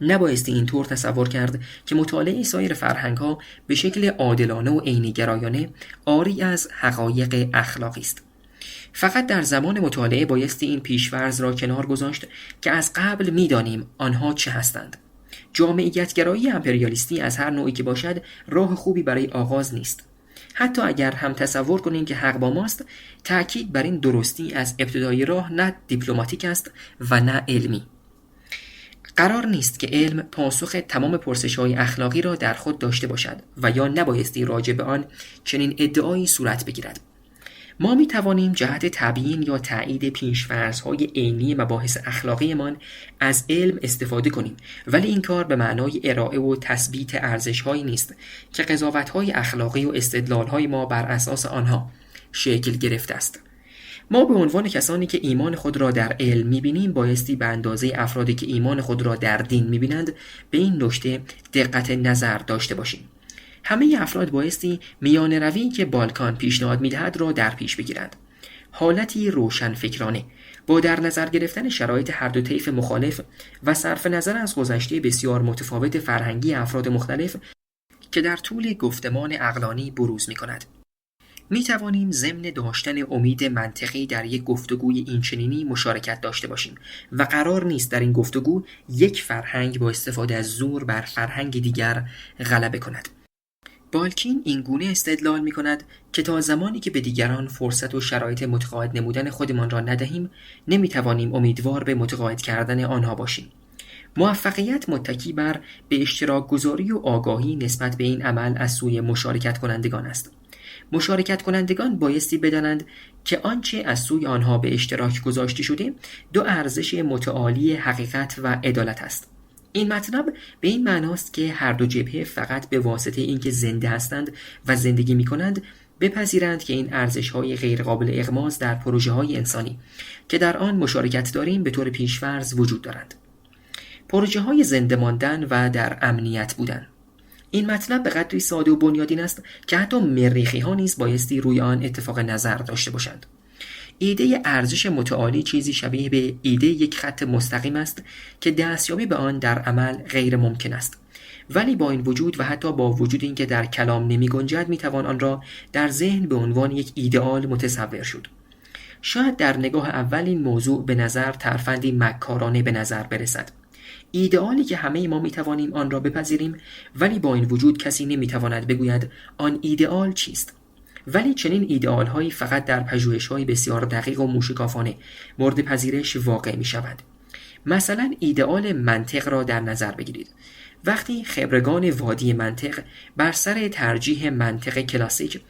Speaker 1: نبایستی اینطور تصور کرد که مطالعه سایر فرهنگ‌ها به شکل عادلانه و عینی گرایانه عاری از حقایق اخلاقی است. فقط در زمان مطالعه بایستی این پیش‌فرض را کنار گذاشت که از قبل می‌دانیم آنها چه هستند. جامعیت گرایی امپریالیستی از هر نوعی که باشد راه خوبی برای آغاز نیست. حتی اگر هم تصور کنیم که حق با ماست، تأکید بر این درستی از ابتدای راه نه دیپلماتیک است و نه علمی. قرار نیست که علم پاسخ تمام پرسش‌های اخلاقی را در خود داشته باشد و یا نبایستی راجع به آن چنین ادعایی صورت بگیرد. ما می توانیم جهت تبیین یا تایید پیش‌فرض‌های عینی مباحث اخلاقیمان از علم استفاده کنیم، ولی این کار به معنای ارائه و تثبیت ارزش‌هایی نیست که قضاوت‌های اخلاقی و استدلال‌های ما بر اساس آنها شکل گرفته است. ما به عنوان کسانی که ایمان خود را در علم می‌بینیم بایستی به اندازه افرادی که ایمان خود را در دین می‌بینند به این نکته دقت نظر داشته باشیم. همه افراد بایستی میان روی که بالکان پیشنهاد می‌دهد را در پیش بگیرند. حالتی روشن فکرانه با در نظر گرفتن شرایط هر دو طیف مخالف و صرف نظر از گذشته بسیار متفاوت فرهنگی افراد مختلف که در طول گفتمان عقلانی بروز می‌کند. می توانیم ضمن داشتن امید منطقی در یک گفتگوی اینچنینی مشارکت داشته باشیم و قرار نیست در این گفتگو یک فرهنگ با استفاده از زور بر فرهنگ دیگر غلبه کند. بالکین این گونه استدلال می کند که تا زمانی که به دیگران فرصت و شرایط متقاعد نمودن خودمان را ندهیم نمی توانیم امیدوار به متقاعد کردن آنها باشیم. موفقیت متکی بر به اشتراک گذاری و آگاهی نسبت به این عمل از سوی مشارکت کنندگان است. مشارکت کنندگان بایستی بدانند که آنچه از سوی آنها به اشتراک گذاشته شده دو ارزش متعالی حقیقت و عدالت است. این مطلب به این معناست که هر دو جبهه فقط به واسطه اینکه زنده هستند و زندگی می‌کنند بپذیرند که این ارزش‌های غیر قابل اغماض در پروژه‌های انسانی که در آن مشارکت داریم به طور پیش‌فرض وجود دارند. پروژه‌های زنده ماندن و در امنیت بودن. این مطلب به قدری ساده و بنیادین است که حتی مریخی‌ها نیز بایستی روی آن اتفاق نظر داشته باشند. ایده ارزش متعالی چیزی شبیه به ایده یک خط مستقیم است که دستیابی به آن در عمل غیر ممکن است. ولی با این وجود و حتی با وجود اینکه در کلام نمی گنجد می توان آن را در ذهن به عنوان یک ایدئال متصور شد. شاید در نگاه اول این موضوع به نظر ترفندی مکارانه به نظر برسد. ایدئالی که همه ما میتوانیم آن را بپذیریم، ولی با این وجود کسی نمیتواند بگوید آن ایدئال چیست. ولی چنین ایدئال‌هایی فقط در پژوهش‌های بسیار دقیق و موشکافانه مورد پذیرش واقع می‌شوند. مثلا ایدئال منطق را در نظر بگیرید. وقتی خبرگان وادی منطق بر سر ترجیح منطق کلاسیک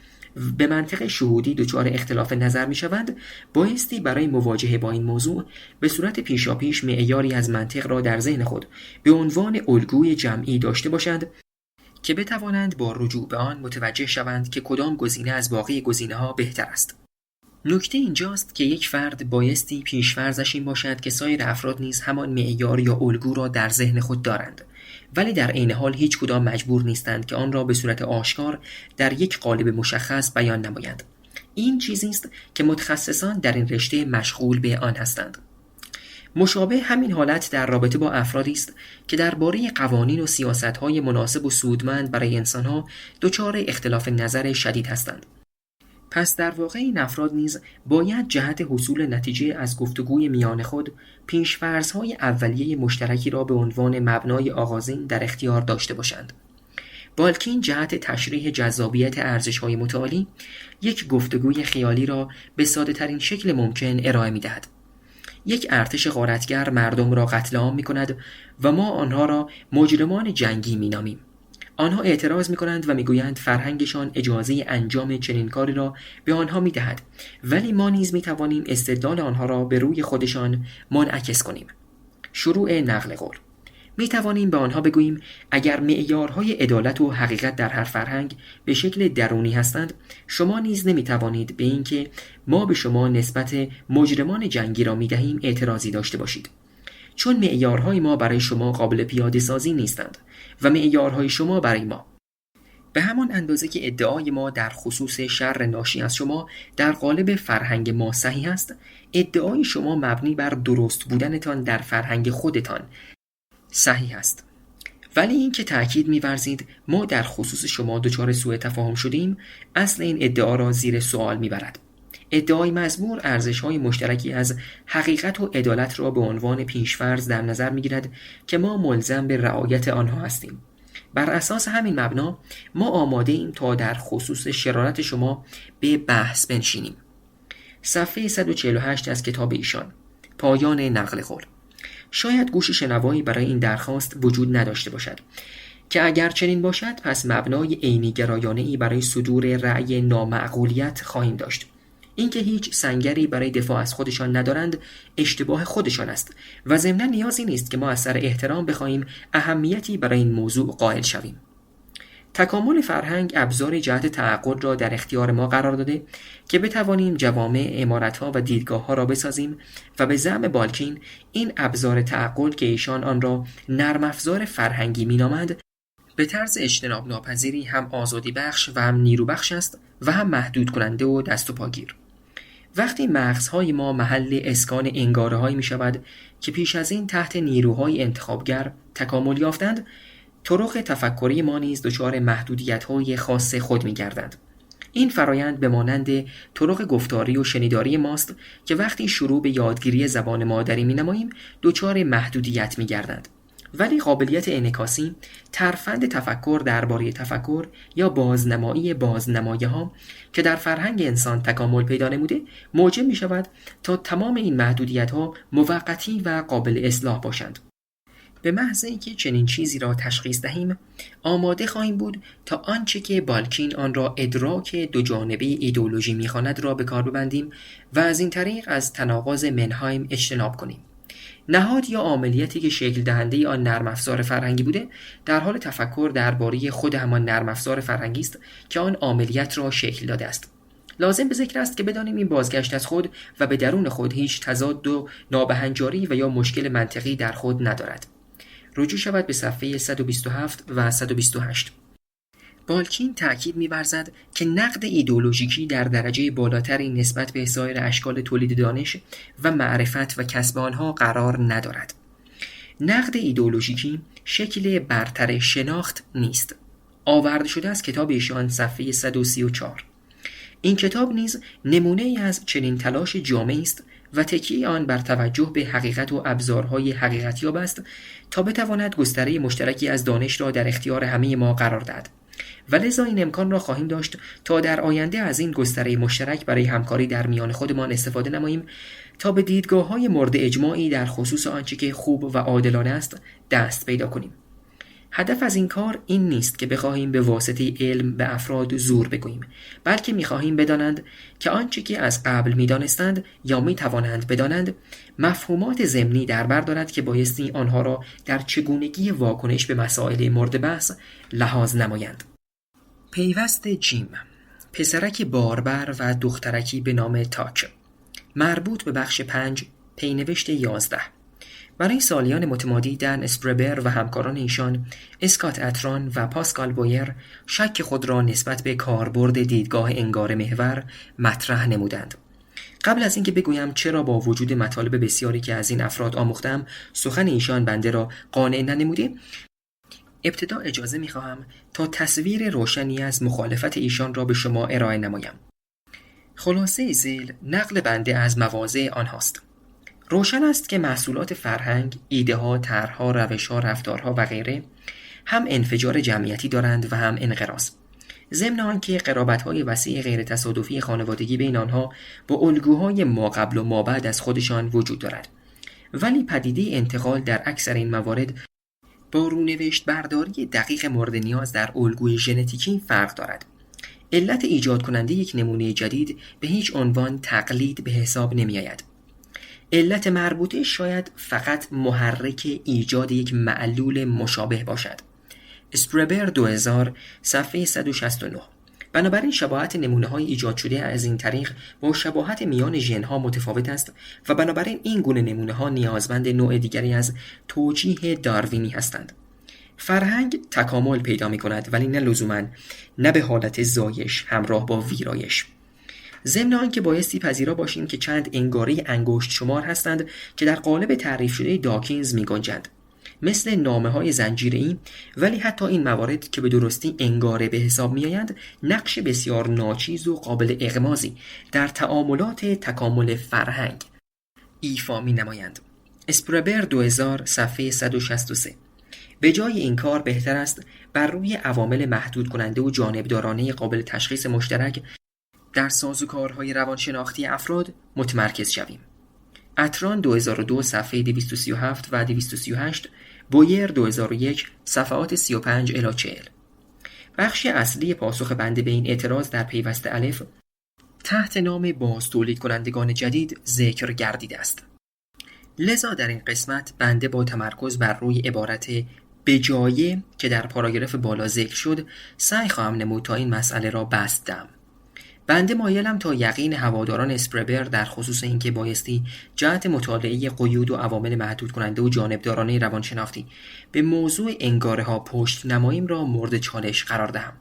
Speaker 1: به منطق شهودی دچار اختلاف نظر می شوند، بایستی برای مواجهه با این موضوع به صورت پیشاپیش معیاری از منطق را در ذهن خود به عنوان الگوی جمعی داشته باشند که بتوانند با رجوع به آن متوجه شوند که کدام گزینه از باقی گزینه‌ها بهتر است. نکته اینجاست که یک فرد بایستی پیش‌فرضش این باشد که سایر افراد نیز همان معیار یا الگو را در ذهن خود دارند، ولی در عین حال هیچ کدام مجبور نیستند که آن را به صورت آشکار در یک قالب مشخص بیان نمایند. این چیزی است که متخصصان در این رشته مشغول به آن هستند. مشابه همین حالت در رابطه با افرادی است که درباره قوانین و سیاست‌های مناسب و سودمند برای انسان‌ها دچار اختلاف نظر شدید هستند. پس در واقع این افراد نیز باید جهت حصول نتیجه از گفتگوی میان خود پیش‌فرض‌های اولیه مشترکی را به عنوان مبنای آغازین در اختیار داشته باشند. بالکین جهت تشریح جذابیت ارزش‌های متعالی یک گفتگوی خیالی را به ساده‌ترین شکل ممکن ارائه می‌دهد. یک ارتش غارتگر مردم را قتل عام می‌کند و ما آنها را مجرمان جنگی می‌نامیم. آنها اعتراض می‌کنند و می‌گویند فرهنگشان اجازه انجام چنین کاری را به آنها می‌دهد، ولی ما نیز می‌توانیم استدلال آنها را به روی خودشان منعکس کنیم. شروع نقل قول. می‌توانیم به آنها بگوییم اگر معیارهای عدالت و حقیقت در هر فرهنگ به شکل درونی هستند، شما نیز نمی‌توانید به اینکه ما به شما نسبت مجرمان جنگی را می‌دهیم اعتراضی داشته باشید، چون معیارهای ما برای شما قابل پیاده سازی نیستند و معیارهای شما برای ما. به همان اندازه که ادعای ما در خصوص شر ناشی از شما در قالب فرهنگ ما صحیح است، ادعای شما مبنی بر درست بودنتان در فرهنگ خودتان صحیح است. ولی این که تأکید می‌ورزید ما در خصوص شما دچار سوء تفاهم شدیم، اصل این ادعا را زیر سوال می‌برد. ادعای مزمور ارزش‌های مشترکی از حقیقت و عدالت را به عنوان پیش‌فرض در نظر می‌گیرد که ما ملزم به رعایت آنها هستیم. بر اساس همین مبنا ما آماده ایم تا در خصوص شرارت شما به بحث بنشینیم. صفحه 148 از کتاب ایشان. پایان نقل قول. شاید گوش شنوایی برای این درخواست وجود نداشته باشد که اگر چنین باشد پس مبنای عینی گرایانه‌ای برای صدور رأی نامعقولیت خواهیم داشت. اینکه هیچ سنگری برای دفاع از خودشان ندارند اشتباه خودشان است و ضمناً نیازی نیست که ما از سر احترام بخواهیم اهمیتی برای این موضوع قائل شویم. تکامل فرهنگ ابزار جهت تعقل را در اختیار ما قرار داده که بتوانیم جوامع، عمارت‌ها و دیدگاه‌ها را بسازیم و به زعم بالکین این ابزار تعقل که ایشان آن را نرم افزار فرهنگی می‌نامند به طرز اجتناب ناپذیری هم آزادی بخش و هم نیرو بخش است و هم محدود کننده و دست و پاگیر. وقتی مغزهای ما محل اسکان انگاره‌هایی می‌شود که پیش از این تحت نیروهای انتخابگر تکامل یافتند، طرق تفکری ما نیز دچار محدودیت‌های خاص خود می‌گردند. این فرایند به مانند طرق گفتاری و شنیداری ماست که وقتی شروع به یادگیری زبان مادری می‌نماییم دچار محدودیت می‌گردند. ولی قابلیت انعکاسی، ترفند تفکر درباره تفکر یا بازنمایی بازنمایی‌ها که در فرهنگ انسان تکامل پیدا نموده، موجب می‌شود تا تمام این محدودیت‌ها موقتی و قابل اصلاح باشند. به محض اینکه چنین چیزی را تشخیص دهیم، آماده خواهیم بود تا آنچه که بالکین آن را ادراک دو جانبه ایدئولوژی می‌خواند را به کار ببندیم و از این طریق از تناقض منهایم اجتناب کنیم. نهاد یا عاملیتی که شکل دهنده آن نرم افزار فرهنگی بوده، در حال تفکر درباره خود همان نرم افزار فرهنگی است که آن عاملیت را شکل داده است. لازم به ذکر است که بدانیم این بازگشت از خود و به درون خود هیچ تضاد و نابهنجاری و یا مشکل منطقی در خود ندارد. رجوع شود به صفحه 127 و 128. بالکین تأکید می‌ورزد که نقد ایدئولوژیکی در درجه بالاتری نسبت به سایر اشکال تولید دانش و معرفت و کسب آنها قرار ندارد. نقد ایدئولوژیکی شکل برتر شناخت نیست. آورده شده از کتاب ایشان صفحه 134. این کتاب نیز نمونه‌ای از چنین تلاش جامعی است و تکیه آن بر توجه به حقیقت و ابزارهای حقیقتیاب است تا بتواند گستره مشترکی از دانش را در اختیار همه ما قرار دهد و لذا این امکان را خواهیم داشت تا در آینده از این گستره مشترک برای همکاری در میان خودمان استفاده نماییم تا به دیدگاه‌های مورد اجماعی در خصوص آنچه که خوب و عادلانه است دست پیدا کنیم. هدف از این کار این نیست که بخواهیم به واسطه علم به افراد زور بگوییم، بلکه می‌خواهیم بدانند که آنچه که از قبل می‌دانستند یا می‌توانند بدانند مفهومات ضمنی در بر دارد که بایستی آنها را در چگونگی واکنش به مسائل مورد بحث لحاظ نمایند. پیوست جیم، پسرک باربر و دخترکی به نام تاک، مربوط به بخش 5 پینوشت 11. برای سالیان متمادی دن اسپربر و همکاران ایشان اسکات اتران و پاسکال بویر شک خود را نسبت به کاربرد دیدگاه انگار محور مطرح نمودند. قبل از اینکه بگویم چرا با وجود مطالب بسیاری که از این افراد آموختم سخن ایشان بنده را قانع ننموده، ابتدا اجازه می‌خواهم تا تصویر روشنی از مخالفت ایشان را به شما ارائه نمایم. خلاصه ذیل نقل بنده از مواضع آنهاست. روشن است که محصولات فرهنگ، ایده‌ها، طرح‌ها، روش‌ها، رفتارها و غیره هم انفجار جمعیتی دارند و هم انقراض. ضمن آنکه قرابت‌های وسیع غیر تصادفی خانوادگی بین آنها با الگوهای ما قبل و ما بعد از خودشان وجود دارد. ولی پدیده انتقال در اکثر این موارد با رونوشت برداری دقیق مورد نیاز در الگوی ژنتیکی فرق دارد. علت ایجاد کننده یک نمونه جدید به هیچ عنوان تقلید به حساب نمی آید. علت مربوطه شاید فقط محرک ایجاد یک معلول مشابه باشد. اسپربر 2000 صفحه 169. بنابراین شباهت نمونه‌های ایجاد شده از این طریق با شباهت میان ژن‌ها متفاوت است و بنابراین این گونه نمونه‌ها نیازمند نوع دیگری از توجیه داروینی هستند. فرهنگ تکامل پیدا می‌کند ولی نه لزوماً نه به حالت زایش همراه با ویرایش. ضمن آنکه بایستی پذیرا باشیم که چند انگاره انگشت شمار هستند که در قالب تعریف شده داکینز می‌گنجند، مثل نامه‌های زنجیره‌ای، ولی حتی این موارد که به درستی انگاره به حساب می‌آیند نقش بسیار ناچیز و قابل اغماضی در تعاملات تکامل فرهنگ ایفا می‌نمایند. اسپربر 2000 صفحه 163. به جای این کار بهتر است بر روی عوامل محدود کننده و جانبدارانه قابل تشخیص مشترک در سازوکارهای روانشناختی افراد متمرکز شویم. اتران 2002 صفحه 237 و 238، بویر 2001 صفحات 35 الی 40. بخش اصلی پاسخ بنده به این اعتراض در پیوست الف تحت نام باز تولید کنندگان جدید ذکر گردیده است. لذا در این قسمت بنده با تمرکز بر روی عبارت بجایه که در پاراگراف بالا ذکر شد سعی خواهم نمود تا این مسئله را بسط دهم. بنده مایلم تا یقین هواداران اسپربر در خصوص اینکه بایستی جهت مطالعه قیود و عوامل محدود کننده و جانبدارانه روانشناختی به موضوع انگاره ها پشت نماییم را مورد چالش قرار دهم.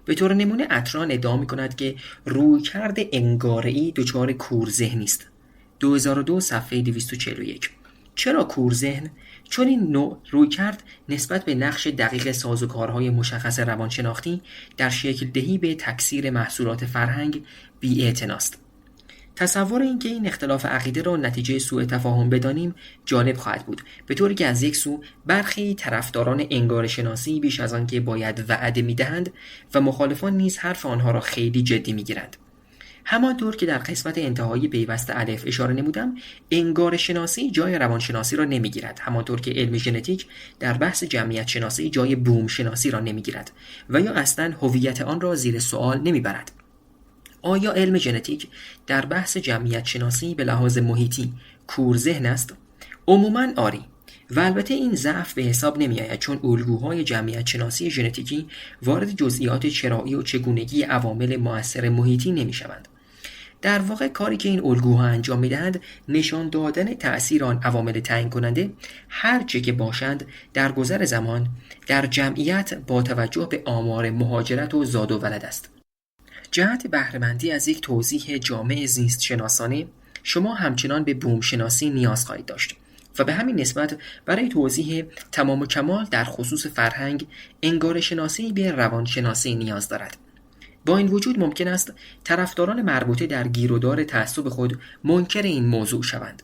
Speaker 1: به طور نمونه اتران ادعا می‌کند که رویکرد انگاره‌ای دچار کورذهنی است. 2002 صفحه 241. چرا کورذهن؟ چون این نوع رویکرد نسبت به نقش دقیق سازوکارهای مشخص روانشناختی در شکل دهی به تکثیر محصولات فرهنگ بی‌اعتناست. تصور اینکه این اختلاف عقیده را نتیجه سوء تفاهم بدانیم جالب خواهد بود، به طوری که از یک سو برخی طرفداران انگار شناسی بیش از آن که باید وعده می‌دهند و مخالفان نیز حرف آنها را خیلی جدی می‌گیرند. همانطور که در قسمت انتهایی پیوست الف اشاره نمودم، انگار شناسی جای روانشناسی را نمیگیرد، همانطور که علم ژنتیک در بحث جمعیت شناسی جای بوم شناسی را نمیگیرد و یا اصلاً هویت آن را زیر سوال نمیبرد. آیا علم ژنتیک در بحث جمعیت شناسی به لحاظ محیطی کورذهن است؟ عموماً آری، و البته این ضعف به حساب نمی آید چون الگوهای جمعیت شناسی ژنتیکی وارد جزئیات چرایی و چگونگی عوامل مؤثر محیطی نمی شوند. در واقع کاری که این الگوها انجام می‌دهند نشان دادن تأثیر آن عوامل تعیین کننده هر چه که باشند در گذر زمان در جمعیت با توجه به آمار مهاجرت و زاد و ولد است. جهت بهره‌مندی از یک توضیح جامع زیست شناسانه شما همچنان به بوم شناسی نیاز خواهید داشت و به همین نسبت برای توضیح تمام و کمال در خصوص فرهنگ انگار شناسی به روانشناسی نیاز دارد. با این وجود ممکن است طرفداران مربوطه در گیرودار تعصب خود منکر این موضوع شوند.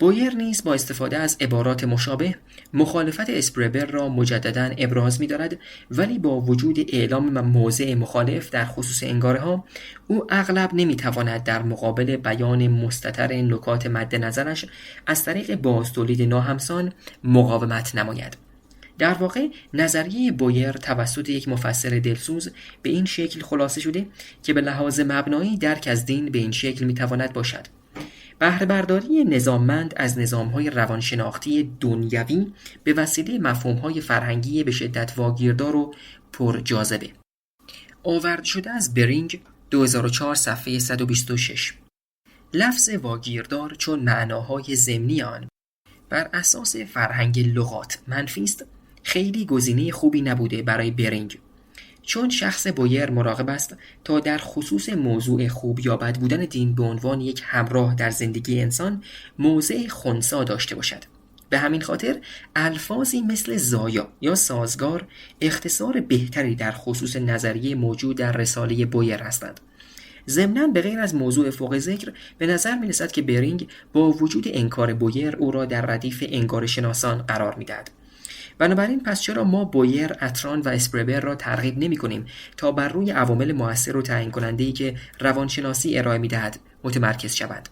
Speaker 1: بویر نیز با استفاده از عبارات مشابه مخالفت اسپربر را مجدداً ابراز می‌دارد، ولی با وجود اعلام موضع مخالف در خصوص انگاره‌ها، او اغلب نمی‌تواند در مقابل بیان مستتر نکات مد نظرش از طریق بازتولید ناهمسان مقاومت نماید. در واقع نظریه بویر توسط یک مفسر دلسوز به این شکل خلاصه شده که به لحاظ مبنایی درک از دین به این شکل می‌تواند باشد: بهره برداری نظاممند از نظام‌های روانشناختی دنیوی به وسیله مفهوم‌های فرهنگی به شدت واگیردار و پرجاذبه. آورده شده از برینگ 2004 صفحه 126. لفظ واگیردار چون معناهای ضمنی آن بر اساس فرهنگ لغات منفی است، خیلی گزینه خوبی نبوده برای برینگ، چون شخص بویر مراقب است تا در خصوص موضوع خوب یا بد بودن دین به عنوان یک همراه در زندگی انسان موضع خنثی داشته باشد. به همین خاطر الفاظی مثل زایا یا سازگار اختصار بهتری در خصوص نظریه موجود در رساله بویر هستند. ضمناً به غیر از موضوع فوق ذکر به نظر می رسد که برینگ با وجود انکار بویر او را در ردیف انگار شناسان قرار می دهد. بنابراین پس چرا ما بویر، اتران و اسپربر را ترغیب نمی کنیم تا بر روی عوامل مؤثر و تعیین کننده‌ای که روانشناسی ارائه می دهد متمرکز شوند،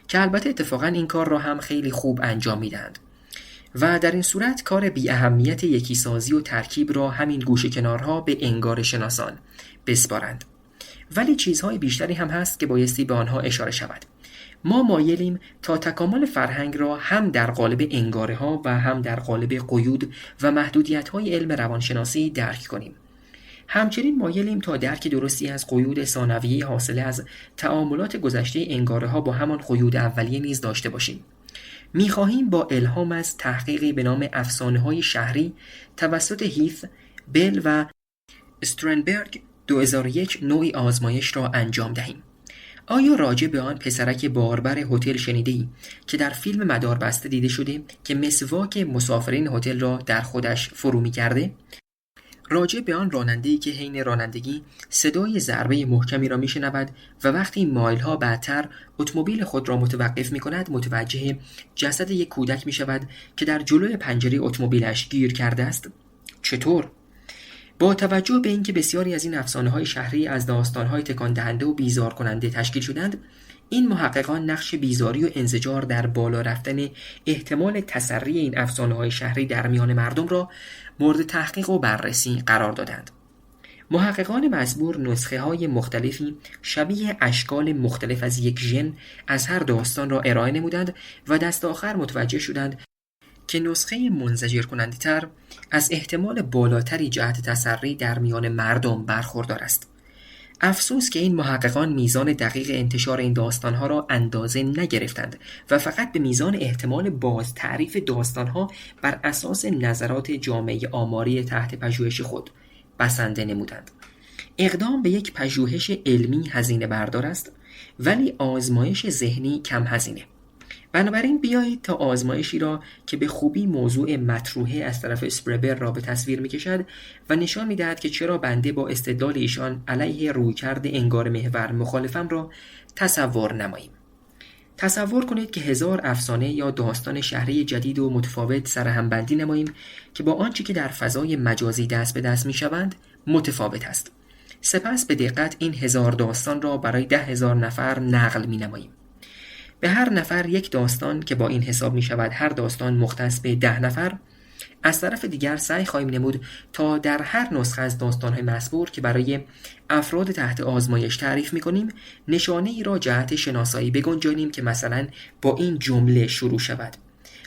Speaker 1: که البته اتفاقاً این کار را هم خیلی خوب انجام می دهند و در این صورت کار بی اهمیت یکیسازی و ترکیب را همین گوشه کنارها به انگار شناسان بسپارند. ولی چیزهای بیشتری هم هست که بایستی به آنها اشاره شود. ما مایلیم تا تکامل فرهنگ را هم در قالب انگاره ها و هم در قالب قیود و محدودیت های علم روانشناسی درک کنیم. همچنین مایلیم تا درک درستی از قیود ثانویه حاصله از تعاملات گذشته انگاره ها با همان قیود اولیه نیز داشته باشیم. می‌خواهیم با الهام از تحقیقی به نام افسانه‌های شهری توسط هیث، بل و استرنبرگ 2001 نوعی آزمایش را انجام دهیم. آیا راجع به آن پسرک باربر هتل شنیده‌ای که در فیلم مداربسته دیده شده که مسواک مسافرین هتل را در خودش فرو می‌کرده؟ راجع به آن راننده‌ای که حین رانندگی صدای ضربه محکمی را می‌شنود و وقتی مایل‌ها بعدتر اتومبیل خود را متوقف می‌کند متوجه جسد یک کودک می‌شود که در جلوی پنجره اتومبیلش گیر کرده است؟ چطور؟ با توجه به اینکه بسیاری از این افسانه‌های شهری از داستان‌های تکان دهنده و بیزار کننده تشکیل شدند، این محققان نقش بیزاری و انزجار در بالا رفتن احتمال تسری این افسانه‌های شهری در میان مردم را مورد تحقیق و بررسی قرار دادند. محققان مزبور نسخه‌های مختلفی شبیه اشکال مختلف از یک ژن از هر داستان را ارائه نمودند و دست آخر متوجه شدند که نسخه منزجر کننده تر از احتمال بالاتری جهت تسری در میان مردم برخوردار است. افسوس که این محققان میزان دقیق انتشار این داستانها را اندازه نگرفتند و فقط به میزان احتمال باز تعریف داستانها بر اساس نظرات جامعه آماری تحت پژوهش خود بسنده نمودند. اقدام به یک پژوهش علمی هزینه بردار است، ولی آزمایش ذهنی کم هزینه. بنابراین بیایید تا آزمایشی را که به خوبی موضوع مطروحه از طرف اسپربر را به تصویر می‌کشد و نشان می‌دهد که چرا بنده با استدلال ایشان علیه رویکرد انگار محور مخالفم را تصور نماییم. تصور کنید که 1000 افسانه یا داستان شهری جدید و متفاوت سرهمبندی نماییم که با آنچه که در فضای مجازی دست به دست می‌شوند متفاوت است. سپس به دقت این 1000 داستان را برای 10,000 نفر نقل می‌نماییم. به هر نفر یک داستان که با این حساب می شود هر داستان مختص به 10 نفر. از طرف دیگر سعی خواهیم نمود تا در هر نسخه از داستان‌های مزبور که برای افراد تحت آزمایش تعریف می کنیم نشانه ای را جهت شناسایی بگنجانیم که مثلا با این جمله شروع شود: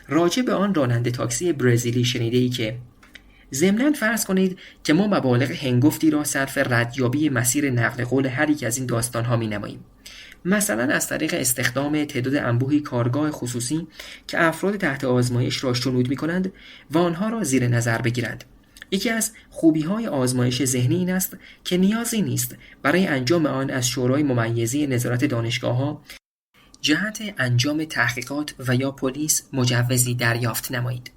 Speaker 1: راجع به آن راننده تاکسی برزیلی شنیده‌ای که. ضمناً فرض کنید که ما مبالغ هنگفتی را صرف ردیابی مسیر نقل قول هر یک از این داستان‌ها می‌نماییم. مثلا از طریق استخدام تعداد انبوهی کارگاه خصوصی که افراد تحت آزمایش را شنود می‌کنند و آنها را زیر نظر بگیرند. یکی از خوبی‌های آزمایش ذهنی این است که نیازی نیست برای انجام آن از شورای ممیزی نظارت دانشگاه‌ها جهت انجام تحقیقات و یا پلیس مجوزی دریافت نمایید.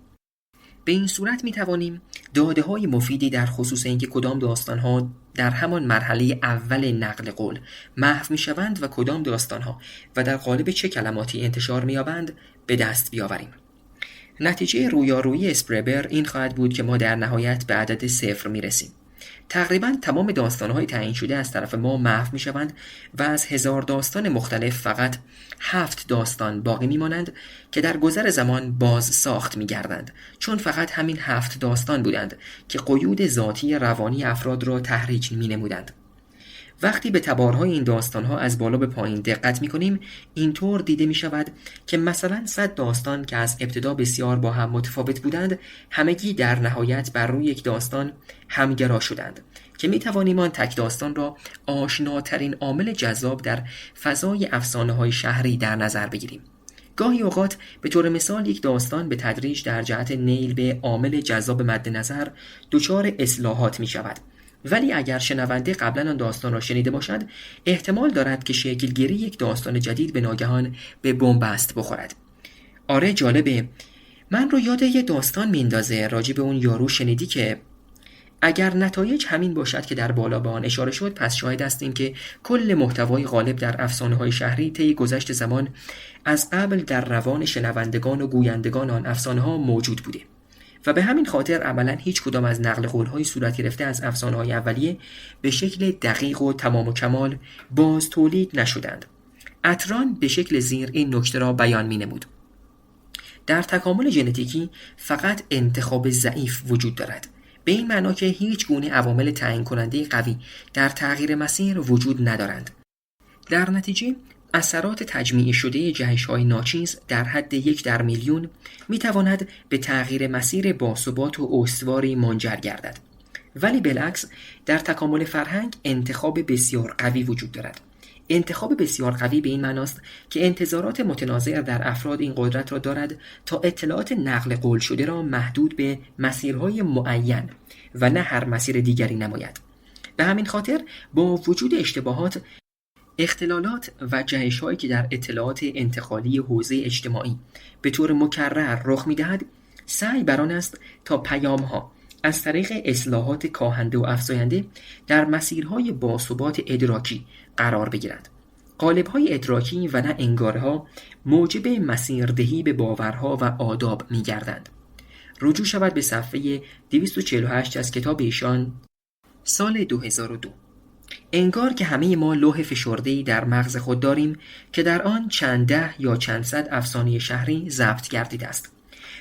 Speaker 1: به این صورت می توانیم داده‌های مفیدی در خصوص اینکه کدام داستان‌ها در همان مرحله اول نقل قول محو می‌شوند و کدام داستان‌ها و در قالب چه کلماتی انتشار می‌یابند به دست بیاوریم. نتیجه رویارویی اسپربر این خواهد بود که ما در نهایت به عدد 0 می‌رسیم. تقریباً تمام داستان‌های تعیین شده از طرف ما محو می‌شوند و از 1000 داستان مختلف فقط 7 داستان باقی می‌مانند که در گذر زمان باز ساخت می‌گردند، چون فقط همین 7 داستان بودند که قیود ذاتی روانی افراد را تحریک می‌نمودند. وقتی به تبارهای این داستانها از بالا به پایین دقت می‌کنیم، اینطور دیده می‌شود که مثلا 100 داستان که از ابتدا بسیار با هم متفاوت بودند، همگی در نهایت بر روی یک داستان همگرا شدند که می‌توانیم آن تک داستان را آشناترین عامل جذاب در فضای افسانه‌های شهری در نظر بگیریم. گاهی اوقات به طور مثال یک داستان به تدریج در جهت نیل به عامل جذاب مد نظر دچار اصلاحات می‌شود. ولی اگر شنونده قبلا آن داستان را شنیده باشد، احتمال دارد که شکلگیری یک داستان جدید به ناگهان به بنبست بخورد. آره جالبه، من رو یاد یه داستان میندازه راجع به اون یارو شنیدی که اگر نتایج همین باشد که در بالا به آن اشاره شد، پس شاهد هستیم که کل محتوای غالب در افسانه‌های شهری طی گذشت زمان از قبل در روان شنوندگان و گویندگان آن افسانه‌ها موجود بوده و به همین خاطر عملاً هیچ کدام از نقل قول‌های صورت گرفته از افسانه‌های اولیه به شکل دقیق و تمام و کمال باز تولید نشدند. اتران به شکل زیر این نکته را بیان می‌نمود: در تکامل ژنتیکی فقط انتخاب ضعیف وجود دارد، به این معنا که هیچ گونه عوامل تعیین کننده قوی در تغییر مسیر وجود ندارند. در نتیجه اثرات تجمیعی شده جهش‌های ناچیز در حد 1 در میلیون می‌تواند به تغییر مسیر باثبات و استواری منجر گردد. ولی بالعکس در تکامل فرهنگ انتخاب بسیار قوی وجود دارد. انتخاب بسیار قوی به این معناست که انتظارات متناظر در افراد این قدرت را دارد تا اطلاعات نقل قول شده را محدود به مسیرهای معین و نه هر مسیر دیگری نماید. به همین خاطر با وجود اشتباهات، اختلالات و جهش‌هایی که در اطلاعات انتقالی حوزه اجتماعی به طور مکرر رخ می‌دهد، سعی بر آن است تا پیام‌ها از طریق اصلاحات کاهنده و افزاینده در مسیرهای باثبات ادراکی قرار بگیرند. قالب‌های ادراکی و نه انگاره‌ها موجب مسیردهی به باورها و آداب می‌گردند. رجوع شود به صفحه 248 از کتاب ایشان سال 2002. انگار که همه ما لوح فشرده‌ای در مغز خود داریم که در آن چند ده یا چند صد افسانه شهری ضبط گردیده است.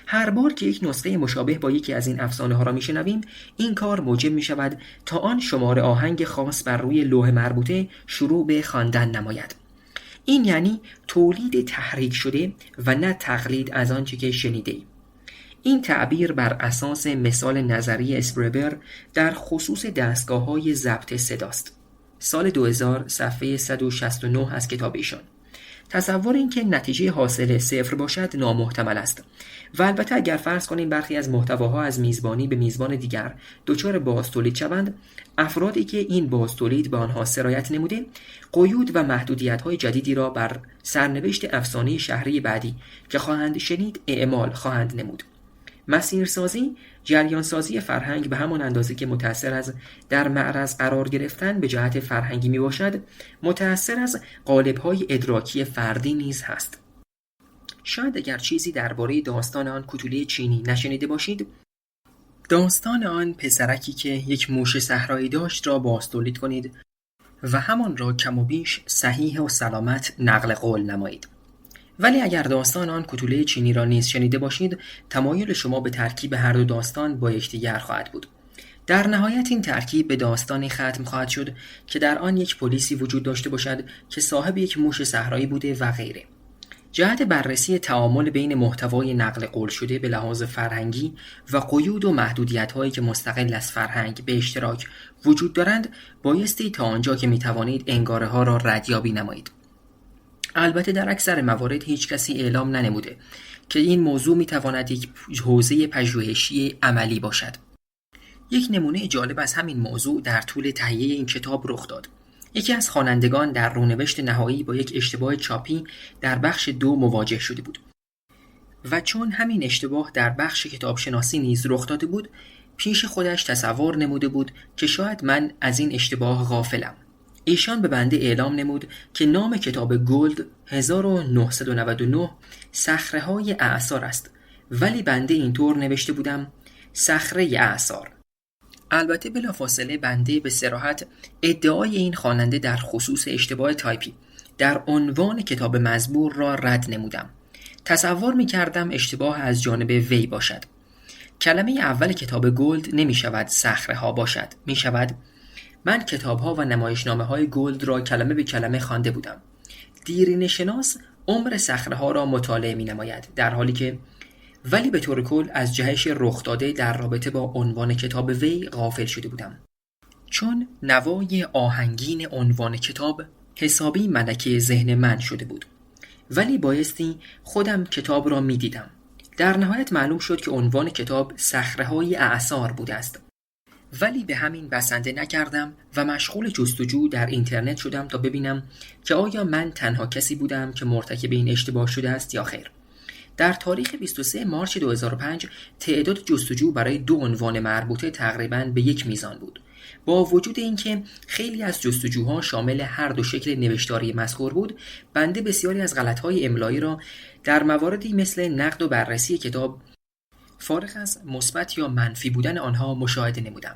Speaker 1: هر بار که یک نسخه مشابه با یکی از این افسانه‌ها را می‌شنویم، این کار موجب می‌شود تا آن شماره آهنگ خاص بر روی لوح مربوطه شروع به خواندن نماید. این یعنی تولید تحریک شده و نه تقلید از آنچه که شنیده‌ایم. این تعبیر بر اساس مثال نظری اسپربر در خصوص دستگاه‌های ضبط صداست. سال 2000 صفحه 169 از کتاب ایشان. تصور این که نتیجه حاصل 0 باشد نامحتمل است و البته اگر فرض کنیم برخی از محتواها از میزبانی به میزبان دیگر دچار بازتولید شوند، افرادی که این بازتولید به آنها سرایت نموده قیود و محدودیت‌های جدیدی را بر سرنوشت افسانه شهری بعدی که خواهند شنید اعمال خواهند نمود. مسیرسازی، جریانسازی فرهنگ به همان اندازه که متأثر از در معرض قرار گرفتن به جهت فرهنگی می باشد، متأثر از قالب‌های ادراکی فردی نیز هست. شاید اگر چیزی درباره داستان آن کوتوله چینی نشنیده باشید، داستان آن پسرکی که یک موش صحرایی داشت را بازتولید کنید و همان را کم و بیش صحیح و سلامت نقل قول نمایید. ولی اگر داستان آن کوتوله چینی را نیز شنیده باشید، تمایل شما به ترکیب هر دو داستان با یکدیگر خواهد بود. در نهایت این ترکیب به داستانی ختم خواهد شد که در آن یک پلیسی وجود داشته باشد که صاحب یک موش صحرایی بوده و غیره. جهت بررسی تعامل بین محتوای نقل قول شده به لحاظ فرهنگی و قیود و محدودیت‌هایی که مستقل از فرهنگ به اشتراک وجود دارند، بایستی تا آنجا که می‌توانید انگاره‌ها را ردیابی نمایید. البته در اکثر موارد هیچ کسی اعلام ننموده که این موضوع میتواند یک حوزه پژوهشی عملی باشد. یک نمونه جالب از همین موضوع در طول تهیه این کتاب رخ داد. یکی از خوانندگان در رونوشت نهایی با یک اشتباه چاپی در بخش 2 مواجه شده بود و چون همین اشتباه در بخش کتابشناسی نیز رخ داده بود، پیش خودش تصور نموده بود که شاید من از این اشتباه غافلم. ایشان به بنده اعلام نمود که نام کتاب گلد 1999 صخره‌های اعصار است، ولی بنده اینطور نوشته بودم صخره اعصار. البته بلافاصله بنده به صراحت ادعای این خواننده در خصوص اشتباه تایپی در عنوان کتاب مزبور را رد نمودم. تصور می کردم اشتباه از جانب وی باشد. کلمه اول کتاب گلد نمی شود صخره ها باشد، می شود من کتاب ها و نمایشنامه های گلد را کلمه به کلمه خوانده بودم. دیرینه شناس عمر صخره ها را مطالعه می نماید، در حالی که ولی به طور کل از جهش رخ داده در رابطه با عنوان کتاب وی غافل شده بودم. چون نوای آهنگین عنوان کتاب حسابی ملکه ذهن من شده بود، ولی بایستی خودم کتاب را می دیدم. در نهایت معلوم شد که عنوان کتاب صخره‌های اعصار بوده است، ولی به همین بسنده نکردم و مشغول جستجو در اینترنت شدم تا ببینم که آیا من تنها کسی بودم که مرتکب این اشتباه شده است یا خیر. در تاریخ 23 مارس 2005 تعداد جستجو برای 2 عنوان مربوطه تقریباً به 1 میزان بود. با وجود اینکه خیلی از جستجوها شامل هر دو شکل نوشتاری مذکور بود، بنده بسیاری از غلط‌های املایی را در مواردی مثل نقد و بررسی کتاب فارغ از مثبت یا منفی بودن آنها مشاهده نمودم.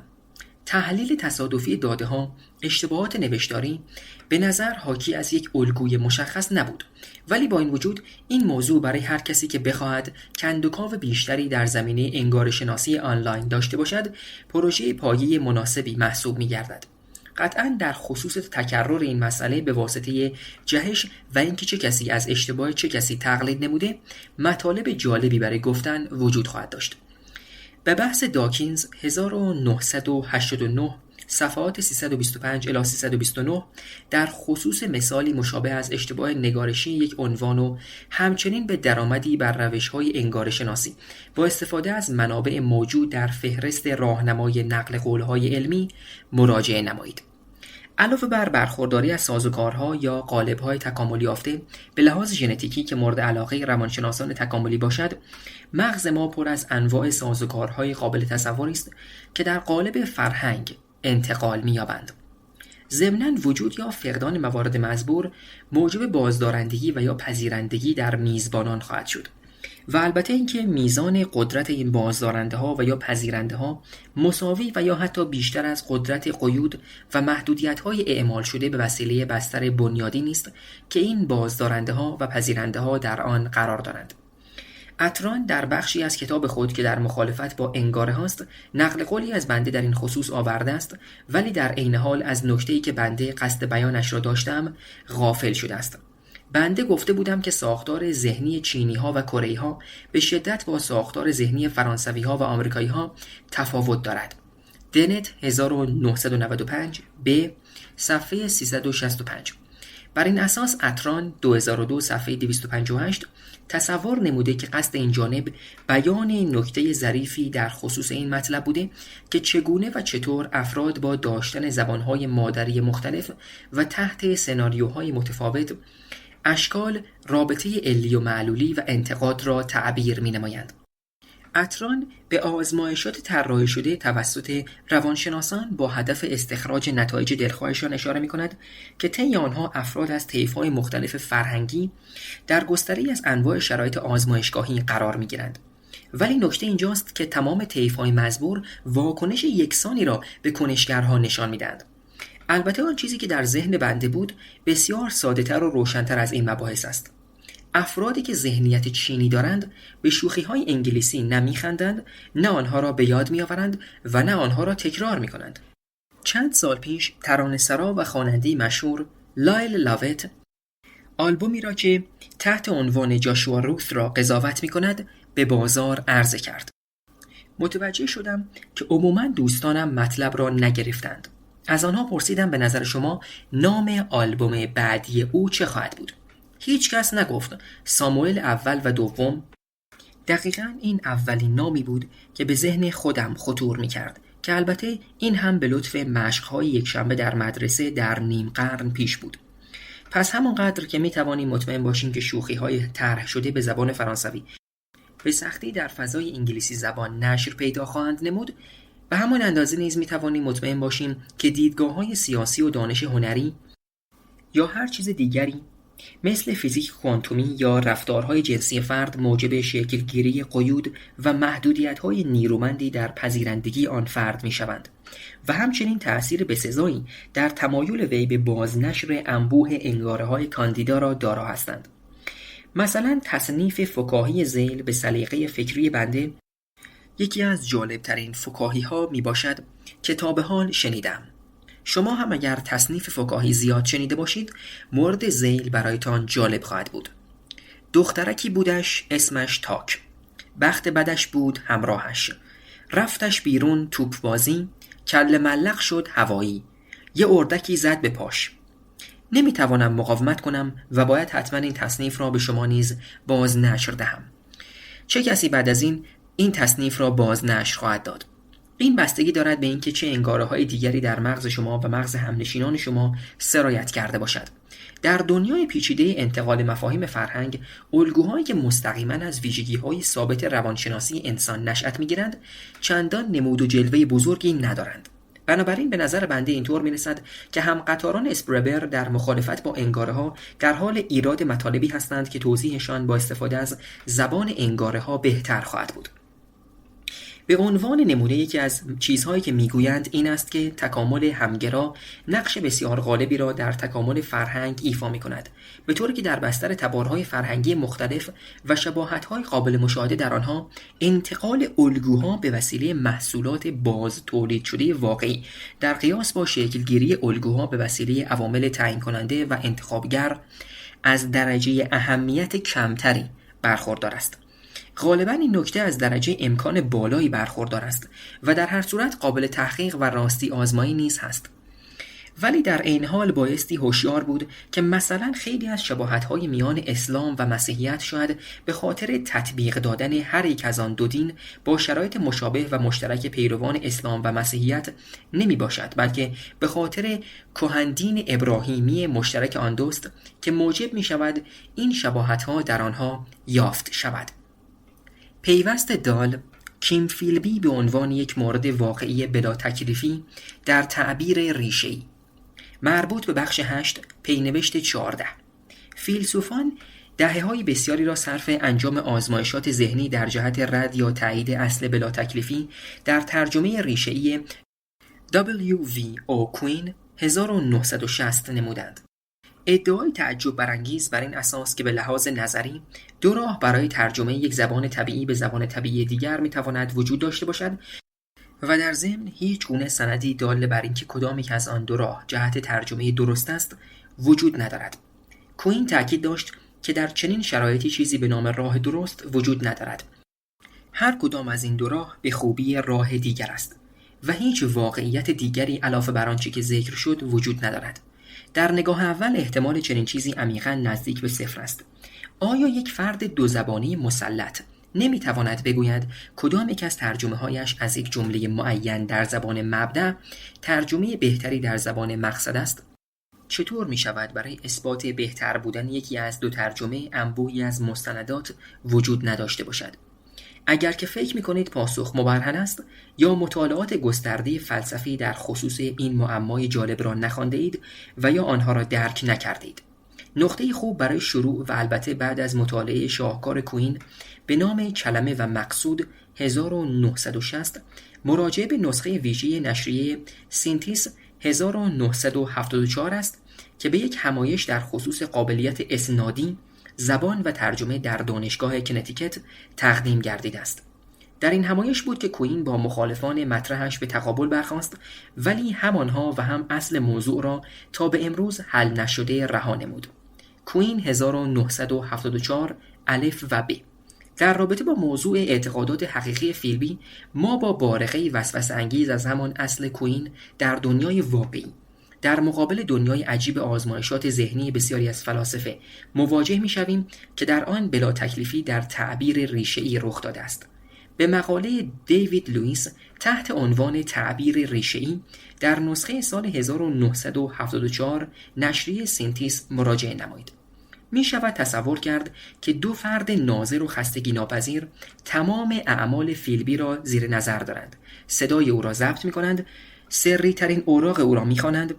Speaker 1: تحلیل تصادفی داده‌ها، اشتباهات نوشتاری به نظر حاکی از یک الگوی مشخص نبود، ولی با این وجود این موضوع برای هر کسی که بخواهد کندوکاو بیشتری در زمینه انگاره‌شناسی آنلاین داشته باشد، پروژه پایه مناسبی محسوب می‌گردد. قطعاً در خصوص تکرر این مسئله به واسطه جهش و اینکه چه کسی از اشتباه چه کسی تقلید نموده، مطالب جالبی برای گفتن وجود خواهد داشت. به بحث داکینز 1989 صفحات 325 الی 329 در خصوص مثالی مشابه از اشتباه نگارشی یک عنوان و همچنین به درآمدی بر روش‌های انگاره‌شناسی با استفاده از منابع موجود در فهرست راهنمای نقل قول‌های علمی مراجعه نمایید. علاوه بر برخورداری از سازوکارها یا قالب‌های تکاملی یافته به لحاظ ژنتیکی که مورد علاقه روانشناسان تکاملی باشد، مغز ما پر از انواع سازوکارهای قابل تصوری است که در قالب فرهنگ انتقال می‌یابند. ضمناً وجود یا فقدان موارد مزبور موجب بازدارندگی و یا پذیرندگی در میزبانان خواهد شد و البته اینکه میزان قدرت این بازدارنده ها و یا پذیرنده ها مساوی و یا حتی بیشتر از قدرت قیود و محدودیت های اعمال شده به وسیله بستر بنیادی نیست که این بازدارنده ها و پذیرنده ها در آن قرار دارند. اتران در بخشی از کتاب خود که در مخالفت با انگاره هاست نقل قولی از بنده در این خصوص آورده است، ولی در عین حال از نکته‌ای که بنده قصد بیانش را داشتم غافل شده است. بنده گفته بودم که ساختار ذهنی چینی ها و کره ها به شدت با ساختار ذهنی فرانسوی ها و آمریکایی ها تفاوت دارد. دنت 1995 به صفحه 365. بر این اساس اتران 2002 صفحه 258 تصور نموده که قصد این جانب بیان نکته ظریفی در خصوص این مطلب بوده که چگونه و چطور افراد با داشتن زبانهای مادری مختلف و تحت سناریوهای متفاوت اشکال رابطه علی و معلولی و انتقاد را تعبیر می نمایند. اتران به آزمایشات طراحی شده توسط روانشناسان با هدف استخراج نتایج دلخواهشان اشاره می کند که طی آنها افراد از طیف‌های مختلف فرهنگی در گستره‌ای از انواع شرایط آزمایشگاهی قرار می گیرند. ولی نکته اینجاست که تمام طیف‌های مزبور واکنش یکسانی را به کنشگرها نشان می دهند. البته آن چیزی که در ذهن بنده بود بسیار ساده‌تر و روشن‌تر از این مباحث است. افرادی که ذهنیت چینی دارند به شوخی‌های انگلیسی نه می‌خندند، نه آنها را به یاد می‌آورند و نه آنها را تکرار می‌کنند. چند سال پیش ترانه‌سرا و خواننده مشهور لایل لاوت آلبومی را که تحت عنوان جاشوا روث را قضاوت می‌کند به بازار عرضه کرد. متوجه شدم که عموماً دوستانم مطلب را نگرفتند. از آنها پرسیدم به نظر شما نام آلبوم بعدی او چه خواهد بود؟ هیچ کس نگفت. ساموئل اول و دوم. دقیقاً این اولین نامی بود که به ذهن خودم خطور می‌کرد که البته این هم به لطف مشق‌های یکشنبه در مدرسه در نیم قرن پیش بود. پس همانقدر که می‌توانیم مطمئن باشیم که شوخی‌های طرح شده به زبان فرانسوی به سختی در فضای انگلیسی زبان نشر پیدا خواهند نمود، به همان اندازه نیز می‌توانیم مطمئن باشیم که دیدگاه‌های سیاسی و دانش هنری یا هر چیز دیگری مثل فیزیک کوانتومی یا رفتارهای جنسی فرد موجب شکلگیری قیود و محدودیت‌های نیرومندی در پذیرندگی آن فرد می‌شوند و همچنین تأثیر بسزایی در تمایل وی به بازنشر انبوه انگاره‌های کاندیدا را دارا هستند. مثلا تصنیف فکاهی ذیل به سلیقه فکری بنده یکی از جالبترین فکاهی‌ها میباشد که تا به حال شنیدم. شما هم اگر تصنیف فکاهی زیاد شنیده باشید مورد ذیل برایتان جالب خواهد بود. دخترکی بودش اسمش تاک، بخت بدش بود همراهش، رفتش بیرون توپ بازی، کله ملق شد هوایی، یه اردکی زد به پاش. نمیتوانم مقاومت کنم و باید حتما این تصنیف را به شما نیز باز نشر دهم. چه کسی بعد از این تصنیف را باز نشر خواهد داد؟ این بستگی دارد به اینکه چه انگاره‌های دیگری در مغز شما و مغز همنشینان شما سرایت کرده باشد. در دنیای پیچیده انتقال مفاهیم فرهنگ، الگوهایی که مستقیما از ویژگی‌های ثابت روانشناسی انسان نشأت می‌گیرند، چندان نمود و جلوه بزرگی ندارند. بنابراین به نظر بنده اینطور می‌رسد که هم قطاران اسپربر در مخالفت با انگاره‌ها در حال ایراد مطالبی هستند که توضیحشان با استفاده از زبان انگاره‌ها بهتر خواهد بود. به عنوان نمونه یکی از چیزهایی که میگویند این است که تکامل همگرا نقش بسیار غالبی را در تکامل فرهنگ ایفا می‌کند، به طوری که در بستر تبارهای فرهنگی مختلف و شباهت‌های قابل مشاهده در آنها انتقال الگوها به وسیله محصولات باز تولید شده واقعی در قیاس با شکلگیری الگوها به وسیله عوامل تعیین کننده و انتخابگر از درجه اهمیت کمتری برخوردار است. غالباً این نکته از درجه امکان بالایی برخوردار است و در هر صورت قابل تحقیق و راستی آزمایی نیز هست. ولی در این حال بایستی هوشیار بود که مثلا خیلی از شباهت‌های میان اسلام و مسیحیت شاید به خاطر تطبیق دادن هر یک از آن دو دین با شرایط مشابه و مشترک پیروان اسلام و مسیحیت نمی باشد، بلکه به خاطر کهندین ابراهیمی مشترک آن دوست که موجب می شود این شباهت‌ها در آنها یافت شود. پیوست دال کیم فیلبی به عنوان یک مورد واقعی بلا تکلیفی در تعبیر ریشه‌ای مربوط به بخش 8 پینوشت 14. فیلسوفان دهه‌های بسیاری را صرف انجام آزمایشات ذهنی در جهت رد یا تایید اصل بلا تکلیفی در ترجمه ریشه‌ای W.V. کوین 1960 نمودند. ادعای تعجب برانگیز بر این اساس که به لحاظ نظری دو راه برای ترجمه یک زبان طبیعی به زبان طبیعی دیگر میتواند وجود داشته باشد و در ضمن هیچ گونه سندی دال بر اینکه کدام یک از آن دو راه جهت ترجمه درست است وجود ندارد. کوین تاکید داشت که در چنین شرایطی چیزی به نام راه درست وجود ندارد. هر کدام از این دو راه به خوبی راه دیگر است و هیچ واقعیت دیگری علاوه بر آنچه که ذکر شد وجود ندارد. در نگاه اول احتمال چنین چیزی عمیقاً نزدیک به صفر است. آیا یک فرد دو زبانی مسلط نمیتواند بگوید کدام یک از ترجمه هایش از یک جمله معین در زبان مبدأ ترجمه بهتری در زبان مقصد است؟ چطور می شود برای اثبات بهتر بودن یکی از دو ترجمه انبوهی از مستندات وجود نداشته باشد؟ اگر که فکر می کنید پاسخ مبرهن است یا مطالعات گسترده فلسفی در خصوص این معمای جالب را نخوانده اید و یا آنها را درک نکردید. نقطه خوب برای شروع و البته بعد از مطالعه شاهکار کوین به نام کلمه و مقصود 1960 مراجعه به نسخه ویژه نشریه سینتیس 1974 است که به یک همایش در خصوص قابلیت اسنادی زبان و ترجمه در دانشگاه کنتیکت تقدیم گردیده است. در این همایش بود که کوین با مخالفان مطرحش به تقابل برخاست، ولی هم آنها و هم اصل موضوع را تا به امروز حل نشده رها نمود. کوین 1974 الف و ب. در رابطه با موضوع اعتقادات حقیقی فیلبی ما با بارقه وسوسه انگیز از همان اصل کوین در دنیای واقعی در مقابل دنیای عجیب آزمایشات ذهنی بسیاری از فلاسفه مواجه می‌شویم که در آن بلا تکلیفی در تعبیر ریشه‌ای رخ داده است. به مقاله دیوید لوئیس تحت عنوان تعبیر ریشه‌ای در نسخه سال 1974 نشریه سینتیس مراجعه نمایید. می شود تصور کرد که دو فرد ناظر و خستگی ناپذیر تمام اعمال فیلبی را زیر نظر دارند. صدای او را ضبط می کنند، سری ترین اوراق او را می خوانند،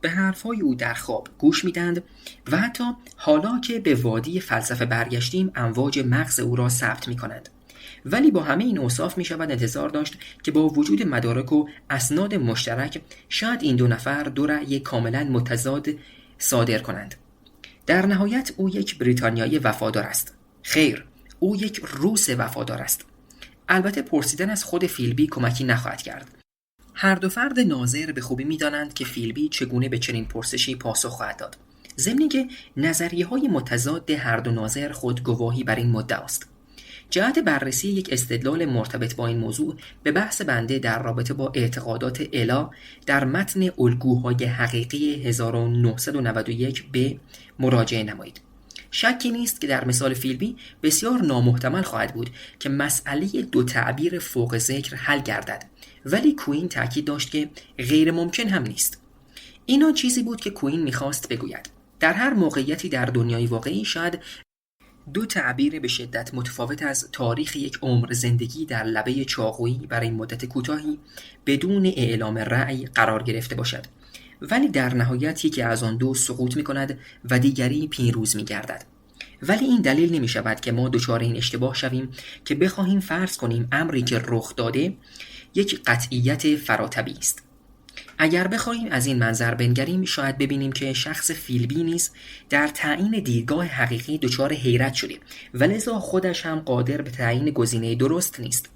Speaker 1: به حرفهای او در خواب گوش می دهند و حتی حالا که به وادی فلسفه برگشتیم امواج مغز او را ثبت می کنند. ولی با همه این اوصاف می شود انتظار داشت که با وجود مدارک و اسناد مشترک شاید این دو نفر دو رأی کاملا متضاد صادر کنند. در نهایت او یک بریتانیایی وفادار است. خیر، او یک روس وفادار است. البته پرسیدن از خود فیلبی کمکی نخواهد کرد. هر دو فرد ناظر به خوبی می‌دانند که فیلبی چگونه به چنین پرسشی پاسخ خواهد داد. ضمن که نظریه‌های متضاد هر دو ناظر خود گواهی بر این مدعا است. جهت بررسی یک استدلال مرتبط با این موضوع به بحث بنده در رابطه با اعتقادات الا در متن الگوهای حقیقی 1991 به مراجعه نمایید. شکی نیست که در مثال فیلبی بسیار نامحتمل خواهد بود که مسئله دو تعبیر فوق ذکر حل گردد، ولی کوین تاکید داشت که غیر ممکن هم نیست. اینا چیزی بود که کوین میخواست بگوید. در هر موقعیتی در دنیای واقعی شاید دو تعبیر به شدت متفاوت از تاریخ یک عمر زندگی در لبه چاقویی برای مدت کوتاهی بدون اعلام رأی قرار گرفته باشد، ولی در نهایت یکی از آن دو سقوط می‌کند و دیگری پیروز می‌گردد. ولی این دلیل نمی‌شود که ما دچار این اشتباه شویم که بخواهیم فرض کنیم امری که رخ داده یک قطعیت فراتبی است. اگر بخواهیم از این منظر بنگریم شاید ببینیم که شخص فیلبی نیز در تعیین دیدگاه حقیقی دچار حیرت شده و لذا خودش هم قادر به تعیین گزینه درست نیست.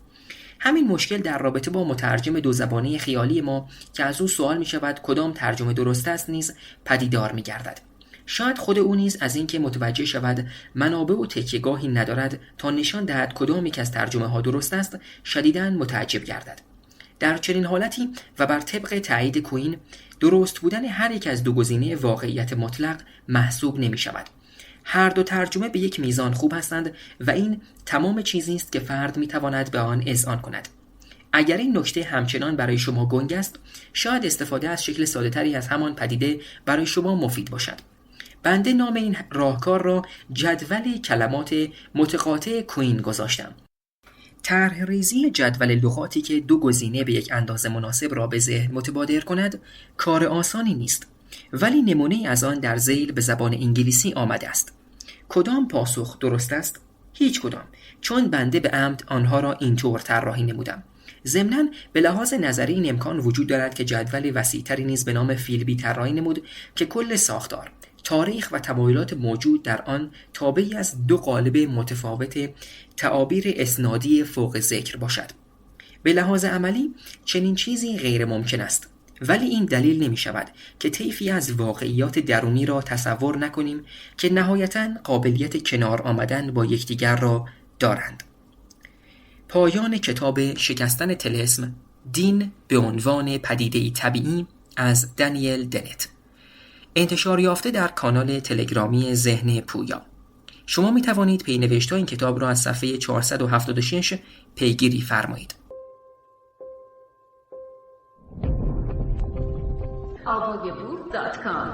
Speaker 1: همین مشکل در رابطه با مترجم دو زبانه خیالی ما که از او سوال می شود کدام ترجمه درست است نیز پدیدار می گردد. شاید خود او نیز از اینکه متوجه شود منابع و تکیه‌گاهی ندارد تا نشان دهد کدام یک از ترجمه ها درست است شدیداً متعجب گردد. در چنین حالتی و بر طبق تایید کوین درست بودن هر یک از دو گزینه واقعیت مطلق محسوب نمی شود. هر دو ترجمه به یک میزان خوب هستند و این تمام چیزی است که فرد می تواند به آن اذعان کند. اگر این نکته همچنان برای شما گنگ است شاید استفاده از شکل ساده تری از همان پدیده برای شما مفید باشد. بنده نام این راهکار را جدول کلمات متقاطع کوین گذاشتم. طرح ریزی جدول لغاتی که دو گزینه به یک اندازه مناسب را به ذهن متبادر کند کار آسانی نیست، ولی نمونه از آن در ذیل به زبان انگلیسی آمده است. کدام پاسخ درست است؟ هیچ کدام، چون بنده به عمد آنها را اینطور طراحی نمودم. ضمناً به لحاظ نظری این امکان وجود دارد که جدول وسیع‌تری نیز به نام فیلبی طراحی نمود که کل ساختار، تاریخ و تمایلات موجود در آن تابعی از دو قالب متفاوت تعابیر اسنادی فوق ذکر باشد. به لحاظ عملی چنین چیزی غیر ممکن است، ولی این دلیل نمی شود که طیفی از واقعیات درونی را تصور نکنیم که نهایتاً قابلیت کنار آمدن با یکدیگر را دارند. پایان کتاب شکستن طلسم، دین به عنوان پدیده‌ای طبیعی از دانیل دنت، انتشار یافته در کانال تلگرامی ذهن پویا. شما می توانید پینوشت‌های این کتاب را از صفحه 476 پیگیری فرمایید.
Speaker 2: Abogaboo.com